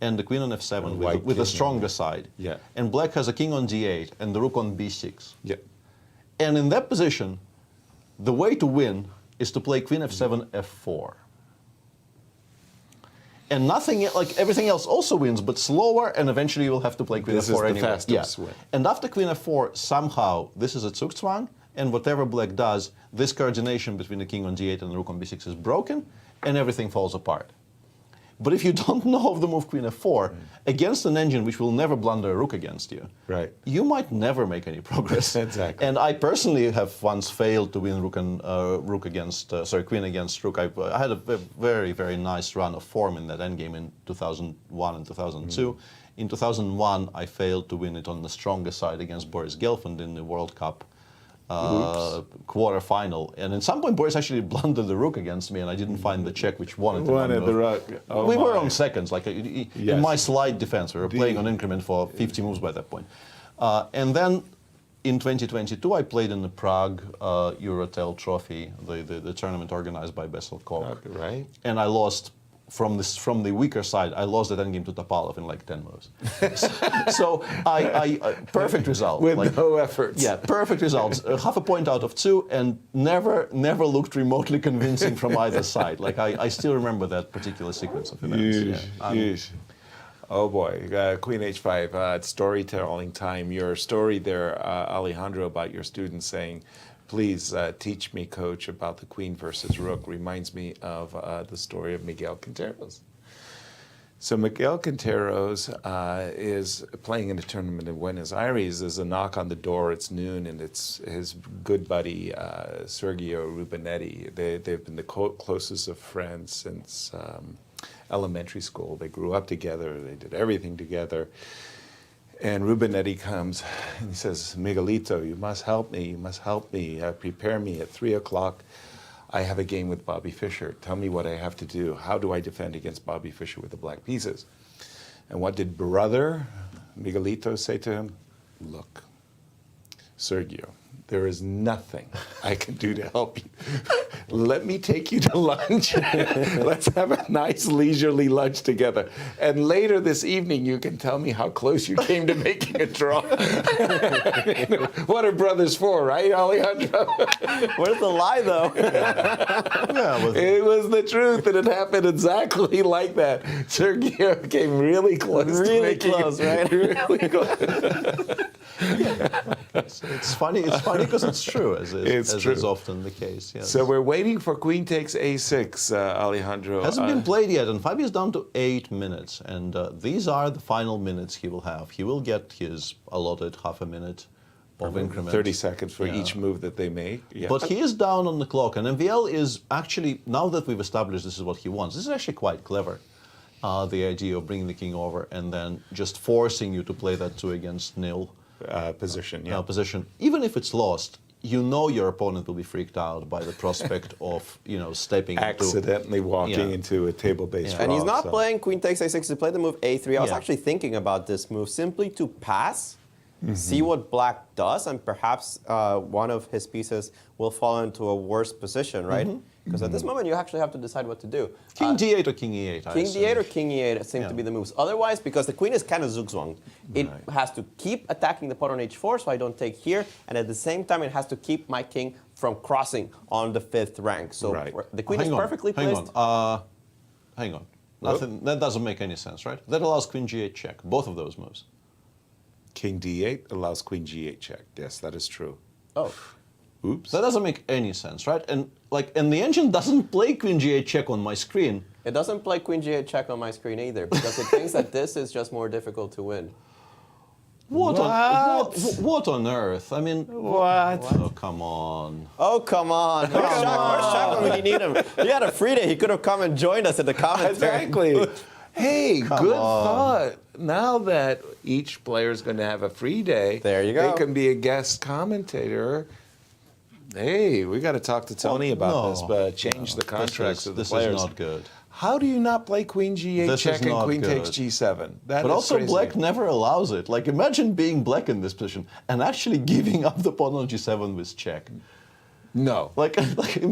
[SPEAKER 4] and the queen on f7 with a stronger side.
[SPEAKER 5] Yeah.
[SPEAKER 4] And black has a king on d8 and the rook on b6.
[SPEAKER 5] Yeah.
[SPEAKER 4] And in that position, the way to win is to play queen f7, f4. And nothing, like everything else also wins, but slower, and eventually you will have to play queen f4
[SPEAKER 5] This is
[SPEAKER 4] anyway.
[SPEAKER 5] the fastest win.
[SPEAKER 4] And after queen f4, somehow, this is a Zugzwang, and whatever black does, this coordination between the king on d8 and the rook on b6 is broken, and everything falls apart. But if you don't know of the move queen f4, against an engine which will never blunder a rook against you, you might never make any progress.
[SPEAKER 5] Exactly.
[SPEAKER 4] And I personally have once failed to win rook against, queen against rook. I had a very, very nice run of form in that endgame in 2001 and 2002. In 2001, I failed to win it on the stronger side against Boris Gelfand in the World Cup quarter-final. And at some point, Boris actually blundered the rook against me, and I didn't find the check which won it.
[SPEAKER 5] Won at the rook. Oh
[SPEAKER 4] we were
[SPEAKER 5] my.
[SPEAKER 4] on seconds. Like in my slight defense, we were playing on increment for 50 moves by that point. And then in 2022, I played in the Prague Eurotel Trophy, the tournament organized by Bessel Koch.
[SPEAKER 5] Right.
[SPEAKER 4] And I lost from the weaker side. I lost that endgame to Topalov in like 10 moves. So I perfect result.
[SPEAKER 5] With no efforts.
[SPEAKER 4] Yeah, perfect results. Half a point out of 2, and never looked remotely convincing from either side. Like I still remember that particular sequence of events.
[SPEAKER 5] Yeesh. Oh boy, Queen H5, it's storytelling time. Your story there, Alejandro, about your students saying, please teach me, coach, about the queen versus rook, reminds me of the story of Miguel Quinteros. So Miguel Quinteros is playing in a tournament in Buenos Aires. There's a knock on the door, it's noon, and it's his good buddy, Sergio Rubinetti. They've been the closest of friends since elementary school. They grew up together, they did everything together. And Rubinetti comes and he says, Miguelito, you must help me, prepare me at 3 o'clock. I have a game with Bobby Fischer. Tell me what I have to do. How do I defend against Bobby Fischer with the black pieces? And what did brother Miguelito say to him? Look, Sergio, there is nothing I can do to help you. Let me take you to lunch. Let's have a nice leisurely lunch together. And later this evening, you can tell me how close you came to making a draw. I mean, what are brothers for, right, Alejandro?
[SPEAKER 6] Where's the lie, though?
[SPEAKER 5] It was the truth, and it happened exactly like that. Sergio came really close.
[SPEAKER 6] Really close, right?
[SPEAKER 5] Really close.
[SPEAKER 4] It's funny because it's true, as is often the case. Yes.
[SPEAKER 5] So we're waiting for queen takes a6, Alejandro.
[SPEAKER 4] Hasn't been played yet, and Fabio is down to 8 minutes, and these are the final minutes he will have. He will get his allotted half a minute of increment.
[SPEAKER 5] 30 seconds for each move that they make. Yeah.
[SPEAKER 4] But he is down on the clock, and MVL is actually, now that we've established this is what he wants, this is actually quite clever. The idea of bringing the king over and then just forcing you to play that 2 against nil
[SPEAKER 5] position.
[SPEAKER 4] Position. Even if it's lost, you know your opponent will be freaked out by the prospect of stepping
[SPEAKER 5] accidentally walking into a table-based draw.
[SPEAKER 6] And he's not playing queen takes a6 to play the move a3. I was actually thinking about this move simply to pass, see what black does, and perhaps one of his pieces will fall into a worse position, right? Because at this moment, you actually have to decide what to do.
[SPEAKER 4] King d8 or king e8?
[SPEAKER 6] King d8 or king e8 seem to be the moves. Otherwise, because the queen is kind of zugzwang, it has to keep attacking the pawn on h4, so I don't take here, and at the same time, it has to keep my king from crossing on the 5th rank. So the queen is perfectly placed.
[SPEAKER 4] Hang on. Nothing. That doesn't make any sense, right? That allows queen g8 check. Both of those moves.
[SPEAKER 5] King d8 allows queen g8 check. Yes, that is true.
[SPEAKER 6] Oh.
[SPEAKER 4] Oops. That doesn't make any sense, right? And the engine doesn't play queen g8 check on my screen.
[SPEAKER 6] It doesn't play queen g8 check on my screen either, because it thinks that this is just more difficult to win.
[SPEAKER 4] What on earth? I mean,
[SPEAKER 5] what?
[SPEAKER 4] Oh, come on.
[SPEAKER 6] Oh, come on. Where's Shaq when we need him? He had a free day. He could have come and joined us at the commentary.
[SPEAKER 5] Exactly. Hey, good thought. Now that each player is going to have a free day,
[SPEAKER 6] there you go.
[SPEAKER 5] They can be a guest commentator. Hey, we got to talk to Tony about this, but change the contracts of the players.
[SPEAKER 4] This is not good.
[SPEAKER 5] How do you not play queen g8 check and queen takes g7? That
[SPEAKER 4] but
[SPEAKER 5] is
[SPEAKER 4] also
[SPEAKER 5] crazy.
[SPEAKER 4] black never allows it. Like, imagine being black in this position and actually giving up the pawn on g7 with check.
[SPEAKER 5] No.
[SPEAKER 4] Like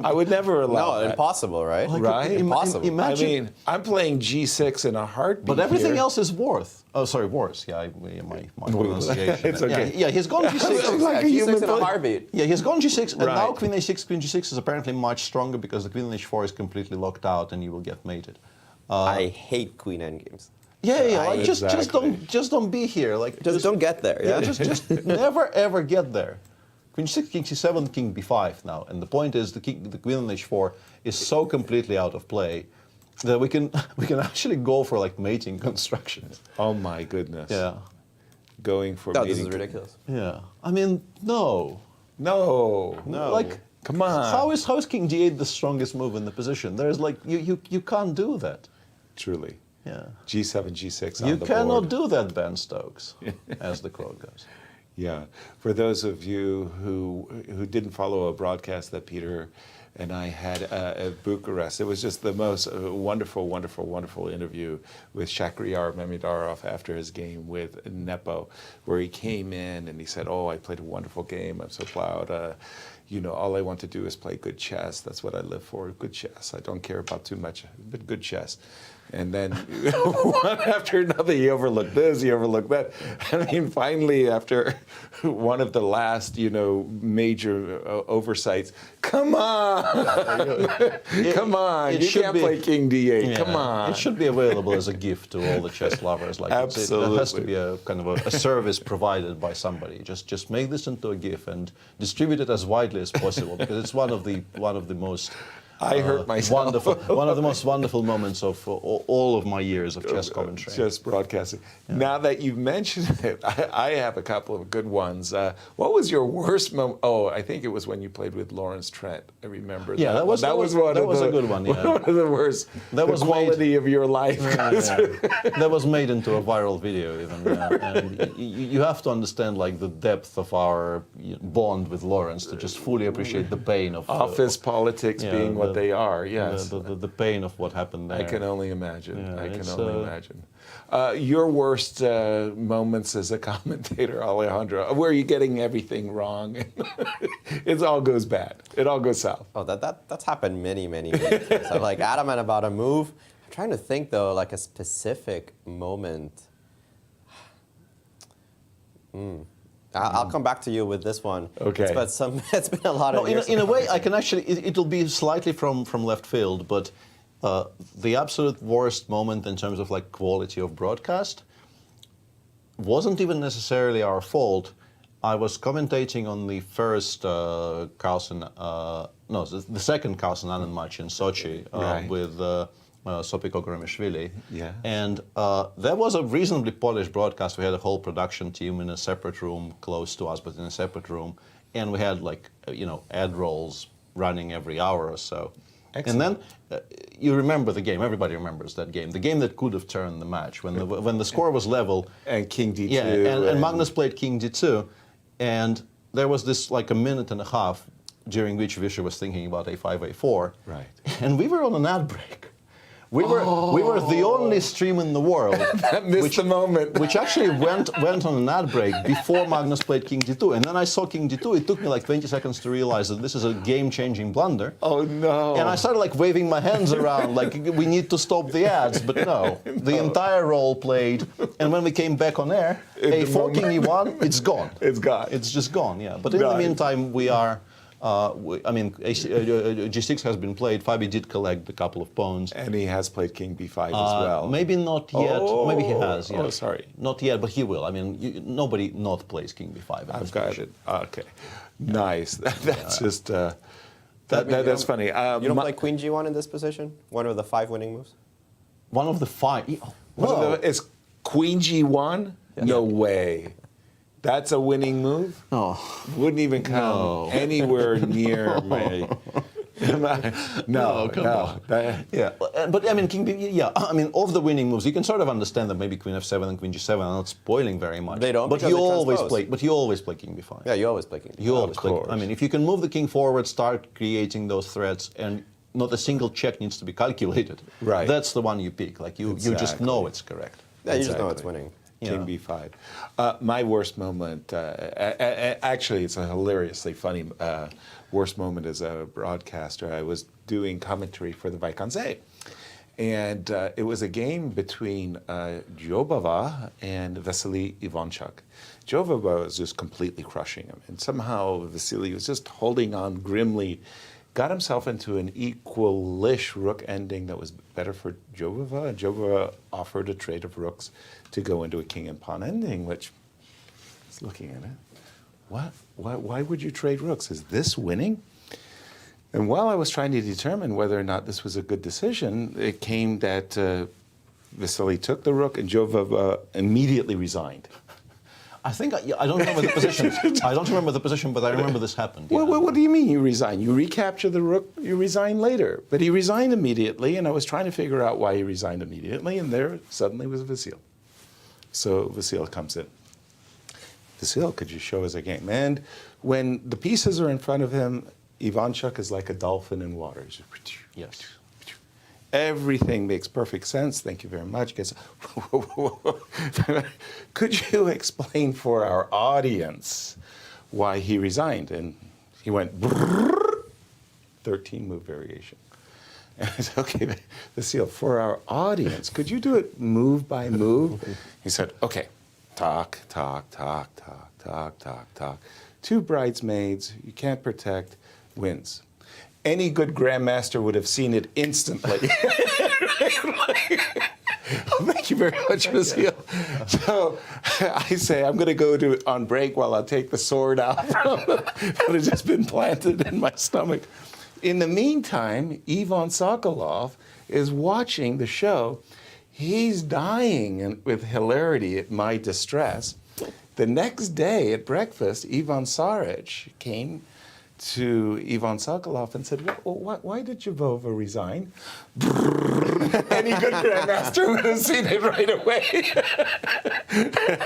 [SPEAKER 5] I would never allow that.
[SPEAKER 6] No, impossible, right?
[SPEAKER 5] Right?
[SPEAKER 6] Impossible.
[SPEAKER 4] Imagine,
[SPEAKER 5] I mean, I'm playing g6 in a heartbeat.
[SPEAKER 4] But everything
[SPEAKER 5] here.
[SPEAKER 4] else is worth. Oh, sorry, worse. Yeah, my pronunciation.
[SPEAKER 5] It's okay.
[SPEAKER 4] Yeah, he's gone g6.
[SPEAKER 6] Like g6 in a heartbeat.
[SPEAKER 4] Yeah, he's gone g6, and now queen a6, queen g6 is apparently much stronger because the queen on h4 is completely locked out, and you will get mated.
[SPEAKER 6] I hate queen endgames.
[SPEAKER 4] Yeah, like just don't be here. Like
[SPEAKER 6] just don't get there.
[SPEAKER 4] Yeah, just never ever get there. Queen c6, king c7, king b5 now, and the point is the queen on h4 is so completely out of play that we can actually go for like mating constructions.
[SPEAKER 5] Oh my goodness.
[SPEAKER 4] Yeah.
[SPEAKER 5] Going for
[SPEAKER 6] no,
[SPEAKER 5] mating.
[SPEAKER 6] this is ridiculous.
[SPEAKER 4] Yeah. I mean, no.
[SPEAKER 5] Like, come on.
[SPEAKER 4] How is king g8 the strongest move in the position? There's like you can't do that.
[SPEAKER 5] Truly.
[SPEAKER 4] Yeah.
[SPEAKER 5] G7, G6
[SPEAKER 4] You
[SPEAKER 5] on the
[SPEAKER 4] cannot
[SPEAKER 5] board.
[SPEAKER 4] do that, Ben Stokes, as the quote goes.
[SPEAKER 5] Yeah. For those of you who didn't follow a broadcast that Peter and I had at Bucharest, it was just the most wonderful, wonderful, wonderful interview with Shakhryar Mamedyarov after his game with Nepo, where he came in and he said, "Oh, I played a wonderful game. I'm so proud. You know, all I want to do is play good chess. That's what I live for, good chess. I don't care about too much, but good chess." And then one after another, he overlooked this, he overlooked that. I mean, finally, after one of the last, major oversights, come on, come on, you can't play King D8, come on.
[SPEAKER 4] It should be available as a gift to all the chess lovers. Like
[SPEAKER 5] Absolutely.
[SPEAKER 4] It has to be a kind of a service provided by somebody. Just make this into a gift and distribute it as widely as possible, because it's one of the most.
[SPEAKER 5] I hurt myself.
[SPEAKER 4] One of the most wonderful moments of all of my years of chess commentary.
[SPEAKER 5] Chess broadcasting. Yeah. Now that you've mentioned it, I have a couple of good ones. What was your worst moment? Oh, I think it was when you played with Lawrence Trent. I remember that.
[SPEAKER 4] That was a good one. Yeah.
[SPEAKER 5] One of the worst. That was quality of your life.
[SPEAKER 4] That was made into a viral video even. Yeah. And you have to understand like the depth of our bond with Lawrence to just fully appreciate the pain of
[SPEAKER 5] office politics being what they are. Yes,
[SPEAKER 4] the pain of what happened there.
[SPEAKER 5] I can only imagine.
[SPEAKER 4] Yeah,
[SPEAKER 5] I can only imagine. Your worst moments as a commentator, Alejandro, where are you getting everything wrong? It all goes bad. It all goes south.
[SPEAKER 6] Oh, that's happened many times. I'm like adamant about a move. I'm trying to think though, like a specific moment. I'll come back to you with this one.
[SPEAKER 5] Okay.
[SPEAKER 6] It's been a lot of years.
[SPEAKER 4] In a way, I can actually, it'll be slightly from left field, but the absolute worst moment in terms of like quality of broadcast wasn't even necessarily our fault. I was commentating on the first the second Carlsen and Niemann match in Sochi with Sopiko Gramishvili.
[SPEAKER 5] Yeah.
[SPEAKER 4] And there was a reasonably polished broadcast. We had a whole production team in a separate room close to us, but in a separate room. And we had like, ad rolls running every hour or so.
[SPEAKER 5] Excellent.
[SPEAKER 4] And then you remember the game. Everybody remembers that game. The game that could have turned the match when the score was level.
[SPEAKER 5] And King D2.
[SPEAKER 4] Yeah, and Magnus played King D2. And there was this like a minute and a half during which Vachier was thinking about A5, A4.
[SPEAKER 5] Right.
[SPEAKER 4] And we were on an ad break. We were the only stream in the world
[SPEAKER 5] that missed the moment,
[SPEAKER 4] which actually went on an ad break before Magnus played King D2, and then I saw King D2. It took me like 20 seconds to realize that this is a game-changing blunder.
[SPEAKER 5] Oh no!
[SPEAKER 4] And I started like waving my hands around, like we need to stop the ads, but no, the entire roll played, and when we came back on air, A4 King E1, it's gone.
[SPEAKER 5] It's gone.
[SPEAKER 4] It's just gone. Yeah, but in the meantime, we are. G6 has been played. Fabi did collect a couple of pawns.
[SPEAKER 5] And he has played King B5 as well.
[SPEAKER 4] Maybe not yet. Maybe he has. Yeah.
[SPEAKER 5] Oh, sorry.
[SPEAKER 4] Not yet, but he will. I mean, nobody not plays King B5.
[SPEAKER 5] I've got it. Okay. Nice. That's just... that's funny.
[SPEAKER 6] You don't play Queen G1 in this position? One of the 5 winning moves?
[SPEAKER 4] One of the 5?
[SPEAKER 5] Is Queen G1? Yeah. No way. That's a winning move?
[SPEAKER 4] No.
[SPEAKER 5] Wouldn't even come anywhere near me. No, come on.
[SPEAKER 4] Yeah, but I mean, King B, of the winning moves, you can sort of understand that maybe Queen F7 and Queen G7 are not spoiling very much.
[SPEAKER 6] They don't,
[SPEAKER 4] but you always play King B5.
[SPEAKER 6] Yeah, you always play King B5.
[SPEAKER 4] You always play. I mean, if you can move the king forward, start creating those threats, and not a single check needs to be calculated.
[SPEAKER 5] Right.
[SPEAKER 4] That's the one you pick. Like you just know it's correct.
[SPEAKER 6] Yeah, you just know it's winning.
[SPEAKER 5] King B5. My worst moment, actually, it's a hilariously funny worst moment as a broadcaster. I was doing commentary for the Vachier-Lagrave, and it was a game between Jobava and Vasily Ivanchuk. Jobava was just completely crushing him, and somehow Vasily was just holding on grimly, got himself into an equalish rook ending that was better for Jobava, and Jobava offered a trade of rooks to go into a king and pawn ending, which I was looking at it. What? Why would you trade rooks? Is this winning? And while I was trying to determine whether or not this was a good decision, it came that Vasily took the rook and Jobava immediately resigned.
[SPEAKER 4] I think I don't remember the position. I don't remember the position, but I remember this happened.
[SPEAKER 5] Well, what do you mean you resign? You recapture the rook, you resign later. But he resigned immediately, and I was trying to figure out why he resigned immediately, and there suddenly was Vasil. So Vasil comes in. Vasil, could you show us a game? And when the pieces are in front of him, Ivanchuk is like a dolphin in water.
[SPEAKER 4] Yes.
[SPEAKER 5] Everything makes perfect sense. Thank you very much. Could you explain for our audience why he resigned? And he went 13 move variation. And I said, okay, Vasil, for our audience, could you do it move by move? He said, okay, talk, talk, talk, talk, talk, talk, talk. 2 bridesmaids, you can't protect, wins. Any good grandmaster would have seen it instantly. Thank you very much, Vasil. So I say, I'm going to go on break while I take the sword out that had just been planted in my stomach. In the meantime, Ivan Sokolov is watching the show. He's dying with hilarity at my distress. The next day at breakfast, Ivan Sarich came to Ivan Sokolov and said, why did Jovova resign? Any good grandmaster would have seen it right away.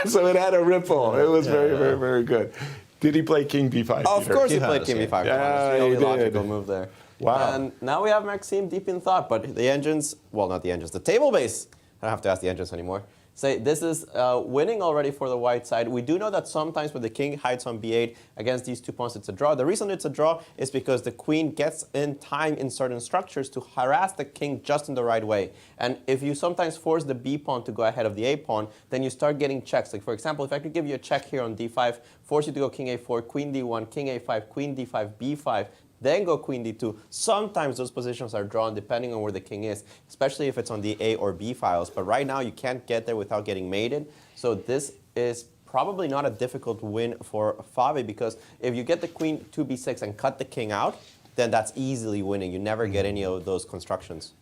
[SPEAKER 5] So it had a ripple. It was very, very, very good. Did he play King B5?
[SPEAKER 6] Of course he played King B5.
[SPEAKER 5] Yeah,
[SPEAKER 6] the only
[SPEAKER 5] he did.
[SPEAKER 6] logical move there.
[SPEAKER 5] Wow.
[SPEAKER 6] And now we have Maxime deep in thought, but the engines, well, not the engines, the table base, I don't have to ask the engines anymore, say this is winning already for the white side. We do know that sometimes when the king hides on b8 against these 2 pawns, it's a draw. The reason it's a draw is because the queen gets in time in certain structures to harass the king just in the right way. And if you sometimes force the b pawn to go ahead of the a pawn, then you start getting checks. Like for example, if I could give you a check here on d5, force you to go king a4, queen d1, king a5, queen d5, b5, then go queen d2. Sometimes those positions are drawn depending on where the king is, especially if it's on the A or B files. But right now you can't get there without getting mated. So this is probably not a difficult win for Fave, because if you get the queen to b6 and cut the king out, then that's easily winning. You never get any of those constructions.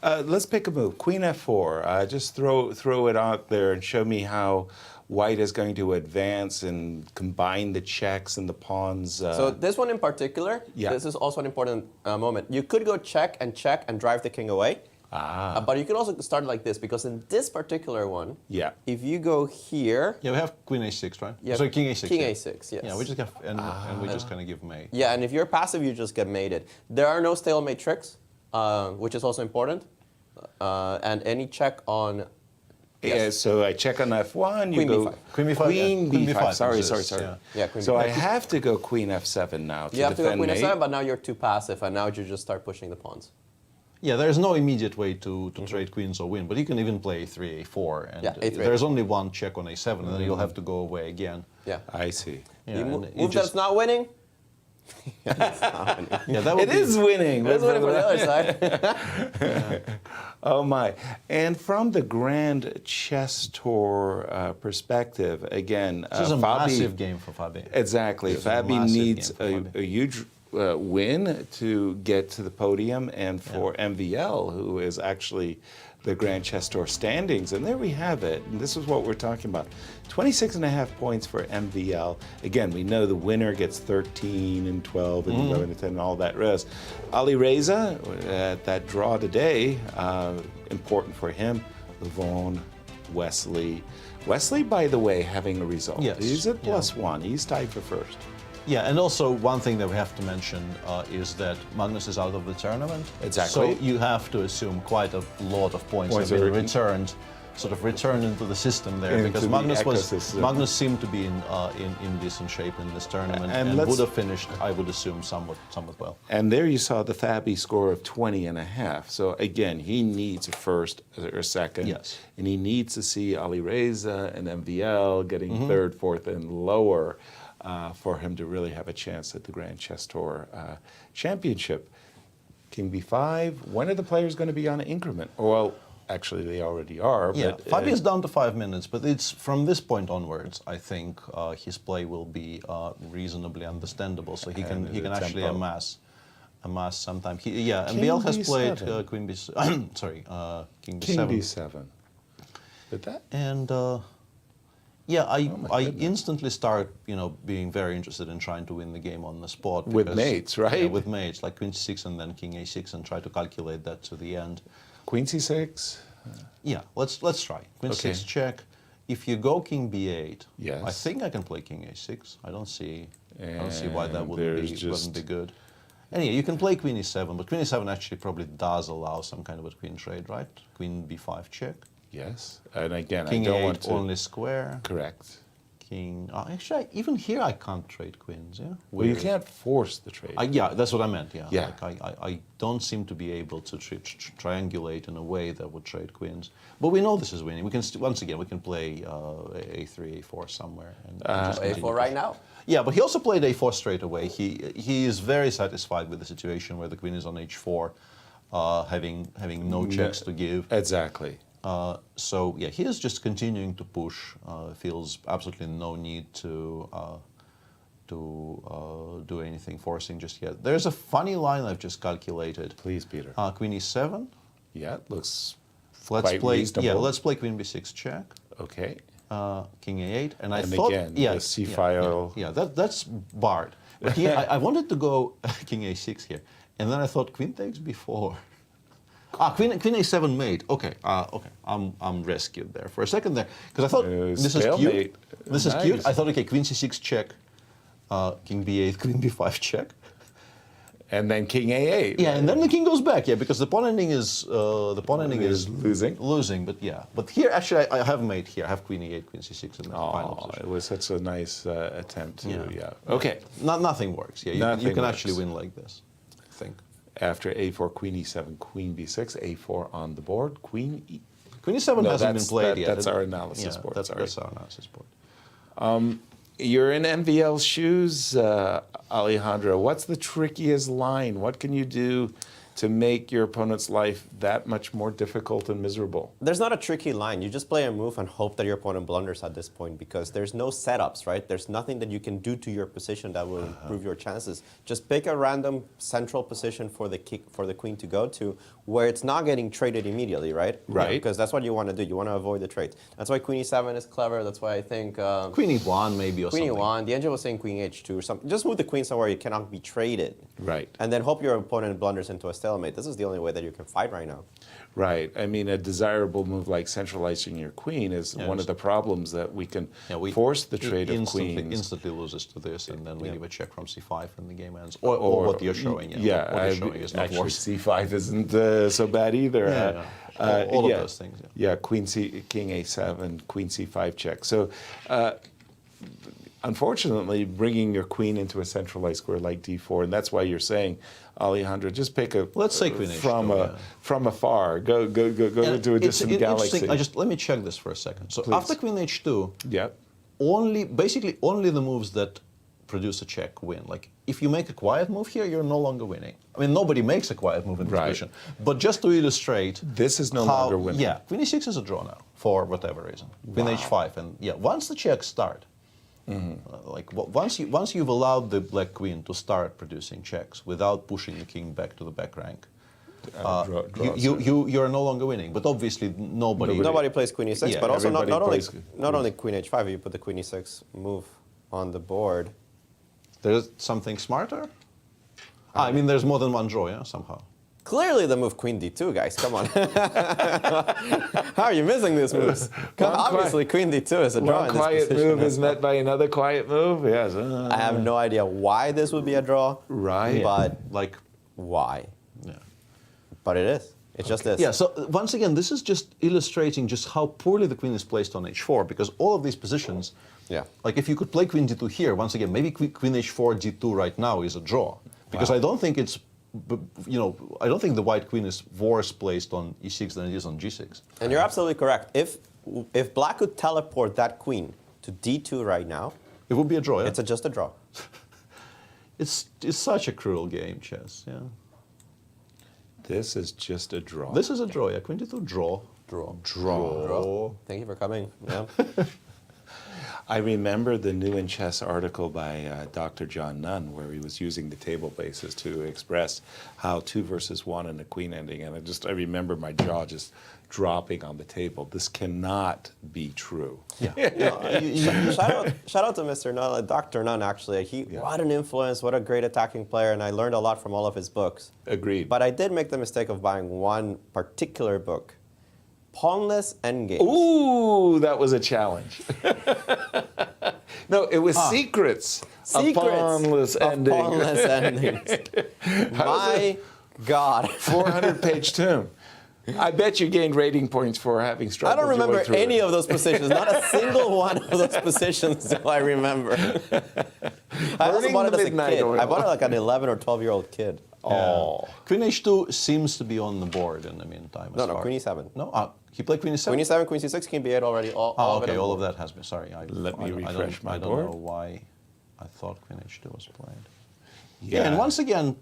[SPEAKER 5] Let's pick a move. Queen f4. Just throw it out there and show me how white is going to advance and combine the checks and the pawns.
[SPEAKER 6] So this one in particular, this is also an important moment. You could go check and drive the king away. But you could also start like this, because in this particular one, if you go here...
[SPEAKER 4] Yeah, we have queen a6, right?
[SPEAKER 6] Yeah,
[SPEAKER 4] so king a6.
[SPEAKER 6] King a6, yes.
[SPEAKER 4] Yeah, we just have, and we just kind of give mate.
[SPEAKER 6] Yeah, and if you're passive, you just get mated. There are no stalemate tricks, which is also important. And any check on...
[SPEAKER 5] Yeah, so I check on f1, you
[SPEAKER 6] queen
[SPEAKER 5] go...
[SPEAKER 6] b5.
[SPEAKER 4] Queen b5.
[SPEAKER 5] Queen
[SPEAKER 4] b5.
[SPEAKER 5] b5. Sorry.
[SPEAKER 6] Yeah, queen
[SPEAKER 5] so
[SPEAKER 6] b5.
[SPEAKER 5] I have to go queen f7 now to
[SPEAKER 6] You have to go
[SPEAKER 5] defend
[SPEAKER 6] queen
[SPEAKER 5] mate.
[SPEAKER 6] f7, but now you're too passive, and now you just start pushing the pawns.
[SPEAKER 4] Yeah, there's no immediate way to trade queens or win, but you can even play a3, a4, and
[SPEAKER 6] A3.
[SPEAKER 4] there's only one check on a7, and then you'll have to go away again.
[SPEAKER 6] Yeah,
[SPEAKER 5] I see.
[SPEAKER 4] Yeah,
[SPEAKER 6] move that's not winning. It's not winning.
[SPEAKER 4] Yeah, that would
[SPEAKER 5] It is winning.
[SPEAKER 6] It is winning for the other side.
[SPEAKER 5] Oh my. And from the Grand Chess Tour perspective, again,
[SPEAKER 4] this is a massive game for Fabi.
[SPEAKER 5] Exactly.
[SPEAKER 4] It's a
[SPEAKER 5] Fabi
[SPEAKER 4] massive
[SPEAKER 5] needs
[SPEAKER 4] game for
[SPEAKER 5] a huge win to get to the podium, and for MVL, who is actually the Grand Chess Tour standings. And there we have it. And this is what we're talking about. 26.5 points for MVL. Again, we know the winner gets 13 and 12 and 11 and 10 and all that rest. Ali Reza, at that draw today, important for him. Levon, Wesley. Wesley, by the way, having a result.
[SPEAKER 4] Yes.
[SPEAKER 5] He's at +1. He's tied for first.
[SPEAKER 4] Yeah, and also one thing that we have to mention is that Magnus is out of the tournament.
[SPEAKER 5] Exactly.
[SPEAKER 4] So you have to assume quite a lot of points have been returned, sort of returned into the system there,
[SPEAKER 5] Into
[SPEAKER 4] because
[SPEAKER 5] the
[SPEAKER 4] Magnus seemed to be in decent shape in this tournament and would have finished, I would assume, somewhat well.
[SPEAKER 5] And there you saw the Fabi score of 20.5. So again, he needs a first or second.
[SPEAKER 4] Yes.
[SPEAKER 5] And he needs to see Ali Reza and MVL getting third, fourth, and lower for him to really have a chance at the Grand Chess Tour Championship. King b5, when are the players going to be on an increment? Well, actually they already are.
[SPEAKER 4] Yeah,
[SPEAKER 5] but,
[SPEAKER 4] Fabi is down to 5 minutes, but it's from this point onwards, I think his play will be reasonably understandable, so he can actually amass some time. MVL has played Queen b7, sorry, King b7.
[SPEAKER 5] King b7. But that?
[SPEAKER 4] And Yeah, I instantly start, being very interested in trying to win the game on the spot.
[SPEAKER 5] With mates, right?
[SPEAKER 4] Yeah, with mates, like Queen C6 and then King A6, and try to calculate that to the end.
[SPEAKER 5] Queen C6?
[SPEAKER 4] Yeah, let's try. Queen C6 check. If you go King B8,
[SPEAKER 5] yes.
[SPEAKER 4] I think I can play King A6. I don't see why that wouldn't be good. Anyway, you can play Queen E7, but Queen E7 actually probably does allow some kind of a queen trade, right? Queen B5 check.
[SPEAKER 5] Yes, and again,
[SPEAKER 4] King
[SPEAKER 5] I don't
[SPEAKER 4] A8
[SPEAKER 5] want to...
[SPEAKER 4] only square.
[SPEAKER 5] Correct.
[SPEAKER 4] King... actually, even here I can't trade queens, yeah?
[SPEAKER 5] Well, you can't force the trade.
[SPEAKER 4] Yeah, that's what I meant, yeah.
[SPEAKER 5] Yeah.
[SPEAKER 4] Like I don't seem to be able to triangulate in a way that would trade queens. But we know this is winning. We can, once again, we can play A3, A4 somewhere. And just
[SPEAKER 6] A4 right now?
[SPEAKER 4] Yeah, but he also played A4 straight away. He is very satisfied with the situation where the queen is on H4, having no checks to give.
[SPEAKER 5] Exactly.
[SPEAKER 4] So yeah, he is just continuing to push. Feels absolutely no need to do anything forcing just yet. There's a funny line I've just calculated.
[SPEAKER 5] Please, Peter.
[SPEAKER 4] Queen E7.
[SPEAKER 5] Yeah, it looks
[SPEAKER 4] quite reasonable. Yeah, let's play Queen B6 check.
[SPEAKER 5] Okay.
[SPEAKER 4] King A8, and I
[SPEAKER 5] and
[SPEAKER 4] thought,
[SPEAKER 5] again,
[SPEAKER 4] yeah,
[SPEAKER 5] the C file.
[SPEAKER 4] Yeah, that's barred. But here, I wanted to go King A6 here, and then I thought Queen takes B4. Queen A7 mate. Okay, okay. I'm rescued there for a second there because I thought this is cute. This is cute. I thought, okay, Queen C6 check, King B8, Queen B5 check,
[SPEAKER 5] and then King A8.
[SPEAKER 4] Yeah, and then the king goes back. Yeah, because the pawn ending is
[SPEAKER 5] losing.
[SPEAKER 4] Losing, but yeah. But here, actually, I have mate here. I have Queen E8, Queen C6 in the final position.
[SPEAKER 5] It was such a nice attempt to. Yeah. Okay.
[SPEAKER 4] Nothing works. Yeah, you can actually win like this, I think.
[SPEAKER 5] After A4, Queen E7, Queen B6, A4 on the board, Queen
[SPEAKER 4] E7 hasn't been played yet.
[SPEAKER 5] That's our analysis board.
[SPEAKER 4] That's our analysis board.
[SPEAKER 5] You're in MVL shoes, Alejandro. What's the trickiest line? What can you do to make your opponent's life that much more difficult and miserable?
[SPEAKER 6] There's not a tricky line. You just play a move and hope that your opponent blunders at this point because there's no setups, right? There's nothing that you can do to your position that will improve your chances. Just pick a random central position for the queen to go to where it's not getting traded immediately, right?
[SPEAKER 5] Right.
[SPEAKER 6] Because that's what you want to do. You want to avoid the trades. That's why Queen E7 is clever. That's why I think...
[SPEAKER 4] Queen E1 maybe or
[SPEAKER 6] Queen
[SPEAKER 4] something.
[SPEAKER 6] E1. The angel was saying Queen H2 or something. Just move the queen somewhere you cannot be traded.
[SPEAKER 5] Right.
[SPEAKER 6] And then hope your opponent blunders into a stalemate. This is the only way that you can fight right now.
[SPEAKER 5] Right. I mean, a desirable move like centralizing your queen is one of the problems that we can force the trade of queens.
[SPEAKER 4] Instantly loses to this, and then we give a check from C5 and the game ends. Or what you're showing.
[SPEAKER 5] Yeah,
[SPEAKER 4] what you're showing is not
[SPEAKER 5] actually
[SPEAKER 4] worse.
[SPEAKER 5] C5 isn't so bad either.
[SPEAKER 4] All of those things.
[SPEAKER 5] Yeah, King A7, Queen C5 check. So, unfortunately, bringing your queen into a centralized square like D4, and that's why you're saying, Alejandro, just pick a.
[SPEAKER 4] Let's say Queen H2,
[SPEAKER 5] from afar. Go into a distant galaxy.
[SPEAKER 4] Let me check this for a second. So after Queen H2,
[SPEAKER 5] yeah,
[SPEAKER 4] basically only the moves that produce a check win. Like if you make a quiet move here, you're no longer winning. I mean, nobody makes a quiet move in this position. But just to illustrate,
[SPEAKER 5] this is no longer winning.
[SPEAKER 4] Yeah, Queen E6 is a draw now for whatever reason. Queen H5, and yeah, once the checks start. Like once you've allowed the black queen to start producing checks without pushing the king back to the back rank, you're no longer winning. But obviously
[SPEAKER 6] nobody plays Queen E6. But also not only Queen H5. You put the Queen E6 move on the board.
[SPEAKER 4] There's something smarter. I mean, there's more than one draw, yeah, somehow.
[SPEAKER 6] Clearly the move Queen D2, guys. Come on. How are you missing these moves? Obviously, Queen D2 is a draw in this
[SPEAKER 5] quiet
[SPEAKER 6] position.
[SPEAKER 5] move is met by another quiet move. Yes.
[SPEAKER 6] I have no idea why this would be a draw.
[SPEAKER 5] Right.
[SPEAKER 6] But
[SPEAKER 4] like
[SPEAKER 6] why?
[SPEAKER 4] Yeah.
[SPEAKER 6] But it is. It just is.
[SPEAKER 4] Yeah. So once again, this is just illustrating just how poorly the queen is placed on H4 because all of these positions.
[SPEAKER 6] Yeah.
[SPEAKER 4] Like if you could play Queen D2 here, once again, maybe Queen H4 D2 right now is a draw because I don't think it's. I don't think the white queen is worse placed on E6 than it is on G6.
[SPEAKER 6] And you're absolutely correct. If black could teleport that queen to D2 right now,
[SPEAKER 4] it would be a draw. Yeah?
[SPEAKER 6] It's just a draw.
[SPEAKER 4] It's such a cruel game, chess. Yeah.
[SPEAKER 5] This is just a draw.
[SPEAKER 4] This is a draw. Yeah, Queen D2 draw.
[SPEAKER 6] Draw. Thank you for coming. Yeah.
[SPEAKER 5] I remember the New in Chess article by Dr. John Nunn, where he was using the table bases to express how 2 versus 1 and a queen ending. And I remember my jaw just dropping on the table. This cannot be true.
[SPEAKER 6] Yeah. Shout out to Mr. Nunn, Dr. Nunn, actually. What an influence, what a great attacking player, and I learned a lot from all of his books.
[SPEAKER 5] Agreed.
[SPEAKER 6] But I did make the mistake of buying one particular book, Pawnless Endgames.
[SPEAKER 5] Ooh, that was a challenge. No, it was Secrets of Pawnless Endings.
[SPEAKER 6] My God.
[SPEAKER 5] 400-page tome. I bet you gained rating points for having struggled.
[SPEAKER 6] I don't remember any of those positions. Not a single one of those positions do I remember. I also bought it as a kid. I bought it like an 11 or 12-year-old kid.
[SPEAKER 4] Oh. Queen h2 seems to be on the board in the meantime.
[SPEAKER 6] No, Queen e7.
[SPEAKER 4] No, he played Queen e7?
[SPEAKER 6] Queen e7, Queen c6, King b8 already. All
[SPEAKER 4] of that has been. Sorry.
[SPEAKER 5] Let me refresh my board.
[SPEAKER 4] I don't know why I thought Queen h2 was played. Yeah, and once again,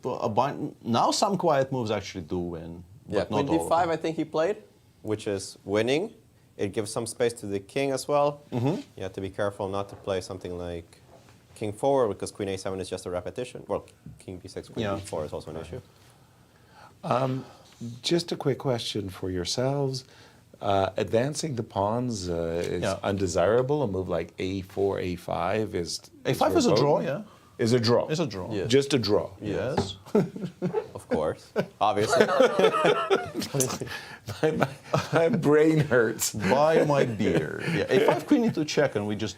[SPEAKER 4] now some quiet moves actually do win.
[SPEAKER 6] Yeah, Queen d5 I think he played, which is winning. It gives some space to the king as well. You have to be careful not to play something like King forward, because Queen a7 is just a repetition. Well, King b6, Queen b4 is also an issue.
[SPEAKER 5] Just a quick question for yourselves. Advancing the pawns is undesirable. A move like a4, a5 is...
[SPEAKER 4] a5 is a draw, yeah.
[SPEAKER 5] Is a draw.
[SPEAKER 4] It's a draw.
[SPEAKER 5] Yes. Just a draw.
[SPEAKER 4] Yes.
[SPEAKER 6] Of course. Obviously.
[SPEAKER 5] my brain hurts.
[SPEAKER 4] Buy my beer. Yeah. a5 Queen e2 check, and we just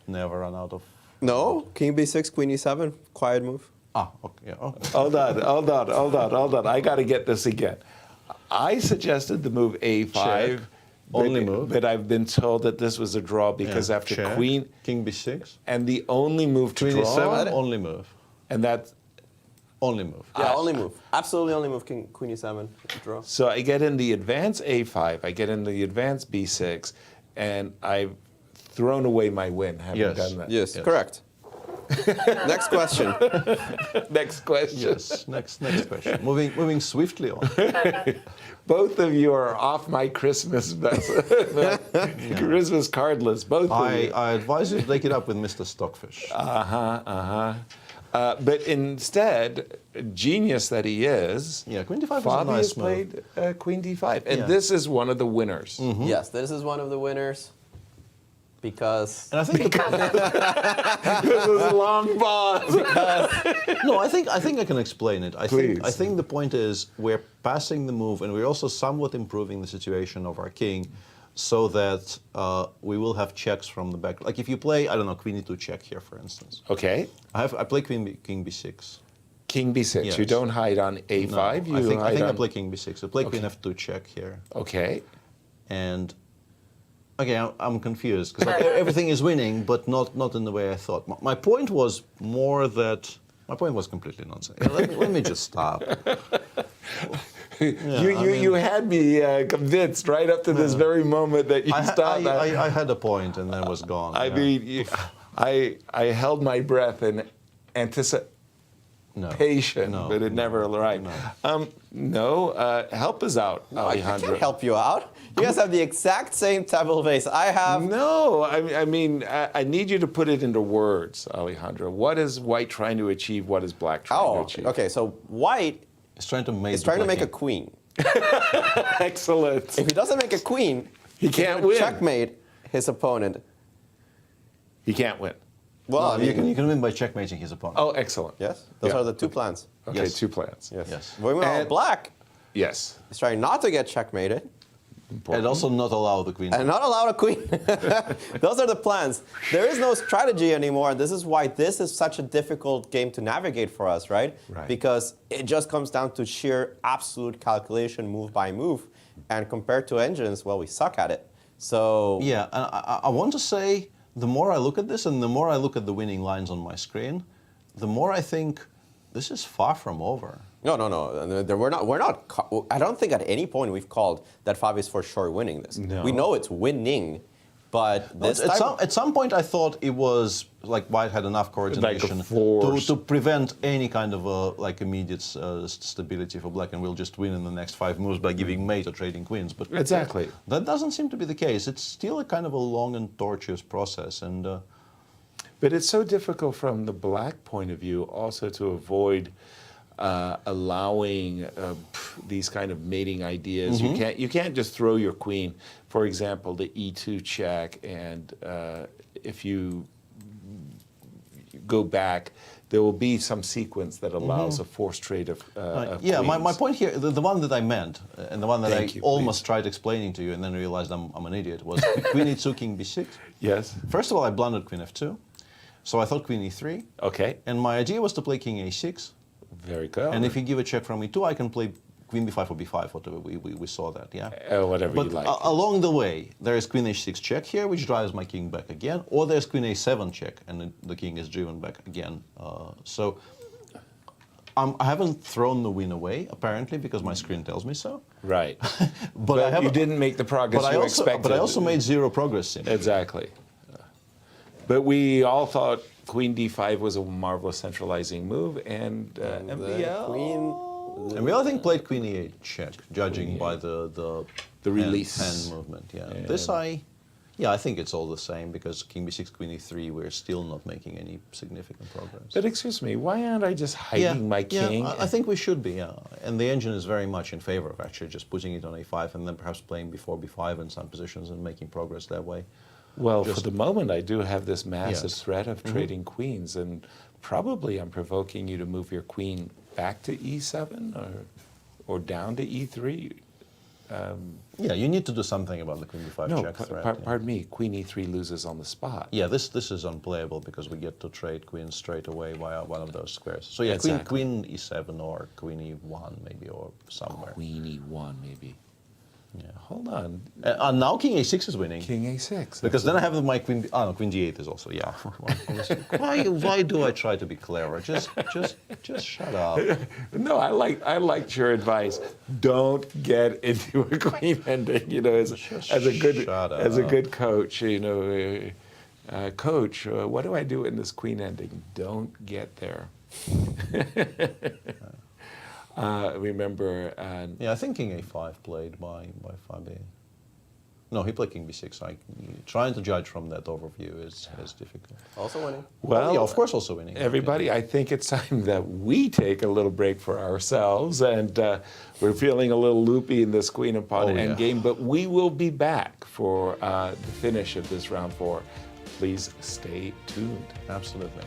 [SPEAKER 4] never run out of...
[SPEAKER 6] No, King b6, Queen e7, quiet move.
[SPEAKER 4] Ah, okay. Yeah. Okay.
[SPEAKER 5] Hold on. I got to get this again. I suggested the move a5.
[SPEAKER 4] Check. Only move.
[SPEAKER 5] But I've been told that this was a draw because after
[SPEAKER 4] check.
[SPEAKER 5] Queen...
[SPEAKER 4] King b6.
[SPEAKER 5] And the only move to
[SPEAKER 4] Queen
[SPEAKER 5] draw...
[SPEAKER 4] e7, only move.
[SPEAKER 5] And that's...
[SPEAKER 4] Only move.
[SPEAKER 6] Yeah, only move. Absolutely only move, Queen e7, draw.
[SPEAKER 5] So I get in the advance a5, I get in the advance b6, and I've thrown away my win having done that.
[SPEAKER 6] Yes, correct. Next question.
[SPEAKER 5] Next question.
[SPEAKER 4] Yes, next question. Moving swiftly on.
[SPEAKER 5] Both of you are off my Christmas Christmas card list. Both of you.
[SPEAKER 4] I advise you to take it up with Mr. Stockfish.
[SPEAKER 5] But instead, genius that he is,
[SPEAKER 4] Queen d5
[SPEAKER 5] Fabi
[SPEAKER 4] is
[SPEAKER 5] has
[SPEAKER 4] a nice move.
[SPEAKER 5] played Queen d5, and this is one of the winners.
[SPEAKER 6] Yes, this is one of the winners. Because...
[SPEAKER 4] And I think
[SPEAKER 5] this is a long pause.
[SPEAKER 4] No, I think I can explain it. I
[SPEAKER 5] Please.
[SPEAKER 4] think the point is we're passing the move, and we're also somewhat improving the situation of our king, so that we will have checks from the back. Like if you play, I don't know, Queen e2 check here, for instance.
[SPEAKER 5] Okay.
[SPEAKER 4] I play King b6.
[SPEAKER 5] King b6.
[SPEAKER 4] Yes.
[SPEAKER 5] You don't hide on a5.
[SPEAKER 4] No,
[SPEAKER 5] You
[SPEAKER 4] I think I play King b6. I play Queen f2 check here.
[SPEAKER 5] Okay.
[SPEAKER 4] And okay, I'm confused because everything is winning, but not in the way I thought. My point was more that my point was completely nonsense. Let me just stop.
[SPEAKER 5] You had me convinced right up to this very moment that you stopped.
[SPEAKER 4] I had a point and then it was gone.
[SPEAKER 5] I mean, I held my breath in anticipation, but it never arrived. Help us out, Alejandro.
[SPEAKER 6] I can't help you out. You guys have the exact same table base I have.
[SPEAKER 5] No, I mean, I need you to put it into words, Alejandro. What is white trying to achieve? What is black trying to achieve?
[SPEAKER 6] Okay, so white
[SPEAKER 4] is trying to make
[SPEAKER 6] a queen.
[SPEAKER 5] Excellent.
[SPEAKER 6] If he doesn't make a queen,
[SPEAKER 5] he can't win.
[SPEAKER 6] Checkmate his opponent.
[SPEAKER 5] He can't win.
[SPEAKER 6] Well,
[SPEAKER 4] no, you can win by checkmating his opponent.
[SPEAKER 5] Oh, excellent.
[SPEAKER 6] Yes, those are the two plans.
[SPEAKER 5] Okay,
[SPEAKER 4] yes.
[SPEAKER 5] 2 plans.
[SPEAKER 6] Yes. Black.
[SPEAKER 5] Yes.
[SPEAKER 6] He's trying not to get checkmated.
[SPEAKER 4] Important. And also not allow the queen.
[SPEAKER 6] And not allow a queen. Those are the plans. There is no strategy anymore. And this is why this is such a difficult game to navigate for us, right? Because it just comes down to sheer absolute calculation, move by move. And compared to engines, well, we suck at it. So...
[SPEAKER 4] Yeah, and I want to say, the more I look at this and the more I look at the winning lines on my screen, the more I think this is far from over.
[SPEAKER 6] No. We're not. I don't think at any point we've called that Fabi is for sure winning this.
[SPEAKER 5] No.
[SPEAKER 6] We know it's winning, But this
[SPEAKER 4] at some point, I thought it was like White had enough coordination to prevent any kind of immediate stability for Black, and we'll just win in the next 5 moves by giving mate or trading queens. But
[SPEAKER 5] exactly,
[SPEAKER 4] that doesn't seem to be the case. It's still a kind of a long and tortuous process, and.
[SPEAKER 5] But it's so difficult from the Black point of view also to avoid allowing these kind of mating ideas. You can't just throw your queen, for example, the e2 check, and if you go back, there will be some sequence that allows a forced trade of
[SPEAKER 4] yeah,
[SPEAKER 5] queens.
[SPEAKER 4] my point here, the one that I meant, and the one that I almost tried explaining to you and then realized I'm an idiot, was queen e2, king b6.
[SPEAKER 5] Yes.
[SPEAKER 4] First of all, I blundered queen f2. So I thought queen e3.
[SPEAKER 5] Okay.
[SPEAKER 4] And my idea was to play king a6.
[SPEAKER 5] Very good.
[SPEAKER 4] And if you give a check from e2, I can play queen b5 or b5, whatever. We saw that, yeah?
[SPEAKER 5] Whatever you like.
[SPEAKER 4] Along the way, there is queen h6 check here, which drives my king back again, or there's queen a7 check, and the king is driven back again. So I haven't thrown the win away, apparently, because my screen tells me so.
[SPEAKER 5] Right.
[SPEAKER 4] but
[SPEAKER 5] you didn't make the progress you expected.
[SPEAKER 4] But I also made 0 progress simply.
[SPEAKER 5] Exactly. But we all thought queen d5 was a marvelous centralizing move, and
[SPEAKER 4] MBL, I think, played queen e8 check, judging by the
[SPEAKER 5] release
[SPEAKER 4] hand movement. Yeah. This I think it's all the same, because king b6, queen e3, we're still not making any significant progress.
[SPEAKER 5] But excuse me, why aren't I just hiding my king?
[SPEAKER 4] Yeah, I think we should be. Yeah, and the engine is very much in favor of actually just putting it on a5 and then perhaps playing before b5 in some positions and making progress that way.
[SPEAKER 5] Well, for the moment, I do have this massive threat of trading queens, and probably I'm provoking you to move your queen back to e7 or down to e3.
[SPEAKER 4] Yeah, you need to do something about the queen b5 check threat.
[SPEAKER 5] Pardon me, queen e3 loses on the spot.
[SPEAKER 4] Yeah, this is unplayable because we get to trade queens straight away via one of those squares. So yeah, queen e7 or queen e1 maybe, or somewhere.
[SPEAKER 5] Queen e1 maybe.
[SPEAKER 4] Yeah.
[SPEAKER 5] Hold on.
[SPEAKER 4] Now king a6 is winning.
[SPEAKER 5] King a6.
[SPEAKER 4] Because then I have my queen. Oh no, queen d8 is also why do I try to be clever? Just shut up.
[SPEAKER 5] No, I liked your advice. Don't get into a queen ending. You know, as a good coach. You know, coach, what do I do in this queen ending? Don't get there. Remember.
[SPEAKER 4] I think king a5 played by Fabi. No, he played king b6. Trying to judge from that overview is difficult.
[SPEAKER 6] Also winning.
[SPEAKER 5] Well,
[SPEAKER 4] yeah, of course, also winning.
[SPEAKER 5] Everybody, I think it's time that we take a little break for ourselves, and we're feeling a little loopy in this queen and pawn endgame, but we will be back for the finish of this round 4. Please stay tuned.
[SPEAKER 4] Absolutely.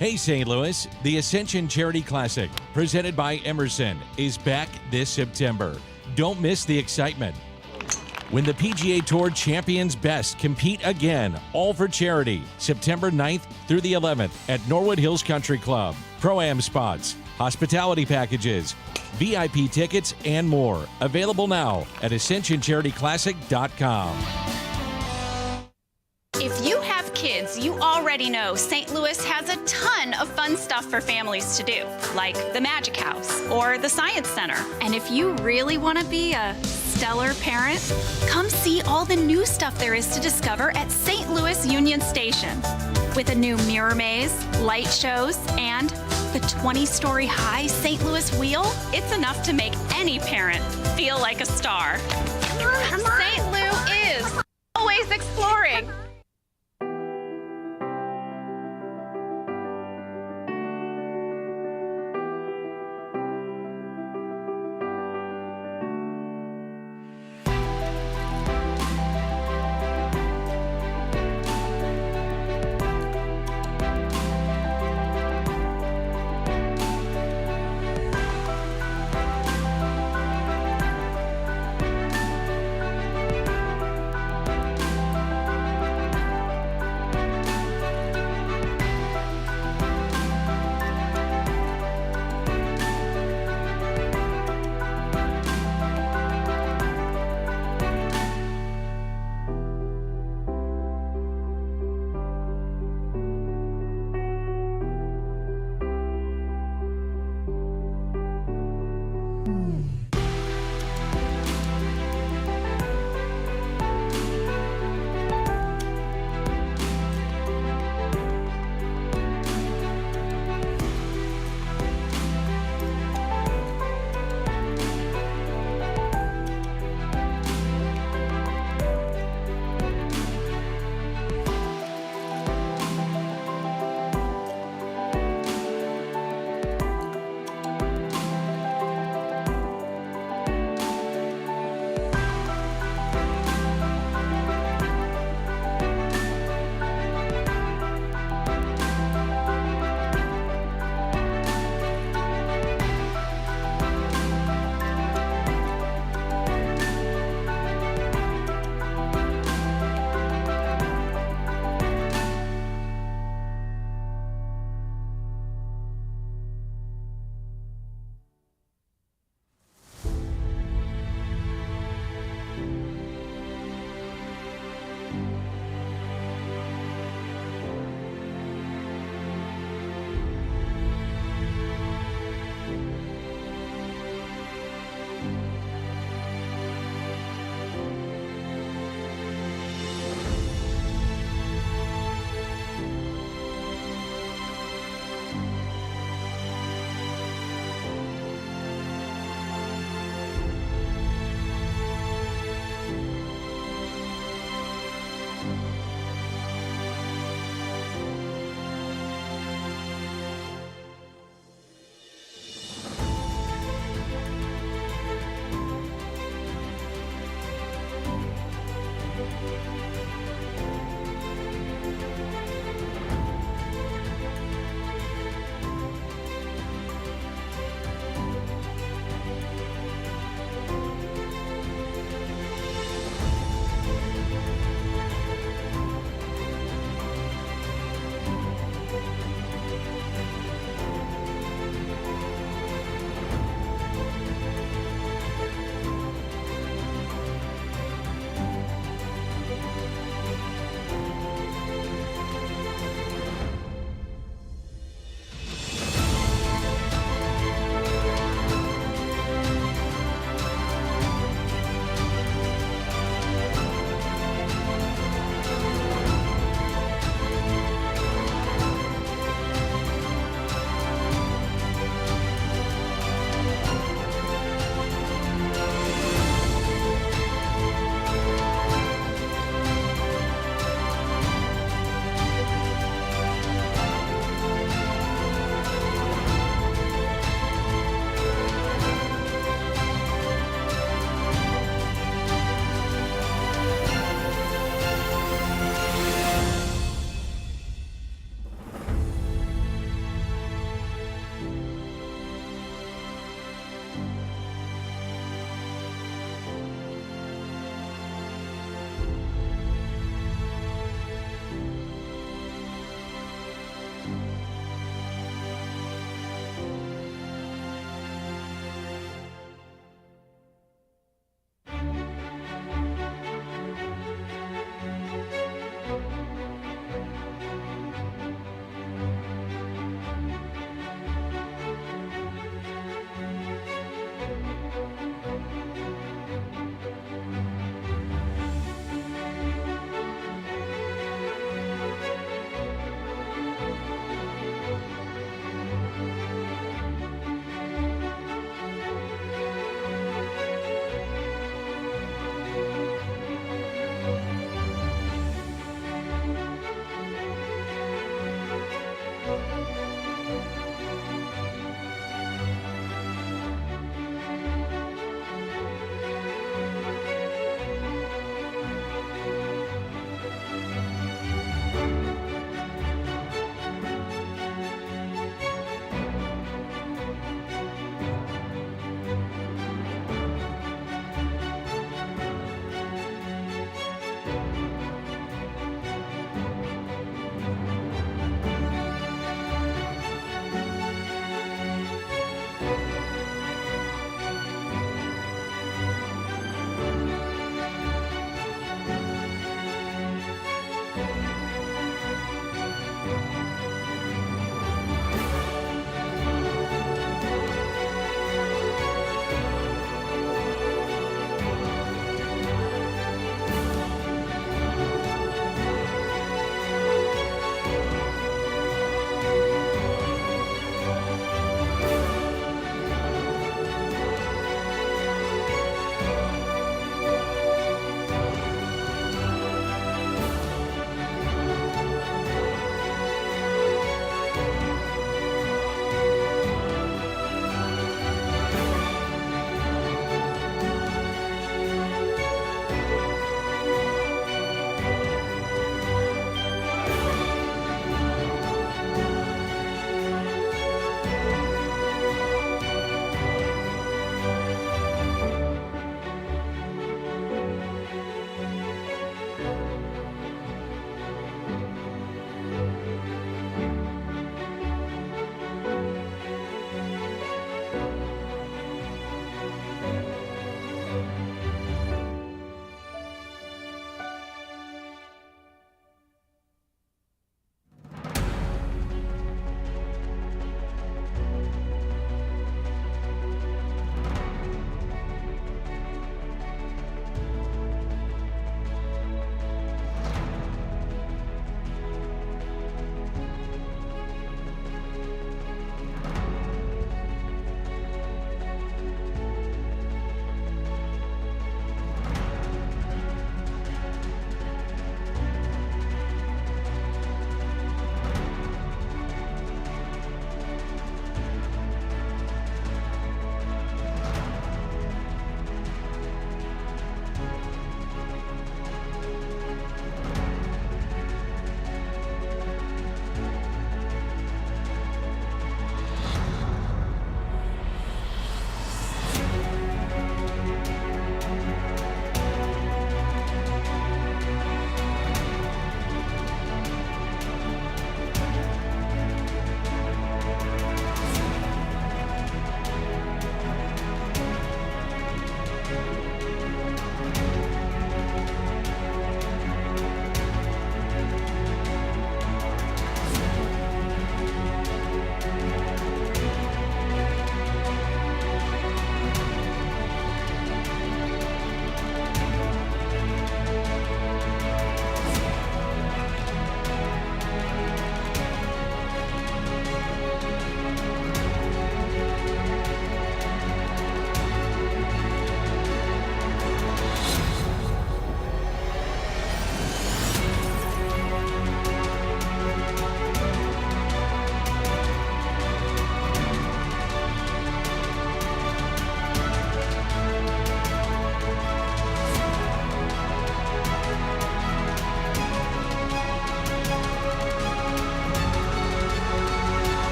[SPEAKER 8] Hey St. Louis, the Ascension Charity Classic, presented by Emerson, is back this September. Don't miss the excitement. When the PGA Tour champions best compete again, all for charity, September 9th through the 11th at Norwood Hills Country Club. Pro-Am spots, hospitality packages, VIP tickets, and more. Available now at ascensioncharityclassic.com.
[SPEAKER 13] If you have kids, you already know St. Louis has a ton of fun stuff for families to do, like the Magic House or the Science Center. And if you really want to be a stellar parent, come see all the new stuff there is to discover at St. Louis Union Station. With a new mirror maze, light shows, and the 20-story high St. Louis wheel, it's enough to make any parent feel like a star. St. Louis is always exploring.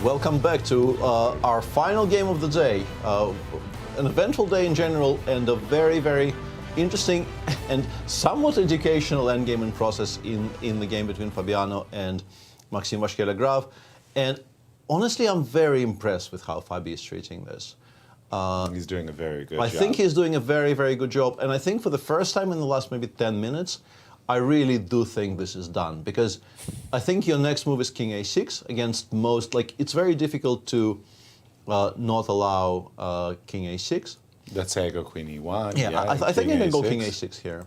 [SPEAKER 4] Welcome back to our final game of the day. An eventful day in general and a very, very interesting and somewhat educational endgame in process in the game between Fabiano and Maxime Vachier-Lagrave. And honestly, I'm very impressed with how Fabi is treating this.
[SPEAKER 5] He's doing a very good job.
[SPEAKER 4] I think he's doing a very, very good job. And I think for the first time in the last maybe 10 minutes, I really do think this is done. Because I think your next move is King A6 against most, like, it's very difficult to not allow King A6.
[SPEAKER 5] Let's say I go Queen E1.
[SPEAKER 4] Yeah, I think I can go King A6 here.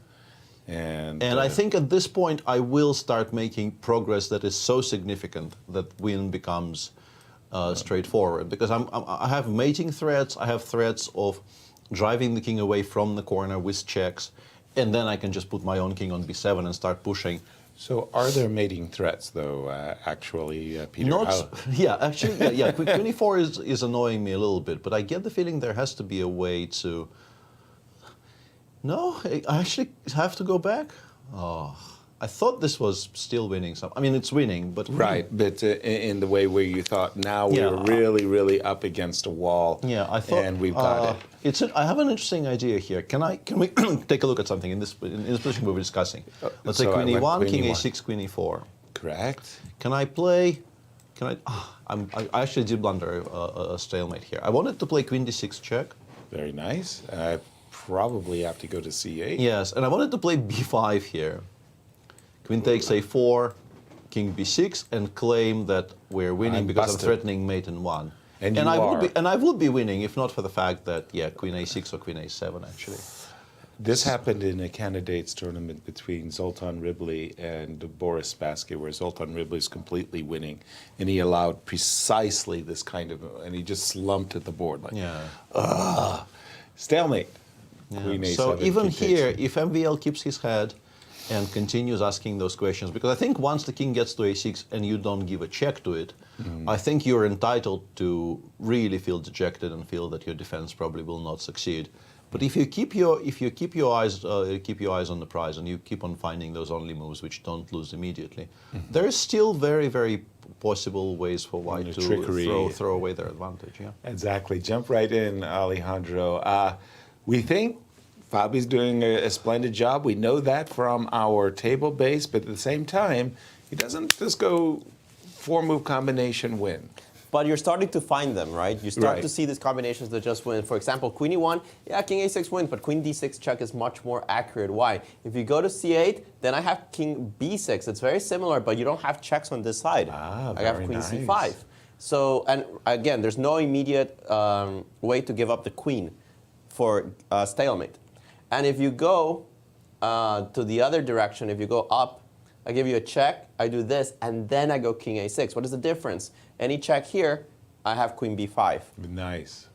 [SPEAKER 5] And
[SPEAKER 4] I think at this point I will start making progress that is so significant that win becomes straightforward. Because I have mating threats, I have threats of driving the king away from the corner with checks, and then I can just put my own king on b7 and start pushing.
[SPEAKER 5] So are there mating threats, though, actually, Peter?
[SPEAKER 4] Yeah, actually, yeah. Queen e4 is annoying me a little bit, but I get the feeling there has to be a way to... No, I actually have to go back? Oh, I thought this was still winning some. I mean, it's winning, but...
[SPEAKER 5] Right, but in the way where you thought, now we're really, really up against a wall.
[SPEAKER 4] Yeah, I thought...
[SPEAKER 5] And we've got it.
[SPEAKER 4] I have an interesting idea here. Can we take a look at something in this position we were discussing? Let's say Queen E1, King A6, Queen E4.
[SPEAKER 5] Correct.
[SPEAKER 4] Can I play... I actually did blunder a stalemate here. I wanted to play Queen D6 check.
[SPEAKER 5] Very nice. I probably have to go to C8.
[SPEAKER 4] Yes, and I wanted to play B5 here. Queen takes A4, King B6, and claim that we're winning because I'm threatening mate in 1. And I would be winning if not for the fact that, yeah, Queen A6 or Queen A7, actually.
[SPEAKER 5] This happened in a candidates tournament between Zoltan Ribley and Boris Spassky, where Zoltan Ribley is completely winning, and he allowed precisely this kind of, and he just slumped at the board like, stalemate.
[SPEAKER 4] Yeah.
[SPEAKER 5] Queen A7,
[SPEAKER 4] so even here,
[SPEAKER 5] King
[SPEAKER 4] if MVL keeps his head and continues asking those questions, because I think once the king gets to A6 and you don't give a check to it, I think you're entitled to really feel dejected and feel that your defense probably will not succeed. But if you keep your eyes on the prize and you keep on finding those only moves which don't lose immediately, there is still very, very possible ways for white to throw away their advantage. Yeah.
[SPEAKER 5] Exactly. Jump right in, Alejandro. We think Fabi's doing a splendid job. We know that from our table base, but at the same time, he doesn't just go 4-move combination win.
[SPEAKER 6] But you're starting to find them, right? You start to see these combinations that just win. For example, Queen E1, yeah, King A6 wins, but Queen D6 check is much more accurate. Why? If you go to C8, then I have King B6. It's very similar, but you don't have checks on this side. I have Queen C5. So, and again, there's no immediate way to give up the queen for stalemate. And if you go to the other direction, if you go up, I give you a check, I do this, and then I go King A6. What is the difference? Any check here, I have Queen B5.
[SPEAKER 5] Nice.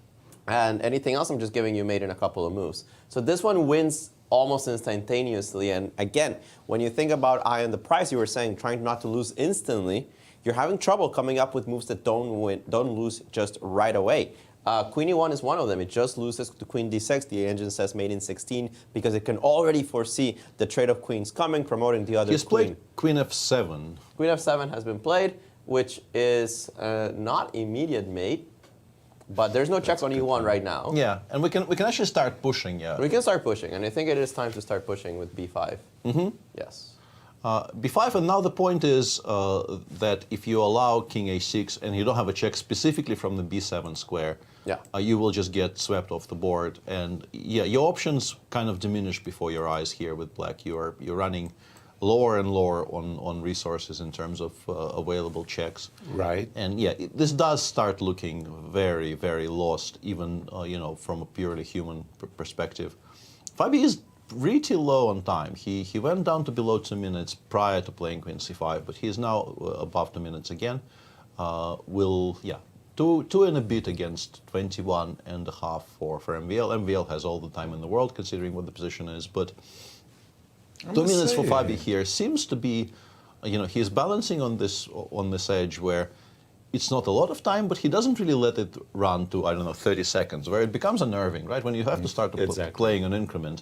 [SPEAKER 6] And anything else, I'm just giving you mate in a couple of moves. So this one wins almost instantaneously. And again, when you think about eye on the prize, you were saying trying not to lose instantly, you're having trouble coming up with moves that don't lose just right away. Queen E1 is one of them. It just loses to Queen D6. The engine says mate in 16 because it can already foresee the trade of queens coming, promoting the other queen.
[SPEAKER 4] He's played Queen F7.
[SPEAKER 6] Queen F7 has been played, which is not immediate mate, but there's no check on E1 right now.
[SPEAKER 4] Yeah, and we can actually start pushing. Yeah,
[SPEAKER 6] we can start pushing, and I think it is time to start pushing with B5. Yes.
[SPEAKER 4] B5, and now the point is that if you allow King A6 and you don't have a check specifically from the B7 square, you will just get swept off the board. And yeah, your options kind of diminish before your eyes here with black. You're running lower and lower on resources in terms of available checks.
[SPEAKER 5] Right.
[SPEAKER 4] And yeah, this does start looking very, very lost, even you know, from a purely human perspective. Fabi is pretty low on time. He went down to below 2 minutes prior to playing Queen C5, but he is now above 2 minutes again. Two and a bit against 21.5 for MVL. MVL has all the time in the world, considering what the position is, but 2 minutes for Fabi here seems to be, you know, he's balancing on this edge where it's not a lot of time, but he doesn't really let it run to, I don't know, 30 seconds, where it becomes unnerving, right? When you have to start playing an increment.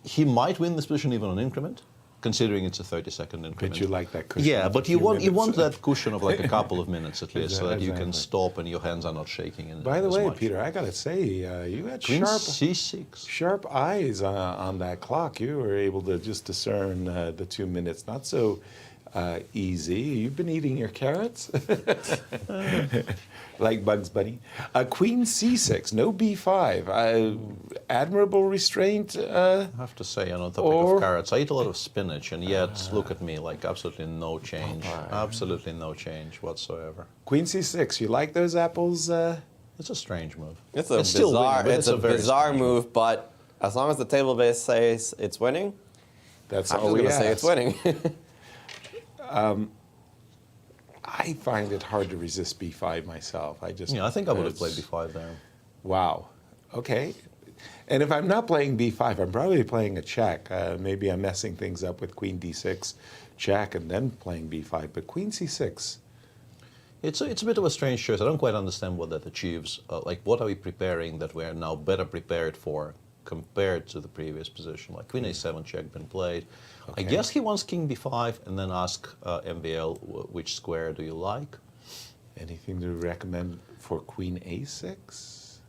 [SPEAKER 4] He might win this position even on increment. considering it's a 30-second increment.
[SPEAKER 5] But you like that cushion.
[SPEAKER 4] Yeah,
[SPEAKER 5] of
[SPEAKER 4] but
[SPEAKER 5] a
[SPEAKER 4] you
[SPEAKER 5] few
[SPEAKER 4] want
[SPEAKER 5] minutes.
[SPEAKER 4] that cushion of like a couple of minutes at least, so that you can
[SPEAKER 5] Exactly.
[SPEAKER 4] stop and your hands are not shaking.
[SPEAKER 5] By the
[SPEAKER 4] as
[SPEAKER 5] way,
[SPEAKER 4] much.
[SPEAKER 5] Peter, I gotta say, you had
[SPEAKER 4] Queen
[SPEAKER 5] sharp
[SPEAKER 4] C6.
[SPEAKER 5] sharp eyes on that clock. You were able to just discern the 2 minutes. Not so easy. You've been eating your carrots, like Bugs Bunny. Queen C6, no B5. Admirable restraint.
[SPEAKER 4] I have to say, on the topic of carrots, I eat a lot of spinach, and yet look at me, like absolutely no change. Absolutely no change whatsoever.
[SPEAKER 5] Queen C6, you like those apples?
[SPEAKER 4] It's a strange move.
[SPEAKER 6] It's a
[SPEAKER 4] still
[SPEAKER 6] bizarre,
[SPEAKER 4] winning, but
[SPEAKER 6] it's a
[SPEAKER 4] very
[SPEAKER 6] bizarre
[SPEAKER 4] strange
[SPEAKER 6] move, but as long as the table base says it's winning,
[SPEAKER 5] That's
[SPEAKER 6] I'm
[SPEAKER 5] all
[SPEAKER 6] just
[SPEAKER 5] we
[SPEAKER 6] gonna say
[SPEAKER 5] ask.
[SPEAKER 6] it's winning.
[SPEAKER 5] I find it hard to resist B5 myself. I
[SPEAKER 4] think I would have played B5 there.
[SPEAKER 5] Wow. Okay. And if I'm not playing B5, I'm probably playing a check. Maybe I'm messing things up with Queen D6 check and then playing B5. But Queen C6.
[SPEAKER 4] It's a bit of a strange choice. I don't quite understand what that achieves. Like, what are we preparing that we are now better prepared for compared to the previous position? Like Queen A7 check been played. I guess he wants King B5 and then ask MVL which square do you like.
[SPEAKER 5] Anything to recommend for Queen A6?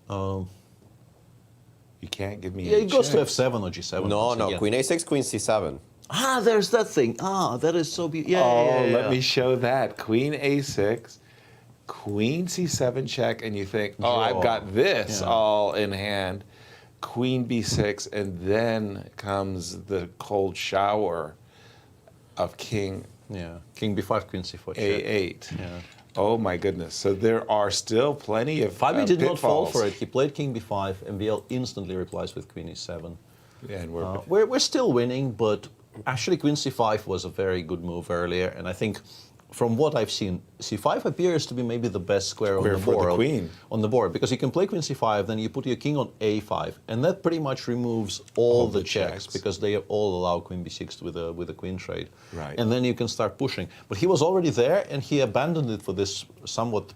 [SPEAKER 5] You can't give me.
[SPEAKER 4] Yeah, it goes to F7 or G7.
[SPEAKER 6] No,
[SPEAKER 4] again.
[SPEAKER 6] Queen A6, Queen C7.
[SPEAKER 4] Ah, there's that thing. Ah, that is so beautiful. Yeah,
[SPEAKER 5] Let me show that. Queen A6, Queen C7 check, and you think, oh, I've got this all in hand. Queen B6, and then comes the cold shower of King.
[SPEAKER 4] Yeah, King B5, Queen C4 check.
[SPEAKER 5] A8.
[SPEAKER 4] Yeah.
[SPEAKER 5] Oh my goodness! So there are still plenty of
[SPEAKER 4] Fabi did not fall
[SPEAKER 5] pitfalls.
[SPEAKER 4] for it. He played King B5. MVL instantly replies with Queen E7.
[SPEAKER 5] Yeah, and
[SPEAKER 4] we're still winning, but actually Queen C5 was a very good move earlier, and I think from what I've seen, C5 appears to be maybe the best square on the
[SPEAKER 5] for
[SPEAKER 4] board.
[SPEAKER 5] the queen.
[SPEAKER 4] On the board, because you can play Queen C5, then you put your king on A5, and that pretty much removes all the checks because they all allow Queen B6 with a queen trade.
[SPEAKER 5] Right.
[SPEAKER 4] And then you can start pushing. But he was already there, and he abandoned it for this somewhat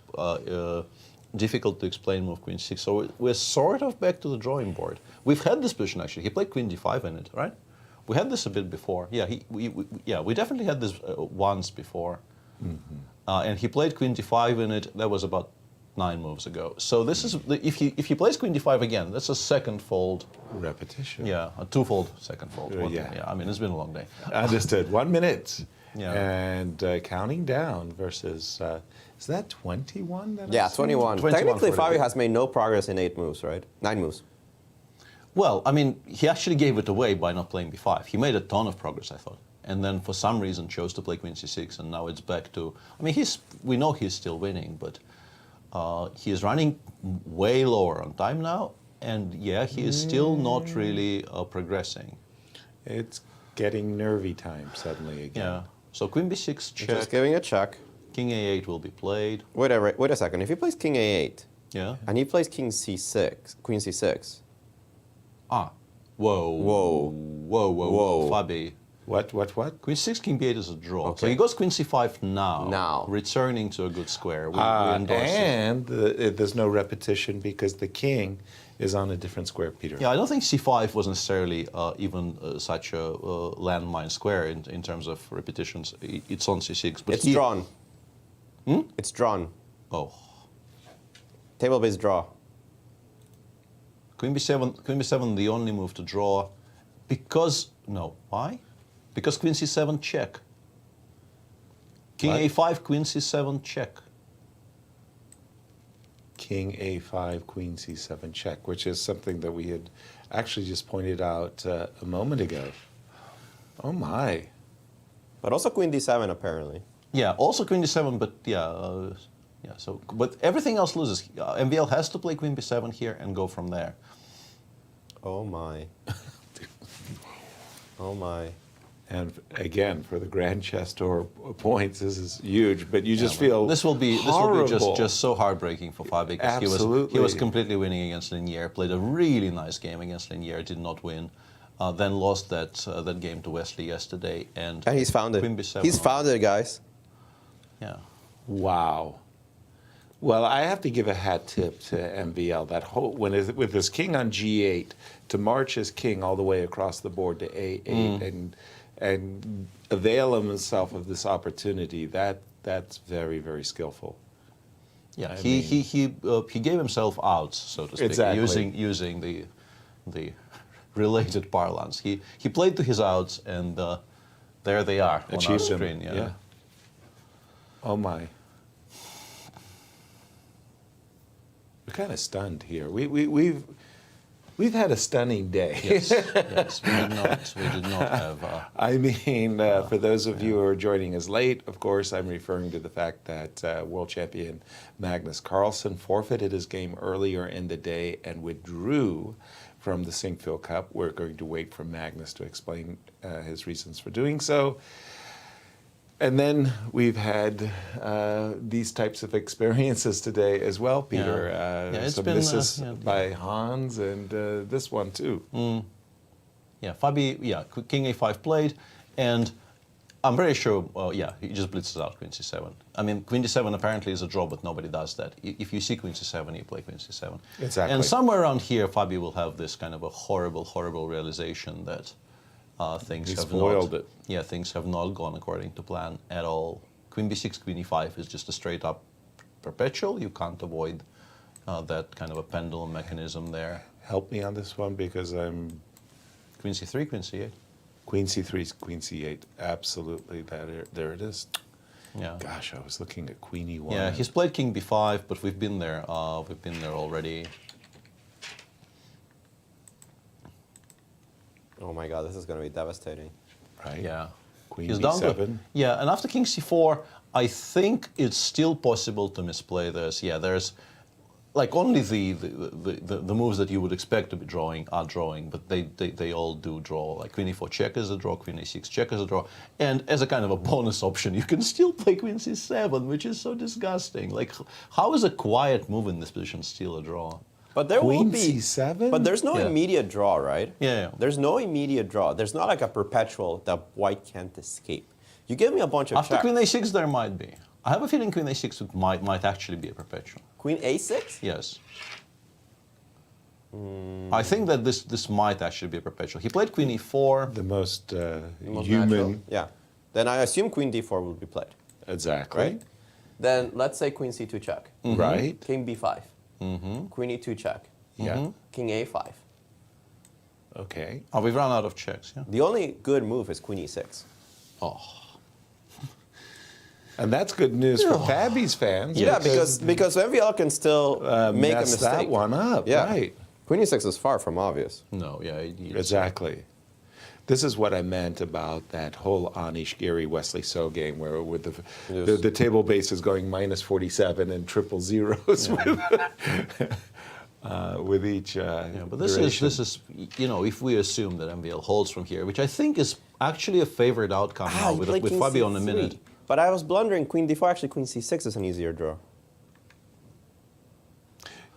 [SPEAKER 4] difficult to explain move Queen 6. So we're sort of back to the drawing board. We've had this position actually. He played Queen D5 in it, right? We had this a bit before. Yeah, we definitely had this once before.
[SPEAKER 5] Mm-hmm.
[SPEAKER 4] And he played Queen D5 in it. That was about 9 moves ago. So this is if he plays Queen D5 again, that's a second fold
[SPEAKER 5] repetition.
[SPEAKER 4] Yeah, a twofold second fold.
[SPEAKER 5] Yeah.
[SPEAKER 4] I mean, it's been a long day.
[SPEAKER 5] Understood. 1 minute.
[SPEAKER 4] Yeah.
[SPEAKER 5] And counting down versus, is that 21? That
[SPEAKER 6] Yeah,
[SPEAKER 5] I've seen?
[SPEAKER 6] 21. Technically, Fabi has made no progress in 8 moves, right? 9 moves.
[SPEAKER 4] Well, I mean, he actually gave it away by not playing B5. He made a ton of progress, I thought. And then for some reason chose to play Queen C6, and now it's back to, I mean, we know he's still winning, but he is running way lower on time now, and yeah, he is still not really progressing.
[SPEAKER 5] It's getting nervy time suddenly again.
[SPEAKER 4] Yeah. So Queen B6 check.
[SPEAKER 6] Just giving a check.
[SPEAKER 4] King A8 will be played.
[SPEAKER 6] Wait a second. If he plays King A8,
[SPEAKER 4] yeah,
[SPEAKER 6] and he plays King C6, Queen C6.
[SPEAKER 4] Ah, whoa, Fabi.
[SPEAKER 5] What?
[SPEAKER 4] Queen 6, King B8 is a draw.
[SPEAKER 5] Okay.
[SPEAKER 4] So he goes Queen C5 now. Returning to a good square. We endorse it.
[SPEAKER 5] And there's no repetition because the king is on a different square, Peter.
[SPEAKER 4] Yeah, I don't think C5 was necessarily even such a landmine square in terms of repetitions. It's on C6. But
[SPEAKER 6] It's drawn. It's drawn.
[SPEAKER 4] Oh.
[SPEAKER 6] Table-based draw.
[SPEAKER 4] Queen B7, the only move to draw. Because, no, why? Because Queen C7 check. King A5, Queen C7 check.
[SPEAKER 5] King A5, Queen C7 check, which is something that we had actually just pointed out a moment ago. Oh my.
[SPEAKER 6] But also Queen D7 apparently.
[SPEAKER 4] Yeah, also Queen D7, but yeah, so, but everything else loses. MVL has to play Queen B7 here and go from there.
[SPEAKER 6] Oh my. Oh my.
[SPEAKER 5] And again, for the Grand Chess Tour points, this is huge. But you just feel
[SPEAKER 4] this will be just so heartbreaking for Fabi because
[SPEAKER 5] Absolutely.
[SPEAKER 4] he was completely winning against Linier. Played a really nice game against Linier, did not win. Then lost that game to Wesley yesterday, and
[SPEAKER 6] he's found it.
[SPEAKER 4] Queen B7
[SPEAKER 6] He's found it, guys.
[SPEAKER 4] Yeah.
[SPEAKER 5] Wow. Well, I have to give a hat tip to MVL. That whole with his king on G8 to march his king all the way across the board to A8 and avail himself of this opportunity, that's very, very skillful.
[SPEAKER 4] Yeah, he gave himself outs, so to speak,
[SPEAKER 5] Exactly.
[SPEAKER 4] using the related parlance. He played to his outs, and there they are on our screen. Yeah.
[SPEAKER 5] Oh my. We're kind of stunned here. We've had a stunning day.
[SPEAKER 4] Yes, yes, we did not have.
[SPEAKER 5] I mean, for those of you who are joining us late, of course, I'm referring to the fact that world champion Magnus Carlsen forfeited his game earlier in the day and withdrew from the Sinquefield Cup. We're going to wait for Magnus to explain his reasons for doing so. And then we've had these types of experiences today as well, Peter.
[SPEAKER 4] It's
[SPEAKER 5] some
[SPEAKER 4] been,
[SPEAKER 5] misses by Hans and this one too.
[SPEAKER 4] Yeah, Fabi, King A5 played, and I'm pretty sure, he just blitzes out Queen C7. I mean, Queen D7 apparently is a draw, but nobody does that. If you see Queen C7, you play Queen C7.
[SPEAKER 5] Exactly.
[SPEAKER 4] And somewhere around here, Fabi will have this kind of a horrible, horrible realization that things have not gone according to plan at all. Queen B6, Queen E5 is just a straight up perpetual. You can't avoid that kind of a pendulum mechanism there.
[SPEAKER 5] Help me on this one because I'm...
[SPEAKER 4] Queen C3, Queen C8.
[SPEAKER 5] Queen C3, Queen C8. Absolutely, there it is.
[SPEAKER 4] Yeah.
[SPEAKER 5] Gosh, I was looking at Queen E1.
[SPEAKER 4] Yeah, he's played King B5, but we've been there. We've been there already.
[SPEAKER 6] Oh my God, this is going to be devastating.
[SPEAKER 5] Right.
[SPEAKER 4] Yeah.
[SPEAKER 5] Queen
[SPEAKER 4] He's
[SPEAKER 5] B7.
[SPEAKER 4] down to, yeah, and after King C4, I think it's still possible to misplay this. Yeah, there's like only the moves that you would expect to be drawing are drawing, but they all do draw. Like Queen E4 check is a draw, Queen A6 check is a draw, and as a kind of a bonus option, you can still play Queen C7, which is so disgusting. Like, how is a quiet move in this position still a draw?
[SPEAKER 6] But there will
[SPEAKER 5] Queen
[SPEAKER 6] be
[SPEAKER 5] C7?
[SPEAKER 6] But there's no
[SPEAKER 4] Yeah.
[SPEAKER 6] immediate draw, right?
[SPEAKER 4] Yeah.
[SPEAKER 6] There's no immediate draw. There's not like a perpetual that white can't escape. You give me a bunch of
[SPEAKER 4] After
[SPEAKER 6] checks.
[SPEAKER 4] Queen A6, there might be. I have a feeling Queen A6 might actually be a perpetual.
[SPEAKER 6] Queen A6?
[SPEAKER 4] Yes. I think that this might actually be a perpetual. He played Queen E4.
[SPEAKER 5] The most
[SPEAKER 6] The most
[SPEAKER 5] human.
[SPEAKER 6] natural. Yeah. Then I assume Queen D4 will be played.
[SPEAKER 5] Exactly.
[SPEAKER 6] Right? Then let's say Queen C2 check.
[SPEAKER 5] Right.
[SPEAKER 6] King B5. Queen E2 check.
[SPEAKER 5] Yeah.
[SPEAKER 6] King A5.
[SPEAKER 5] Okay.
[SPEAKER 4] Oh, we've run out of checks, yeah?
[SPEAKER 6] The only good move is Queen E6.
[SPEAKER 4] Oh.
[SPEAKER 5] And that's good news for Fabi's fans.
[SPEAKER 6] Yeah, because MVL can still make a
[SPEAKER 5] mess
[SPEAKER 6] mistake.
[SPEAKER 5] that one up.
[SPEAKER 6] Yeah.
[SPEAKER 5] Right.
[SPEAKER 6] Queen E6 is far from obvious.
[SPEAKER 4] No, yeah.
[SPEAKER 5] Exactly. This is what I meant about that whole Anish Giri Wesley So game, where with the table base is going minus 47 and triple zeros with each.
[SPEAKER 4] But this is if we assume that MVL holds from here, which I think is actually a favored outcome now with Fabi on a minute.
[SPEAKER 6] But I was blundering. Queen D4, actually Queen C6 is an easier draw.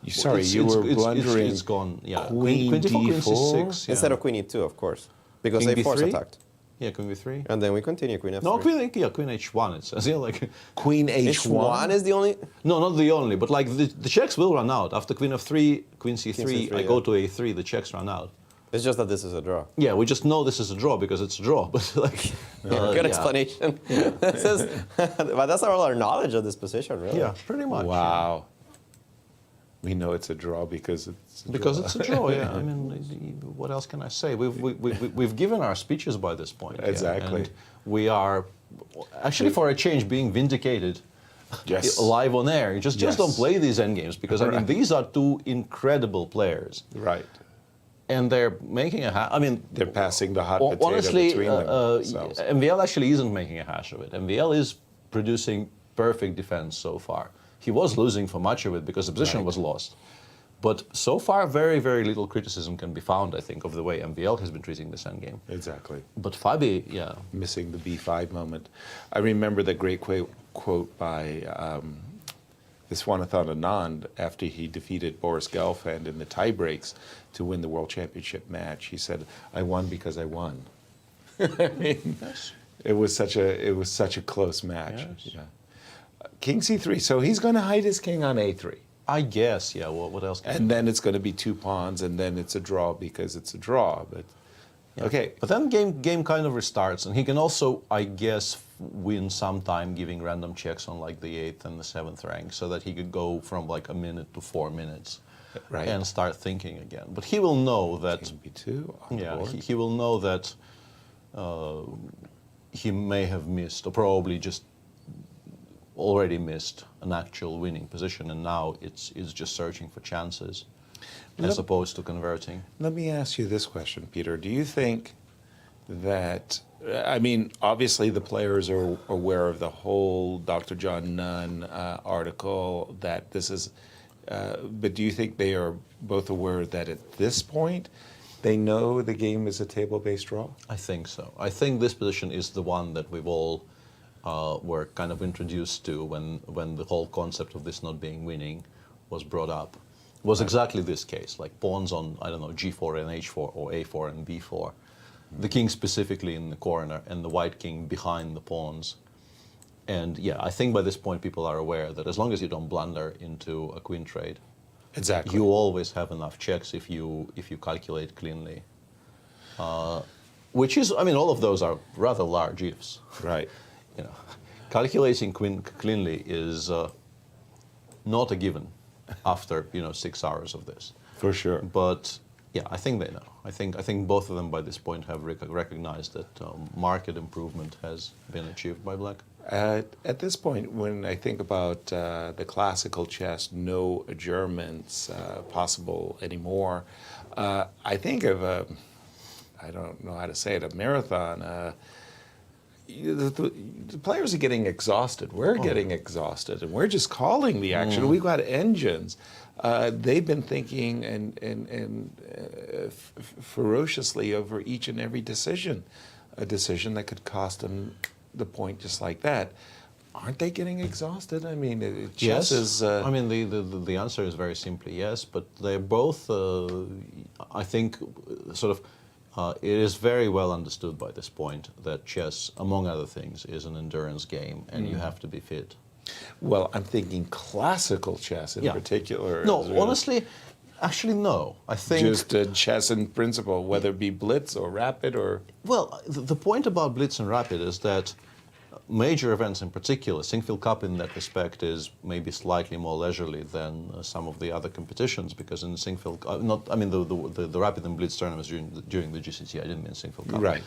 [SPEAKER 5] You were blundering.
[SPEAKER 4] It's gone. Yeah.
[SPEAKER 5] Queen
[SPEAKER 4] D4, Queen
[SPEAKER 5] D4?
[SPEAKER 4] C6. Yeah.
[SPEAKER 6] Instead of Queen E2, of course. Because
[SPEAKER 4] King
[SPEAKER 6] A4 is
[SPEAKER 4] B3?
[SPEAKER 6] attacked.
[SPEAKER 4] Yeah, Queen B3.
[SPEAKER 6] And then we continue Queen F3.
[SPEAKER 4] No, Queen H1. It says like
[SPEAKER 5] Queen H1.
[SPEAKER 6] H1 is the only.
[SPEAKER 4] No, not the only, but like the checks will run out after Queen F3, Queen C3.
[SPEAKER 6] King C3,
[SPEAKER 4] I go to A3. The checks run out.
[SPEAKER 6] It's just that this is a draw.
[SPEAKER 4] Yeah, we just know this is a draw because it's a draw. But like,
[SPEAKER 6] Good explanation. This is, but that's all our knowledge of this position, really.
[SPEAKER 4] Yeah, pretty much.
[SPEAKER 5] Wow. We know it's a draw because it's a draw.
[SPEAKER 4] It's a draw. Yeah. I mean, what else can I say? We've given our speeches by this point. yeah,
[SPEAKER 5] Exactly.
[SPEAKER 4] and we are actually, for a change, being vindicated.
[SPEAKER 5] Yes.
[SPEAKER 4] Live on air. Just don't play these endgames because I mean
[SPEAKER 5] Right.
[SPEAKER 4] these are two incredible players.
[SPEAKER 5] Right.
[SPEAKER 4] And they're making a hash. I mean,
[SPEAKER 5] they're passing the hot potato
[SPEAKER 4] honestly,
[SPEAKER 5] between themselves.
[SPEAKER 4] MVL actually isn't making a hash of it. MVL is producing perfect defense so far. He was losing for much of it because the position was lost. But so far, very, very little criticism can be found, I think, of the way MVL has been treating this endgame.
[SPEAKER 5] Exactly.
[SPEAKER 4] But Fabi, yeah.
[SPEAKER 5] Missing the B5 moment. I remember the great quote by Viswanathan Anand after he defeated Boris Gelfand in the tie breaks to win the World Championship match. He said, "I won because I won." I mean, it was such a close match.
[SPEAKER 4] Yes.
[SPEAKER 5] Yeah. King C3. So he's going to hide his king on A3.
[SPEAKER 4] I guess, yeah. What else?
[SPEAKER 5] And then it's going to be 2 pawns, and then it's a draw because it's a draw. But
[SPEAKER 4] Yeah.
[SPEAKER 5] Okay.
[SPEAKER 4] But then game kind of restarts, and he can also, I guess, win some time giving random checks on like the 8th and the 7th rank, so that he could go from like a minute to 4 minutes,
[SPEAKER 5] right,
[SPEAKER 4] and start thinking again. But he will know that.
[SPEAKER 5] B2 on the board.
[SPEAKER 4] He will know that he may have missed, or probably just already missed, an actual winning position, and now it's just searching for chances, as opposed to converting.
[SPEAKER 5] Let me ask you this question, Peter. Do you think that, I mean, obviously the players are aware of the whole Dr. John Nunn article, that this is, but do you think they are both aware that at this point they know the game is a table-based draw?
[SPEAKER 4] I think so. I think this position is the one that we've all were kind of introduced to when the whole concept of this not being winning was brought up. It was exactly this case, like pawns on, I don't know, G4 and H4, or A4 and B4. The king specifically in the corner, and the white king behind the pawns. And yeah, I think by this point people are aware that as long as you don't blunder into a queen trade,
[SPEAKER 5] exactly,
[SPEAKER 4] you always have enough checks if you calculate cleanly. Which is, I mean, all of those are rather large ifs.
[SPEAKER 5] Right.
[SPEAKER 4] You know, calculating cleanly is not a given after 6 hours of this.
[SPEAKER 5] For sure.
[SPEAKER 4] But yeah, I think they know. I think both of them by this point have recognized that market improvement has been achieved by black.
[SPEAKER 5] At this point, when I think about the classical chess, no adjournments possible anymore, I think of I don't know how to say it, a marathon. The players are getting exhausted. We're getting exhausted, and we're just calling the action. We've got engines. They've been thinking and ferociously over each and every decision, a decision that could cost them the point just like that. Aren't they getting exhausted? I mean, chess is...
[SPEAKER 4] I mean, the answer is very simply yes, but they're both, I think, sort of, it is very well understood by this point that chess, among other things, is an endurance game, and you have to be fit.
[SPEAKER 5] Well, I'm thinking classical chess in particular.
[SPEAKER 4] No, honestly, actually no. I think...
[SPEAKER 5] Just chess in principle, whether it be blitz or rapid or...
[SPEAKER 4] Well, the point about blitz and rapid is that major events in particular, Sinquefield Cup in that respect is maybe slightly more leisurely than some of the other competitions, because in Sinquefield, the rapid and blitz tournaments during the GCT, I didn't mean Sinquefield Cup.
[SPEAKER 5] Right.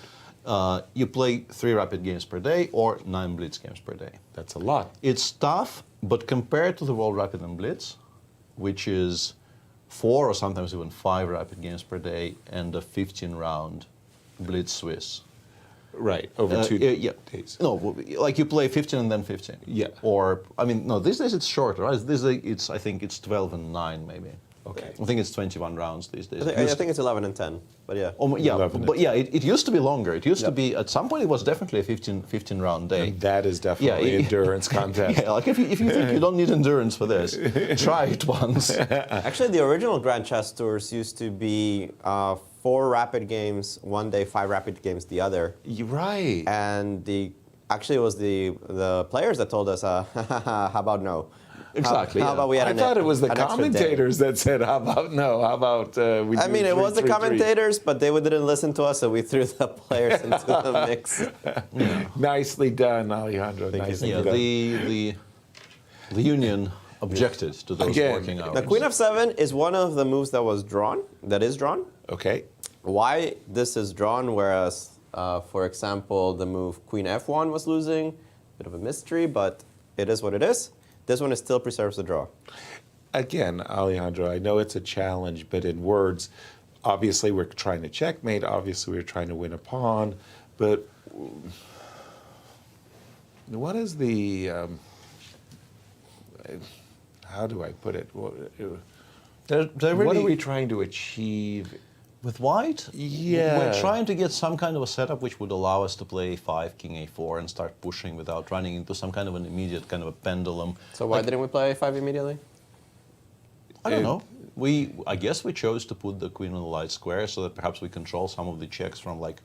[SPEAKER 4] You play 3 rapid games per day or 9 blitz games per day.
[SPEAKER 5] That's a lot.
[SPEAKER 4] It's tough, but compared to the World Rapid and Blitz, which is 4 or sometimes even 5 rapid games per day and a 15-round Blitz Swiss.
[SPEAKER 5] Right, over 2 days.
[SPEAKER 4] No, like you play 15 and then 15.
[SPEAKER 5] Yeah.
[SPEAKER 4] Or, I mean, no, these days it's shorter, right? These days I think it's 12 and 9 maybe.
[SPEAKER 5] Okay.
[SPEAKER 4] I think it's 21 rounds these days.
[SPEAKER 6] I think it's 11 and 10, but yeah.
[SPEAKER 4] It used to be longer. It used to be, at some point it was definitely a 15 round day.
[SPEAKER 5] And that is definitely endurance contest.
[SPEAKER 4] Yeah, like if you think you don't need endurance for this, try it once.
[SPEAKER 6] Actually, the original Grand Chess Tours used to be 4 rapid games one day, 5 rapid games the other.
[SPEAKER 5] You're right.
[SPEAKER 6] And actually it was the players that told us, how about no?
[SPEAKER 4] Exactly.
[SPEAKER 6] How about we had
[SPEAKER 5] I thought it was the commentators that said, how about no? How about we do
[SPEAKER 6] I mean, it was the commentators, but they didn't listen to us, so we threw the players into the mix.
[SPEAKER 5] Nicely done, Alejandro. Nicely done.
[SPEAKER 4] The union objected to those working hours.
[SPEAKER 6] The Queen f7 is one of the moves that is drawn.
[SPEAKER 5] Okay.
[SPEAKER 6] Why this is drawn, whereas, for example, the move Queen f1 was losing, bit of a mystery, but it is what it is. This one still preserves the draw.
[SPEAKER 5] Again, Alejandro, I know it's a challenge, but in words, obviously we're trying to checkmate, obviously we're trying to win a pawn, but what is the, how do I put it? What are we trying to achieve?
[SPEAKER 4] With white?
[SPEAKER 5] Yeah.
[SPEAKER 4] We're trying to get some kind of a setup which would allow us to play A5, King A4, and start pushing without running into some kind of an immediate kind of a pendulum.
[SPEAKER 6] So why didn't we play A5 immediately?
[SPEAKER 4] I don't know. I guess we chose to put the queen on the light square so that perhaps we control some of the checks from like...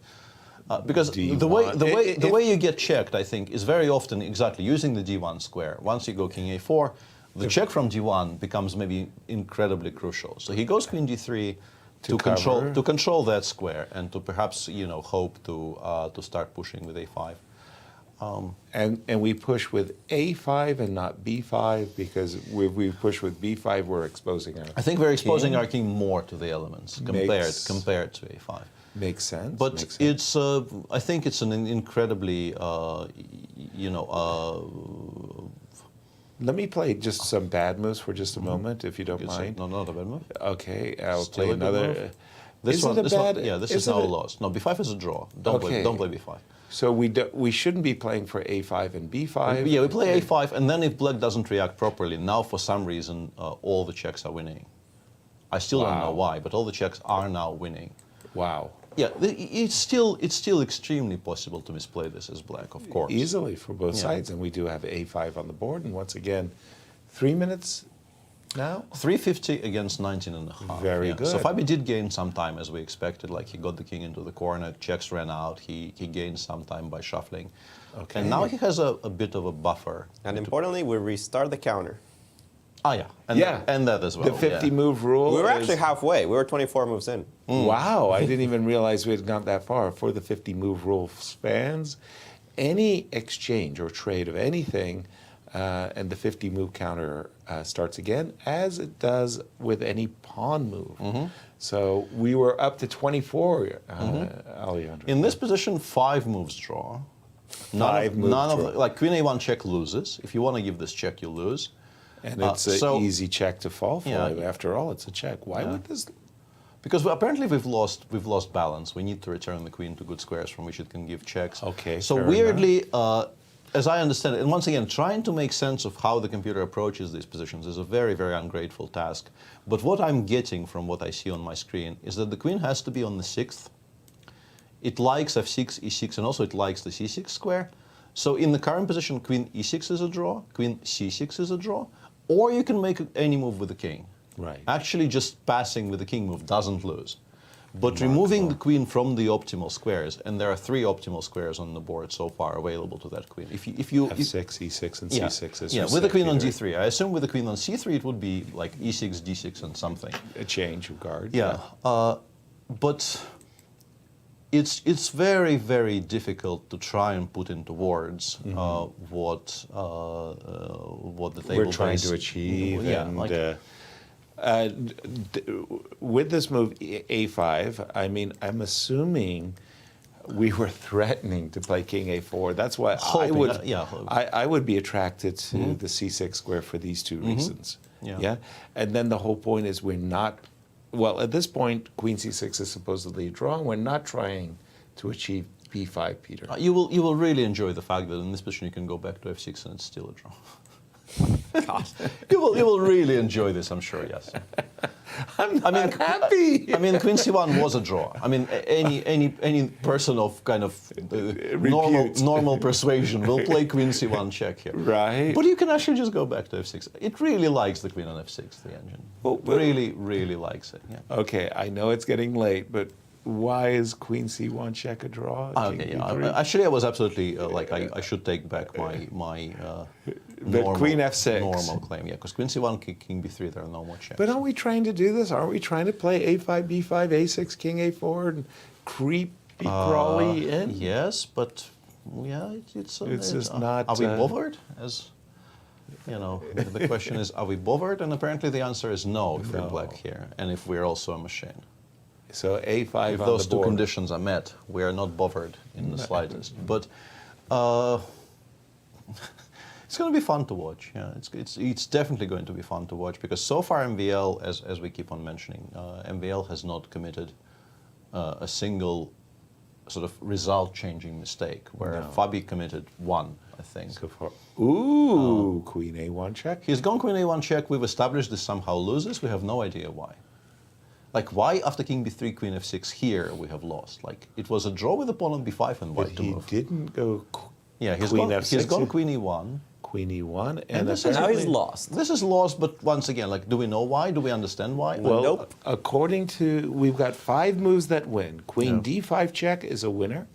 [SPEAKER 4] because the way you get checked, I think, is very often exactly using the D1 square. Once you go King A4, the check from D1 becomes maybe incredibly crucial. So he goes Queen D3, to control that square and to perhaps hope to start pushing with a5.
[SPEAKER 5] And we push with a5 and not b5 because if we push with b5, we're exposing our.
[SPEAKER 4] I think we're exposing our king more to the elements compared to a5.
[SPEAKER 5] Makes sense.
[SPEAKER 4] But it's I think it's an incredibly
[SPEAKER 5] Let me play just some bad moves for just a moment, if you don't mind.
[SPEAKER 4] No, not a bad move.
[SPEAKER 5] Okay, I'll play another.
[SPEAKER 4] This one, this is now a loss. No, b5 is a draw. Don't play b5.
[SPEAKER 5] So we shouldn't be playing for a5 and b5.
[SPEAKER 4] Yeah, we play a5, and then if black doesn't react properly, now for some reason all the checks are winning. I still don't know why, but all the checks are now winning.
[SPEAKER 5] Wow.
[SPEAKER 4] Yeah, it's still extremely possible to misplay this as black, of course.
[SPEAKER 5] Easily for both sides, and we do have a5 on the board, and once again, 3 minutes now?
[SPEAKER 4] 350 against 19 and a half.
[SPEAKER 5] Very good.
[SPEAKER 4] So Fabi did gain some time as we expected, like he got the king into the corner, checks ran out, he gained some time by shuffling. Okay. And now he has a bit of a buffer.
[SPEAKER 6] And importantly, we restart the counter.
[SPEAKER 4] Ah, yeah. And that as well.
[SPEAKER 5] The 50 move rule.
[SPEAKER 6] We were actually halfway. We were 24 moves in.
[SPEAKER 5] Wow, I didn't even realize we had gone that far. For the 50 move rule spans, any exchange or trade of anything, and the 50 move counter starts again, as it does with any pawn move. So we were up to 24, Alejandro.
[SPEAKER 4] In this position, 5 moves draw. Like queen a1 check loses. If you want to give this check, you lose.
[SPEAKER 5] And it's an easy check to fall for. After all, it's a check. Why would this?
[SPEAKER 4] Because apparently we've lost balance. We need to return the queen to good squares from which it can give checks.
[SPEAKER 5] Okay.
[SPEAKER 4] So weirdly, as I understand it, and once again, trying to make sense of how the computer approaches these positions is a very, very ungrateful task. But what I'm getting from what I see on my screen is that the queen has to be on the 6th. It likes f6, e6, and also it likes the c6 square. So in the current position, queen e6 is a draw, queen c6 is a draw, or you can make any move with the king.
[SPEAKER 5] Right.
[SPEAKER 4] Actually, just passing with the king move doesn't lose. But removing the queen from the optimal squares, and there are 3 optimal squares on the board so far available to that queen. If you
[SPEAKER 5] f6, e6, and c6 is
[SPEAKER 4] with the queen on d3. I assume with the queen on c3 it would be like e6, d6, and something.
[SPEAKER 5] A change of guard.
[SPEAKER 4] Yeah, but it's very, very difficult to try and put into words what the table
[SPEAKER 5] we're trying to achieve. With this move a5, I mean, I'm assuming we were threatening to play king a4. That's why I would be attracted to the c6 square for these 2 reasons. And then the whole point is we're not. Well, at this point, queen c6 is supposedly a draw. We're not trying to achieve b5, Peter.
[SPEAKER 4] You will really enjoy the fact that in this position you can go back to f6 and it's still a draw. You will really enjoy this, I'm sure. Yes.
[SPEAKER 5] I'm happy.
[SPEAKER 4] I mean, queen c1 was a draw. I mean, any person of kind of normal persuasion will play queen c1 check here.
[SPEAKER 5] Right.
[SPEAKER 4] But you can actually just go back to f6. It really likes the queen on f6, the engine. Really, really likes it. Yeah.
[SPEAKER 5] Okay, I know it's getting late, but why is queen c1 check a draw?
[SPEAKER 4] Okay, actually, I was absolutely I should take back my normal,
[SPEAKER 5] queen f6
[SPEAKER 4] normal claim. Yeah, because queen c1, king b3, there are no more checks.
[SPEAKER 5] But aren't we trying to do this? Aren't we trying to play a5, b5, a6, king a4, and creepy crawly in?
[SPEAKER 4] Yes, but it's
[SPEAKER 5] just not.
[SPEAKER 4] Are we bothered? As you know, the question is, are we bothered? And apparently, the answer is no if we're black here, and if we're also a machine.
[SPEAKER 5] So a5
[SPEAKER 4] if those 2 conditions are met, we are not bothered in the slightest. But it's going to be fun to watch. Yeah, it's definitely going to be fun to watch because so far MVL, as we keep on mentioning, MVL has not committed a single sort of result-changing mistake. Where Fabi committed 1, I think.
[SPEAKER 5] So far. Ooh, queen a1 check.
[SPEAKER 4] He's gone queen a1 check. We've established this somehow loses. We have no idea why. Like, why after king b3, queen f6 here we have lost? Like, it was a draw with the pawn on b5 and white to move.
[SPEAKER 5] He didn't go
[SPEAKER 4] queen f6. He's gone queen e1.
[SPEAKER 5] Queen e1.
[SPEAKER 6] And now he's lost.
[SPEAKER 4] This is lost, but once again, like, do we know why? Do we understand why?
[SPEAKER 5] Well, nope. According to, we've got 5 moves that win. Queen d5 check is a winner.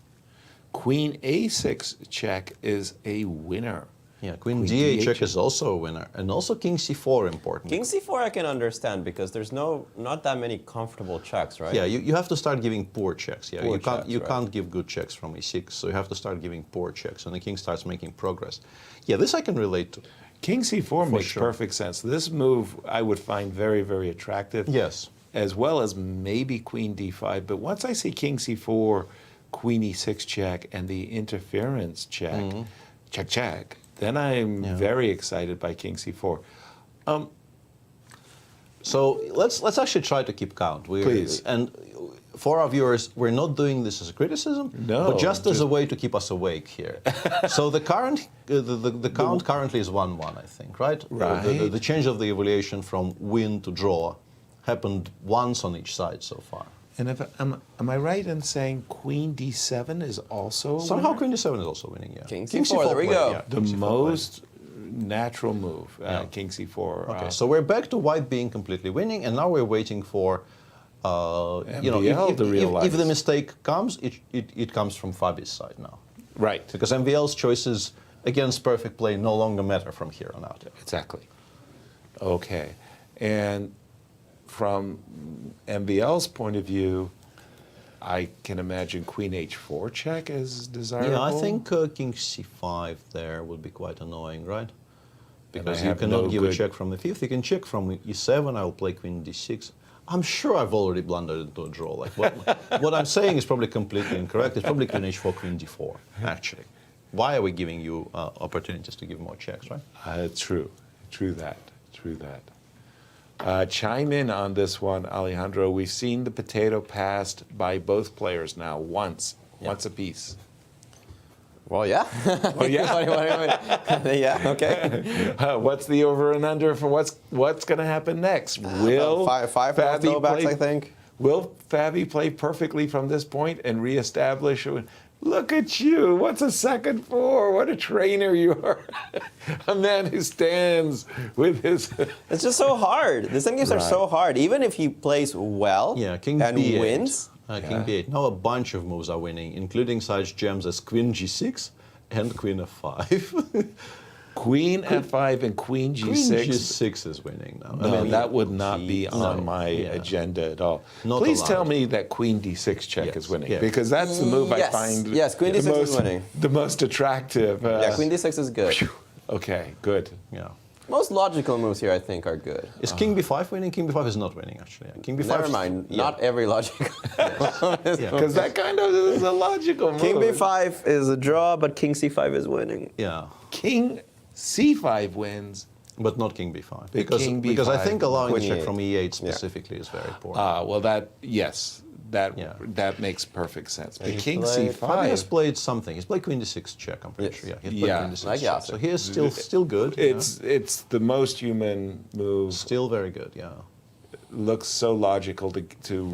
[SPEAKER 5] Queen a6 check is a winner.
[SPEAKER 4] Yeah, queen d8 check is also a winner. And also king c4 important.
[SPEAKER 6] King c4 I can understand because there's not that many comfortable checks, right?
[SPEAKER 4] Yeah, you have to start giving poor checks. Yeah,
[SPEAKER 6] Poor
[SPEAKER 4] you
[SPEAKER 6] checks,
[SPEAKER 4] can't give good checks from e6, so you have to start giving poor checks, and the king starts making progress. Yeah, this I can relate to.
[SPEAKER 5] King c4 makes perfect sense. This move I would find very, very attractive.
[SPEAKER 4] Yes.
[SPEAKER 5] As well as maybe queen d5. But once I see king c4, queen e6 check, and the interference check, check, check, then I'm very excited by king c4.
[SPEAKER 4] So let's actually try to keep count.
[SPEAKER 5] Please.
[SPEAKER 4] And for our viewers, we're not doing this as a criticism, but just as a way to keep us awake here. So the current, the count currently is 1-1, I think, right?
[SPEAKER 5] Right.
[SPEAKER 4] The change of the evaluation from win to draw happened once on each side so far.
[SPEAKER 5] And if am I right in saying queen d7 is also
[SPEAKER 4] somehow queen d7 is also winning? Yeah.
[SPEAKER 6] King c4. There we go.
[SPEAKER 4] Yeah,
[SPEAKER 5] the most natural move, king c4.
[SPEAKER 4] Okay, so we're back to white being completely winning, and now we're waiting for, you know, if the mistake comes, it comes from Fabi's side now.
[SPEAKER 5] Right.
[SPEAKER 4] Because MVL's choices against perfect play no longer matter from here on out.
[SPEAKER 5] Exactly. Okay, and from MVL's point of view, I can imagine queen h4 check is desirable.
[SPEAKER 4] Yeah, I think king c5 there would be quite annoying, right? Because you cannot give a check from the fifth. You can check from e7. I will play queen d6. I'm sure I've already blundered into a draw. Like what I'm saying is probably completely incorrect. It's probably queen h4, queen d4. Actually, why are we giving you opportunities to give more checks, right?
[SPEAKER 5] True that. Chime in on this one, Alejandro. We've seen the potato passed by both players now once apiece.
[SPEAKER 6] Well, yeah.
[SPEAKER 5] Well, yeah.
[SPEAKER 6] Yeah. Okay.
[SPEAKER 5] What's the over and under for what's going to happen next? Will
[SPEAKER 6] five throwbacks, I think.
[SPEAKER 5] Will Fabi play perfectly from this point and reestablish? Look at you. What's a second four? What a trainer you are. A man who stands with his...
[SPEAKER 6] It's just so hard. The end games are so hard. Even if he plays well
[SPEAKER 4] king
[SPEAKER 6] and
[SPEAKER 4] B8.
[SPEAKER 6] wins.
[SPEAKER 4] King b8. Now a bunch of moves are winning, including such gems as queen g6 and queen f5.
[SPEAKER 5] Queen f5 and queen g6.
[SPEAKER 4] Queen g6 is winning now.
[SPEAKER 5] No, I mean, that would not be on my agenda at all. Please tell me that queen d6 check is winning, because that's the move I find
[SPEAKER 6] queen d6 is winning.
[SPEAKER 5] The most attractive.
[SPEAKER 6] Yeah, queen d6 is good.
[SPEAKER 5] Okay, good.
[SPEAKER 4] Yeah.
[SPEAKER 6] Most logical moves here, I think, are good.
[SPEAKER 4] Is king b5 winning? King b5 is not winning, actually. King b5.
[SPEAKER 6] Never mind. Not every logical.
[SPEAKER 5] Because that kind of is a logical move.
[SPEAKER 6] King b5 is a draw, but king c5 is winning.
[SPEAKER 4] Yeah.
[SPEAKER 5] King c5 wins,
[SPEAKER 4] but not king b5. Because I think allowing the check from e8 specifically is very poor.
[SPEAKER 5] Well, that makes perfect sense. But king c5
[SPEAKER 4] Fabi has played something. He's played queen d6 check, I'm pretty sure. Yeah, he's played queen d6 check. So he is still good.
[SPEAKER 5] It's the most human move.
[SPEAKER 4] Still very good, yeah.
[SPEAKER 5] Looks so logical to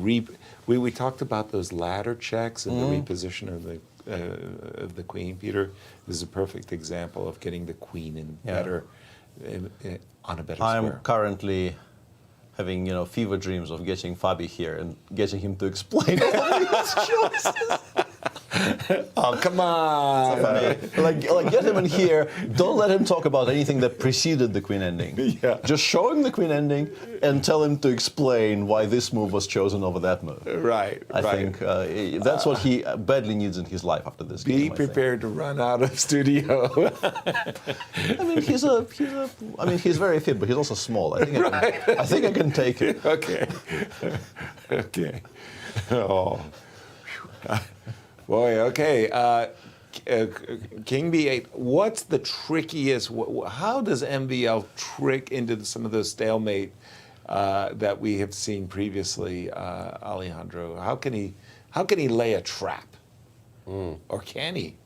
[SPEAKER 5] we talked about those ladder checks and the reposition of the queen, Peter. This is a perfect example of getting the queen in better on a better square.
[SPEAKER 4] I'm currently having fever dreams of getting Fabi here and getting him to explain all his choices.
[SPEAKER 5] Oh, come on.
[SPEAKER 4] Like get him in here. Don't let him talk about anything that preceded the queen ending.
[SPEAKER 5] Yeah.
[SPEAKER 4] Just show him the queen ending and tell him to explain why this move was chosen over that move.
[SPEAKER 5] Right.
[SPEAKER 4] I think that's what he badly needs in his life after this game.
[SPEAKER 5] Be prepared to run out of studio.
[SPEAKER 4] I mean, he's very fit, but he's also small. I think I can take it.
[SPEAKER 5] Okay. Oh. Boy, okay. King b8. What's the trickiest? How does MVL trick into some of those stalemate that we have seen previously, Alejandro? How can he lay a trap, or can he?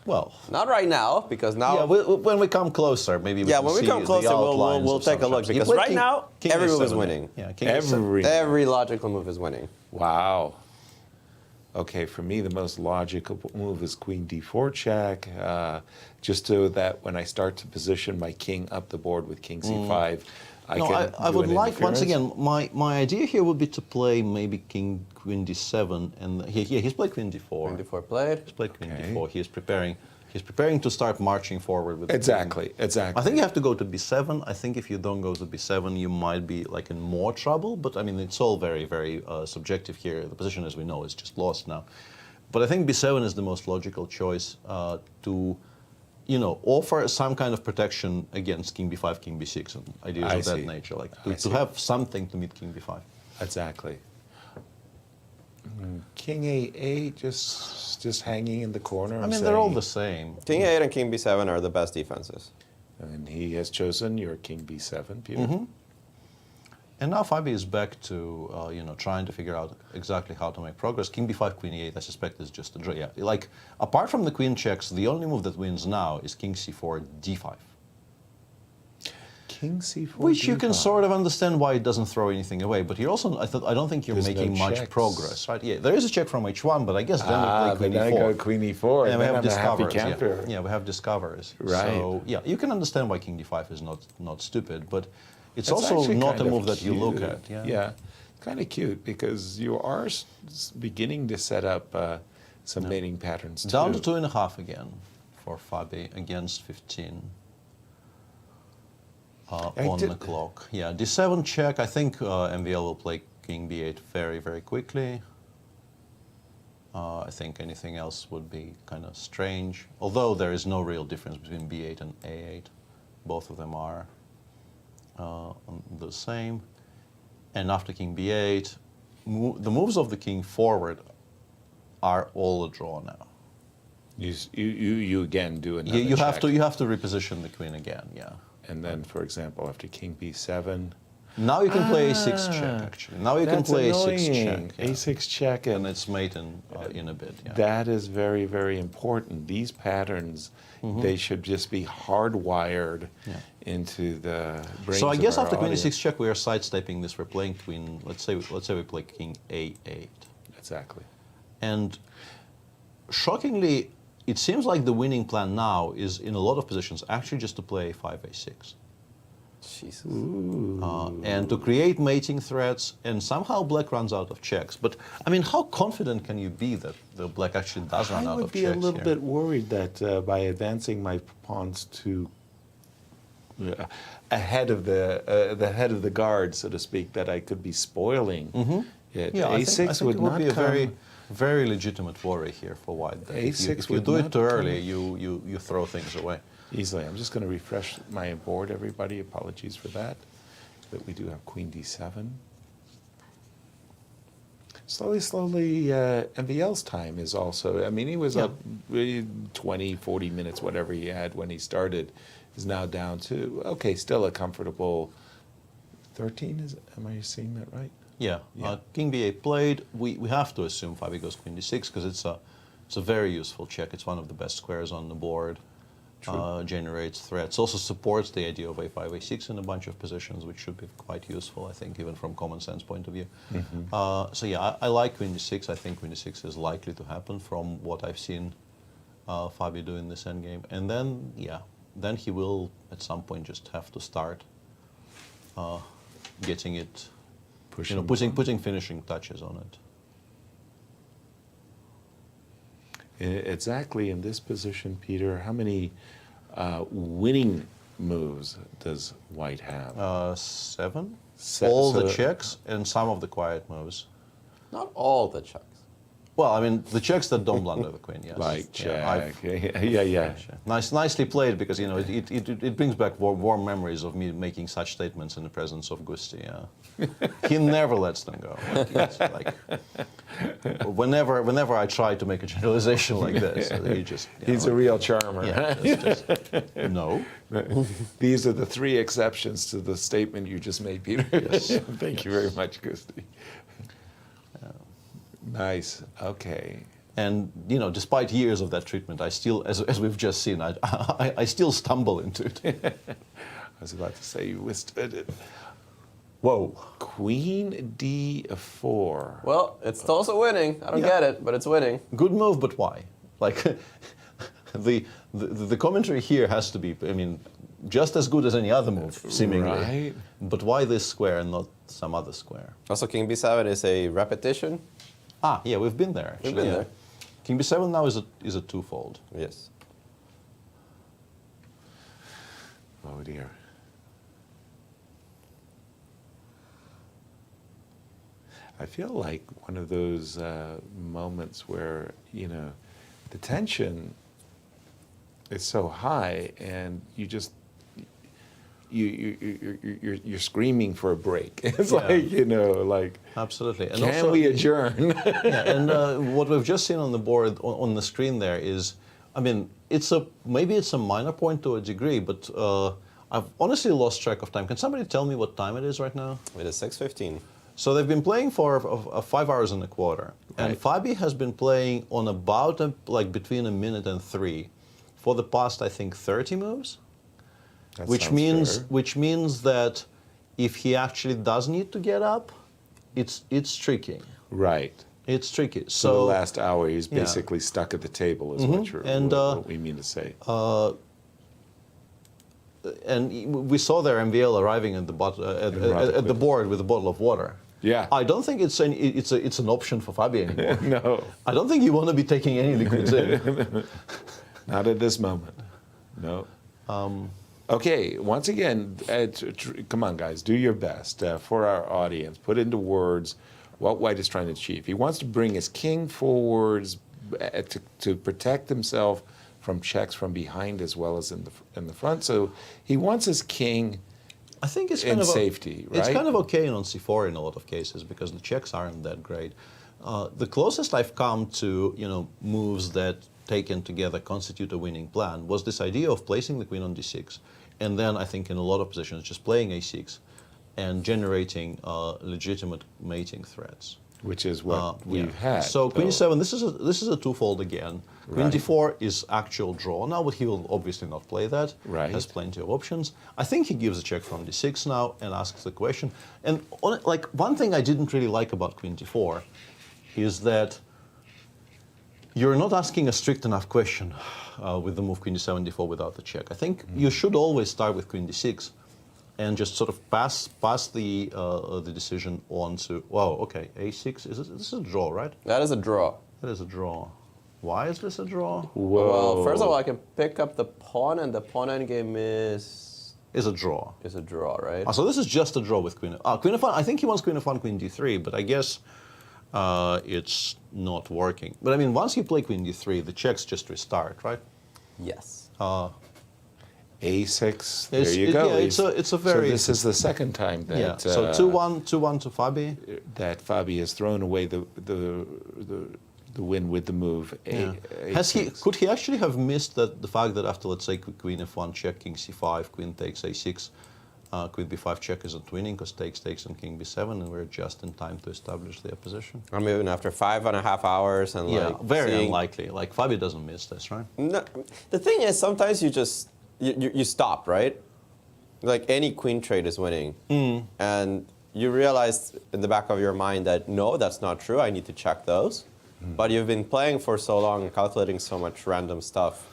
[SPEAKER 4] Well,
[SPEAKER 6] not right now, because now.
[SPEAKER 4] Yeah, when we come closer, maybe.
[SPEAKER 6] When we come closer, we'll take a look, because right now every move is winning.
[SPEAKER 4] Yeah,
[SPEAKER 6] every logical move is winning.
[SPEAKER 5] Wow. Okay, for me, the most logical move is queen d4 check, just so that when I start to position my king up the board with king c5,
[SPEAKER 4] I would like, once again, my idea here would be to play maybe queen d7, and he's played queen d4.
[SPEAKER 6] Queen d4 played.
[SPEAKER 4] He's played queen d4. He is preparing. He's preparing to start marching forward with
[SPEAKER 5] Exactly.
[SPEAKER 4] I think you have to go to b7. I think if you don't go to b7, you might be like in more trouble. But I mean, it's all very, very subjective here. The position, as we know, is just lost now. But I think b7 is the most logical choice to, you know, offer some kind of protection against king b5, king b6, and ideas of that nature, like to have something to meet king b5.
[SPEAKER 5] Exactly. King a8 just hanging in the corner.
[SPEAKER 4] I mean, they're all the same.
[SPEAKER 6] King a8 and king b7 are the best defenses.
[SPEAKER 5] And he has chosen your king b7, Peter.
[SPEAKER 4] And now Fabi is back to you know, trying to figure out exactly how to make progress. King b5, queen e8, I suspect is just a draw. Yeah, like apart from the queen checks, the only move that wins now is king c4, d5.
[SPEAKER 5] King c4,
[SPEAKER 4] which you can
[SPEAKER 5] d5.
[SPEAKER 4] sort of understand why it doesn't throw anything away. But you're also, I don't think you're
[SPEAKER 5] There's
[SPEAKER 4] making
[SPEAKER 5] no
[SPEAKER 4] much
[SPEAKER 5] checks.
[SPEAKER 4] progress, right? Yeah, there is a check from h1, but I guess then we play queen
[SPEAKER 5] then
[SPEAKER 4] e4.
[SPEAKER 5] I go queen e4,
[SPEAKER 4] and
[SPEAKER 5] and
[SPEAKER 4] we
[SPEAKER 5] then
[SPEAKER 4] have
[SPEAKER 5] I'm a happy
[SPEAKER 4] discoveries.
[SPEAKER 5] camper.
[SPEAKER 4] Yeah, we have discoveries.
[SPEAKER 5] Right.
[SPEAKER 4] So yeah, you can understand why king d5 is not stupid, but it's
[SPEAKER 5] That's
[SPEAKER 4] also
[SPEAKER 5] actually
[SPEAKER 4] not
[SPEAKER 5] kind
[SPEAKER 4] a
[SPEAKER 5] of
[SPEAKER 4] move that you look
[SPEAKER 5] cute.
[SPEAKER 4] at. Yeah.
[SPEAKER 5] Yeah, kind of cute because you are beginning to set up some mating patterns too.
[SPEAKER 4] Down to 2.5 again for Fabi against 15 on the clock. Yeah, d7 check. I think MVL will play king b8 very, very quickly. I think anything else would be kind of strange, although there is no real difference between b8 and a8. Both of them are the same. And after king b8, the moves of the king forward are all a draw now.
[SPEAKER 5] You again do another
[SPEAKER 4] You
[SPEAKER 5] check.
[SPEAKER 4] have to reposition the queen again, yeah.
[SPEAKER 5] And then, for example, after king b7...
[SPEAKER 4] Now you can play a6 check, actually. Now you can play a6 check.
[SPEAKER 5] Yeah. A6 check.
[SPEAKER 4] And it's mate in a bit, yeah.
[SPEAKER 5] That is very, very important. These patterns, they should just be hardwired into the brains
[SPEAKER 4] So I guess
[SPEAKER 5] of our
[SPEAKER 4] after queen
[SPEAKER 5] audience.
[SPEAKER 4] e6 check, we are sidestepping this. We're playing queen, let's say we play king a8.
[SPEAKER 5] Exactly.
[SPEAKER 4] And shockingly, it seems like the winning plan now is, in a lot of positions, actually just to play a5, a6.
[SPEAKER 6] Jesus.
[SPEAKER 4] And to create mating threats, and somehow black runs out of checks. But, I mean, how confident can you be that the black actually does run out of checks?
[SPEAKER 5] I would be a little bit worried that by advancing my pawns to ahead of the head of the guard, so to speak, that I could be spoiling it.
[SPEAKER 4] Yeah,
[SPEAKER 5] A6
[SPEAKER 4] I think
[SPEAKER 5] would
[SPEAKER 4] it would
[SPEAKER 5] not
[SPEAKER 4] be a
[SPEAKER 5] come.
[SPEAKER 4] very legitimate worry here for white. That
[SPEAKER 5] A6
[SPEAKER 4] if you
[SPEAKER 5] would
[SPEAKER 4] do it
[SPEAKER 5] not
[SPEAKER 4] too
[SPEAKER 5] come.
[SPEAKER 4] early, you throw things away.
[SPEAKER 5] Easily. I'm just going to refresh my board, everybody. Apologies for that. But we do have queen d7. Slowly, MVL's time is also, I mean, he was up 20, 40 minutes, whatever he had when he started, is now down to, okay, still a comfortable 13, am I seeing that right?
[SPEAKER 4] Yeah, king b8 played. We have to assume Fabi goes queen d6 because it's a very useful check. It's one of the best squares on the board. Generates threats. Also supports the idea of a5, a6 in a bunch of positions, which should be quite useful, I think, even from common sense point of view. So yeah, I like queen d6. I think queen d6 is likely to happen from what I've seen Fabi do in this endgame. And then, yeah, then he will at some point just have to start getting it, putting finishing touches on it.
[SPEAKER 5] Exactly in this position, Peter, how many winning moves does white have?
[SPEAKER 4] 7. All the checks and some of the quiet moves.
[SPEAKER 6] Not all the checks.
[SPEAKER 4] Well, I mean, the checks that don't blunder the queen, yes.
[SPEAKER 5] Like
[SPEAKER 4] Yeah,
[SPEAKER 5] check. Yeah.
[SPEAKER 4] Nicely played, because, you know, it brings back warm memories of me making such statements in the presence of Gusti, yeah. He never lets them go. Whenever I try to make a generalization like this, he just...
[SPEAKER 5] He's a real charmer.
[SPEAKER 4] Yeah, no.
[SPEAKER 5] These are the 3 exceptions to the statement you just made, Peter.
[SPEAKER 4] Yes.
[SPEAKER 5] Thank you very much, Gusti. Nice. Okay.
[SPEAKER 4] And, you know, despite years of that treatment, I still, as we've just seen, I still stumble into it.
[SPEAKER 5] I was about to say you withstood it.
[SPEAKER 4] Whoa.
[SPEAKER 5] Queen d4.
[SPEAKER 6] Well, it's also winning. I don't get it, but it's winning.
[SPEAKER 4] Good move, but why? Like, the commentary here has to be, I mean, just as good as any other move, seemingly.
[SPEAKER 5] Right.
[SPEAKER 4] But why this square and not some other square?
[SPEAKER 6] Also, king b7 is a repetition.
[SPEAKER 4] Ah, yeah, we've been there, actually.
[SPEAKER 6] We've been there.
[SPEAKER 4] King b7 now is a twofold.
[SPEAKER 6] Yes.
[SPEAKER 5] Oh dear. I feel like one of those moments where, you know, the tension is so high and you just, you're screaming for a break. It's like, you know, like,
[SPEAKER 4] absolutely. And
[SPEAKER 5] can
[SPEAKER 4] also,
[SPEAKER 5] we adjourn?
[SPEAKER 4] Yeah, and what we've just seen on the board, on the screen there is, I mean, maybe it's a minor point to a degree, but I've honestly lost track of time. Can somebody tell me what time it is right now?
[SPEAKER 6] It is 6:15.
[SPEAKER 4] So they've been playing for 5 hours and a quarter.
[SPEAKER 5] Right.
[SPEAKER 4] And Fabi has been playing on about like between a minute and 3 for the past, I think, 30 moves.
[SPEAKER 5] That
[SPEAKER 4] Which
[SPEAKER 5] sounds fair.
[SPEAKER 4] means that if he actually does need to get up, it's tricky.
[SPEAKER 5] Right.
[SPEAKER 4] It's tricky.
[SPEAKER 5] So the last hour, he's
[SPEAKER 4] yeah.
[SPEAKER 5] basically stuck at the table, is what we mean to say.
[SPEAKER 4] And we saw their MVL arriving at the board with a bottle of water.
[SPEAKER 5] Yeah.
[SPEAKER 4] I don't think it's an option for Fabi anymore.
[SPEAKER 5] No.
[SPEAKER 4] I don't think you want to be taking any liquids in.
[SPEAKER 5] Not at this moment. No. Okay, once again, come on, guys, do your best for our audience. Put into words what White is trying to achieve. He wants to bring his king forwards to protect himself from checks from behind as well as in the front. So he wants his king,
[SPEAKER 4] I think it's
[SPEAKER 5] in
[SPEAKER 4] kind of
[SPEAKER 5] safety, right?
[SPEAKER 4] It's kind of okay on c4 in a lot of cases because the checks aren't that great. The closest I've come to moves that taken together constitute a winning plan was this idea of placing the queen on d6, and then I think in a lot of positions just playing a6 and generating legitimate mating threats.
[SPEAKER 5] Which is what we've had.
[SPEAKER 4] So queen e7, this is a twofold again. Queen d4 is actual draw now, but he will obviously not play that.
[SPEAKER 5] Right.
[SPEAKER 4] Has plenty of options. I think he gives a check from d6 now and asks the question. And one thing I didn't really like about queen d4 is that you're not asking a strict enough question with the move queen d7, d4 without the check. I think you should always start with queen d6 and just sort of pass the decision on to, wow, okay, a6, this is a draw, right?
[SPEAKER 6] That is a draw.
[SPEAKER 4] That is a draw. Why is this a draw?
[SPEAKER 6] Whoa. Well, first of all, I can pick up the pawn, and the pawn endgame is
[SPEAKER 4] a draw.
[SPEAKER 6] Is a draw, right?
[SPEAKER 4] So this is just a draw with queen f1. I think he wants queen f1, queen d3, but I guess it's not working. But I mean, once you play queen d3, the checks just restart, right?
[SPEAKER 6] Yes.
[SPEAKER 5] a6, there you go.
[SPEAKER 4] Yeah, it's a very...
[SPEAKER 5] So this is the second time that...
[SPEAKER 4] Yeah, so 2-1 to Fabi.
[SPEAKER 5] That Fabi has thrown away the win with the move.
[SPEAKER 4] Yeah. Could he actually have missed the fact that after, let's say, queen f1 check, king c5, queen takes a6, queen b5 check isn't winning because takes and king b7, and we're just in time to establish their position?
[SPEAKER 6] I mean, after 5.5 hours and
[SPEAKER 4] very unlikely. Like Fabi doesn't miss this, right?
[SPEAKER 6] No, the thing is, sometimes you just you stop, right? Like any queen trade is winning, and you realize in the back of your mind that no, that's not true. I need to check those. But you've been playing for so long and calculating so much random stuff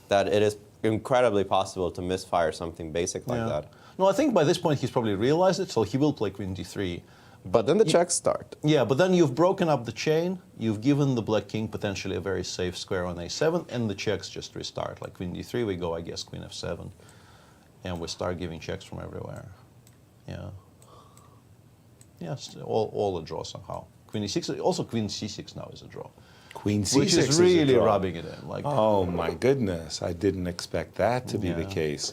[SPEAKER 6] that it is incredibly possible to misfire something basic like that.
[SPEAKER 4] No, I think by this point he's probably realized it, so he will play queen d3.
[SPEAKER 6] But then the checks start.
[SPEAKER 4] Yeah, but then you've broken up the chain, you've given the black king potentially a very safe square on a7, and the checks just restart. Like queen d3, we go, I guess, queen f7, and we start giving checks from everywhere. Yeah. Yes, all a draw somehow. Queen e6, also queen c6 now is a draw.
[SPEAKER 5] Queen c6
[SPEAKER 4] which is really rubbing it in. Like,
[SPEAKER 5] oh my goodness, I didn't expect that to be the case.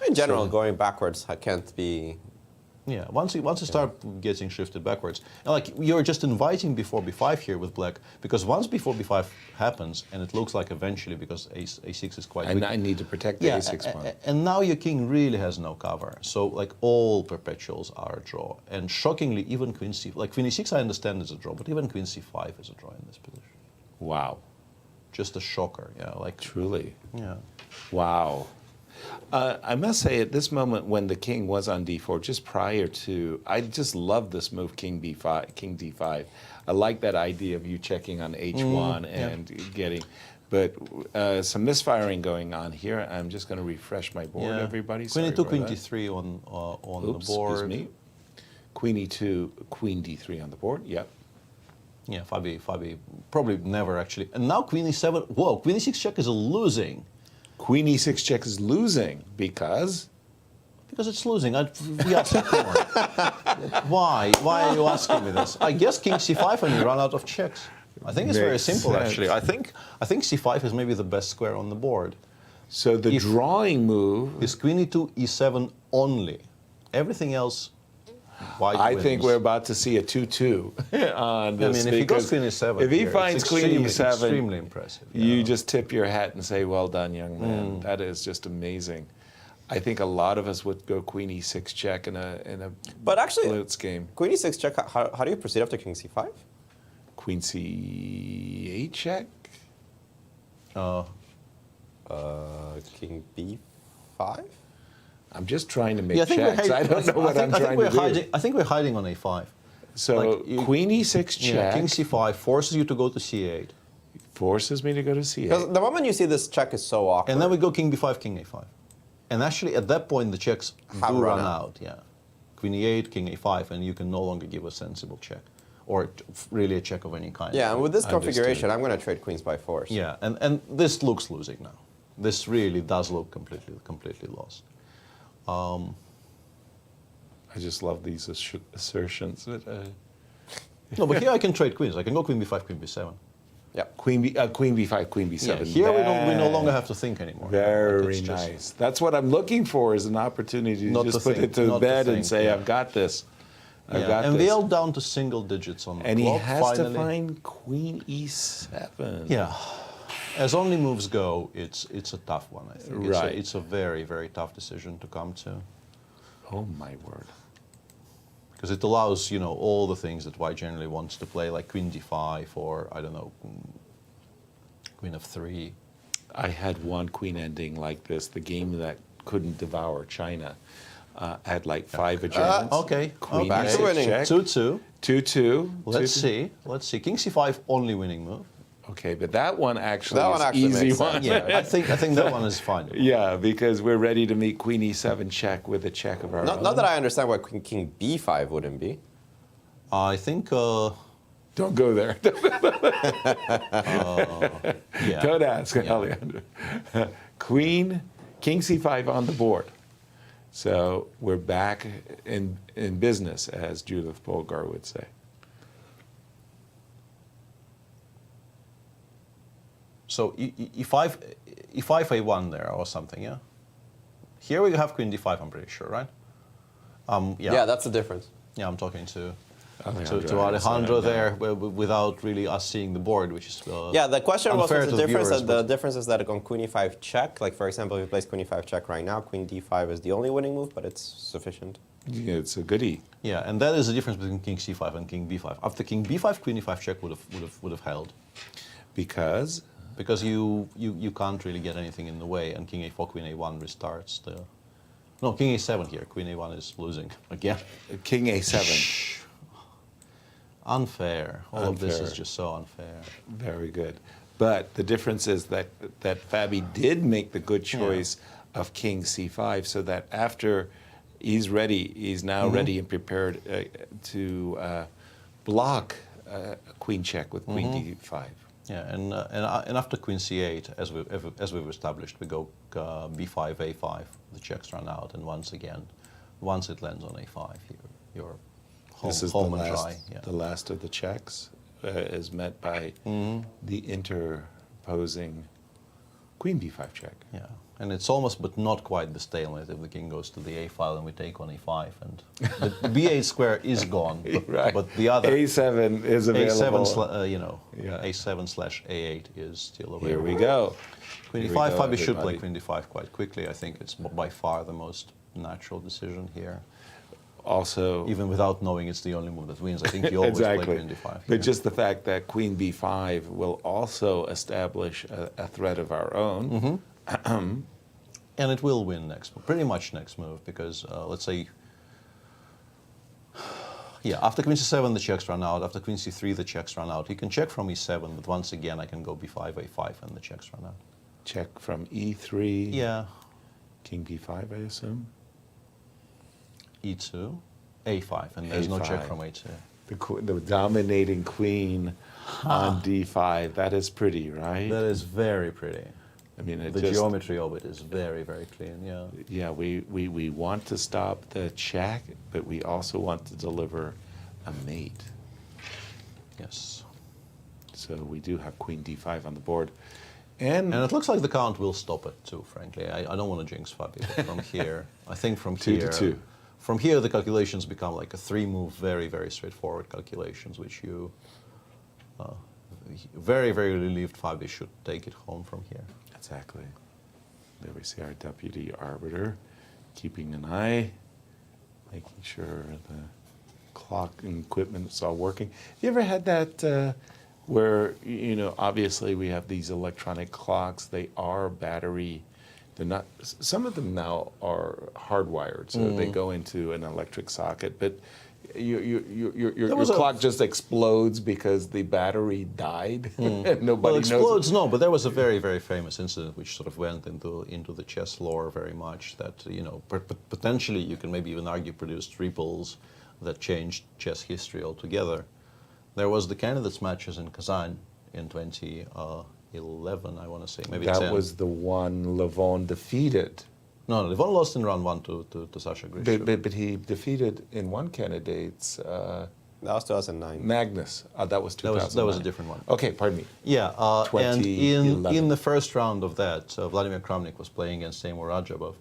[SPEAKER 6] In general, going backwards can't be...
[SPEAKER 4] Yeah, once you start getting shifted backwards, and like you're just inviting before b5 here with black, because once before b5 happens, and it looks like eventually, because a6 is quite weak.
[SPEAKER 5] I need to protect the a6 pawn.
[SPEAKER 4] And now your king really has no cover. So like all perpetuals are a draw, and shockingly, even queen c, like queen e6 I understand is a draw, but even queen c5 is a draw in this position.
[SPEAKER 5] Wow,
[SPEAKER 4] just a shocker. Yeah, like
[SPEAKER 5] truly.
[SPEAKER 4] Yeah.
[SPEAKER 5] Wow. I must say, at this moment when the king was on d4, just prior to, I just love this move, king b5, king d5. I like that idea of you checking on h1 and getting, but some misfiring going on here. I'm just going to refresh my board, everybody.
[SPEAKER 4] Queen e2, queen d3 on the board.
[SPEAKER 5] Excuse me. Queen e2, queen d3 on the board. Yep.
[SPEAKER 4] Yeah, Fabi probably never actually. And now queen e7. Whoa, queen e6 check is a losing.
[SPEAKER 5] Queen e6 check is losing because?
[SPEAKER 4] Because it's losing. Why? Why are you asking me this? I guess king c5 and you run out of checks. I think it's very
[SPEAKER 5] Makes
[SPEAKER 4] simple,
[SPEAKER 5] sense.
[SPEAKER 4] actually. I think c5 is maybe the best square on the board.
[SPEAKER 5] So the drawing move
[SPEAKER 4] is queen e2, e7 only. Everything else, white
[SPEAKER 5] I
[SPEAKER 4] wins.
[SPEAKER 5] think we're about to see a 2-2 on this.
[SPEAKER 4] I mean, if he goes queen e7
[SPEAKER 5] if he
[SPEAKER 4] here,
[SPEAKER 5] finds
[SPEAKER 4] it's
[SPEAKER 5] queen
[SPEAKER 4] extremely,
[SPEAKER 5] e7,
[SPEAKER 4] extremely impressive.
[SPEAKER 5] you just tip your hat and say, well done, young man. That is just amazing. I think a lot of us would go queen e6 check in a
[SPEAKER 6] But actually,
[SPEAKER 5] blitz game.
[SPEAKER 6] Queen e6 check, how do you proceed after king c5?
[SPEAKER 5] Queen c8 check?
[SPEAKER 6] King b5?
[SPEAKER 5] I'm just trying to make
[SPEAKER 4] I think
[SPEAKER 5] checks. I don't know what I'm trying to do.
[SPEAKER 4] I think we're hiding on a5.
[SPEAKER 5] So queen e6 check.
[SPEAKER 4] Yeah, king c5 forces you to go to c8.
[SPEAKER 5] Forces me to go to c8.
[SPEAKER 6] Because the moment you see this check is so awkward.
[SPEAKER 4] And then we go king b5, king a5. And actually, at that point, the checks do run out. Yeah, queen e8, king a5, and you can no longer give a sensible check, or really a check of any kind.
[SPEAKER 6] Yeah, and with this configuration, I'm going to trade queens by force.
[SPEAKER 4] Yeah, and this looks losing now. This really does look completely lost.
[SPEAKER 5] I just love these assertions.
[SPEAKER 4] No, but here I can trade queens. I can go queen b5, queen b7.
[SPEAKER 5] Yeah, queen b5, queen b7.
[SPEAKER 4] Yeah, here we no longer have to think anymore.
[SPEAKER 5] Very nice. That's what I'm looking for, is an opportunity to just put it to bed and say, I've got this. I've got
[SPEAKER 4] and
[SPEAKER 5] this.
[SPEAKER 4] Vail down to single digits on the
[SPEAKER 5] And
[SPEAKER 4] clock,
[SPEAKER 5] he has
[SPEAKER 4] finally.
[SPEAKER 5] to find queen e7.
[SPEAKER 4] Yeah. As only moves go, it's a tough one, I think.
[SPEAKER 5] Right.
[SPEAKER 4] It's a very, very tough decision to come to.
[SPEAKER 5] Oh, my word.
[SPEAKER 4] Because it allows, all the things that white generally wants to play, like queen d5 or, I don't know, queen f3.
[SPEAKER 5] I had one queen ending like this, the game that couldn't devour China. Had like 5 adjournments.
[SPEAKER 4] Okay.
[SPEAKER 5] Queen
[SPEAKER 4] Back to winning. 2-2.
[SPEAKER 5] 2-2.
[SPEAKER 4] Let's see. King c5, only winning move.
[SPEAKER 5] Okay, but that one actually is
[SPEAKER 6] easy
[SPEAKER 5] easy one.
[SPEAKER 4] Yeah, I think that one is fine.
[SPEAKER 5] Yeah, because we're ready to meet queen e7 check with a check of our own.
[SPEAKER 6] Not that I understand why king b5 wouldn't be.
[SPEAKER 4] I think...
[SPEAKER 5] Don't go there.
[SPEAKER 4] Yeah.
[SPEAKER 5] Don't ask, Alejandro. King c5 on the board. So we're back in business, as Judith Polgar would say.
[SPEAKER 4] So e5 a1 there or something, yeah? Here we have queen d5, I'm pretty sure, right?
[SPEAKER 6] Yeah, that's the difference.
[SPEAKER 4] Yeah, I'm talking to
[SPEAKER 5] Alejandro
[SPEAKER 4] Alejandro there without really us seeing the board, which is
[SPEAKER 6] yeah, the question was
[SPEAKER 4] unfair to
[SPEAKER 6] the difference.
[SPEAKER 4] viewers,
[SPEAKER 6] The difference is that on queen e5 check, like for example, if you place queen e5 check right now, queen d5 is the only winning move, but it's sufficient.
[SPEAKER 5] Yeah, it's a goodie.
[SPEAKER 4] Yeah, and that is the difference between king c5 and king b5. After king b5, queen e5 check would have held.
[SPEAKER 5] Because
[SPEAKER 4] you can't really get anything in the way, and king a4, queen a1 restarts the... No, king a7 here, queen a1 is losing again.
[SPEAKER 5] King a7.
[SPEAKER 4] Unfair. All of this is just so unfair.
[SPEAKER 5] Very good. But the difference is that Fabi did make the good choice of king c5, so that after he's ready, he's now ready and prepared to block a queen check with queen d5.
[SPEAKER 4] Yeah, and after queen c8, as we've established, we go b5, a5. The checks run out, and once again, once it lands on a5, you're home,
[SPEAKER 5] This is
[SPEAKER 4] home
[SPEAKER 5] the
[SPEAKER 4] and
[SPEAKER 5] last,
[SPEAKER 4] dry. Yeah.
[SPEAKER 5] the last of the checks is met by the interposing queen b5 check.
[SPEAKER 4] Yeah, and it's almost but not quite the stalemate if the king goes to the a file and we take on e5, and the b8 square is gone, but the other
[SPEAKER 5] a7 is available.
[SPEAKER 4] a7/a8 is still available.
[SPEAKER 5] Here we go.
[SPEAKER 4] Queen
[SPEAKER 5] Here we
[SPEAKER 4] e5,
[SPEAKER 5] go,
[SPEAKER 4] Fabi should play
[SPEAKER 5] everybody.
[SPEAKER 4] queen d5 quite quickly. I think it's by far the most natural decision here.
[SPEAKER 5] Also,
[SPEAKER 4] even without knowing it's the only move that wins, I think you always play queen d5.
[SPEAKER 5] But just the fact that queen b5 will also establish a threat of our own.
[SPEAKER 4] And it will win pretty much next move, because let's say, after queen c7 the checks run out, after queen c3 the checks run out. He can check from e7, but once again I can go b5, a5, and the checks run out.
[SPEAKER 5] Check from e3.
[SPEAKER 4] Yeah.
[SPEAKER 5] King b5, I assume.
[SPEAKER 4] e2, a5, and there's no check
[SPEAKER 5] A5.
[SPEAKER 4] from a2.
[SPEAKER 5] The dominating queen on d5. That is pretty, right?
[SPEAKER 4] That is very pretty.
[SPEAKER 5] I mean,
[SPEAKER 4] the geometry of it is very, very clean, yeah.
[SPEAKER 5] Yeah, we want to stop the check, but we also want to deliver a mate.
[SPEAKER 4] Yes.
[SPEAKER 5] So we do have queen d5 on the board.
[SPEAKER 4] And it looks like the count will stop it too, frankly. I don't want to jinx Fabi, but from here, I think from
[SPEAKER 5] 2
[SPEAKER 4] here,
[SPEAKER 5] to 2.
[SPEAKER 4] From here the calculations become like a 3-move, very, very straightforward calculations, which you very, very relieved Fabi should take it home from here.
[SPEAKER 5] Exactly. There we see our deputy arbiter keeping an eye, making sure the clock and equipment is all working. Have you ever had that where, you know, obviously we have these electronic clocks, they are battery, they're not, some of them now are hardwired, so they go into an electric socket, but your clock just explodes because the battery died. Nobody
[SPEAKER 4] well, explodes,
[SPEAKER 5] knows.
[SPEAKER 4] no, but there was a very, very famous incident which sort of went into the chess lore very much that, you know, potentially you can maybe even argue produced ripples that changed chess history altogether. There was the candidates matches in Kazan in 2011, I want to say, maybe 10.
[SPEAKER 5] That was the one Levon defeated.
[SPEAKER 4] No, Levon lost in round 1 to Sasha Grishko.
[SPEAKER 5] But he defeated in one candidate's...
[SPEAKER 6] that was 2009.
[SPEAKER 5] Magnus. That was 2009.
[SPEAKER 4] That was a different one.
[SPEAKER 5] Okay, pardon me.
[SPEAKER 4] Yeah, and
[SPEAKER 5] 2011.
[SPEAKER 4] in the first round of that, Vladimir Kramnik was playing against Timur Rajabov.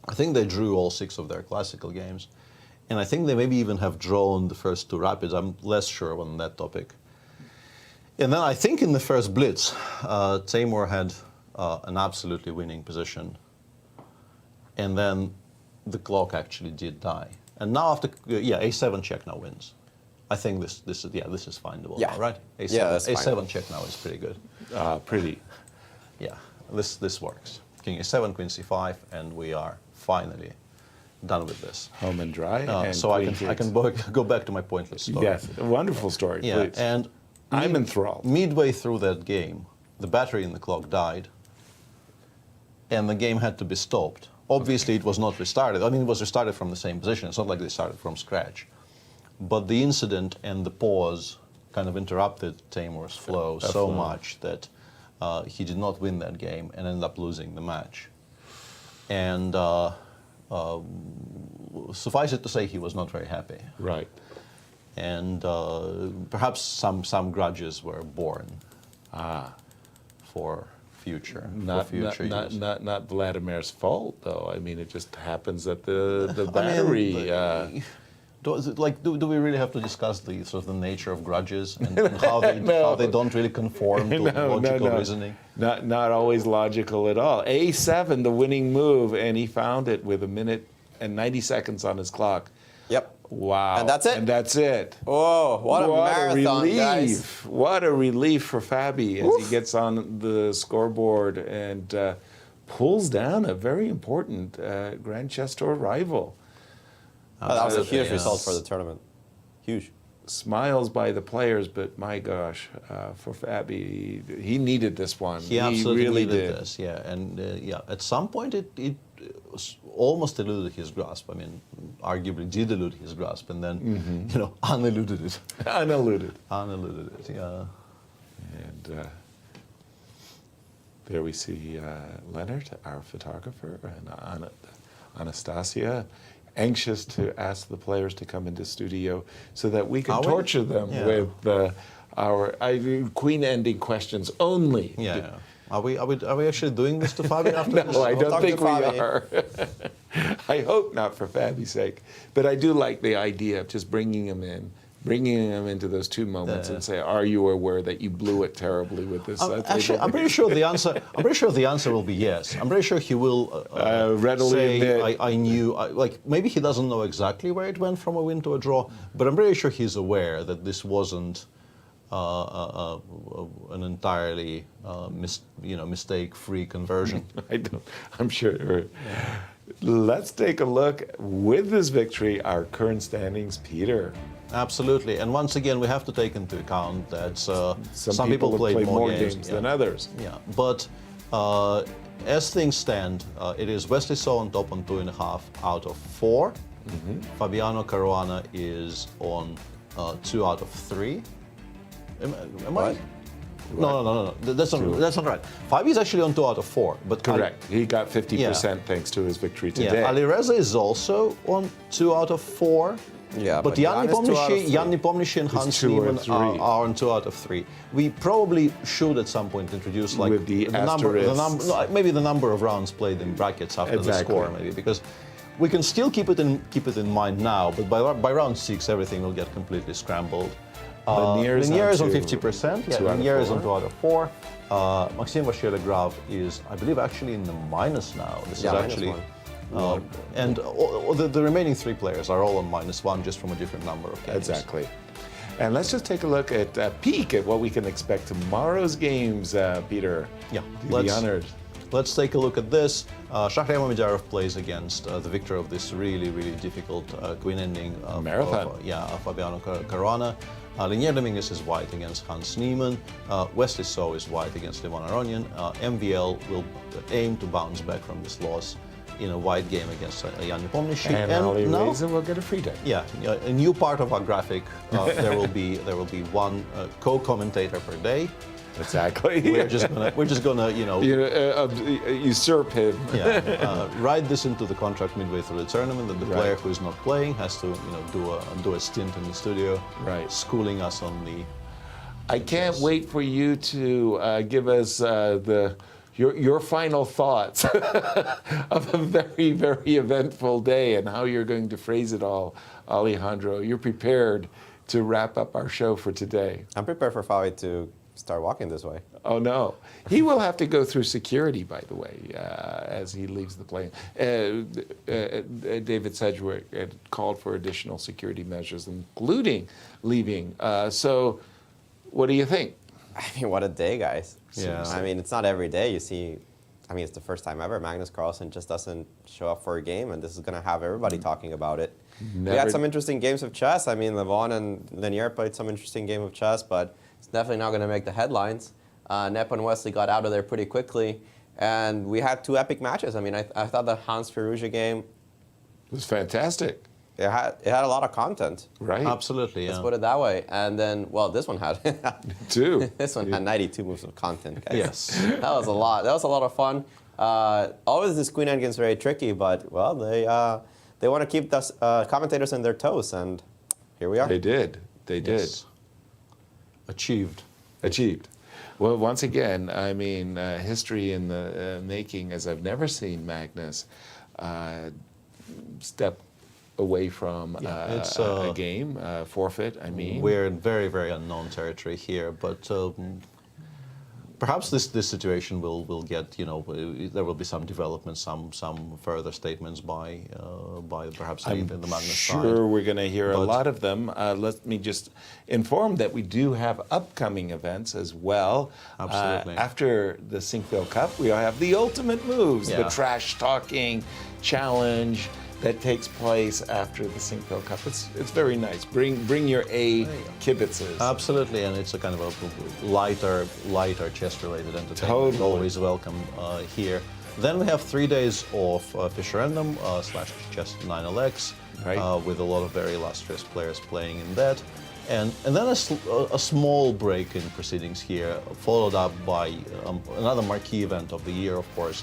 [SPEAKER 4] I think they drew all 6 of their classical games. And I think they maybe even have drawn the first 2 rapids. I'm less sure on that topic. And then I think in the first blitz, Timur had an absolutely winning position. And then the clock actually did die. And now after, A7 check now wins. I think this is findable,
[SPEAKER 6] yeah.
[SPEAKER 4] Right? A7,
[SPEAKER 6] yeah, that's
[SPEAKER 4] A7 check now is pretty good.
[SPEAKER 5] Pretty.
[SPEAKER 4] Yeah, this works. King A7, Queen C5, and we are finally done with this.
[SPEAKER 5] Home and dry. And
[SPEAKER 4] so I can go back to my pointless story.
[SPEAKER 5] Yes, a wonderful story,
[SPEAKER 4] yeah,
[SPEAKER 5] please.
[SPEAKER 4] and
[SPEAKER 5] I'm enthralled.
[SPEAKER 4] Midway through that game, the battery in the clock died, and the game had to be stopped. Obviously, it was not restarted. I mean, it was restarted from the same position. It's not like they started from scratch. But the incident and the pause kind of interrupted Timur's flow so much that he did not win that game and ended up losing the match. And suffice it to say, he was not very happy.
[SPEAKER 5] Right.
[SPEAKER 4] And perhaps some grudges were born for future.
[SPEAKER 5] Not Vladimir's fault, though. I mean, it just happens that the battery.
[SPEAKER 4] Do we really have to discuss the sort of the nature of grudges and how they don't really conform to logical reasoning?
[SPEAKER 5] Not always logical at all. A7, the winning move, and he found it with 1 minute and 90 seconds on his clock.
[SPEAKER 6] Yep.
[SPEAKER 5] Wow.
[SPEAKER 6] And that's it.
[SPEAKER 5] And that's it.
[SPEAKER 6] Oh, what a marathon,
[SPEAKER 5] relief.
[SPEAKER 6] guys.
[SPEAKER 5] What a relief for Fabi as he gets on the scoreboard and pulls down a very important Grand Chess Tour rival.
[SPEAKER 6] That was a huge result for the tournament. Huge.
[SPEAKER 5] Smiles by the players, but my gosh, for Fabi, he needed this one.
[SPEAKER 4] He absolutely
[SPEAKER 5] really
[SPEAKER 4] needed
[SPEAKER 5] did.
[SPEAKER 4] this, yeah. And at some point it almost eluded his grasp. I mean, arguably did elude his grasp, and then uneluded it.
[SPEAKER 5] Uneluded
[SPEAKER 4] it, yeah.
[SPEAKER 5] And there we see Leonard, our photographer, and Anastasiya, anxious to ask the players to come into studio so that we can torture them with our queen-ending questions only.
[SPEAKER 4] Yeah. Are we actually doing this to Fabi after this?
[SPEAKER 5] No, I don't think we are. I hope not for Fabi's sake. But I do like the idea of just bringing him into those 2 moments and say, "Are you aware that you blew it terribly with this?"
[SPEAKER 4] Actually, I'm pretty sure the answer will be yes. I'm pretty sure he will
[SPEAKER 5] readily
[SPEAKER 4] say,
[SPEAKER 5] admit.
[SPEAKER 4] I knew. Like maybe he doesn't know exactly where it went from a win to a draw, but I'm pretty sure he's aware that this wasn't an entirely mistake-free conversion.
[SPEAKER 5] I'm sure. Let's take a look with this victory, our current standings, Peter.
[SPEAKER 4] Absolutely, and once again, we have to take into account that some people played more games
[SPEAKER 5] than others.
[SPEAKER 4] Yeah, but as things stand, it is Wesley So on top on 2.5 out of 4. Fabiano Caruana is on 2 out of 3. Am I? No. That's not right. 5 is actually on 2 out of 4. But
[SPEAKER 5] Correct. He got 50% thanks to his victory today.
[SPEAKER 4] Yeah, Alireza is also on 2 out of 4.
[SPEAKER 6] Yeah,
[SPEAKER 4] but Jan Nepomniachtchi and Hans Niemann are on 2 out of 3. We probably should at some point introduce like
[SPEAKER 5] with the
[SPEAKER 4] maybe the number of rounds played in brackets after the score, maybe, because we can still keep it in mind now, but by round 6 everything will get completely scrambled. Lanier is on 50%. Yeah, Lanier is on 2 out of 4. Maxime Vachier-Lagrave is, I believe, actually in the minus now. This is actually. And the remaining 3 players are all on -1, just from a different number of games.
[SPEAKER 5] Exactly. And let's just take a look at peek at what we can expect tomorrow's games, Peter.
[SPEAKER 4] Yeah,
[SPEAKER 5] be honored.
[SPEAKER 4] Let's take a look at this. Shahriar Mamedyarov plays against the victor of this really, really difficult queen ending
[SPEAKER 5] marathon.
[SPEAKER 4] Fabiano Caruana. Linier Dominguez is white against Hans Niemann. Wesley So is white against Levon Aronian. MVL will aim to bounce back from this loss in a white game against Jan Nepomniachtchi.
[SPEAKER 5] And Alireza will get a free day.
[SPEAKER 4] Yeah, a new part of our graphic. There will be one co-commentator per day.
[SPEAKER 5] Exactly.
[SPEAKER 4] We're just gonna
[SPEAKER 5] usurp him.
[SPEAKER 4] Write this into the contract midway through the tournament that the player who is not playing has to do a stint in the studio, schooling us on the.
[SPEAKER 5] I can't wait for you to give us your final thoughts of a very, very eventful day and how you're going to phrase it all, Alejandro. You're prepared to wrap up our show for today.
[SPEAKER 6] I'm prepared for Fabi to start walking this way.
[SPEAKER 5] Oh, no. He will have to go through security, by the way, as he leaves the plane. David Sedgwick had called for additional security measures, including leaving. So what do you think?
[SPEAKER 6] I mean, what a day, guys.
[SPEAKER 4] Yeah.
[SPEAKER 6] I mean, it's not every day you see. I mean, it's the first time ever. Magnus Carlsen just doesn't show up for a game, and this is going to have everybody talking about it. We had some interesting games of chess. I mean, Levon and Lanier played some interesting game of chess, but it's definitely not going to make the headlines. Nep and Wesley got out of there pretty quickly, and we had 2 epic matches. I mean, I thought the Hans Firouzja game
[SPEAKER 5] was fantastic.
[SPEAKER 6] It had a lot of content.
[SPEAKER 5] Right.
[SPEAKER 4] Absolutely,
[SPEAKER 6] Let's put it that way. And then, well, this one had
[SPEAKER 5] 2.
[SPEAKER 6] This one had 92 moves of content, guys.
[SPEAKER 4] Yes.
[SPEAKER 6] That was a lot. That was a lot of fun. Always this queen endgame is very tricky, but, well, they want to keep the commentators on their toes, and here we are.
[SPEAKER 5] They did. They did.
[SPEAKER 4] Yes. Achieved.
[SPEAKER 5] Well, once again, I mean, history in the making, as I've never seen Magnus step away from a game, forfeit, I mean.
[SPEAKER 4] We're in very, very unknown territory here, but perhaps this situation will get, there will be some development, some further statements by perhaps the Magnus side.
[SPEAKER 5] Sure, we're going to hear a lot of them. Let me just inform that we do have upcoming events as well.
[SPEAKER 4] Absolutely.
[SPEAKER 5] After the Sinquefield Cup, we have the ultimate moves, the trash talking challenge that takes place after the Sinquefield Cup. It's very nice. Bring your A kibitzes.
[SPEAKER 4] Absolutely, and it's a kind of a lighter chess-related entertainment.
[SPEAKER 5] Totally.
[SPEAKER 4] Always welcome here. Then we have 3 days of Fischer Random / Chess 9LX, with a lot of very illustrious players playing in that. And then a small break in proceedings here, followed up by another marquee event of the year, of course,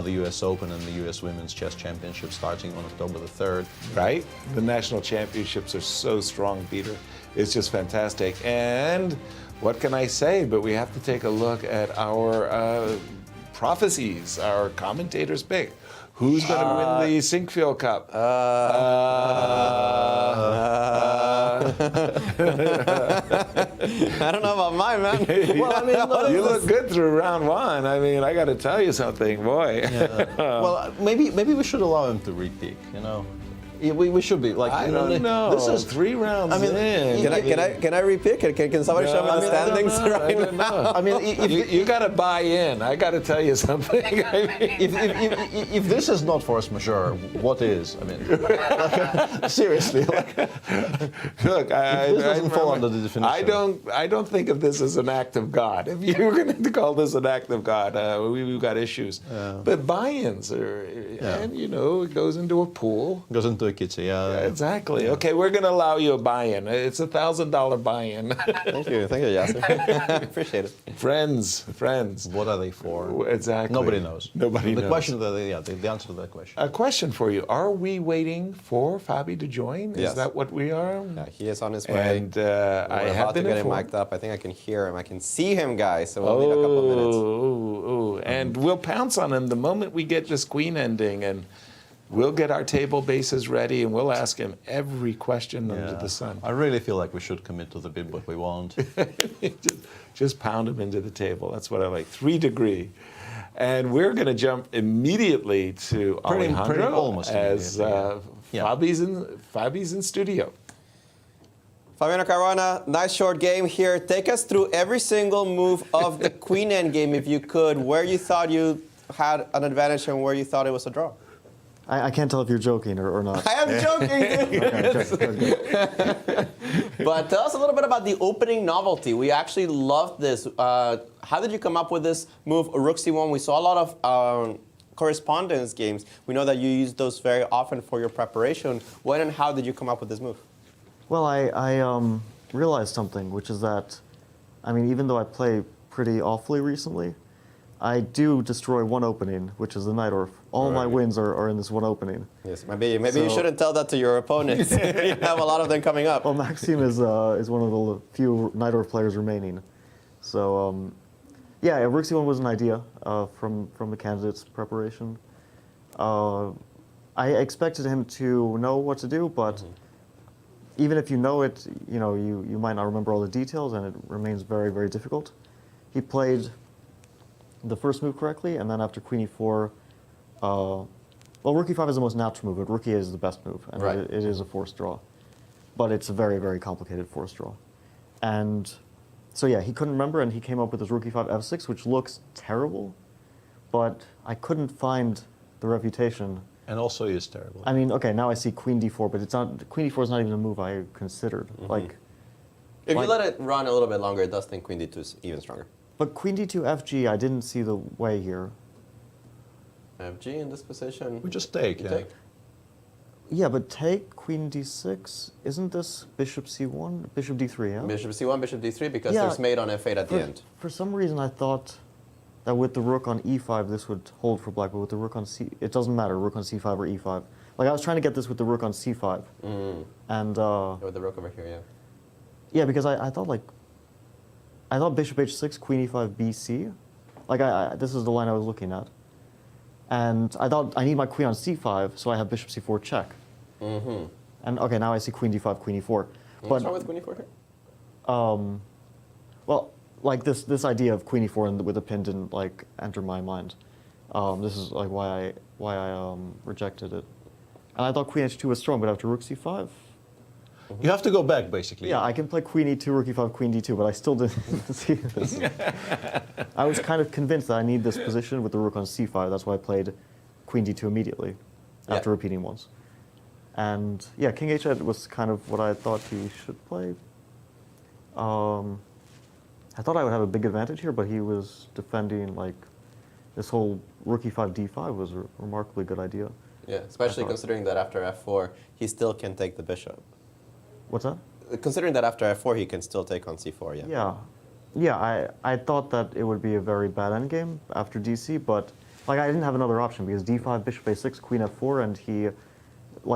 [SPEAKER 4] the US Open and the US Women's Chess Championship starting on October the 3rd.
[SPEAKER 5] Right? The national championships are so strong, Peter. It's just fantastic. And what can I say? But we have to take a look at our prophecies, our commentators' pick. Who's going to win the Sinquefield Cup?
[SPEAKER 6] I don't know about mine, man. Well, I mean,
[SPEAKER 5] you look good through round 1. I mean, I got to tell you something, boy.
[SPEAKER 4] Well, maybe we should allow him to repeat. We should be like.
[SPEAKER 5] I don't know. This is 3 rounds in.
[SPEAKER 6] Can I repick? Can somebody show me the standings right now?
[SPEAKER 4] I mean,
[SPEAKER 5] you got to buy in. I got to tell you something. I mean,
[SPEAKER 4] if this is not force majeure, what is? I mean, seriously.
[SPEAKER 5] Look,
[SPEAKER 4] this doesn't fall under the definition.
[SPEAKER 5] I don't think of this as an act of God. If you're going to call this an act of God, we've got issues. But buy-ins are, and it goes into a pool.
[SPEAKER 4] Goes into a Nikitsi, yeah.
[SPEAKER 5] Exactly. Okay, we're going to allow you a buy-in. It's $1,000 buy-in.
[SPEAKER 6] Thank you, Yasser. Appreciate it.
[SPEAKER 5] Friends.
[SPEAKER 4] What are they for?
[SPEAKER 5] Exactly.
[SPEAKER 4] Nobody knows.
[SPEAKER 5] Nobody knows.
[SPEAKER 4] The question, the answer to that question.
[SPEAKER 5] A question for you. Are we waiting for Fabi to join?
[SPEAKER 6] Yes.
[SPEAKER 5] Is that what we are?
[SPEAKER 6] Yeah, he is on his way.
[SPEAKER 5] And
[SPEAKER 6] We're
[SPEAKER 5] I have
[SPEAKER 6] about
[SPEAKER 5] been
[SPEAKER 6] to get him
[SPEAKER 5] informed.
[SPEAKER 6] mic'd up. I think I can hear him. I can see him, guys. So we'll need a couple of minutes.
[SPEAKER 5] Ooh. And we'll pounce on him the moment we get this queen ending, and we'll get our table bases ready, and we'll ask him every question under the sun.
[SPEAKER 4] I really feel like we should commit to the bid, but we won't.
[SPEAKER 5] just pound him into the table. That's what I like. 3 degree. And we're going to jump immediately to Alejandro
[SPEAKER 4] almost
[SPEAKER 5] as Fabi's in studio.
[SPEAKER 6] Fabiano Caruana, nice short game here. Take us through every single move of the queen endgame, if you could, where you thought you had an advantage and where you thought it was a draw.
[SPEAKER 19] I can't tell if you're joking or not.
[SPEAKER 6] I am joking. But tell us a little bit about the opening novelty. We actually loved this. How did you come up with this move, Rook C1? We saw a lot of correspondence games. We know that you use those very often for your preparation. When and how did you come up with this move?
[SPEAKER 19] Well, I realized something, which is that, I mean, even though I play pretty awfully recently, I do destroy one opening, which is the Najdorf. All my wins are in this one opening.
[SPEAKER 6] Yes, maybe you shouldn't tell that to your opponents. You have a lot of them coming up.
[SPEAKER 19] Well, Maxime is one of the few Najdorf players remaining. So, yeah, Rook C1 was an idea from the candidate's preparation. I expected him to know what to do, but even if you know it, you might not remember all the details, and it remains very, very difficult. He played the first move correctly, and then after Queen E4, well, Rook E5 is the most natural move, but Rook E8 is the best move, and it is a forced draw. But it's a very, very complicated forced draw. And so yeah, he couldn't remember, and he came up with his Rook E5 F6, which looks terrible, but I couldn't find the refutation.
[SPEAKER 4] And also is terrible.
[SPEAKER 19] I mean, okay, now I see Queen D4, but it's not. Queen D4 is not even a move I considered.
[SPEAKER 6] If you let it run a little bit longer, it does think Queen D2 is even stronger.
[SPEAKER 19] But Queen D2 FG, I didn't see the way here.
[SPEAKER 6] FG in this position.
[SPEAKER 4] We just take,
[SPEAKER 6] Take.
[SPEAKER 19] Yeah, but take Queen D6. Isn't this Bishop C1, Bishop D3? Yeah.
[SPEAKER 6] Bishop C1, Bishop D3, because there's mate on F8 at the end.
[SPEAKER 19] For some reason, I thought that with the Rook on E5, this would hold for Black, but with the Rook on C, it doesn't matter. Rook on C5 or E5. Like I was trying to get this with the Rook on C5, and
[SPEAKER 6] with the Rook over here, yeah.
[SPEAKER 19] Yeah, because I thought Bishop H6, Queen E5, BC. Like this is the line I was looking at. And I thought I need my queen on C5, so I have Bishop C4 check. And okay, now I see Queen D5, Queen E4.
[SPEAKER 6] What's wrong with Queen E4 here?
[SPEAKER 19] Well, like this idea of Queen E4 and with a pin didn't like enter my mind. This is like why I rejected it. And I thought Queen H2 was strong, but after Rook C5.
[SPEAKER 4] You have to go back, basically.
[SPEAKER 19] Yeah, I can play Queen E2, Rook E5, Queen D2, but I still didn't see this. I was kind of convinced that I need this position with the Rook on C5. That's why I played Queen D2 immediately after repeating once. And yeah, King H8 was kind of what I thought he should play. I thought I would have a big advantage here, but he was defending like this whole Rook E5, D5 was a remarkably good idea.
[SPEAKER 6] Yeah, especially considering that after F4, he still can take the bishop.
[SPEAKER 19] What's that?
[SPEAKER 6] Considering that after F4, he can still take on C4, yeah.
[SPEAKER 19] Yeah. Yeah, I thought that it would be a very bad endgame after DC, but like I didn't have another option because D5, Bishop A6, Queen F4, and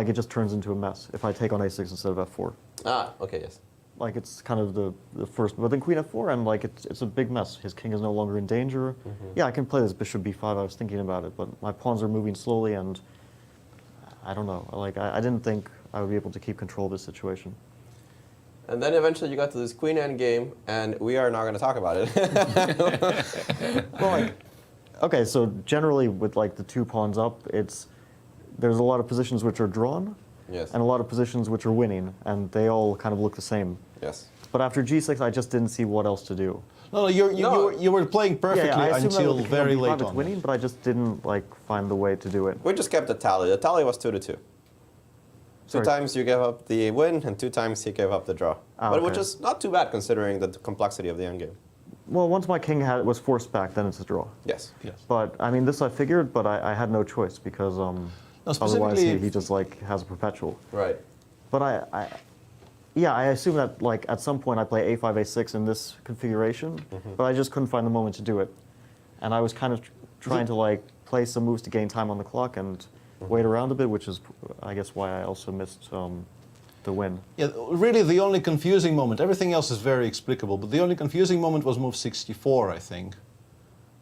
[SPEAKER 19] it just turns into a mess if I take on A6 instead of F4.
[SPEAKER 6] Ah, okay, yes.
[SPEAKER 19] Like it's kind of the first, but then Queen F4, and like it's a big mess. His king is no longer in danger. Yeah, I can play this Bishop B5. I was thinking about it, but my pawns are moving slowly, and I don't know. Like I didn't think I would be able to keep control of this situation.
[SPEAKER 6] And then eventually you got to this queen endgame, and we are not going to talk about it.
[SPEAKER 19] Well, okay, so generally with like the 2 pawns up, there's a lot of positions which are drawn,
[SPEAKER 6] yes,
[SPEAKER 19] and a lot of positions which are winning, and they all kind of look the same.
[SPEAKER 6] Yes.
[SPEAKER 19] But after G6, I just didn't see what else to do.
[SPEAKER 4] No, you were playing perfectly until very late on.
[SPEAKER 19] Winning, but I just didn't like find the way to do it.
[SPEAKER 6] We just kept the tally. The tally was 2-2. Two times you gave up the win, and 2 times he gave up the draw. But which is not too bad considering the complexity of the endgame.
[SPEAKER 19] Well, once my king was forced back, then it's a draw.
[SPEAKER 6] Yes.
[SPEAKER 19] But I mean, this I figured, but I had no choice because.
[SPEAKER 4] No,
[SPEAKER 19] Otherwise,
[SPEAKER 4] specifically-
[SPEAKER 19] he just like has a perpetual.
[SPEAKER 4] Right.
[SPEAKER 19] But I assume that like at some point I play a5, a6 in this configuration, but I just couldn't find the moment to do it. And I was kind of trying to like play some moves to gain time on the clock and wait around a bit, which is, I guess, why I also missed the win.
[SPEAKER 4] Yeah, really the only confusing moment, everything else is very explicable, but the only confusing moment was move 64, I think.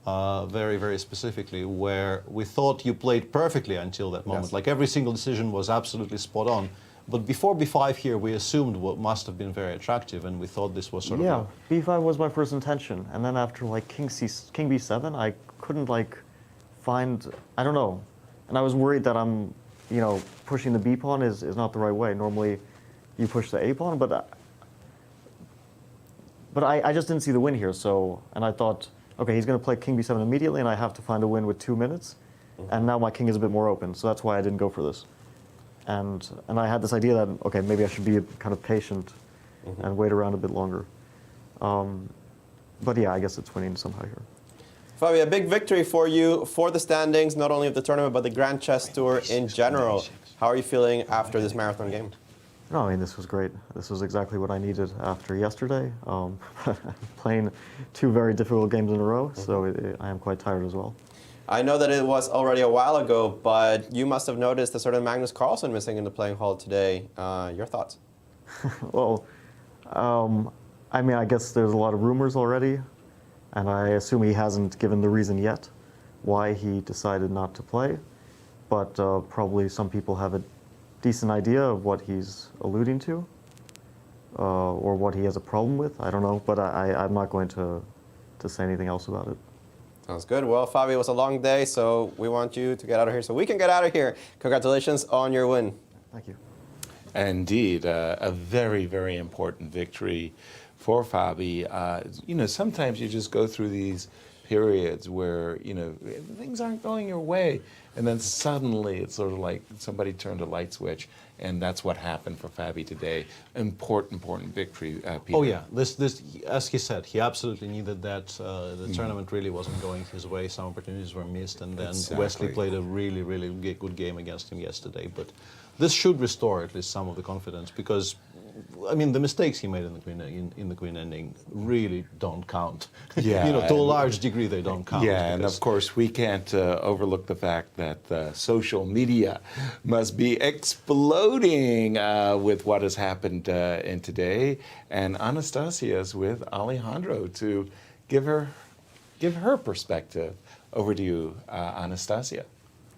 [SPEAKER 4] Very, very specifically, where we thought you played perfectly until that moment.
[SPEAKER 6] Yes.
[SPEAKER 4] Like every single decision was absolutely spot on. But before b5 here, we assumed what must have been very attractive, and we thought this was sort of
[SPEAKER 19] Yeah, b5 was my first intention, and then after like king b7, I couldn't like find, I don't know, and I was worried that I'm, you know, pushing the b pawn is not the right way. Normally, you push the a pawn, but I just didn't see the win here. So, and I thought, okay, he's going to play king b7 immediately, and I have to find a win with 2 minutes, and now my king is a bit more open, so that's why I didn't go for this. And I had this idea that, okay, maybe I should be kind of patient and wait around a bit longer. But yeah, I guess it's winning somehow here.
[SPEAKER 6] Fabio, a big victory for you for the standings, not only of the tournament, but the Grand Chess Tour in general. How are you feeling after this marathon game?
[SPEAKER 19] No, I mean, this was great. This was exactly what I needed after yesterday. Playing 2 very difficult games in a row, so I am quite tired as well.
[SPEAKER 6] I know that it was already a while ago, but you must have noticed a certain Magnus Carlsen missing in the playing hall today. Your thoughts?
[SPEAKER 19] Well, I mean, I guess there's a lot of rumors already, and I assume he hasn't given the reason yet why he decided not to play, but probably some people have a decent idea of what he's alluding to, or what he has a problem with. I don't know, but I'm not going to say anything else about it.
[SPEAKER 6] Sounds good. Well, Fabio, it was a long day, so we want you to get out of here so we can get out of here. Congratulations on your win.
[SPEAKER 19] Thank you.
[SPEAKER 5] Indeed, a very, very important victory for Fabi. You know, sometimes you just go through these periods where, you know, things aren't going your way, and then suddenly it's sort of like somebody turned a light switch, and that's what happened for Fabi today. Important victory, Peter.
[SPEAKER 4] Oh yeah, this as he said, he absolutely needed that. The tournament really wasn't going his way. Some opportunities were missed, and then Wesley played a really, really good game against him yesterday. But this should restore at least some of the confidence, because, I mean, the mistakes he made in the queen ending really don't count.
[SPEAKER 5] Yeah,
[SPEAKER 4] you know, to a large degree they don't count.
[SPEAKER 5] Yeah, and of course we can't overlook the fact that social media must be exploding with what has happened in today, and Anastasiya's with Alejandro to give her perspective. Over to you, Anastasiya.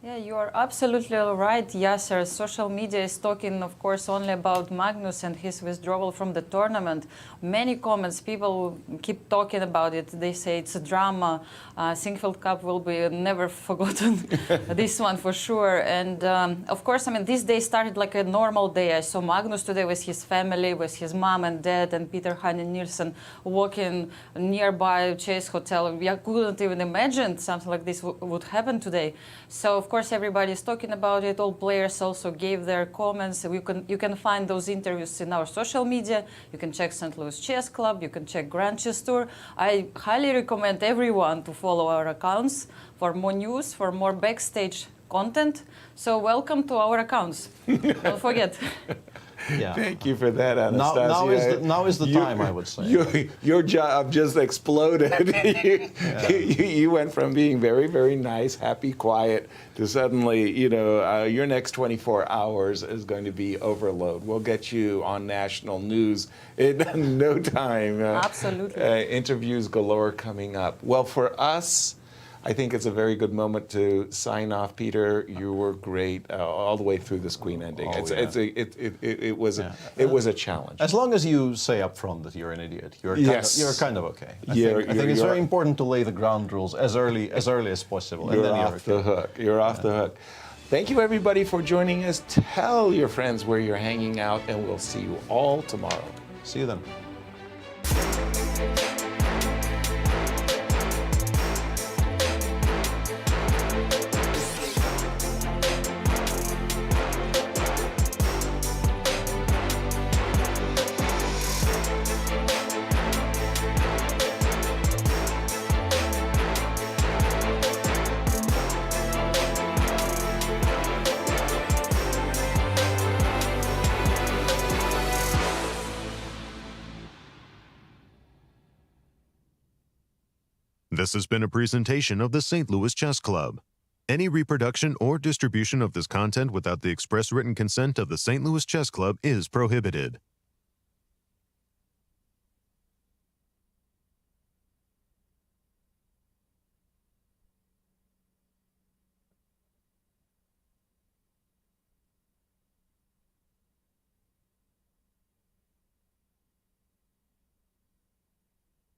[SPEAKER 7] Yeah, you are absolutely right, Yasser. Social media is talking, of course, only about Magnus and his withdrawal from the tournament. Many comments, people keep talking about it. They say it's a drama. Sinquefield Cup will be never forgotten, this one for sure. And of course, I mean, this day started like a normal day. I saw Magnus today with his family, with his mom and dad, and Peter Nielsen walking nearby Chase Hotel. We couldn't even imagine something like this would happen today. So, of course, everybody is talking about it. All players also gave their comments. You can find those interviews in our social media. You can check St. Louis Chess Club. You can check Grand Chess Tour. I highly recommend everyone to follow our accounts for more news, for more backstage content. So welcome to our accounts. Don't forget.
[SPEAKER 4] Yeah.
[SPEAKER 5] Thank you for that, Anastasiya.
[SPEAKER 4] Now is the time, I would say.
[SPEAKER 5] Your job just exploded. You went from being very, very nice, happy, quiet, to suddenly, you know, your next 24 hours is going to be overload. We'll get you on national news in no time.
[SPEAKER 7] Absolutely.
[SPEAKER 5] Interviews galore coming up. Well, for us, I think it's a very good moment to sign off. Peter, you were great all the way through this queen ending. It was a challenge.
[SPEAKER 4] As long as you say up front that you're an idiot, you're kind of okay. I think it's very important to lay the ground rules as early as possible.
[SPEAKER 5] You're off the hook. You're off the hook. Thank you, everybody, for joining us. Tell your friends where you're hanging out, and we'll see you all tomorrow.
[SPEAKER 4] See you then.
[SPEAKER 1] This has been a presentation of the St. Louis Chess Club. Any reproduction or distribution of this content without the express written consent of the St. Louis Chess Club is prohibited.